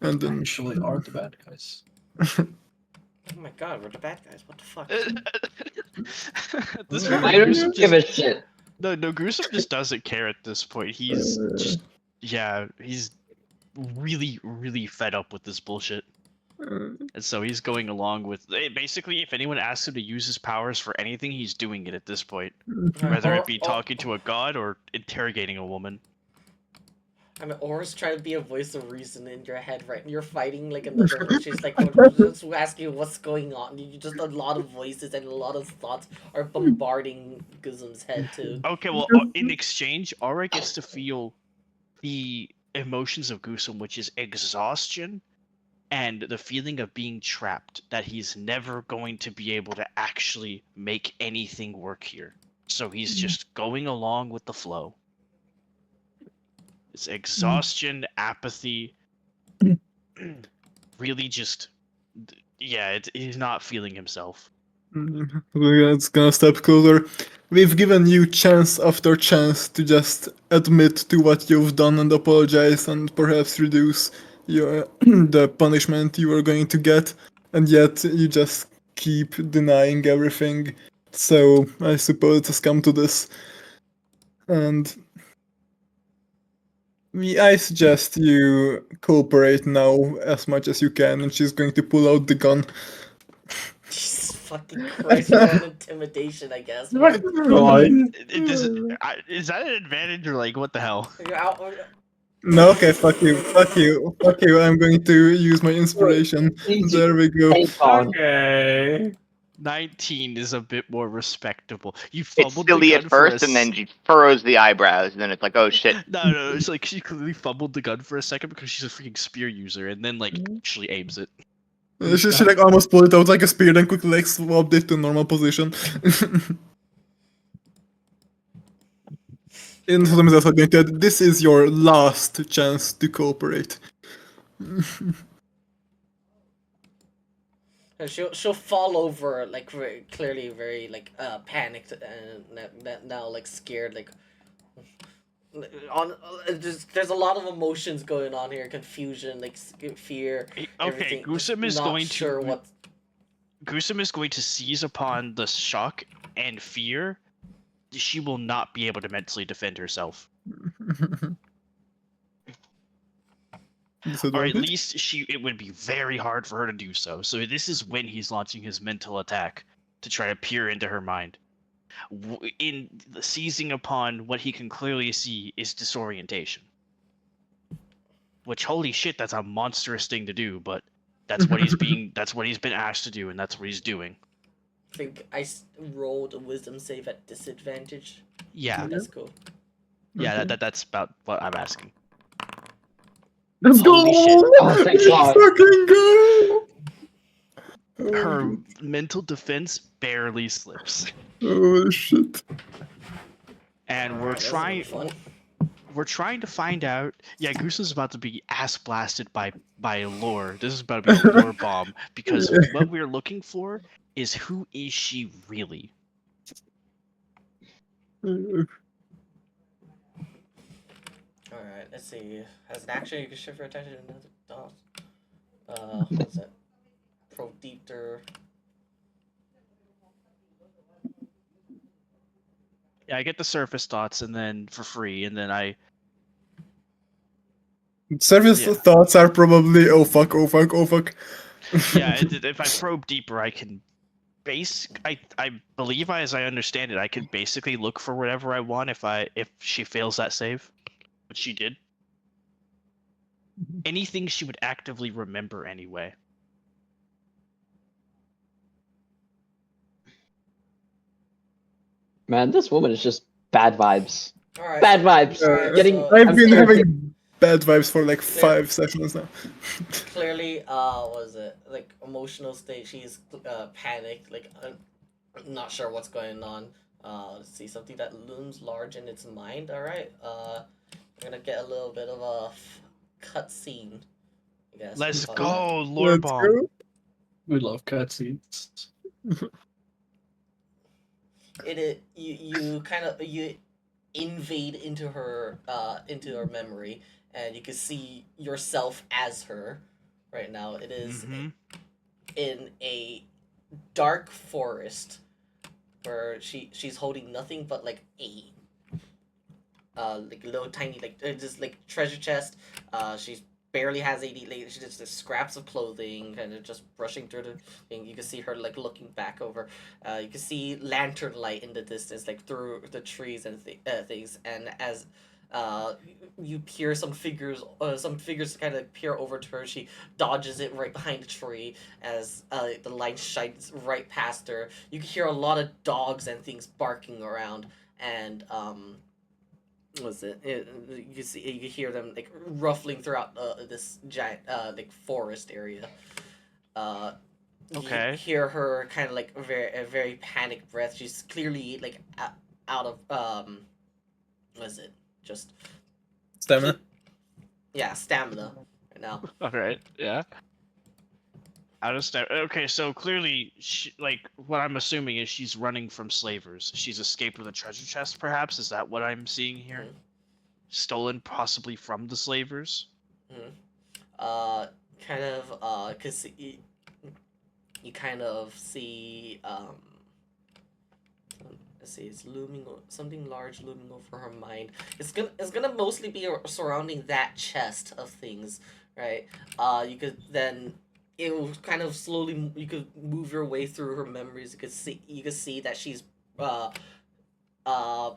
And then Actually, are the bad guys. Oh my God, we're the bad guys. What the fuck? At this point, I don't Goosum give just a shit. no, Goosum just doesn't care at this point. He's just he's really, really fed up with this bullshit. And so he's going along with basically if anyone asks him to use his powers for anything, he's doing it at this point. Whether it be talking to a god or interrogating a woman. I mean, Aura's trying to be a voice of reason in your head, right? You're fighting like another voice. She's like, just asking you what's going on. You just a lot of voices and a lot of thoughts are bombarding Guzum's head too. Okay, well, in exchange, Aura gets to feel the emotions of Gusum, which is exhaustion and the feeling of being trapped, that he's never going to be able to actually make anything work here. So he's just going along with the flow. It's exhaustion, apathy, really just, yeah, he's not feeling himself. It's gonna step closer. We've given you chance after chance to just admit to what you've done and apologize and perhaps reduce your the punishment you are going to get, and yet you just keep denying everything. So I suppose it has come to this. And I suggest you cooperate now as much as you can, and she's going to pull out the gun. Jesus fucking Christ, roll an intimidation, I guess. God. Is that an advantage or like what the hell? You're out. No, okay, fuck you, fuck you, fuck you. I'm going to use my inspiration. There we go. Okay. 19 is a bit more respectable. You It's fumbled silly the at gun first, for and then she furrows the eyebrows, and then it's like, oh shit. No, it's like she clearly fumbled the gun for a second because she's a freaking spear user, and then like actually aims it. She like almost pulled it out like a spear, then quickly like swapped it to normal position. In some sense, I'm going to add, this is your last chance to cooperate. And she'll fall over like very clearly very like panicked and now like scared like on there's a lot of emotions going on here, confusion, like fear, Okay, everything. Gusum is Not going sure to what Gusum is going to seize upon the shock and fear. She will not be able to mentally defend herself. Or at least it would be very hard for her to do so. So this is when he's launching his mental attack to try to peer into her mind. In seizing upon what he can clearly see is disorientation. Which, holy shit, that's a monstrous thing to do, but that's what that's what he's been asked to do, and that's what he's doing. I think I rolled a wisdom save at disadvantage. Yeah. That's cool. Yeah, that's about what I'm asking. Let's Holy go! shit. Oh, thank God. Fucking go! Her mental defense barely slips. Oh shit. And we're trying to find out. Yeah, Goose is about to be ass blasted by lore. This is about to be a lore bomb because what we're looking for is who is she really? Alright, let's see. As an action, you can shift your attention to another dot. What's that? Protector. Yeah, I get the surface thoughts and then for free, and then I. Surface thoughts are probably oh fuck, oh fuck, oh fuck. Yeah, if I probe deeper, I can I believe as I understand it, I can basically look for whatever I want if she fails that save, which she did. Anything she would actively remember anyway. Man, this woman is just bad vibes. Alright, Bad vibes. I've been having bad vibes for like 5 sessions now. Clearly, was it like emotional state? She's panicked, like not sure what's going on. Let's see, something that looms large in its mind. All right, we're gonna get a little bit of a cutscene. I guess. Let's go, lore bomb. Go. We love cutscenes. You kind of invade into her memory, and you can see yourself as her right now. It is in a dark forest where she's holding nothing but like a like little tiny like just like treasure chest. She's barely has any like she just scraps of clothing, kind of just brushing through the thing. You can see her like looking back over. You can see lantern light in the distance, like through the trees and things. And as You hear some figures kind of peer over to her. She dodges it right behind a tree as the light shines right past her. You can hear a lot of dogs and things barking around, and what's it? You hear them like ruffling throughout this giant like forest area. Okay. You hear her kind of like a very panicked breath. She's clearly like out of what is it? Just Stamina. Yeah, stamina right now. All right. Yeah. Out of step. Okay, so clearly, like what I'm assuming is she's running from slavers. She's escaped with a treasure chest, perhaps. Is that what I'm seeing here? Mhm. Stolen, possibly from the slavers. Kind of cause you kind of see let's see, it's something large looming over her mind. It's gonna mostly be surrounding that chest of things, right? You could then it will kind of slowly you could move your way through her memories. You could see that she's uh uh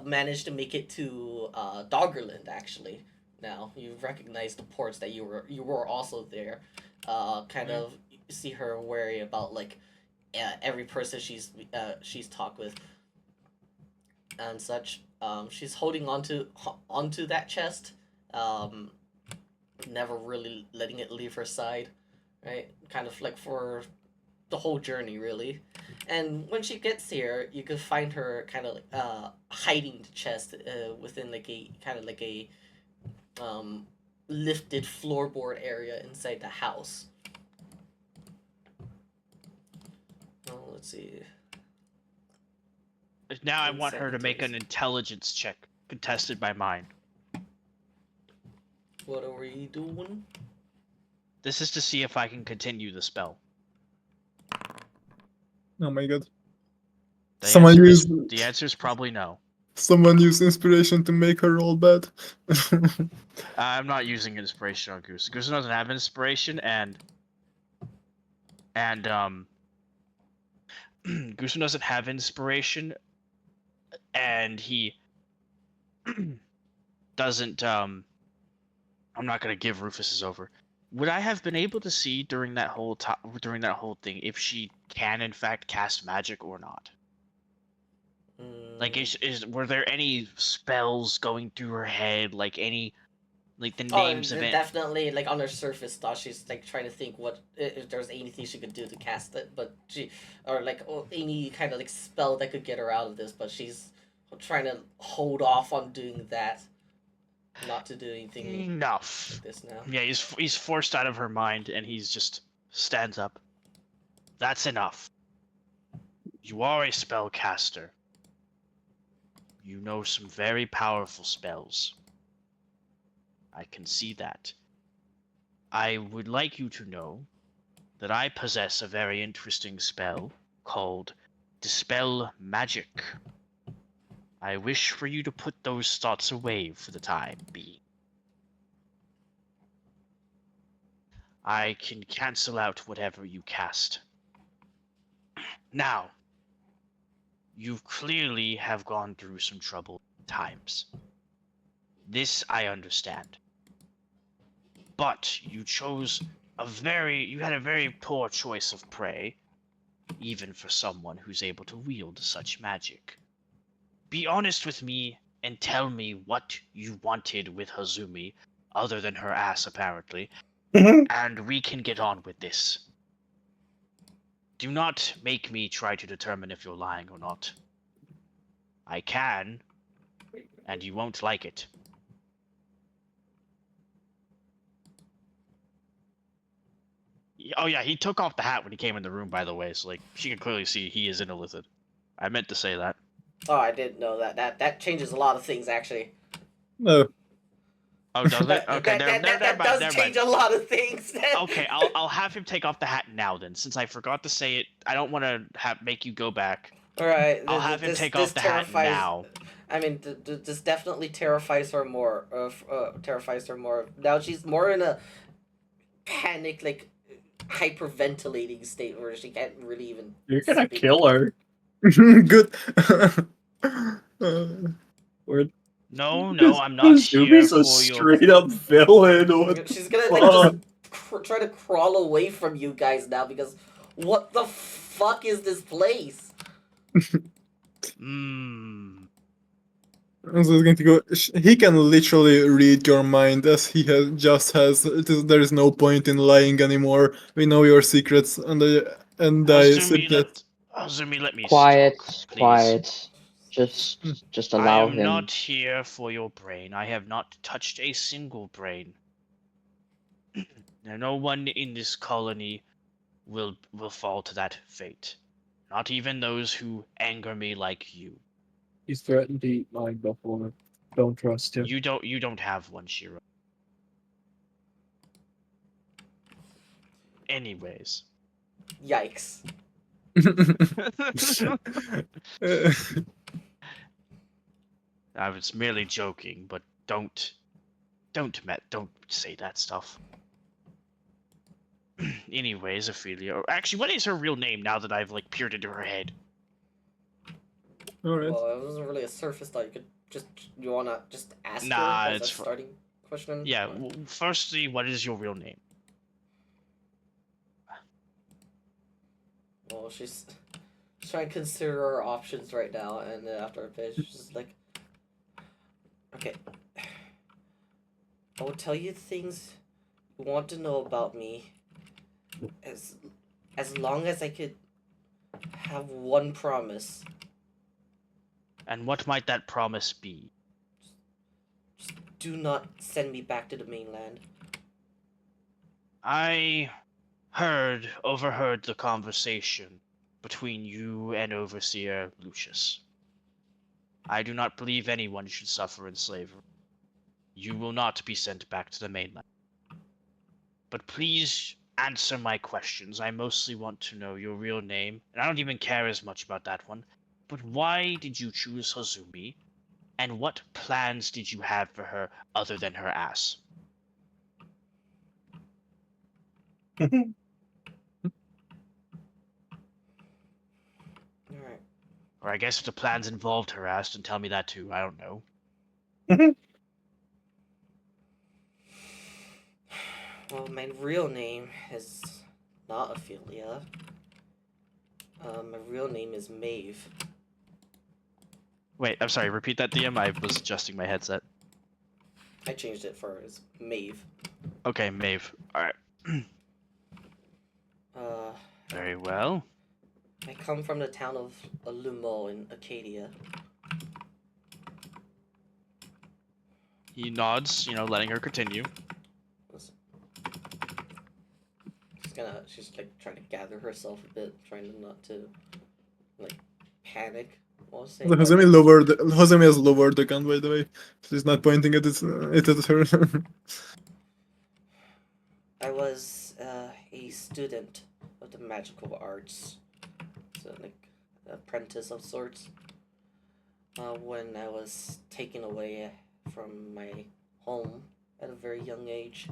managed to make it to Doggerland actually. Now you recognize the ports that you were also there. Kind of see her worry about like every person she's talked with and such. She's holding onto that chest, never really letting it leave her side, right? Kind of like for the whole journey, really. And when she gets here, you can find her kind of like hiding the chest within like a kind of like a lifted floorboard area inside the house. Oh, let's see. Now I want her to make an intelligence check, contested by mine. What are we doing? This is to see if I can continue the spell. Oh my god. The answer is probably no. Someone used inspiration to make her roll bad. I'm not using inspiration on Goose. Goose doesn't have inspiration, and Goose doesn't have inspiration, and he doesn't. I'm not gonna give Rufus his over. Would I have been able to see during that whole thing if she can in fact cast magic or not? Like, were there any spells going through her head? Like the names of it? Definitely, like on her surface thought she's like trying to think what if there's anything she could do to cast it, but any kind of like spell that could get her out of this, but she's trying to hold off on doing that, not to do anything. Enough. Like this now. Yeah, he's forced out of her mind, and he's just stands up. That's enough. You are a spellcaster. You know some very powerful spells. I can see that. I would like you to know that I possess a very interesting spell called Dispel Magic. I wish for you to put those thoughts away for the time being. I can cancel out whatever you cast. Now, you clearly have gone through some troubled times. This I understand. But you had a very poor choice of prey, even for someone who's able to wield such magic. Be honest with me and tell me what you wanted with Hazumi, other than her ass apparently, and we can get on with this. Do not make me try to determine if you're lying or not. I can, and you won't like it. Oh yeah, he took off the hat when he came in the room, by the way, so like she can clearly see he is an illithid. I meant to say that. Oh, I didn't know that. That changes a lot of things, actually. No. Oh, does it? Okay, that does change a lot of things. Okay, I'll have him take off the hat now then, since I forgot to say it. I don't want to make you go back. All right, I'll have him take off the hat now. I mean, this definitely terrifies her more. Terrifies her more. Now she's more in a panic, like hyperventilating state where she can't really even. You're gonna speak. kill her. Good. Word. No, I'm not here Hazumi's for a your. straight up villain. What She's the gonna like just fuck? try to crawl away from you guys now because what the fuck is this place? Hmm. I was going to go. He can literally read your mind, as he has. There is no point in lying anymore. We know your secrets, and I suggest. Hazumi, let me Quiet, talk, please. quiet. Just I allow am him. not here for your brain. I have not touched a single brain. Now, no one in this colony will fall to that fate. Not even those who anger me like you. He's threatened to eat mine before. Don't trust him. You don't have one, Shiro. Anyways. Yikes. I was merely joking, but don't say that stuff. Anyways, Ophelia. Actually, what is her real name now that I've like peered into her head? All right. Well, it wasn't really a surface thought. You wanna just ask Nah, her as it's a starting question? Yeah. Firstly, what is your real name? Well, she's trying to consider her options right now, and then after a bit, she's just like, okay, I will tell you things you want to know about me, as long as I could have one promise. And what might that promise be? Just do not send me back to the mainland. I overheard the conversation between you and Overseer Lucius. I do not believe anyone should suffer in slavery. You will not be sent back to the mainland. But please answer my questions. I mostly want to know your real name, and I don't even care as much about that one. But why did you choose Hazumi? And what plans did you have for her other than her ass? Alright. Or I guess if the plans involved her ass, then tell me that too. I don't know. Well, my real name is not Ophelia. My real name is Maeve. Wait, I'm sorry, repeat that, DM? I was adjusting my headset. I changed it for as Maeve. Okay, Maeve. Alright. Very well. I come from the town of Lumo in Acadia. He nods, letting her continue. She's like trying to gather herself a bit, trying to not to like panic while saying that. Hazumi has lowered the gun, by the way. She's not pointing it at her. I was a student of the magical arts, so like apprentice of sorts. When I was taken away from my home at a very young age.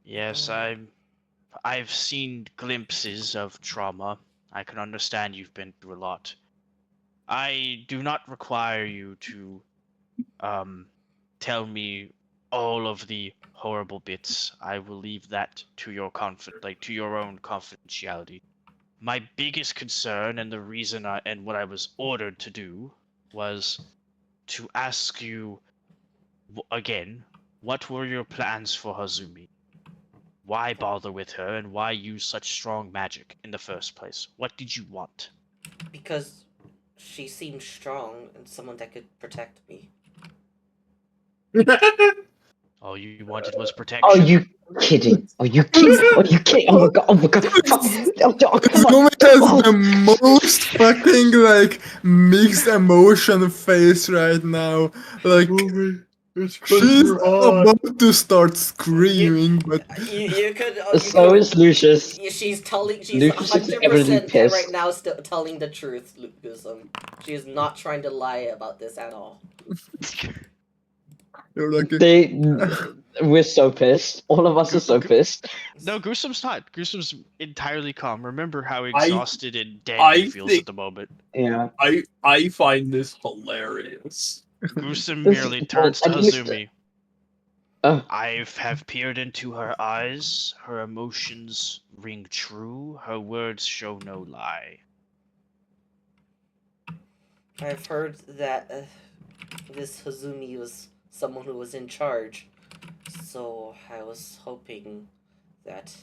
Yes, I've seen glimpses of trauma. I can understand you've been through a lot. I do not require you to tell me all of the horrible bits. I will leave that to your to your own confidentiality. My biggest concern and the reason and what I was ordered to do was to ask you again, what were your plans for Hazumi? Why bother with her, and why use such strong magic in the first place? What did you want? Because she seemed strong and someone that could protect me. All you wanted was protection. Are you kidding? Are you kidding? Are you kidding? Oh my god! Oh my god! Oh, come on! Hazumi has the most fucking mixed emotion face right now. Like she's about to start screaming, but You could. So is Lucius. She's telling. She's Lucius is 100% evidently pissed. right now still telling the truth, Lucas. She is not trying to lie about this at all. you're like We're so pissed. All of us are so pissed. No, Gruesome's not. Gruesome's entirely calm. Remember how I- exhausted and dead I he feels think- at the moment. Yeah. I find this hilarious. Gruesome This- merely well, turns to at least- Hazumi. Oh, I have peered into her eyes. Her emotions ring true. Her words show no lie. I've heard that this Hazumi was someone who was in charge, so I was hoping that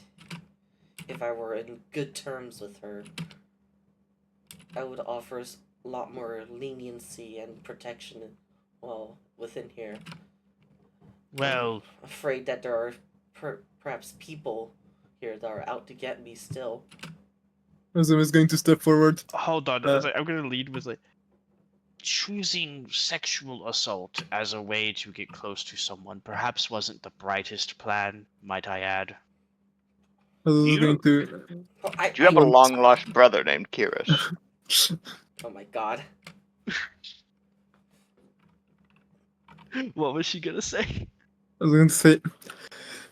if I were in good terms with her, I would offer a lot more leniency and protection, well, within here. Well, I'm afraid that there are perhaps people here that are out to get me still. Hazumi is going to step forward. hold on. Uh, I'm gonna lead with like choosing sexual assault as a way to get close to someone perhaps wasn't the brightest plan, might I add. Hazumi is going to. Oh, Do you have a long lost brother named Kyrus? Oh my god. What was she gonna say? I was going to say,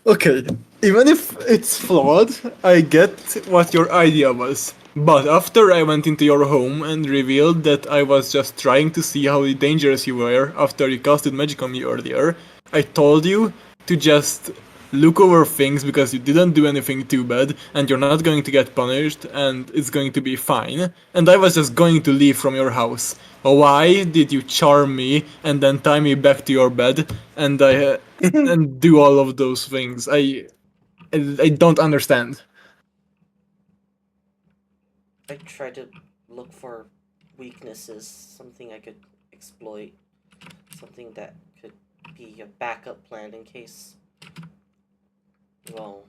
okay, even if it's flawed, I get what your idea was. But after I went into your home and revealed that I was just trying to see how dangerous you were after you casted magic on me earlier, I told you to just look over things because you didn't do anything too bad and you're not going to get punished and it's going to be fine. And I was just going to leave from your house. Why did you charm me and then tie me back to your bed and and do all of those things? I don't understand. I tried to look for weaknesses, something I could exploit, something that could be a backup plan in case, well,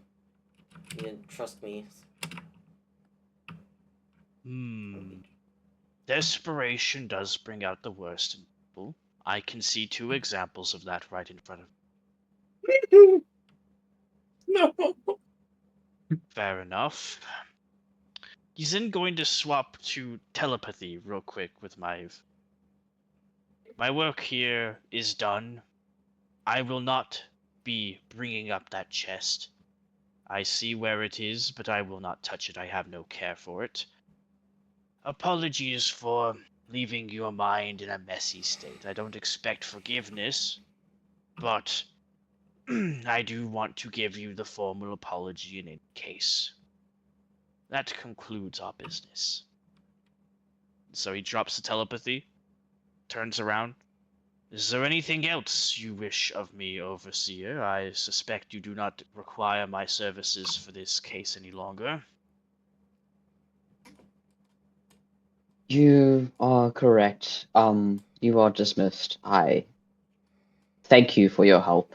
you didn't trust me. Desperation does bring out the worst in people. I can see 2 examples of that right in front of me. No. Fair enough. He's then going to swap to telepathy real quick with Maeve. My work here is done. I will not be bringing up that chest. I see where it is, but I will not touch it. I have no care for it. Apologies for leaving your mind in a messy state. I don't expect forgiveness, but I do want to give you the formal apology in any case. That concludes our business. So he drops the telepathy, turns around. Is there anything else you wish of me, Overseer? I suspect you do not require my services for this case any longer. you are correct. You are dismissed. I thank you for your help.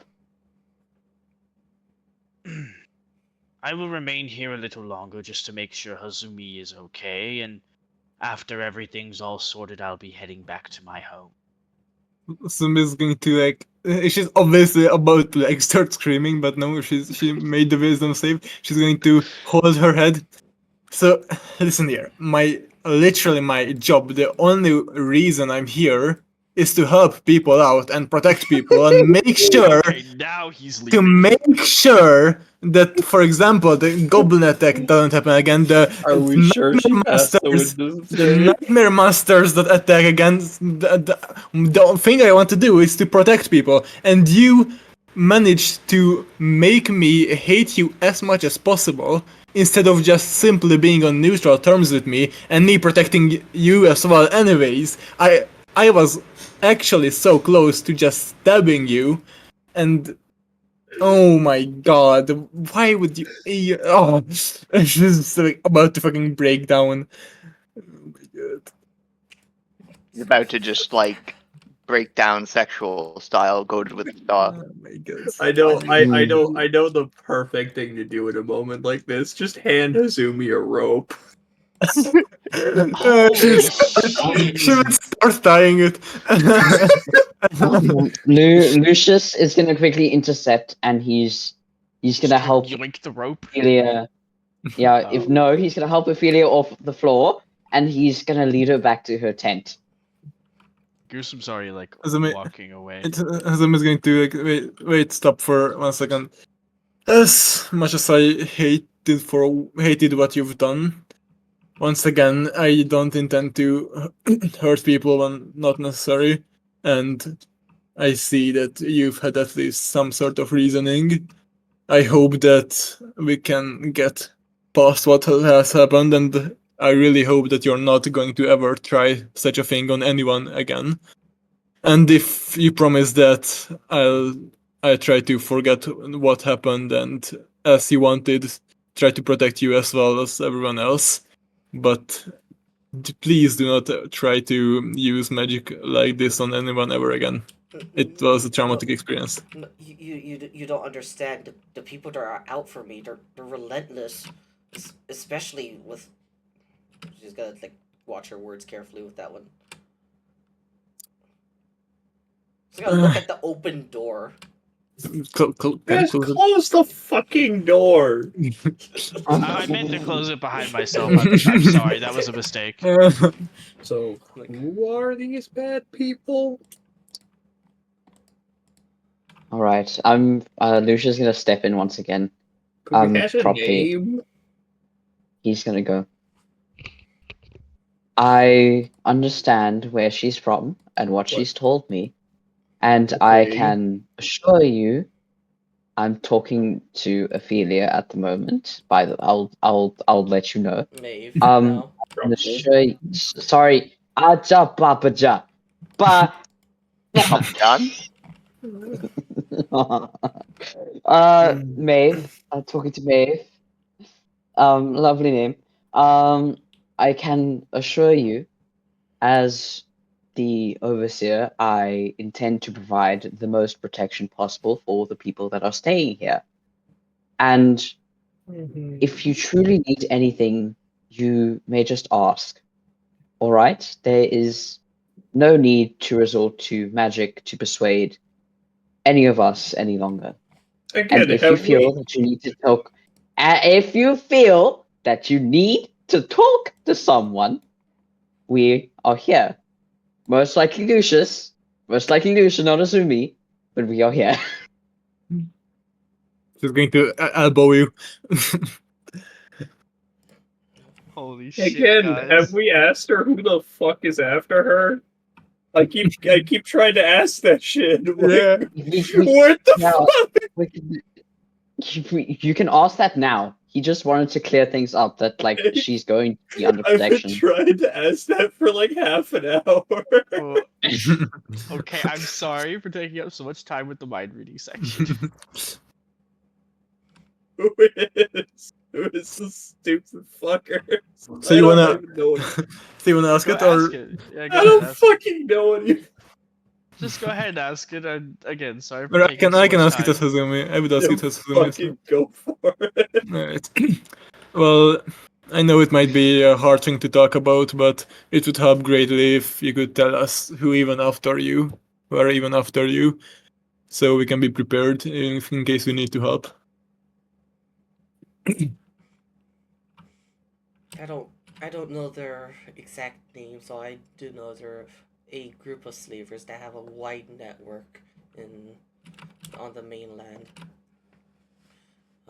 I will remain here a little longer just to make sure Hazumi is okay, and after everything's all sorted, I'll be heading back to my home. Sumi is going to she's obviously about to start screaming, but no, she made the wisdom save. She's going to hold her head. So listen here, literally my job, the only reason I'm here is to help people out and protect people and make sure Okay, now he's to leaving. make sure that, for example, the goblin attack doesn't happen again. Are we sure she passed the nightmare masters that attack against the thing I want to do is to protect people, and you managed to make me hate you as much as possible instead of just simply being on neutral terms with me and me protecting you as well. Anyways, I was actually so close to just stabbing you, and oh my god, why would you? Oh, this is like about to fucking break down. Oh my god. You're about to just like break down sexual style, go with the dog. Oh my god. I know the perfect thing to do in a moment like this. Just hand Hazumi a rope. She would start tying it. Lucius is gonna quickly intercept, and he's gonna help Yoink the rope. Ophelia. Yeah, if no, he's gonna help Ophelia off the floor, and he's gonna lead her back to her tent. Gruesome's already like Hazumi, walking away. Hazumi is going to like wait, stop for 1 second. As much as I hated what you've done, once again, I don't intend to hurt people when not necessary, and I see that you've had at least some sort of reasoning. I hope that we can get past what has happened, and I really hope that you're not going to ever try such a thing on anyone again. And if you promise that, I'll try to forget what happened, and as you wanted, try to protect you as well as everyone else. But please do not try to use magic like this on anyone ever again. It was a traumatic experience. You don't understand. The people that are out for me, they're relentless, especially with. She's gotta like watch her words carefully with that one. She's gotta look at the open door. Just close the fucking door. I meant to close it behind myself. I'm sorry. That was a mistake. So, who are these bad people? All right. Lucius gonna step in once again. Could we have a name? He's gonna go. I understand where she's from and what she's told me, and I Okay. can assure you, I'm talking to Ophelia at the moment. I'll let you know. Maeve. I Now. can assure you, sorry. Aja papaja. Ba. I'm done. Maeve. I'm talking to Maeve. Lovely name. I can assure you, as the overseer, I intend to provide the most protection possible for the people that are staying here. And if you truly need anything, you may just ask. All right? There is no need to resort to magic to persuade any of us any longer. Again, And if you feel that you need to talk, if you feel that you need to talk to someone, we are here. Most likely Lucius, not Azumi, but we are here. She's going to elbow you. Holy shit, Again, guys. have we asked her who the fuck is after her? I keep trying to ask that shit. Yeah. What the fuck? You can ask that now. He just wanted to clear things up that like she's going to be under I've been protection. trying to ask that for like half an hour. Oh, okay, I'm sorry for taking up so much time with the mind reading section. Who is this stupid fucker? So you wanna ask Go it or? ask it. Yeah, I go ahead, don't ask it. fucking know any. Just go ahead and ask it. And again, sorry for Or I taking can so much ask time. it as Hazumi. I would ask it as Hazumi. Fucking go for it. Alright. Well, I know it might be a hard thing to talk about, but it would help greatly if you could tell us who are even after you, so we can be prepared in case we need to help. I don't know their exact names, so I do know they're a group of slavers that have a wide network on the mainland.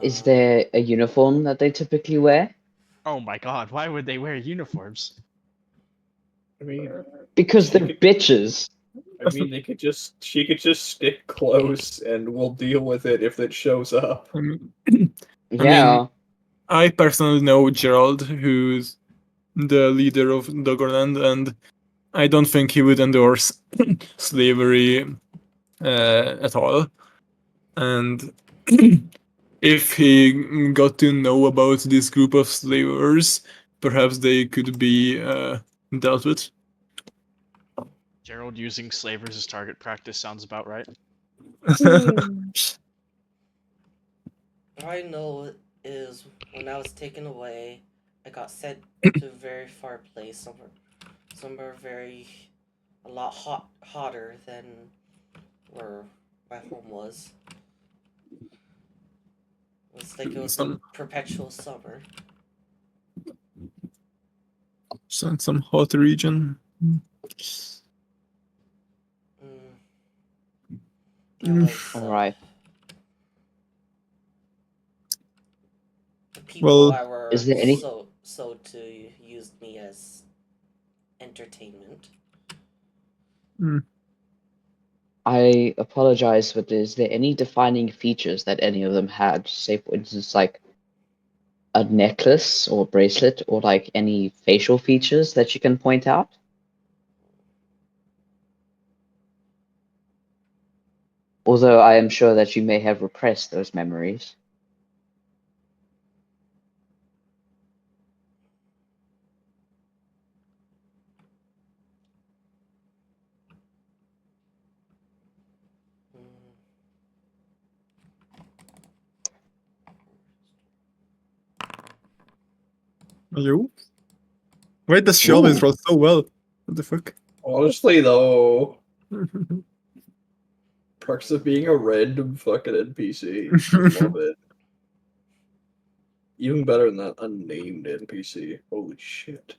Is there a uniform that they typically wear? Oh my god, why would they wear uniforms? I mean, Because they're bitches. I mean, she could just stick close, and we'll deal with it if it shows up. Yeah. I personally know Gerald, who's the leader of Doggerland, and I don't think he would endorse slavery at all. And if he got to know about this group of slavers, perhaps they could be dealt with. Gerald using slavers as target practice sounds about right. All I know is when I was taken away, I got sent to a very far place, somewhere a lot hotter than where my home was. It was like it was a perpetual summer. Some hot region. Because, Alright. the people Well, that were is there any- so to use me as entertainment. I apologize, but is there any defining features that any of them had? Say, for instance, like a necklace or bracelet, or like any facial features that you can point out? Although I am sure that you may have repressed those memories. You? Wait, the she always Ooh. rolls so well. What the fuck? Honestly, though, perks of being a random fucking NPC. Love it. Even better than that unnamed NPC. Holy shit.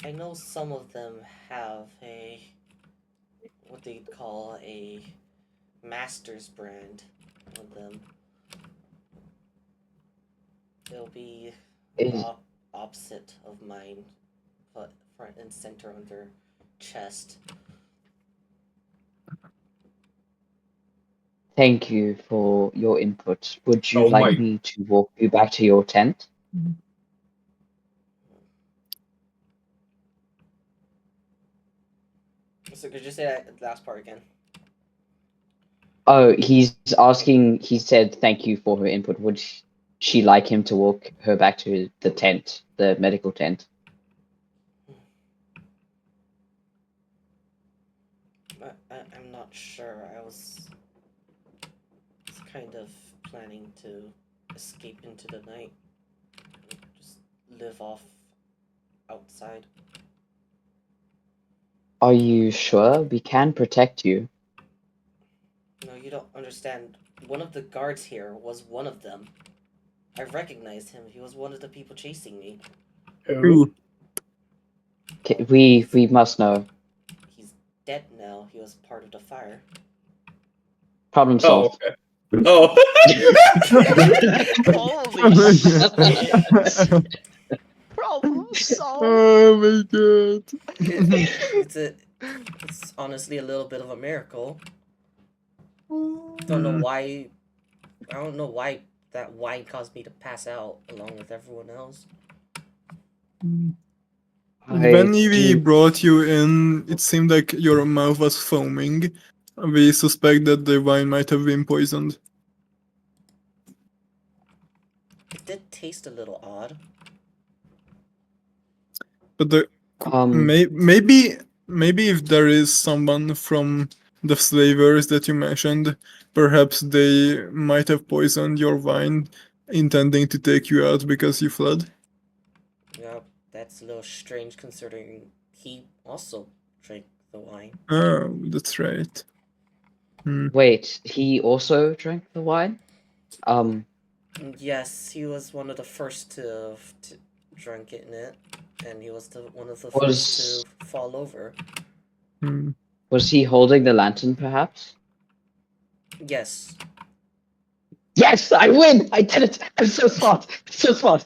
I know some of them have a what they'd call a master's brand on them. It'll be Is- opposite of mine, but front and center on their chest. Thank you for your input. Would you Oh like my- me to walk you back to your tent? So could you say that last part again? Oh, he's asking. He said thank you for her input. Would she like him to walk her back to the tent, the medical tent? I'm not sure. I was kind of planning to escape into the night. Just live off outside. Are you sure? We can protect you. No, you don't understand. One of the guards here was one of them. I recognized him. He was one of the people chasing me. Who? Okay, we must know. He's dead now. He was part of the fire. Problem Oh, solved. okay. Oh. Holy shit. Problem solved. Oh my god. It's honestly a little bit of a miracle. Don't know why. I don't know why that wine caused me to pass out along with everyone else. When we brought you in, it seemed like your mouth was foaming. We suspect that the wine might have been poisoned. It did taste a little odd. But the maybe if there is someone from the slavers that you mentioned, perhaps they might have poisoned your wine, intending to take you out because you fled. Yeah, that's a little strange considering he also drank the wine. Oh, that's right. Wait, he also drank the wine? Yes, he was one of the first to drink it in it, and he was one of the Was- first to fall over. Was he holding the lantern, perhaps? Yes. Yes, I win! I did it! I'm so smart! So smart!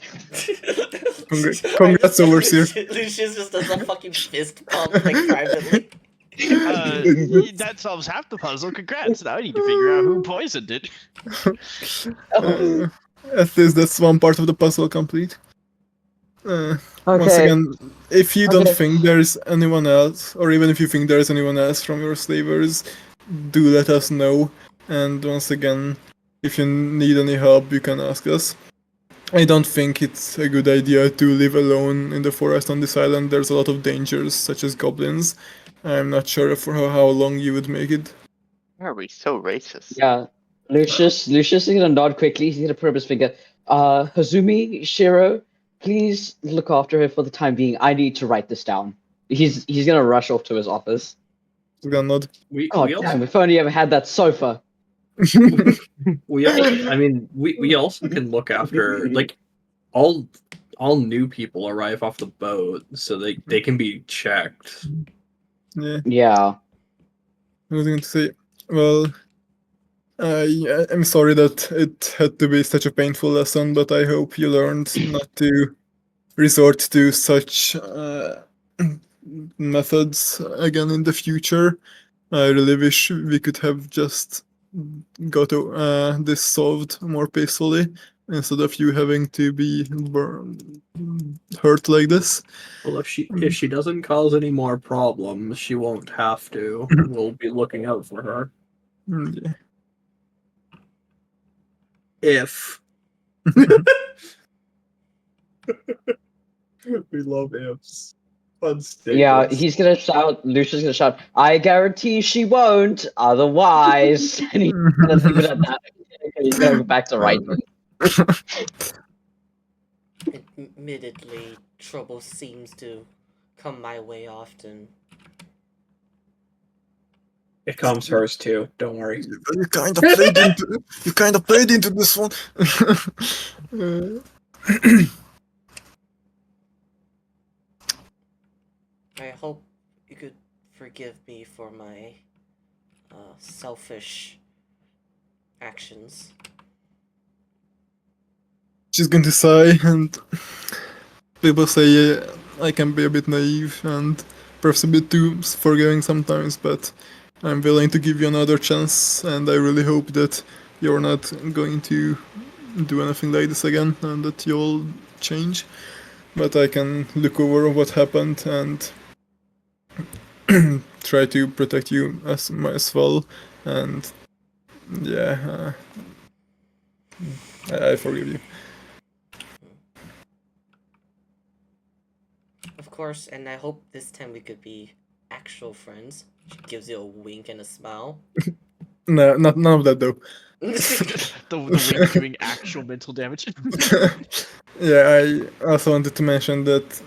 Congrats, Overseer. Lucius just does a fucking fist pump like privately. That solves half the puzzle. Congrats. Now I need to figure out who poisoned it. At least that's one part of the puzzle complete. Once Okay. again, if you don't Okay. think there's anyone else, or even if you think there's anyone else from your slavers, do let us know. And once again, if you need any help, you can ask us. I don't think it's a good idea to live alone in the forest on this island. There's a lot of dangers, such as goblins. I'm not sure for how long you would make it. Why are we so racist? Yeah. Lucius is gonna nod quickly. He's gonna put up his finger. Hazumi, Shiro, please look after her for the time being. I need to write this down. He's gonna rush off to his office. He's gonna nod. We Damn, also if only I ever had that sofa. we also can look after like all all new people arrive off the boat, so they can be checked. Yeah, Yeah. I was going to say, well, I'm sorry that it had to be such a painful lesson, but I hope you learned not to resort to such methods again in the future. I really wish we could have just got this solved more peacefully instead of you having to be hurt like this. Well, if she doesn't cause any more problems, she won't have to. We'll be looking out for her. Yeah. If we love ifs. Fun Yeah, statements. he's gonna shout. Lucius gonna shout. I guarantee she won't. Otherwise, and he's gonna leave it at that. He's gonna go back to writing. Admittedly, trouble seems to come my way often. It comes hers too. Don't worry. You kind of played into this one. I hope you could forgive me for my selfish actions. She's going to sigh, and people say I can be a bit naive and perhaps a bit too forgiving sometimes, but I'm willing to give you another chance, and I really hope that you're not going to do anything like this again and that you'll change. But I can look over what happened and try to protect you as well, and yeah, I forgive you. Of course, and I hope this time we could be actual friends. She gives you a wink and a smile. No, none of that though. the wink doing actual mental damage. Yeah, I also wanted to mention that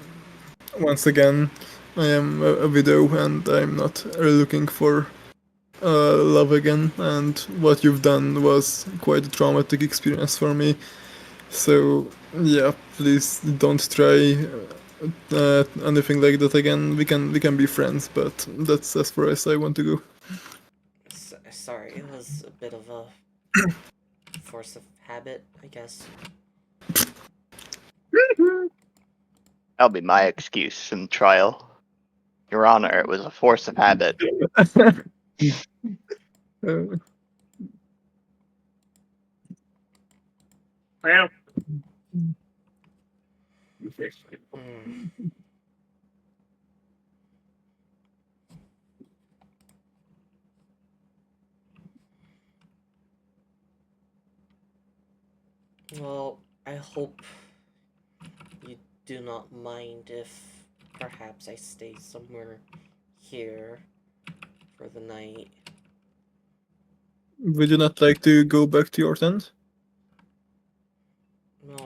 once again, I am a widow and I'm not really looking for love again. And what you've done was quite a traumatic experience for me. So yeah, please don't try anything like that again. We can be friends, but that's as far as I want to go. Sorry, it was a bit of a force of habit, I guess. That'll be my excuse in trial. Your Honor, it was a force of habit. Well. Well, I hope you do not mind if perhaps I stay somewhere here for the night. Would you not like to go back to your tent? No,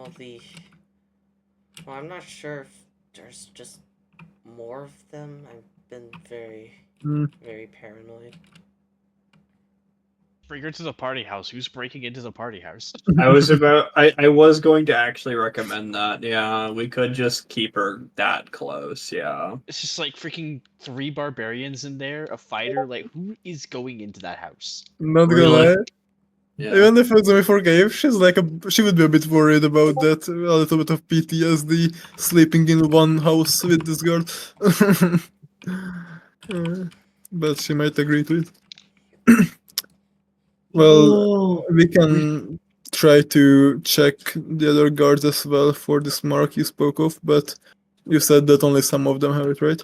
well, I'm not sure if there's just more of them. I've been very paranoid. Bring her to the party house. Who's breaking into the party house? I was going to actually recommend that. Yeah, we could just keep her that close. Yeah. It's just like freaking 3 barbarians in there, a fighter. Like, who is going into that house? Not gonna lie. Yeah. Even if Uzumi forgave, she would be a bit worried about that. A little bit of PTSD, sleeping in one house with this girl. But she might agree to it. Well, we can try to check the other guards as well for this mark you spoke of, but you said that only some of them have it, right?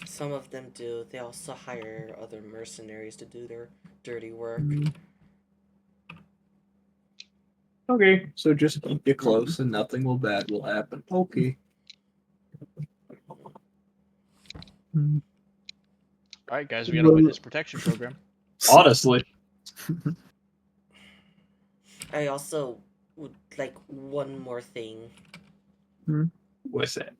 Some of them do. They also hire other mercenaries to do their dirty work. Okay, so just keep you close and nothing bad will happen. Okay. Alright, guys, we got a witness protection program. Honestly. I also would like one more thing. What's that?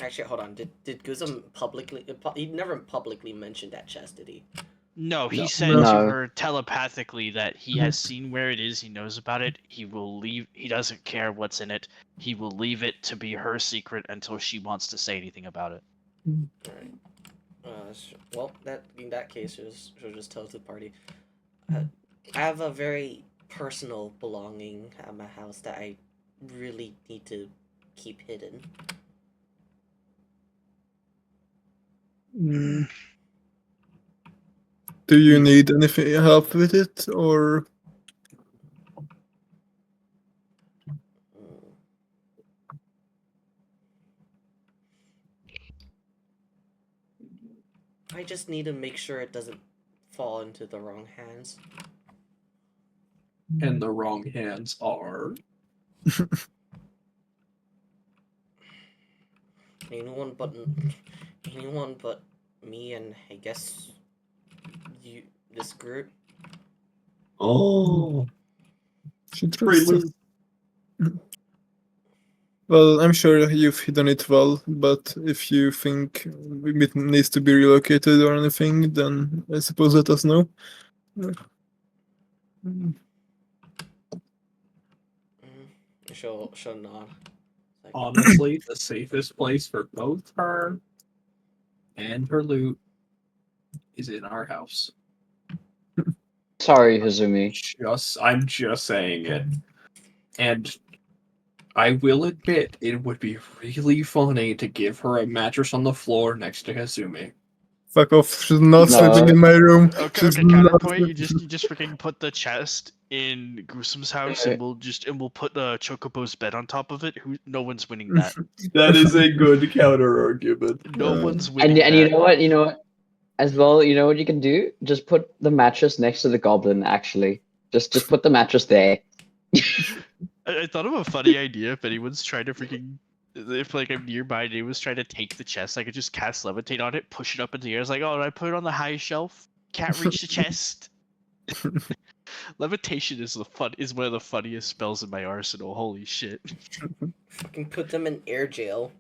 Actually, hold on. Did Guzum publicly... He never publicly mentioned that chest, did he? No, he No. said No. to her telepathically that he has seen where it is, he knows about it, he will leave, he doesn't care what's in it, he will leave it to be her secret until she wants to say anything about it. Alright. Well, in that case, she'll just tell the party. I have a very personal belonging at my house that I really need to keep hidden. Do you need anything help with it, or I just need to make sure it doesn't fall into the wrong hands. And the wrong hands are. Anyone but me and I guess this group. Oh. she trusts us? Well, I'm sure you've hidden it well, but if you think it needs to be relocated or anything, then I suppose let us know. She'll nod. Like, Honestly, the safest place for both her and her loot is in our house. Sorry, Hazumi. I'm just saying it. And I will admit, it would be really funny to give her a mattress on the floor next to Hazumi. Fuck off! She's not No. sleeping in my room. Okay, She's okay, not counterpoint. You sleeping- just freaking put the chest in Gruesome's house, and we'll put the Chocobo's bed on top of it. No one's winning that. That is a good counter argument. No one's winning And that. you know what? You know what? As well, you know what you can do? Just put the mattress next to the goblin. Actually, just put the mattress there. I thought of a funny idea. If anyone's trying to if like I'm nearby and anyone's trying to take the chest, I could just cast levitate on it, push it up in the air. It's like, oh, did I put it on the high shelf? Can't reach the chest. Levitation is one of the funniest spells in my arsenal. Holy shit. fucking put them in air jail.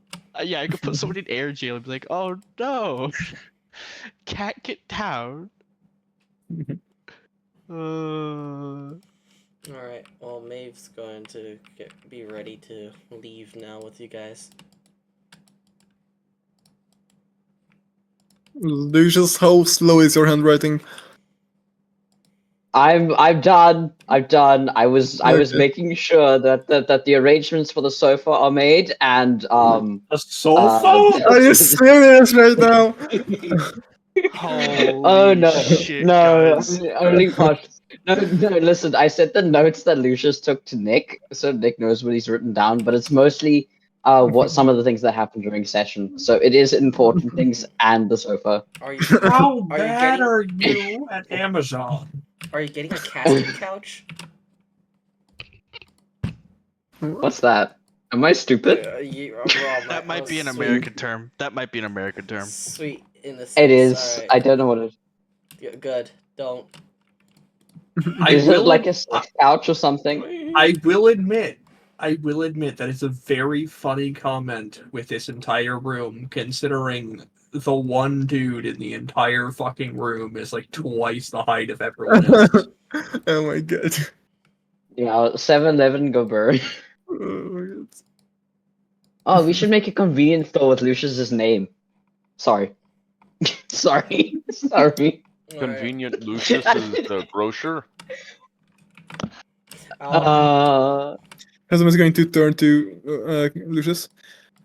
Yeah, I could put someone in air jail and be like, oh no, can't get down. Alright, well, Maeve's going to be ready to leave now with you guys. Lucius, how slow is your handwriting? I'm done. I was Okay. making sure that the arrangements for the sofa are made and A sofa? Are you serious right now? Holy Oh no, shit, no, guys. only part. No, listen, I sent the notes that Lucius took to Nick, so Nick knows what he's written down, but it's mostly what some of the things that happened during session. So it is important things and the sofa. Are you How are you bad getting are you at Amazon? are you getting a casting couch? What's that? Am I stupid? That might be an American term. That might be an American term. Sweet innocence. It is. Alright. I don't know what it is. Yeah, good. Don't. Is it like a couch or something? I will admit that it's a very funny comment with this entire room, considering the one dude in the entire fucking room is like twice the height of everyone else. Oh my god. Yeah, 7-Eleven go burn. Oh my god. Oh, we should make a convenience store with Lucius's name. Sorry. Sorry. Convenient Lucius is the grocer. Hazem is going to turn to Lucius.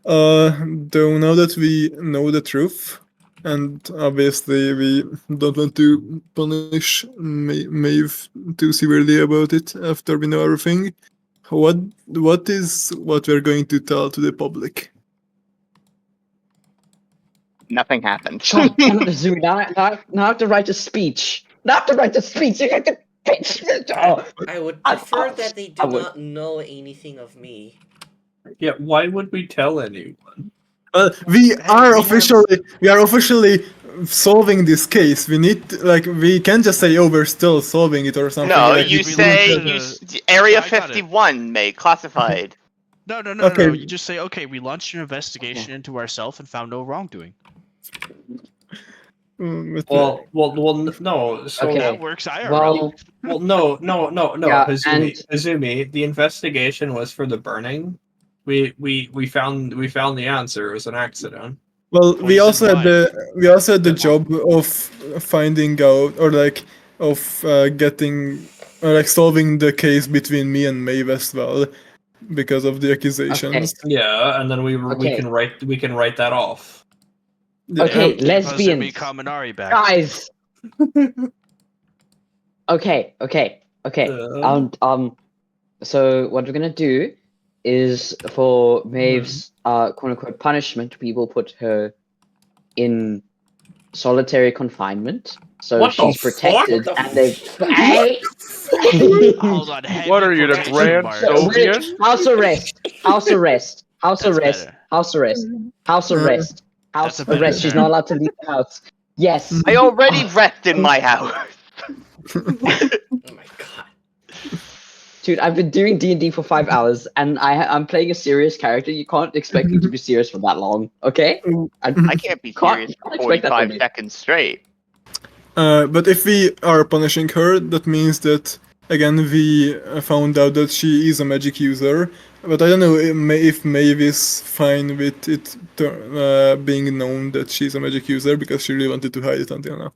Though now that we know the truth, and obviously we don't want to punish Maeve too severely about it after we know everything, what is what we're going to tell to the public? Nothing happened. God damn it, Azumi. Now I have to write a speech. Now I have to write a speech. You have to pitch it. Oh. I would prefer that they do not know anything of me. Yeah, why would we tell anyone? We are officially solving this case. We can't just say, oh, we're still solving it or something. No, like you say Area 51 made classified. No. Okay. You just say, okay, we launched an investigation into ourselves and found no wrongdoing. No. So Okay. That works IRL. Well, no. Yeah, Hazumi. The investigation was for the burning. We found the answer. It was an accident. Well, we also had why? the job of finding out, or like of getting, or like solving the case between me and Maeve as well, because of the accusations. Yeah, and then we Okay. can write that off. Yeah, Okay, Give lesbians. Hazumi Kaminari back. Guys. Okay. So what we're gonna do is for Maeve's quote unquote punishment, we will put her in solitary confinement. So What the she's protected fuck? and they Hold on. Heavy What are you, the quotation Grand marks. Soviet? House arrest. House arrest. House That's arrest. better. House arrest. House arrest. House That's a better arrest. She's term. not allowed to leave the house. Yes. I already rest in my house. Oh my god. Dude, I've been doing D&D for 5 hours, and I'm playing a serious character. You can't expect me to be serious for that long, okay? I can't be serious for expect that from 45 me. seconds straight. But if we are punishing her, that means that again we found out that she is a magic user. But I don't know if Maeve is fine with it being known that she's a magic user, because she really wanted to hide it until now.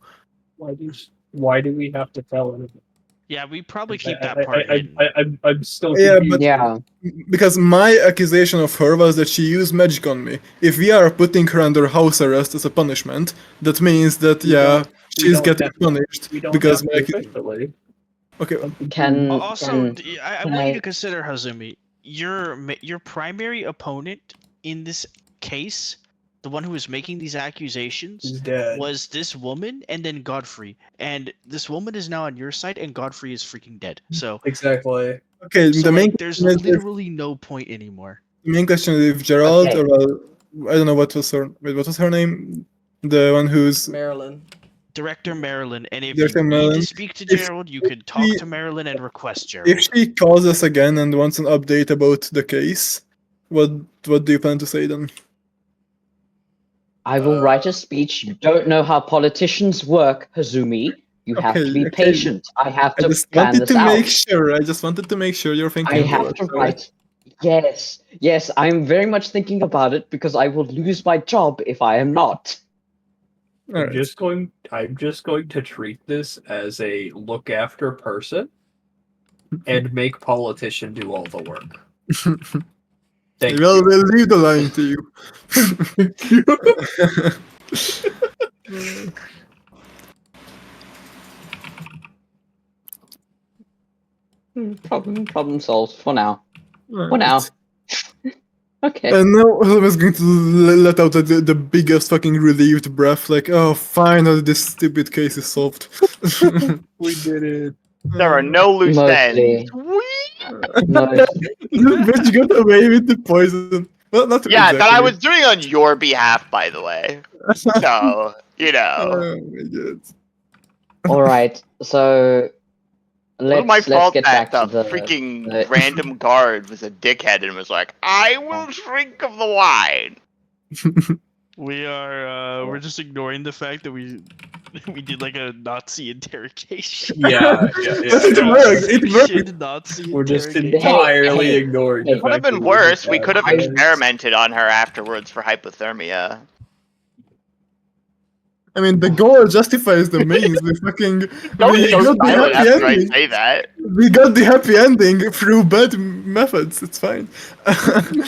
Why do we have to tell anything? Yeah, we probably keep that part hidden. I'm still Yeah, confused. but Yeah. because my accusation of her was that she used magic on me. If we are putting her under house arrest as a punishment, that means that she's getting punished because my okay. Also, I can want you I- to consider, Hazumi, your primary opponent in this case, the one who was making these accusations, He's dead. was this woman and then Godfrey. And this woman is now on your side, and Godfrey is freaking dead. So, Exactly. Okay, so the main like, there's question is literally no point anymore. the main question is if Gerald Okay. or I don't know what was her name, the one who's Marilyn. Director Marilyn, and if Director you need Marilyn, to speak to if Gerald, you could talk she- to Marilyn and request Gerald. if she calls us again and wants an update about the case, what do you plan to say then? I will write a speech. You don't know how politicians work, Hazumi. You have to be Okay. patient. I have I to just plan wanted this to out. make sure. I just wanted to make sure you're thinking I about have it. to write. Yes, I'm very much thinking about it because I will lose my job if I am not. I'm just going to treat this as a look after person and make politician do all the work. Thank Well, you. we'll leave the line to you. Problem solved for now. For Alright. now. Okay. And now I was going to let out the biggest fucking relieved breath, like, oh, finally this stupid case is solved. We did it. There are no loose Mostly. ends. Whee! The bitch got away with the poison. Well, not Yeah, exactly. that I was doing on your behalf, by the way. So, you know. Oh my god. All right. So It was my let's fault get that back to the the freaking random guard was a dickhead and was like, I will drink of the wine. We are we're just ignoring the fact that we did like a Nazi interrogation. Yeah. It worked. It worked. Shit, Nazi We're just interrogation. entirely Hey, ignoring hey. the Would have fact been that we did worse. We that. could have experimented on her afterwards for hypothermia. I mean, the goal justifies the means. We fucking Don't we go got the silent happy after I ending. say that. We got the happy ending through bad methods. It's fine. We Okay.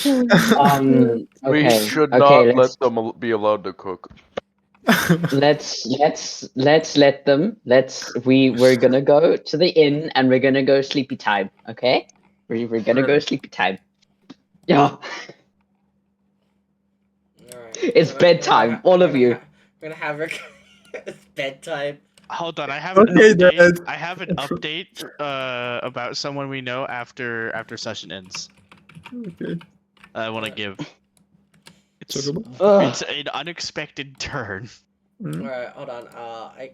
should Okay. not let them be allowed to cook. Let's let them. We're gonna go to the inn and we're gonna go sleepy time. Okay. We're gonna go sleepy time. Yeah. It's bedtime, all of you. We're gonna have her. It's bedtime. Hold on, I have an Okay, update. Dad. I have an update about someone we know after session ends. Okay. I want to give. It's Ugh. an unexpected turn. Alright, hold on. I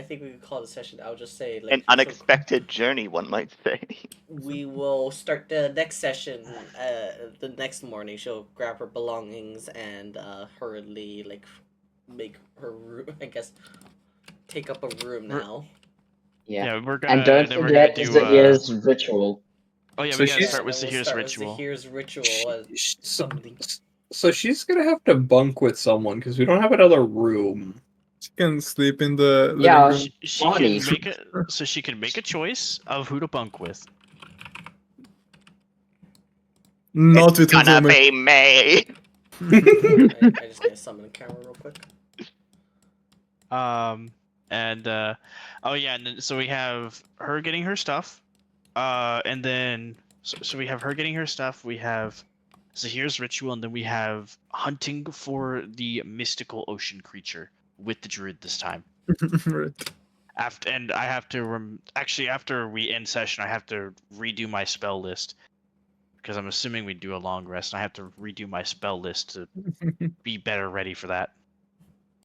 think we could call the session. I'll just say like An unexpected journey, one might say. we will start the next session the next morning. She'll grab her belongings and hurriedly like make her room. I guess take up a room now. Yeah, we're gonna. And don't then we're gonna forget do. Zahir's ritual. Oh yeah, So we gotta she's- start with and then we'll Zahir's start ritual. with Zahir's ritual. Somebody. So she's gonna have to bunk with someone because we don't have another room. She can sleep in the living Yeah, room. She Bonnie. can make so she can make a choice of who to bunk with. Not with Gonna Hazumi. be me. I just gotta summon a camera real quick. And oh yeah, and then so we have her getting her stuff. And then so we have her getting her stuff. We have Zahir's ritual, and then we have hunting for the mystical ocean creature with the druid this time. Right. And I have to actually after we end session, I have to redo my spell list because I'm assuming we do a long rest. And I have to redo my spell list to be better ready for that.